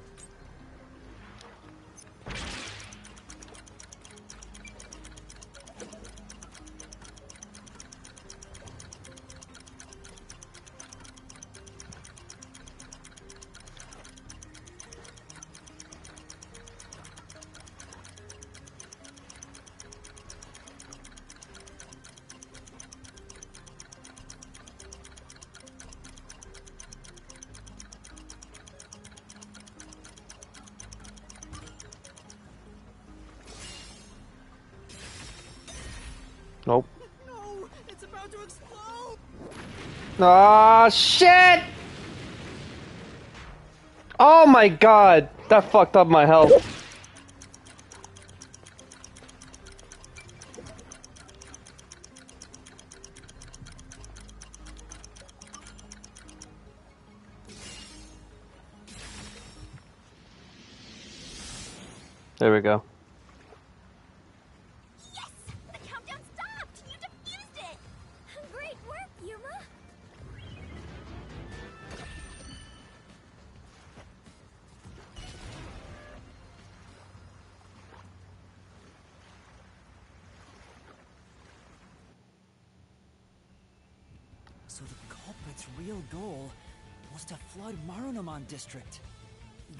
Nope. No, it's about to explode. Ah, shit! Oh my god, that fucked up my health. There we go. Yes! The countdown stopped! You defused it! Great work, Yuma! So the culprit's real goal was to flood Marunaman district.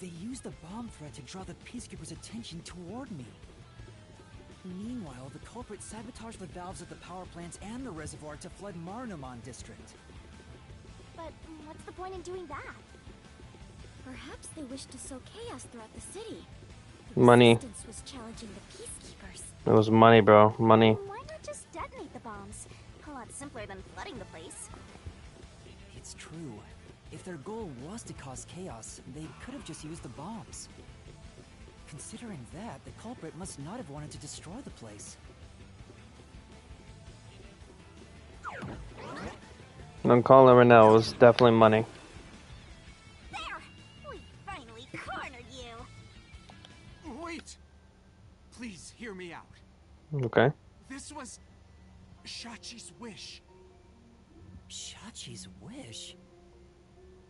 They used the bomb threat to draw the Peacekeepers' attention toward me. Meanwhile, the culprit sabotaged the valves at the power plants and the reservoir to flood Marunaman district. But what's the point in doing that? Perhaps they wish to sow chaos throughout the city. The Money. Resistance was challenging the Peacekeepers. It was money, bro. Money. Why not just detonate the bombs? A lot simpler than flooding the place. It's true. If their goal was to cause chaos, they could have just used the bombs. Considering that, the culprit must not have wanted to destroy the place. I'm calling it right now. It was definitely money. There! We finally cornered you! Wait! Please hear me out. Okay. This was Shachi's wish. Shachi's wish?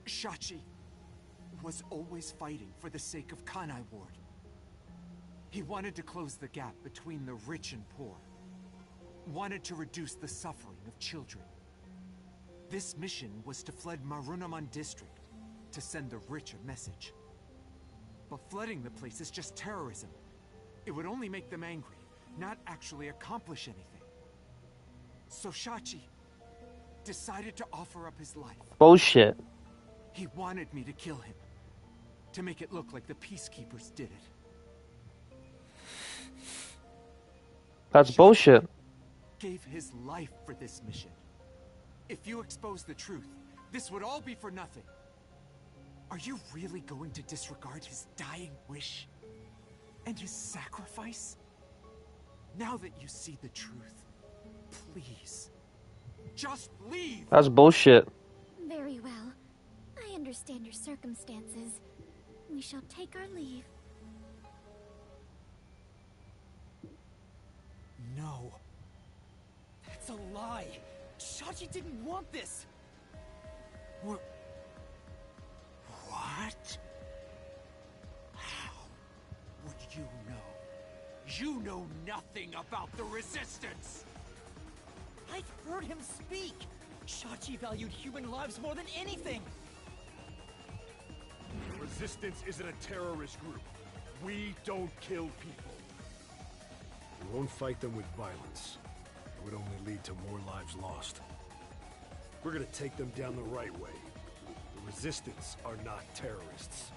Shachi was always fighting for the sake of Kanai Ward. He wanted to close the gap between the rich and poor. Wanted to reduce the suffering of children. This mission was to flood Marunaman district to send the rich a message. But flooding the place is just terrorism. It would only make them angry, not actually accomplish anything. So Shachi decided to offer up his life. Bullshit. He wanted me to kill him, to make it look like the Peacekeepers did it. That's bullshit. Gave his life for this mission. If you expose the truth, this would all be for nothing. Are you really going to disregard his dying wish? And his sacrifice? Now that you see the truth, please, just leave! That's bullshit. Very well. I understand your circumstances. We shall take our leave. No. That's a lie. Shachi didn't want this. What? How would you know? You know nothing about the Resistance! I've heard him speak. Shachi valued human lives more than anything. Resistance isn't a terrorist group. We don't kill people. We won't fight them with violence. It would only lead to more lives lost. We're gonna take them down the right way. The Resistance are not terrorists.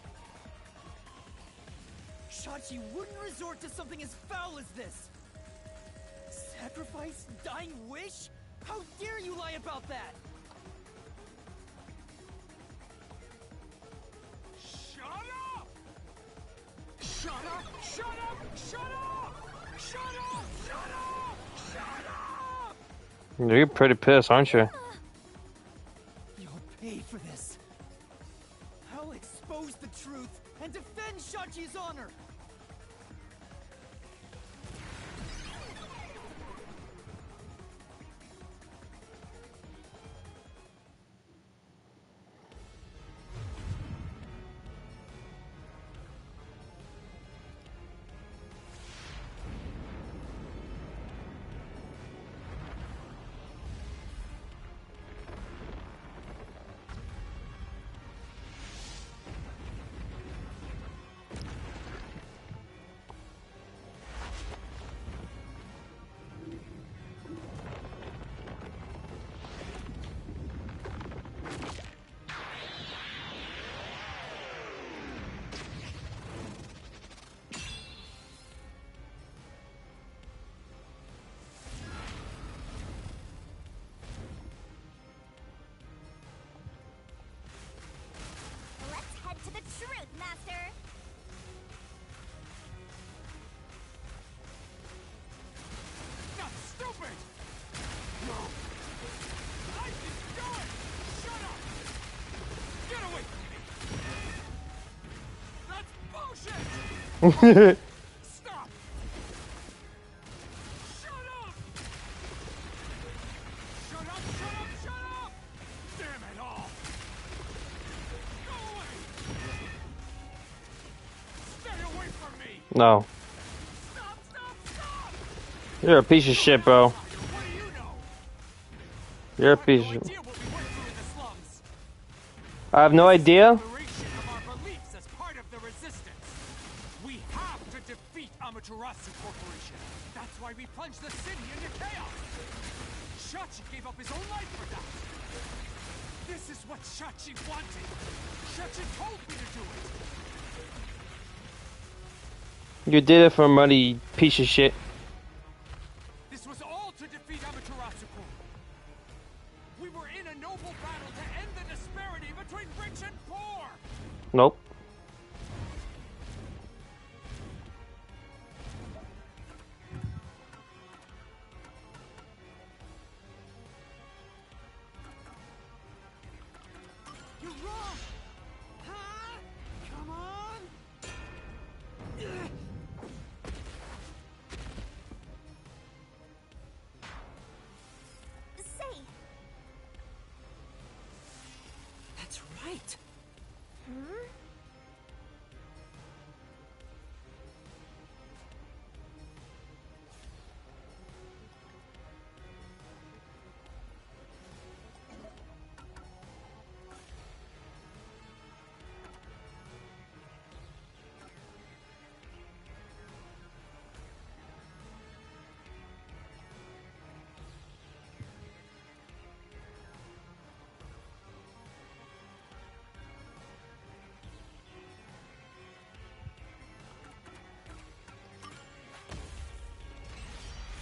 Shachi wouldn't resort to something as foul as this. Sacrifice? Dying wish? How dare you lie about that? Shut up! Shut up! Shut up! Shut up! Shut up! Shut up! Shut up! You're pretty pissed, aren't you? You'll pay for this. I'll expose the truth and defend Shachi's honor. Stop! Shut up! Shut up, shut up, shut up! Damn it all! Go away! Stay away from me! No. Stop, stop, stop! You're a piece of shit, bro. What do you know? You're a piece of shit. Idea what we went through in the slums. I have no idea. Declaration of our beliefs as part of the resistance. We have to defeat Amaterasu Corporation. That's why we plunged the city into chaos. Shachi gave up his own life for that. This is what Shachi wanted. Shachi told me to do it. You did it for money, you piece of shit. This was all to defeat Amaterasu Corp. We were in a noble battle to end the disparity between rich and poor. Nope. You're wrong! Huh? Come on! Say, That's right. hmm?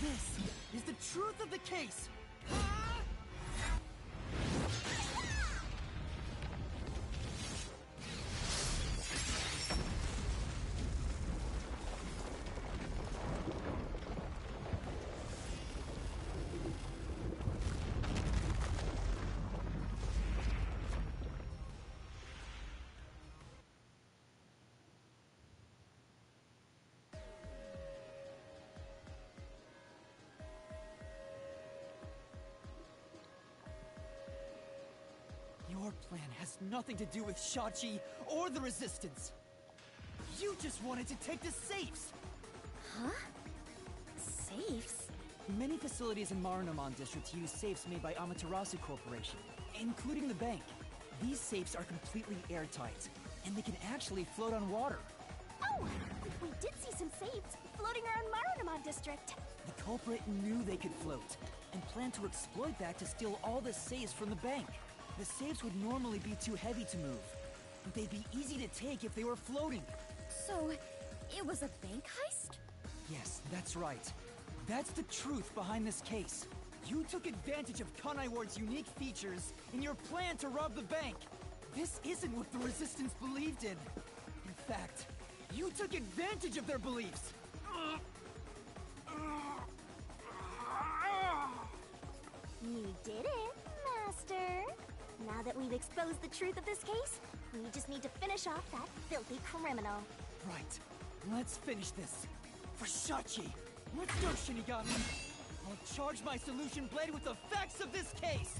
This is the truth of the case. Your plan has nothing to do with Shachi or the Resistance. You just wanted to take the safes. Huh? Safes? Many facilities in Marunouman districts use safes made by Amaterasu Corporation, including the bank. These safes are completely airtight, and they can actually float on water. Oh, we did see some safes floating around Marunouman district. The culprit knew they could float, and planned to exploit that to steal all the safes from the bank. The safes would normally be too heavy to move, but they'd be easy to take if they were floating. So, it was a bank heist? Yes, that's right. That's the truth behind this case. You took advantage of Kanai Ward's unique features in your plan to rob the bank. This isn't what the Resistance believed in. In fact, you took advantage of their beliefs. You did it, Master. Now that we've exposed the truth of this case, we just need to finish off that filthy criminal. Right. Let's finish this. For Shachi. Let's go, Shinigami. I'll charge my solution blade with the facts of this case.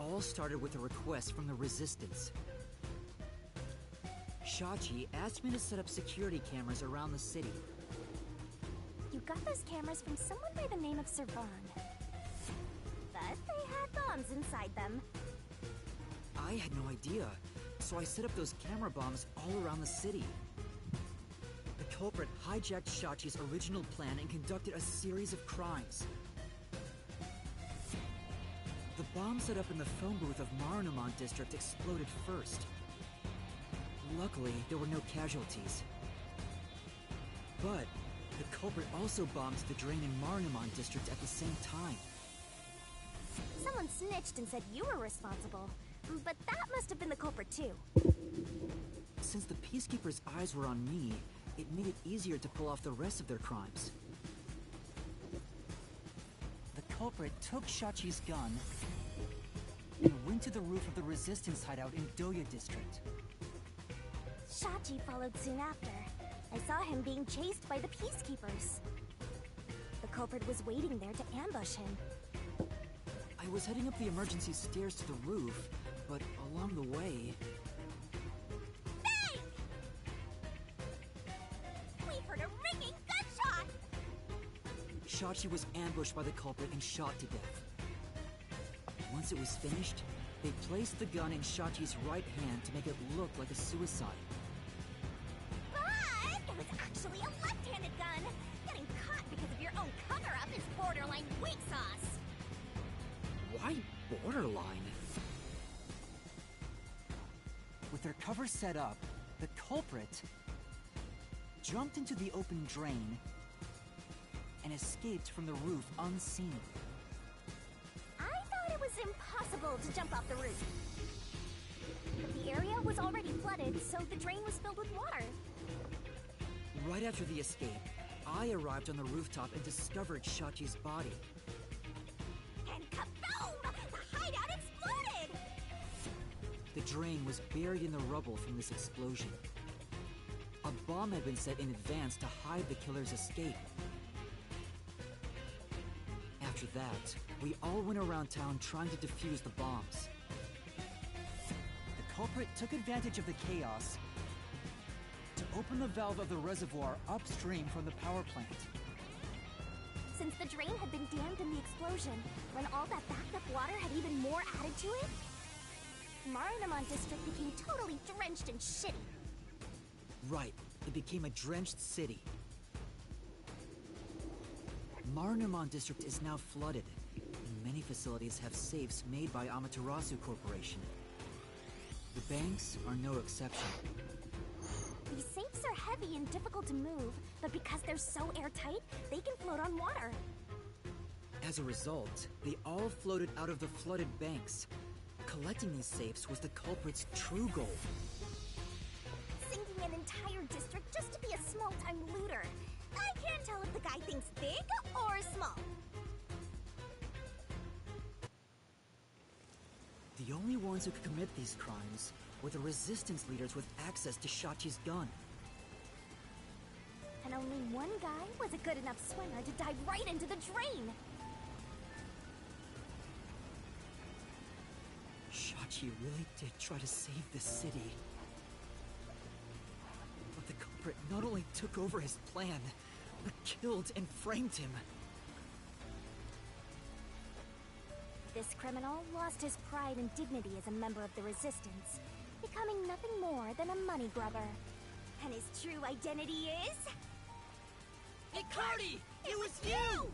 all started with a request from the Resistance. Shachi asked me to set up security cameras around the city. You got those cameras from someone by the name of Servan. But they had bombs inside them. I had no idea, so I set up those camera bombs all around the city. The culprit hijacked Shachi's original plan and conducted a series of crimes. The bomb set up in the phone booth of Marunamon District exploded first. Luckily, there were no casualties. But the culprit also bombed the drain in Marunamon District at the same time. Someone snitched and said you were responsible. But that must have been the culprit too. Since the Peacekeepers' eyes were on me, it made it easier to pull off the rest of their crimes. The culprit took Shachi's gun and went to the roof of the Resistance hideout in Doya District. Shachi followed soon after. I saw him being chased by the Peacekeepers. The culprit was waiting there to ambush him. I was heading up the emergency stairs to the roof, but along the way... Hey! We heard a ringing gunshot! Shachi was ambushed by the culprit and shot to death. Once it was finished, they placed the gun in Shachi's right hand to make it look like a suicide. But it was actually a left-handed gun! Getting caught because of your own cover-up is borderline weak sauce! Why borderline? With their cover set up, the culprit jumped into the open drain and escaped from the roof unseen. I thought it was impossible to jump off the roof. But the area was already flooded, so the drain was filled with water. Right after the escape, I arrived on the rooftop and discovered Shachi's body. And kaboom! The hideout exploded! The drain was buried in the rubble from this explosion. A bomb had been set in advance to hide the killer's escape. After that, we all went around town trying to defuse the bombs. The culprit took advantage of the chaos to open the valve of the reservoir upstream from the power plant. Since the drain had been dammed in the explosion, when all that backed up water had even more added to it, Marunamon District became totally drenched and shitty. Right, it became a drenched city. Marunamon District is now flooded, and many facilities have safes made by Amaterasu Corporation. The banks are no exception. These safes are heavy and difficult to move, but because they're so airtight, they can float on water. As a result, they all floated out of the flooded banks. Collecting these safes was the culprit's true goal. Sinking an entire district just to be a small-time looter. I can't tell if the guy thinks big or small. The only ones who could commit these crimes were the resistance leaders with access to Shachi's gun. And only one guy was a good enough swimmer to dive right into the drain. Shachi really did try to save the city. But the culprit not only took over his plan, but killed and framed him. This criminal lost his pride and dignity as a member of the Resistance, becoming nothing more than a money grubber. And his true identity is... Hey, Cardi! It was you!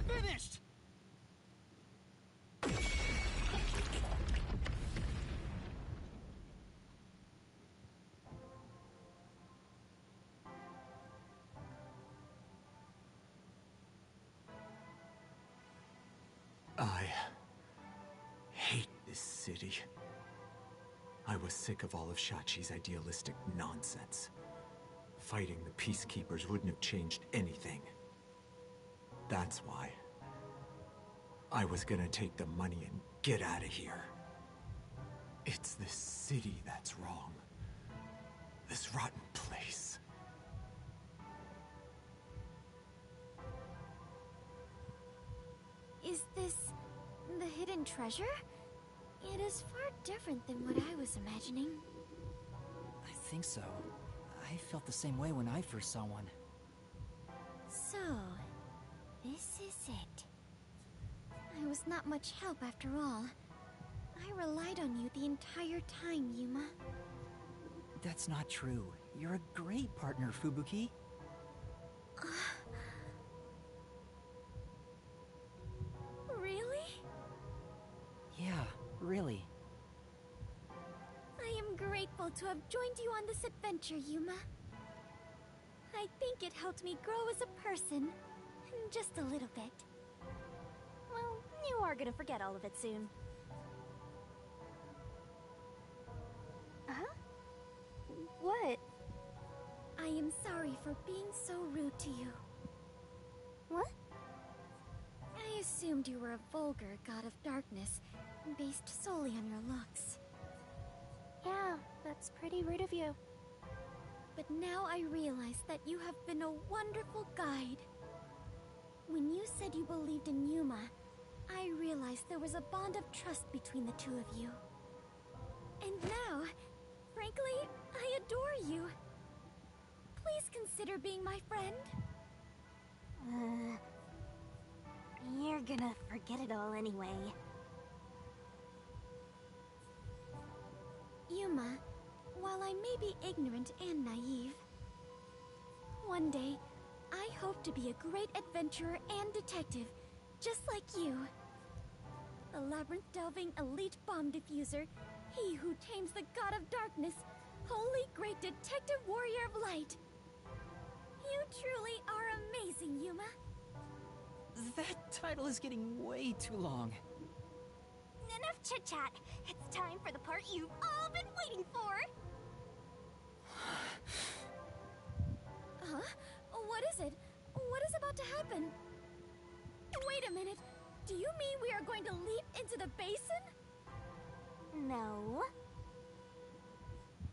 Finished! I hate this city. I was sick of all of Shachi's idealistic nonsense. Fighting the Peacekeepers wouldn't have changed anything. That's why. I was gonna take the money and get out of here. It's this city that's wrong. This rotten place. Is this the hidden treasure? It is far different than what I was imagining. I think so. I felt the same way when I first saw one. So, this is it. I was not much help after all. I relied on you the entire time, Yuma. That's not true. You're a great partner, Fubuki. Really? Yeah, really. I am grateful to have joined you on this adventure, Yuma. I think it helped me grow as a person. Just a little bit. Well, you are gonna forget all of it soon. Huh? What? I am sorry for being so rude to you. What? I assumed you were a vulgar god of darkness, based solely on your looks. Yeah, that's pretty rude of you. But now I realize that you have been a wonderful guide. When you said you believed in Yuma, I realized there was a bond of trust between the two of you. And now, frankly, I adore you. Please consider being my friend. You're gonna forget it all anyway. Yuma, while I may be ignorant and naive, one day, I hope to be a great adventurer and detective, just like you. The labyrinth-delving elite bomb diffuser, he who tames the god of darkness, holy great detective warrior of light. You truly are amazing, Yuma. That title is getting way too long. Enough chit-chat. It's time for the part you've all been waiting for. Huh? What is it? What is about to happen? Wait a minute. Do you mean we are going to leap into the basin? No.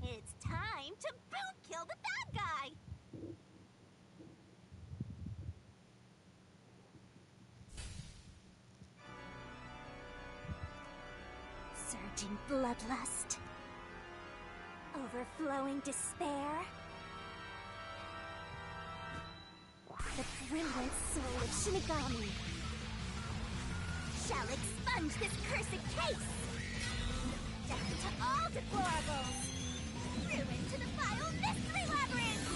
It's time to boot kill the bad guy. Surging bloodlust. Overflowing despair. The brilliant soul of Shinigami shall expunge this cursed case. Death to all deplorables. Ruin to the vile mystery labyrinth.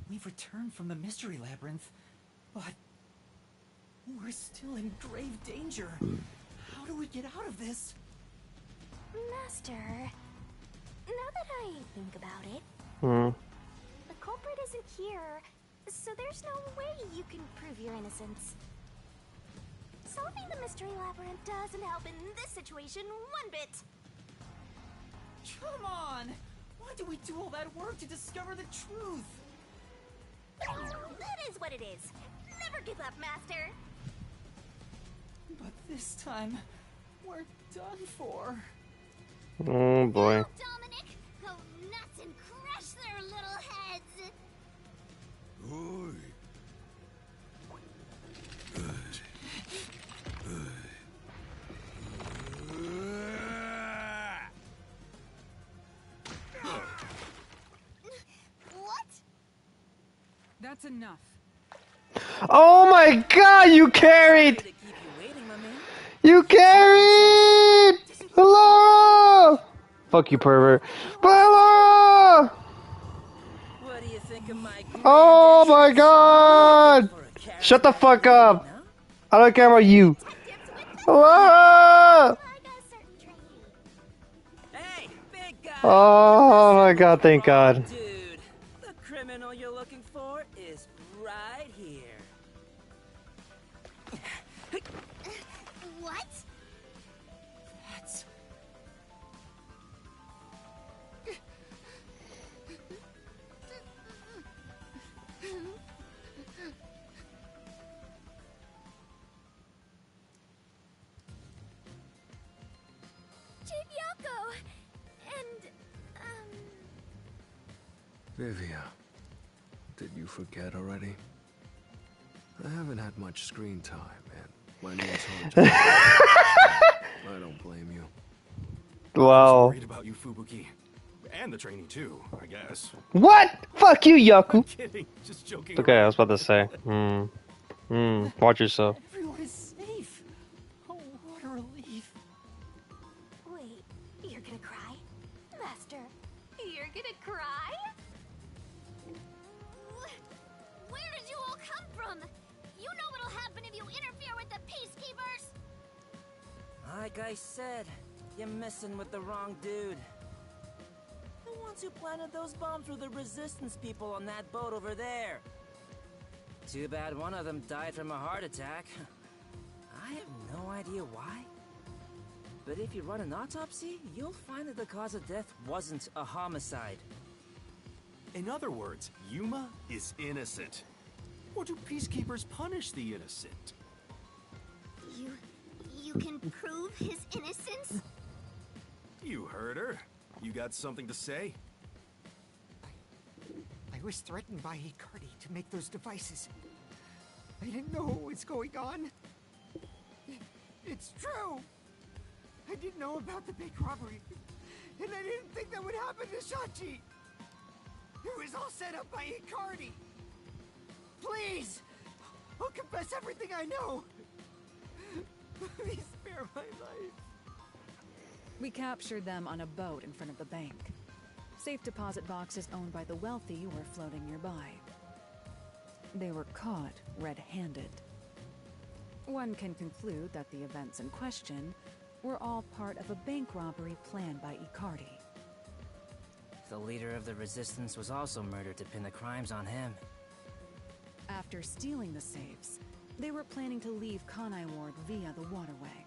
We've returned from the Mystery Labyrinth, but we're still in grave danger. How do we get out of this? Master, now that I think about it, the culprit isn't here, so there's no way you can prove your innocence. Solving the Mystery Labyrinth doesn't help in this situation one bit. Come on! Why do we do all that work to discover the truth? That is what it is. Never give up, Master. But this time, we're done for. Oh boy. Now, Dominic, go nuts and crush their little heads. Oi. That's enough. Oh my god, you carried! You carried! Laura! Fuck you, pervert. Bye, Laura! What do you think of my Oh my god! Shut the fuck up! I don't care about you. Laura! Hey, big guy! Oh my god, thank god. Dude, the criminal you're looking for is right here. What? That's... Yoko! And, Vivia, did you forget already? I haven't had much screen time, and my name's Hunter. I don't blame you. Wow. I was worried about you, Fubuki. And the trainee, too, I guess. What? Fuck you, Yaku. I'm kidding. Just joking. Okay, I was about to say. Watch yourself. Everyone is safe. Oh, what a relief. Wait, you're gonna cry? Master, you're gonna cry? Where did you all come from? You know what'll happen if you interfere with the peacekeepers! Like I said, you're messing with the wrong dude. The ones who planted those bombs were the resistance people on that boat over there. Too bad one of them died from a heart attack. I have no idea why. But if you run an autopsy, you'll find that the cause of death wasn't a homicide. In other words, Yuma is innocent. Or do peacekeepers punish the innocent? You can prove his innocence? You heard her. You got something to say? I was threatened by Hikari to make those devices. I didn't know what was going on. It's true! I didn't know about the big robbery. And I didn't think that would happen to Shachi! It was all set up by Hikari! Please! I'll confess everything I know! Please spare my life. We captured them on a boat in front of the bank. Safe deposit boxes owned by the wealthy were floating nearby. They were caught red-handed. One can conclude that the events in question were all part of a bank robbery planned by Icardi. The leader of the resistance was also murdered to pin the crimes on him. After stealing the safes, they were planning to leave Kanai Ward via the waterway.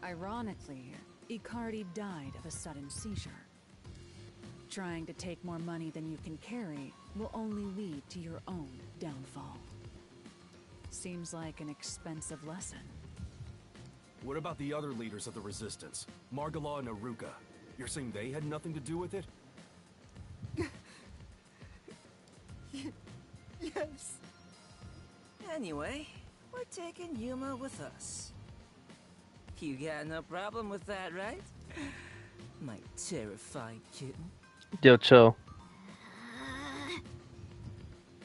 Ironically, Icardi died of a sudden seizure. Trying to take more money than you can carry will only lead to your own downfall. Seems like an expensive lesson. What about the other leaders of the resistance? Margala and Aruka. You're saying they had nothing to do with it? Yes. Anyway, we're taking Yuma with us. You got no problem with that, right? My terrifying kitten. Yo, chill.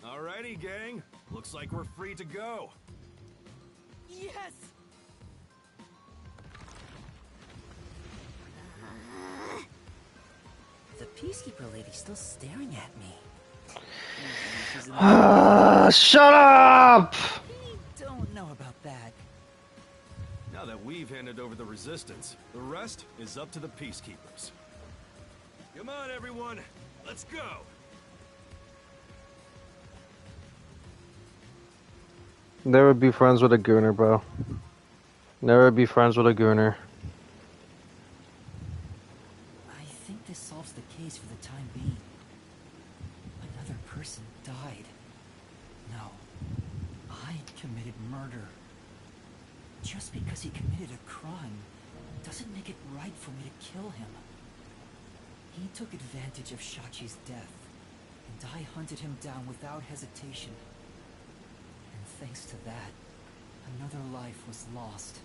Alrighty, gang. Looks like we're free to go. Yes! The Peacekeeper lady's still staring at me. Shut up! Don't know about that. Now that we've handed over the resistance, the rest is up to the peacekeepers. Come on, everyone. Let's go. Never be friends with a gooner, bro. Never be friends with a gooner. I think this solves the case for the time being. Another person died. No, I committed murder. Just because he committed a crime doesn't make it right for me to kill him. He took advantage of Shachi's death, and I hunted him down without hesitation. And thanks to that, another life was lost.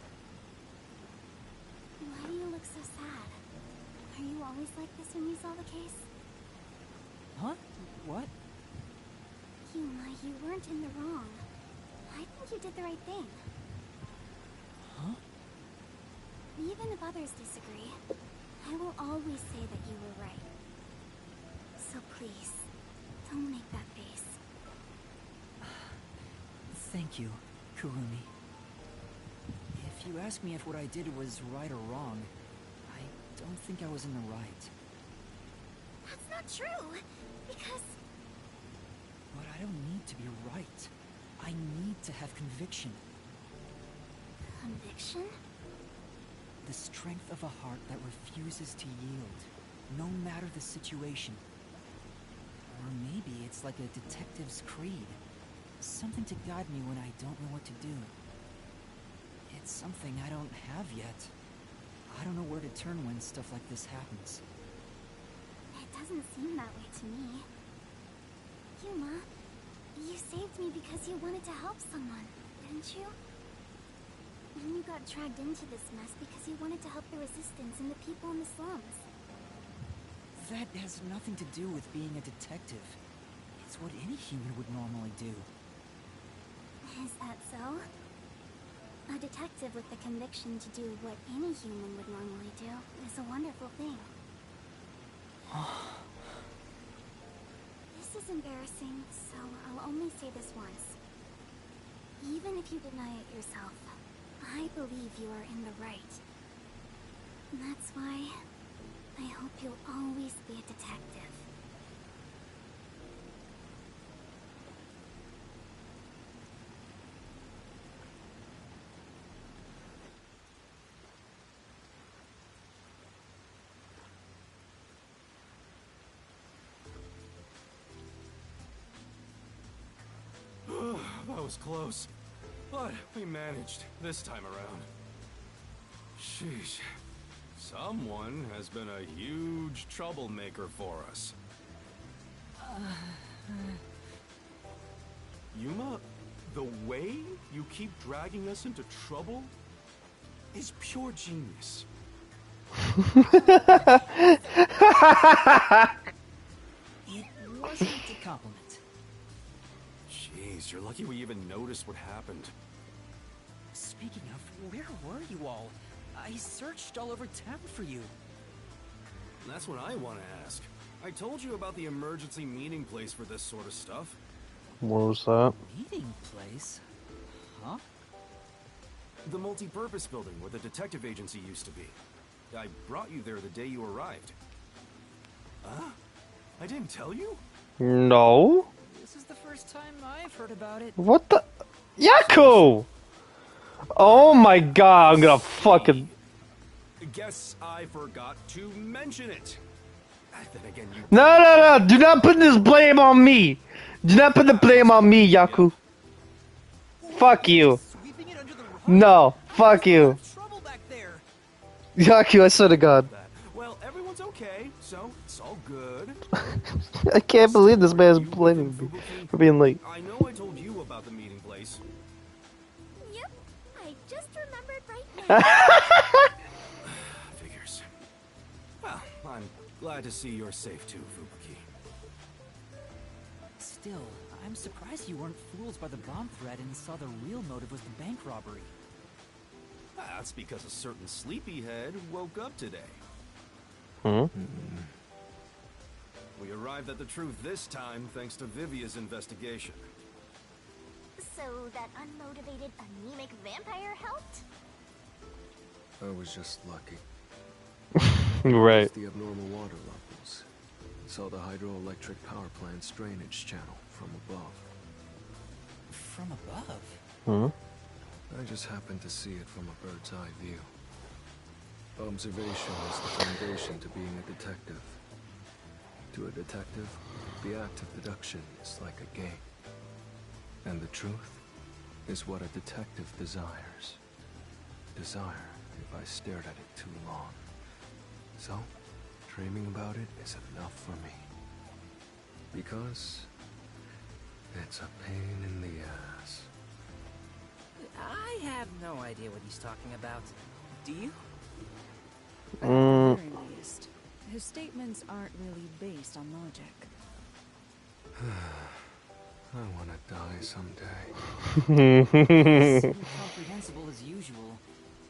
Why do you look so sad? Are you always like this when you solve a case? Huh? What? Yuma, you weren't in the wrong. I think you did the right thing. Huh? Even if others disagree, I will always say that you were right. So please, don't make that face. Thank you, Kurumi. If you ask me if what I did was right or wrong, I don't think I was in the right. That's not true, because... But I don't need to be right. I need to have conviction. Conviction? The strength of a heart that refuses to yield, no matter the situation. Or maybe it's like a detective's creed. Something to guide me when I don't know what to do. It's something I don't have yet. I don't know where to turn when stuff like this happens. It doesn't seem that way to me. Yuma, you saved me because you wanted to help someone, didn't you? And you got dragged into this mess because you wanted to help the resistance and the people in the slums. That has nothing to do with being a detective. It's what any human would normally do. Is that so? A detective with the conviction to do what any human would normally do is a wonderful thing. This is embarrassing, so I'll only say this once. Even if you deny it yourself, I believe you are in the right. And that's why I hope you'll always be a detective. That was close. But we managed this time around. Sheesh. Someone has been a huge troublemaker for us. Yuma, the way you keep dragging us into trouble is pure genius. It wasn't a compliment. Jeez, you're lucky we even noticed what happened. Speaking of, where were you all? I searched all over town for you. That's what I want to ask. I told you about the emergency meeting place for this sort of stuff. What was that? Meeting place? Huh? The multi-purpose building where the detective agency used to be. I brought you there the day you arrived. Huh? I didn't tell you? No. This is the first time I've heard about it. What the? Yaku! Oh my god, I'm gonna fucking... Guess I forgot to mention it. Then again, you... No, do not put this blame on me. Do not put the blame on me, Yaku. Fuck you. No, fuck you. Yaku, I swear to God. Well, everyone's okay, so it's all good. I can't believe this man's blaming me for being late. I know I told you about the meeting place. Yep, I just remembered right now. Figures. Well, I'm glad to see you're safe too, Fubuki. Still, I'm surprised you weren't fooled by the bomb threat and saw the real motive was the bank robbery. That's because a certain sleepyhead woke up today. Hmm? We arrived at the truth this time thanks to Vivia's investigation. So that unmotivated, anemic vampire helped? I was just lucky. Right. The abnormal water levels. Saw the hydroelectric power plant's drainage channel from above. From above? Hmm? I just happened to see it from a bird's eye view. Observation is the foundation to being a detective. To a detective, the act of deduction is like a game. And the truth is what a detective desires. Desire if I stared at it too long. So, dreaming about it is enough for me. Because it's a pain in the ass. I have no idea what he's talking about. Do you? At the very least, his statements aren't really based on logic. I want to die someday. It's incomprehensible as usual,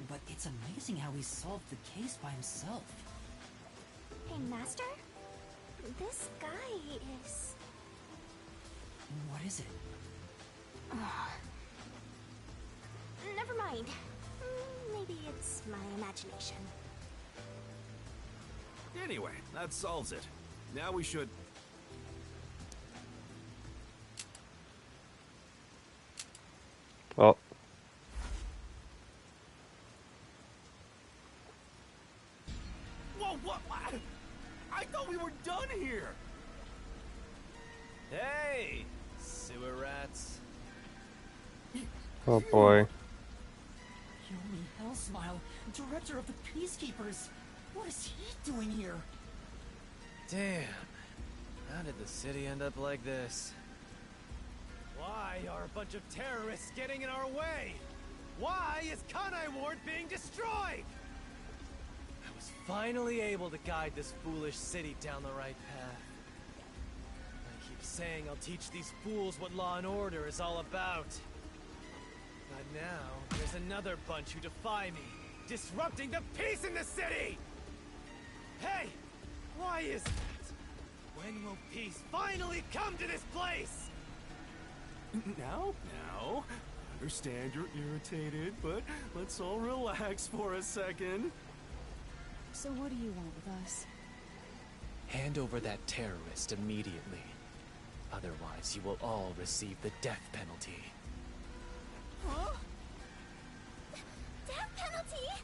but it's amazing how he solved the case by himself. Hey, Master? This guy is... What is it? Never mind. Maybe it's my imagination. Anyway, that solves it. Now we should... Well. Whoa, what? I thought we were done here! Hey, sewer rats. Oh boy. Yomi Hellsmile, director of the Peacekeepers. What is he doing here? Damn. How did the city end up like this? Why are a bunch of terrorists getting in our way? Why is Kanai Ward being destroyed? I was finally able to guide this foolish city down the right path. I keep saying I'll teach these fools what law and order is all about. But now, there's another bunch who defy me, disrupting the peace in the city! Hey! Why is that? When will peace finally come to this place? Now? Understand you're irritated, but let's all relax for a second. So what do you want with us? Hand over that terrorist immediately. Otherwise, you will all receive the death penalty. Huh? Death penalty?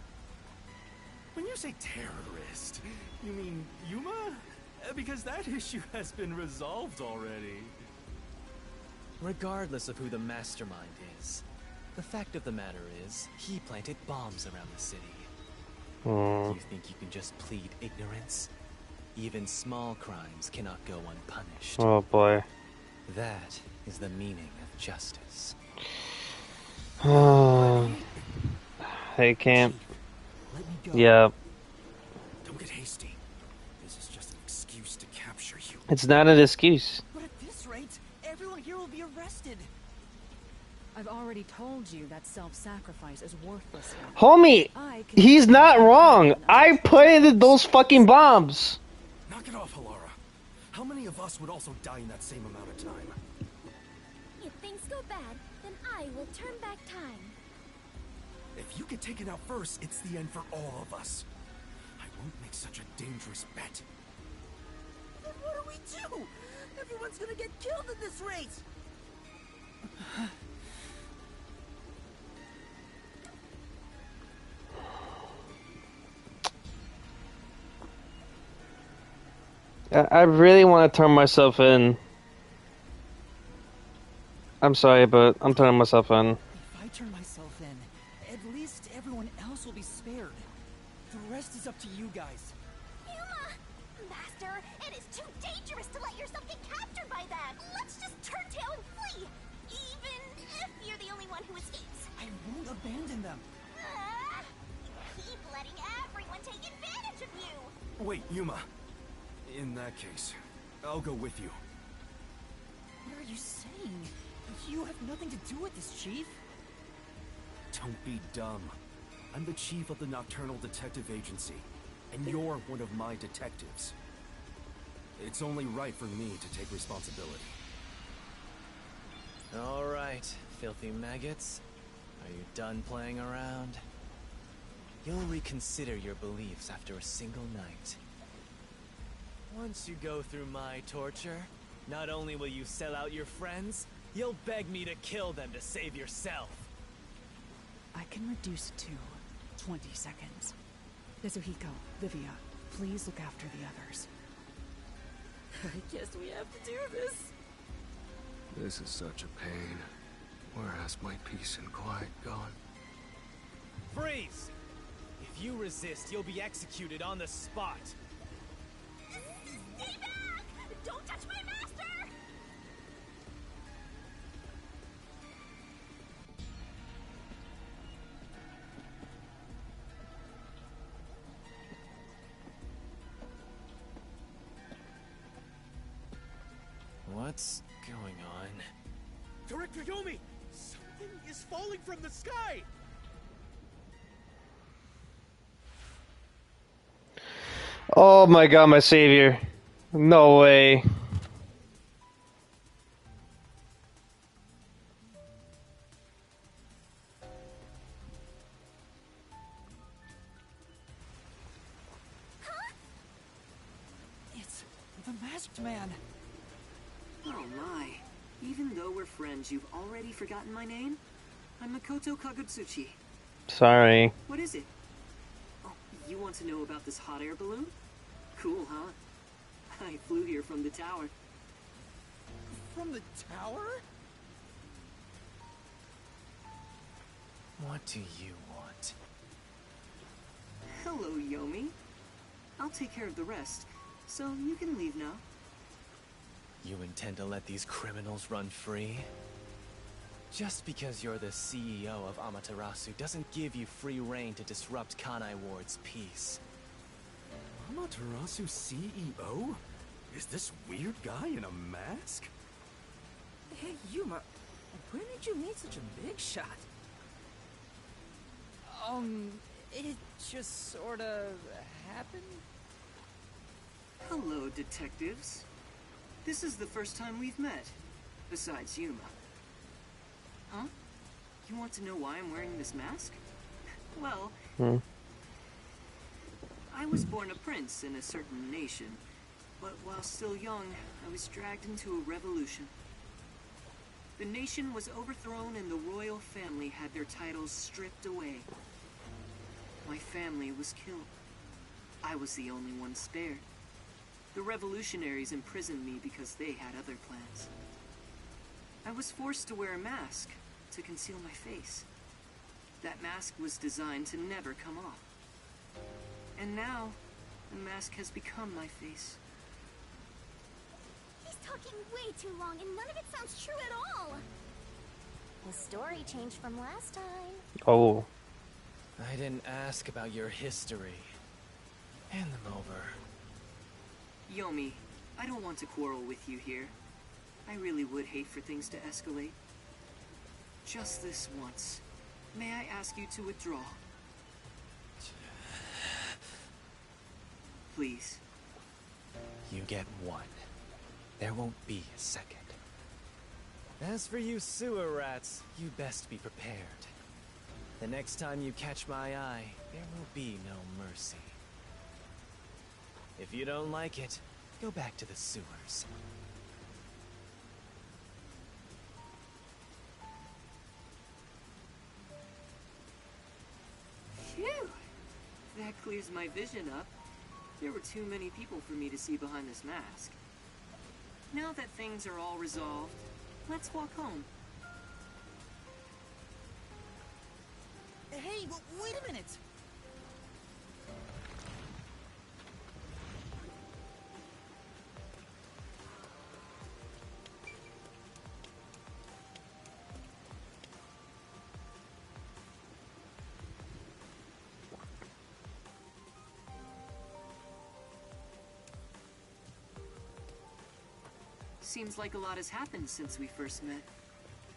When you say terrorist, you mean Yuma? Because that issue has been resolved already. Regardless of who the mastermind is, the fact of the matter is, he planted bombs around the city. Do you think you can just plead ignorance? Even small crimes cannot go unpunished. Oh boy. That is the meaning of justice. Hey, Camp. Yeah. Don't get hasty. This is just an excuse to capture you. It's not an excuse. But at this rate, everyone here will be arrested. I've already told you that self-sacrifice is worthless. Homie, he's not wrong. I planted those fucking bombs. Knock it off, Halara. How many of us would also die in that same amount of time? If things go bad, then I will turn back time. If you get taken out first, it's the end for all of us. I won't make such a dangerous bet. Then what do we do? Everyone's gonna get killed at this rate! I really want to turn myself in. I'm sorry, but I'm turning myself in. If I turn myself in, at least everyone else will be spared. The rest is up to you guys. Yuma! Master, it is too dangerous to let yourself get captured by them! Let's just turn tail and flee! Even if you're the only one who escapes. I won't abandon them. Keep letting everyone take advantage of you! Wait, Yuma. In that case, I'll go with you. What are you saying? You have nothing to do with this, Chief. Don't be dumb. I'm the chief of the Nocturnal Detective Agency, and you're one of my detectives. It's only right for me to take responsibility. All right, filthy maggots. Are you done playing around? You'll reconsider your beliefs after a single night. Once you go through my torture, not only will you sell out your friends, you'll beg me to kill them to save yourself. I can reduce it to 20 seconds. Kazuhiko, Livia, please look after the others. I guess we have to do this. This is such a pain. Where has my peace and quiet gone? Freeze! If you resist, you'll be executed on the spot. Stay back! Don't touch my master! What's going on? Director Yomi! Something is falling from the sky! Oh my god, my savior. No way. It's the masked man. Oh my. Even though we're friends, you've already forgotten my name? I'm Makoto Kagutsuchi. Sorry. What is it? Oh, you want to know about this hot air balloon? Cool, huh? I flew here from the tower. From the tower? What do you want? Hello, Yomi. I'll take care of the rest, so you can leave now. You intend to let these criminals run free? Just because you're the CEO of Amaterasu doesn't give you free rein to disrupt Kanai Ward's peace. Amaterasu CEO? Is this weird guy in a mask? Hey, Yuma, where did you meet such a big shot? It just sorta happened? Hello, detectives. This is the first time we've met, besides Yuma. Huh? You want to know why I'm wearing this mask? Well, I was born a prince in a certain nation, but while still young, I was dragged into a revolution. The nation was overthrown and the royal family had their titles stripped away. My family was killed. I was the only one spared. The revolutionaries imprisoned me because they had other plans. I was forced to wear a mask to conceal my face. That mask was designed to never come off. And now, the mask has become my face. He's talking way too long and none of it sounds true at all. The story changed from last time. Oh. I didn't ask about your history. Hand them over. Yomi, I don't want to quarrel with you here. I really would hate for things to escalate. Just this once. May I ask you to withdraw? Please. You get one. There won't be a second. As for you sewer rats, you best be prepared. The next time you catch my eye, there will be no mercy. If you don't like it, go back to the sewers. Phew! That clears my vision up. There were too many people for me to see behind this mask. Now that things are all resolved, let's walk home. Hey, wait a minute! Seems like a lot has happened since we first met.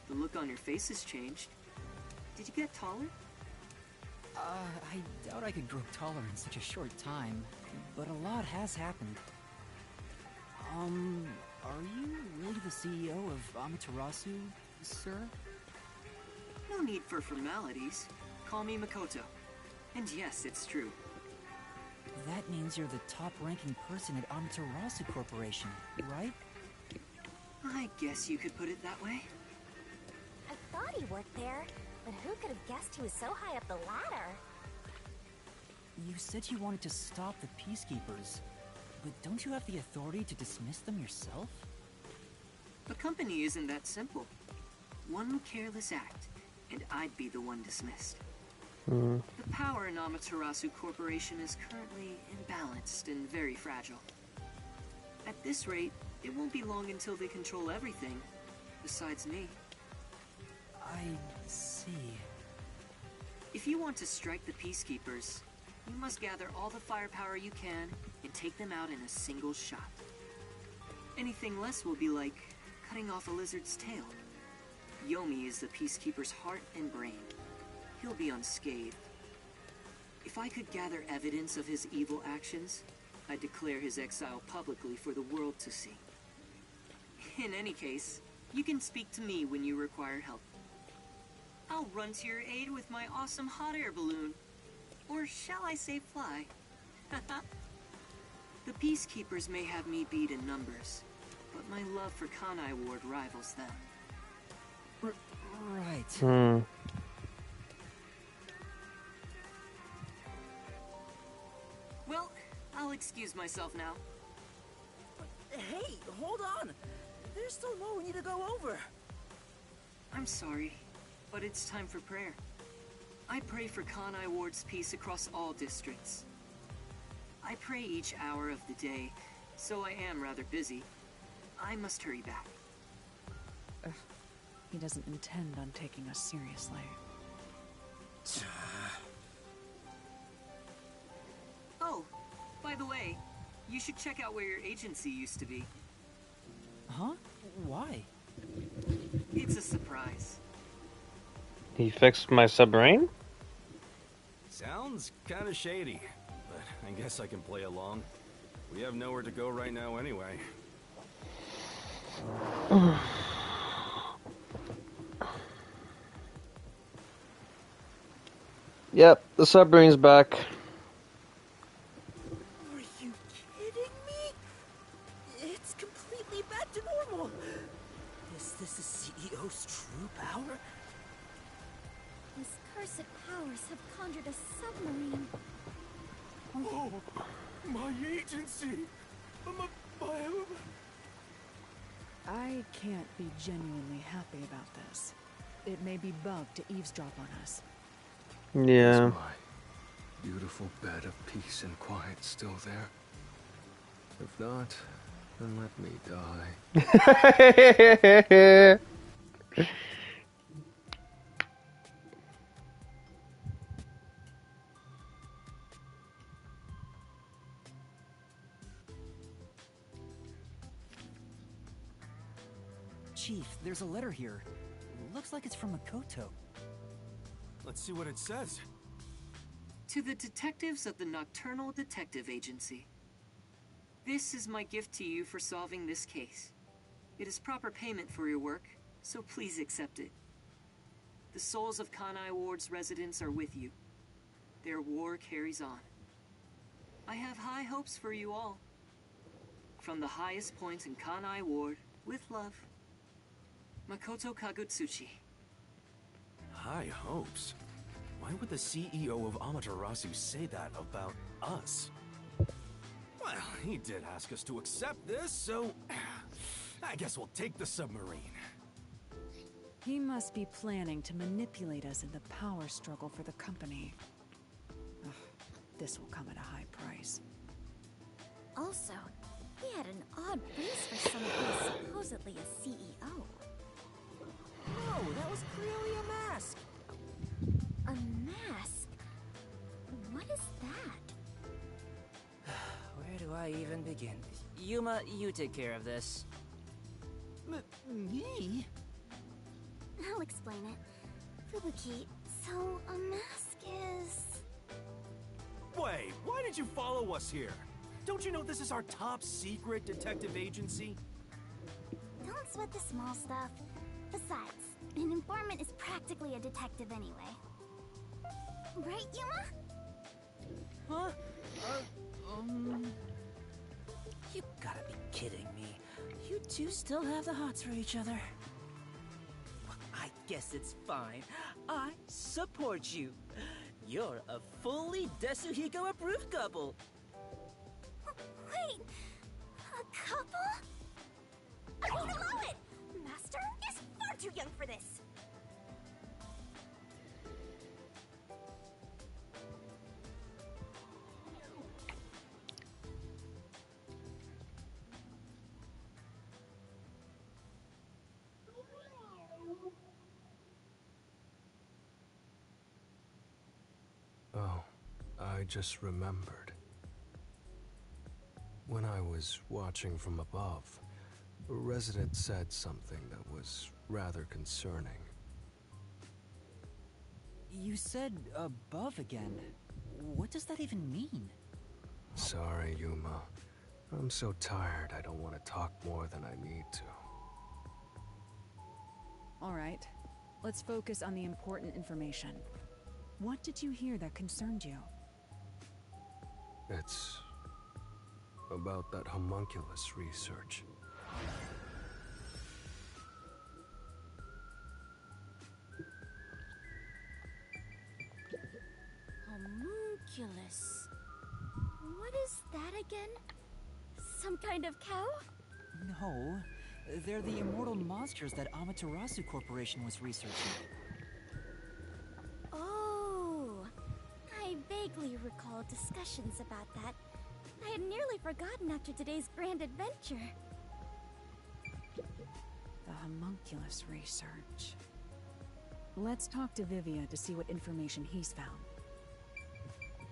The look on your face has changed. Did you get taller? I doubt I could grow taller in such a short time, but a lot has happened. Are you really the CEO of Amaterasu, sir? No need for formalities. Call me Makoto. And yes, it's true. That means you're the top-ranking person at Amaterasu Corporation, right? I guess you could put it that way. I thought he worked there, but who could have guessed he was so high up the ladder? You said you wanted to stop the Peacekeepers, but don't you have the authority to dismiss them yourself? The company isn't that simple. One careless act, and I'd be the one dismissed. The power in Amaterasu Corporation is currently imbalanced and very fragile. At this rate, it won't be long until they control everything, besides me. I see. If you want to strike the Peacekeepers, you must gather all the firepower you can and take them out in a single shot. Anything less will be like cutting off a lizard's tail. Yomi is the Peacekeeper's heart and brain. He'll be unscathed. If I could gather evidence of his evil actions, I'd declare his exile publicly for the world to see. In any case, you can speak to me when you require help. I'll run to your aid with my awesome hot air balloon. Or shall I say fly? The Peacekeepers may have me beat in numbers, but my love for Kanai Ward rivals them. Right. Well, I'll excuse myself now. Hey, hold on! There's still more we need to go over. I'm sorry, but it's time for prayer. I pray for Kanai Ward's peace across all districts. I pray each hour of the day, so I am rather busy. I must hurry back. He doesn't intend on taking us seriously. Oh, by the way, you should check out where your agency used to be. Huh? Why? It's a surprise. He fixed my submarine? Sounds kinda shady, but I guess I can play along. We have nowhere to go right now anyway. Yep, the submarine's back. Are you kidding me? It's completely back to normal. Is this the CEO's true power? His cursed powers have conjured a submarine. Oh, my agency! I can't be genuinely happy about this. It may be bugged to eavesdrop on us. Yeah. Is my beautiful bed of peace and quiet still there? If not, then let me die. Chief, there's a letter here. Looks like it's from Makoto. Let's see what it says. To the detectives of the Nocturnal Detective Agency. This is my gift to you for solving this case. It is proper payment for your work, so please accept it. The souls of Kanai Ward's residents are with you. Their war carries on. I have high hopes for you all. From the highest points in Kanai Ward, with love, Makoto Kagutsuchi. High hopes? Why would the CEO of Amaterasu say that about us? Well, he did ask us to accept this, so I guess we'll take the submarine. He must be planning to manipulate us in the power struggle for the company. Ugh, this will come at a high price. Also, he had an odd face for someone who is supposedly a CEO. No, that was clearly a mask. A mask? What is that? Where do I even begin? Yuma, you take care of this. Me? I'll explain it. Fubuki, so a mask is... Wait, why did you follow us here? Don't you know this is our top secret detective agency? Don't sweat the small stuff. Besides, an informant is practically a detective anyway. Right, Yuma? Huh? You gotta be kidding me. You two still have the hots for each other. Well, I guess it's fine. I support you. You're a fully Desuhiko approved couple. Wait, a couple? I won't allow it! Master is far too young for this! Oh, I just remembered. When I was watching from above, A resident said something that was rather concerning. You said above again. What does that even mean? Sorry, Yuma. I'm so tired I don't want to talk more than I need to. All right. Let's focus on the important information. What did you hear that concerned you? It's about that homunculus research. Homunculus. What is that again? Some kind of cow? No, they're the immortal monsters that Amaterasu Corporation was researching. Oh, I vaguely recall discussions about that. I had nearly forgotten after today's grand adventure. The homunculus research. Let's talk to Vivia to see what information he's found.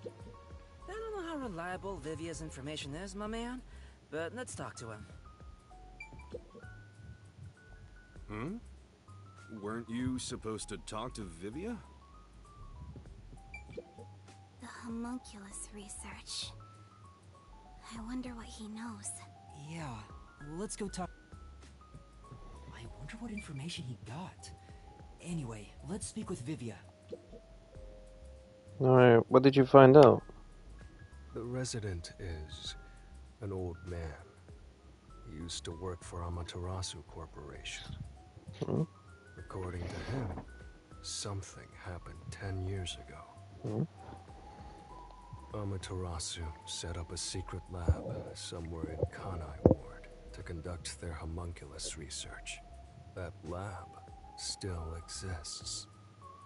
I don't know how reliable Vivia's information is, my man, but let's talk to him. Weren't you supposed to talk to Vivia? The homunculus research. I wonder what he knows. Yeah, let's go talk. I wonder what information he got. Anyway, let's speak with Vivia. Alright, what did you find out? The resident is an old man. He used to work for Amaterasu Corporation. According to him, something happened 10 years ago. Amaterasu set up a secret lab somewhere in Kanai Ward to conduct their homunculus research. That lab still exists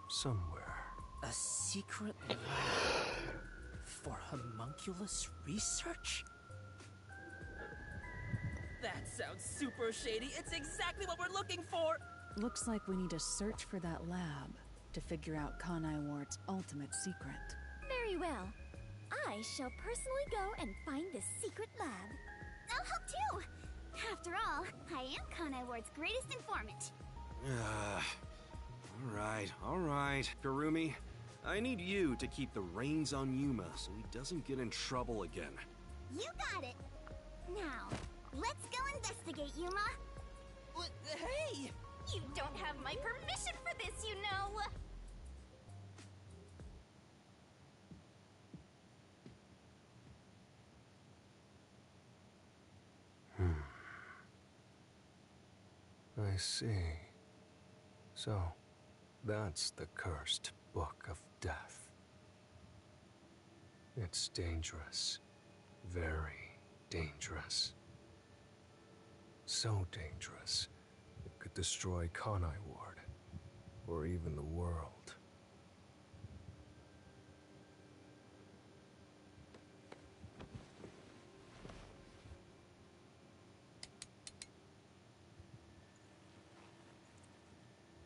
somewhere. A secret lab for homunculus research? That sounds super shady. It's exactly what we're looking for! Looks like we need to search for that lab to figure out Kanai Ward's ultimate secret. Very well. I shall personally go and find this secret lab. I'll help too! After all, I am Kanai Ward's greatest informant. All right. Garumi, I need you to keep the reins on Yuma so he doesn't get in trouble again. You got it. Now, let's go investigate, Yuma. Hey! You don't have my permission for this, you know. I see. So, that's the cursed Book of Death. It's dangerous. Very dangerous. So dangerous, it could destroy Kanai Ward, or even the world.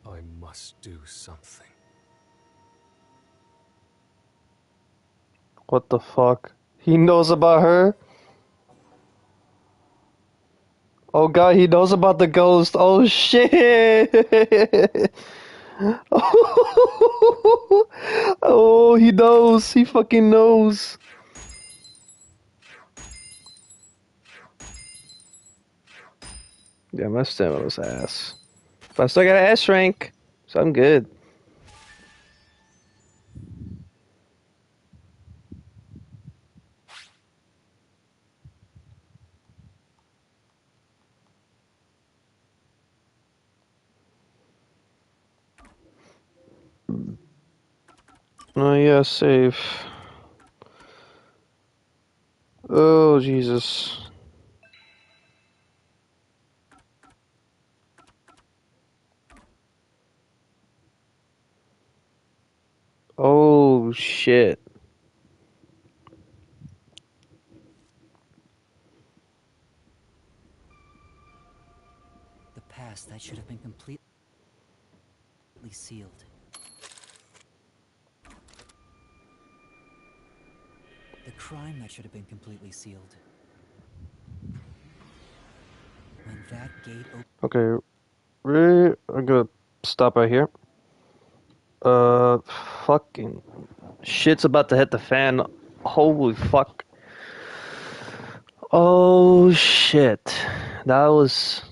I must do something. What the fuck? He knows about her? Oh god, he knows about the ghost. Oh shit! Oh, he knows. He fucking knows. Yeah, my stamina was ass. But I still got an S rank, so I'm good. Oh yeah, save. Oh Jesus. Oh shit. The past that should have been completely sealed. The crime that should have been completely sealed. When that gate opened... Okay, I'm gonna stop right here. Fucking shit's about to hit the fan. Holy fuck. Oh shit. That was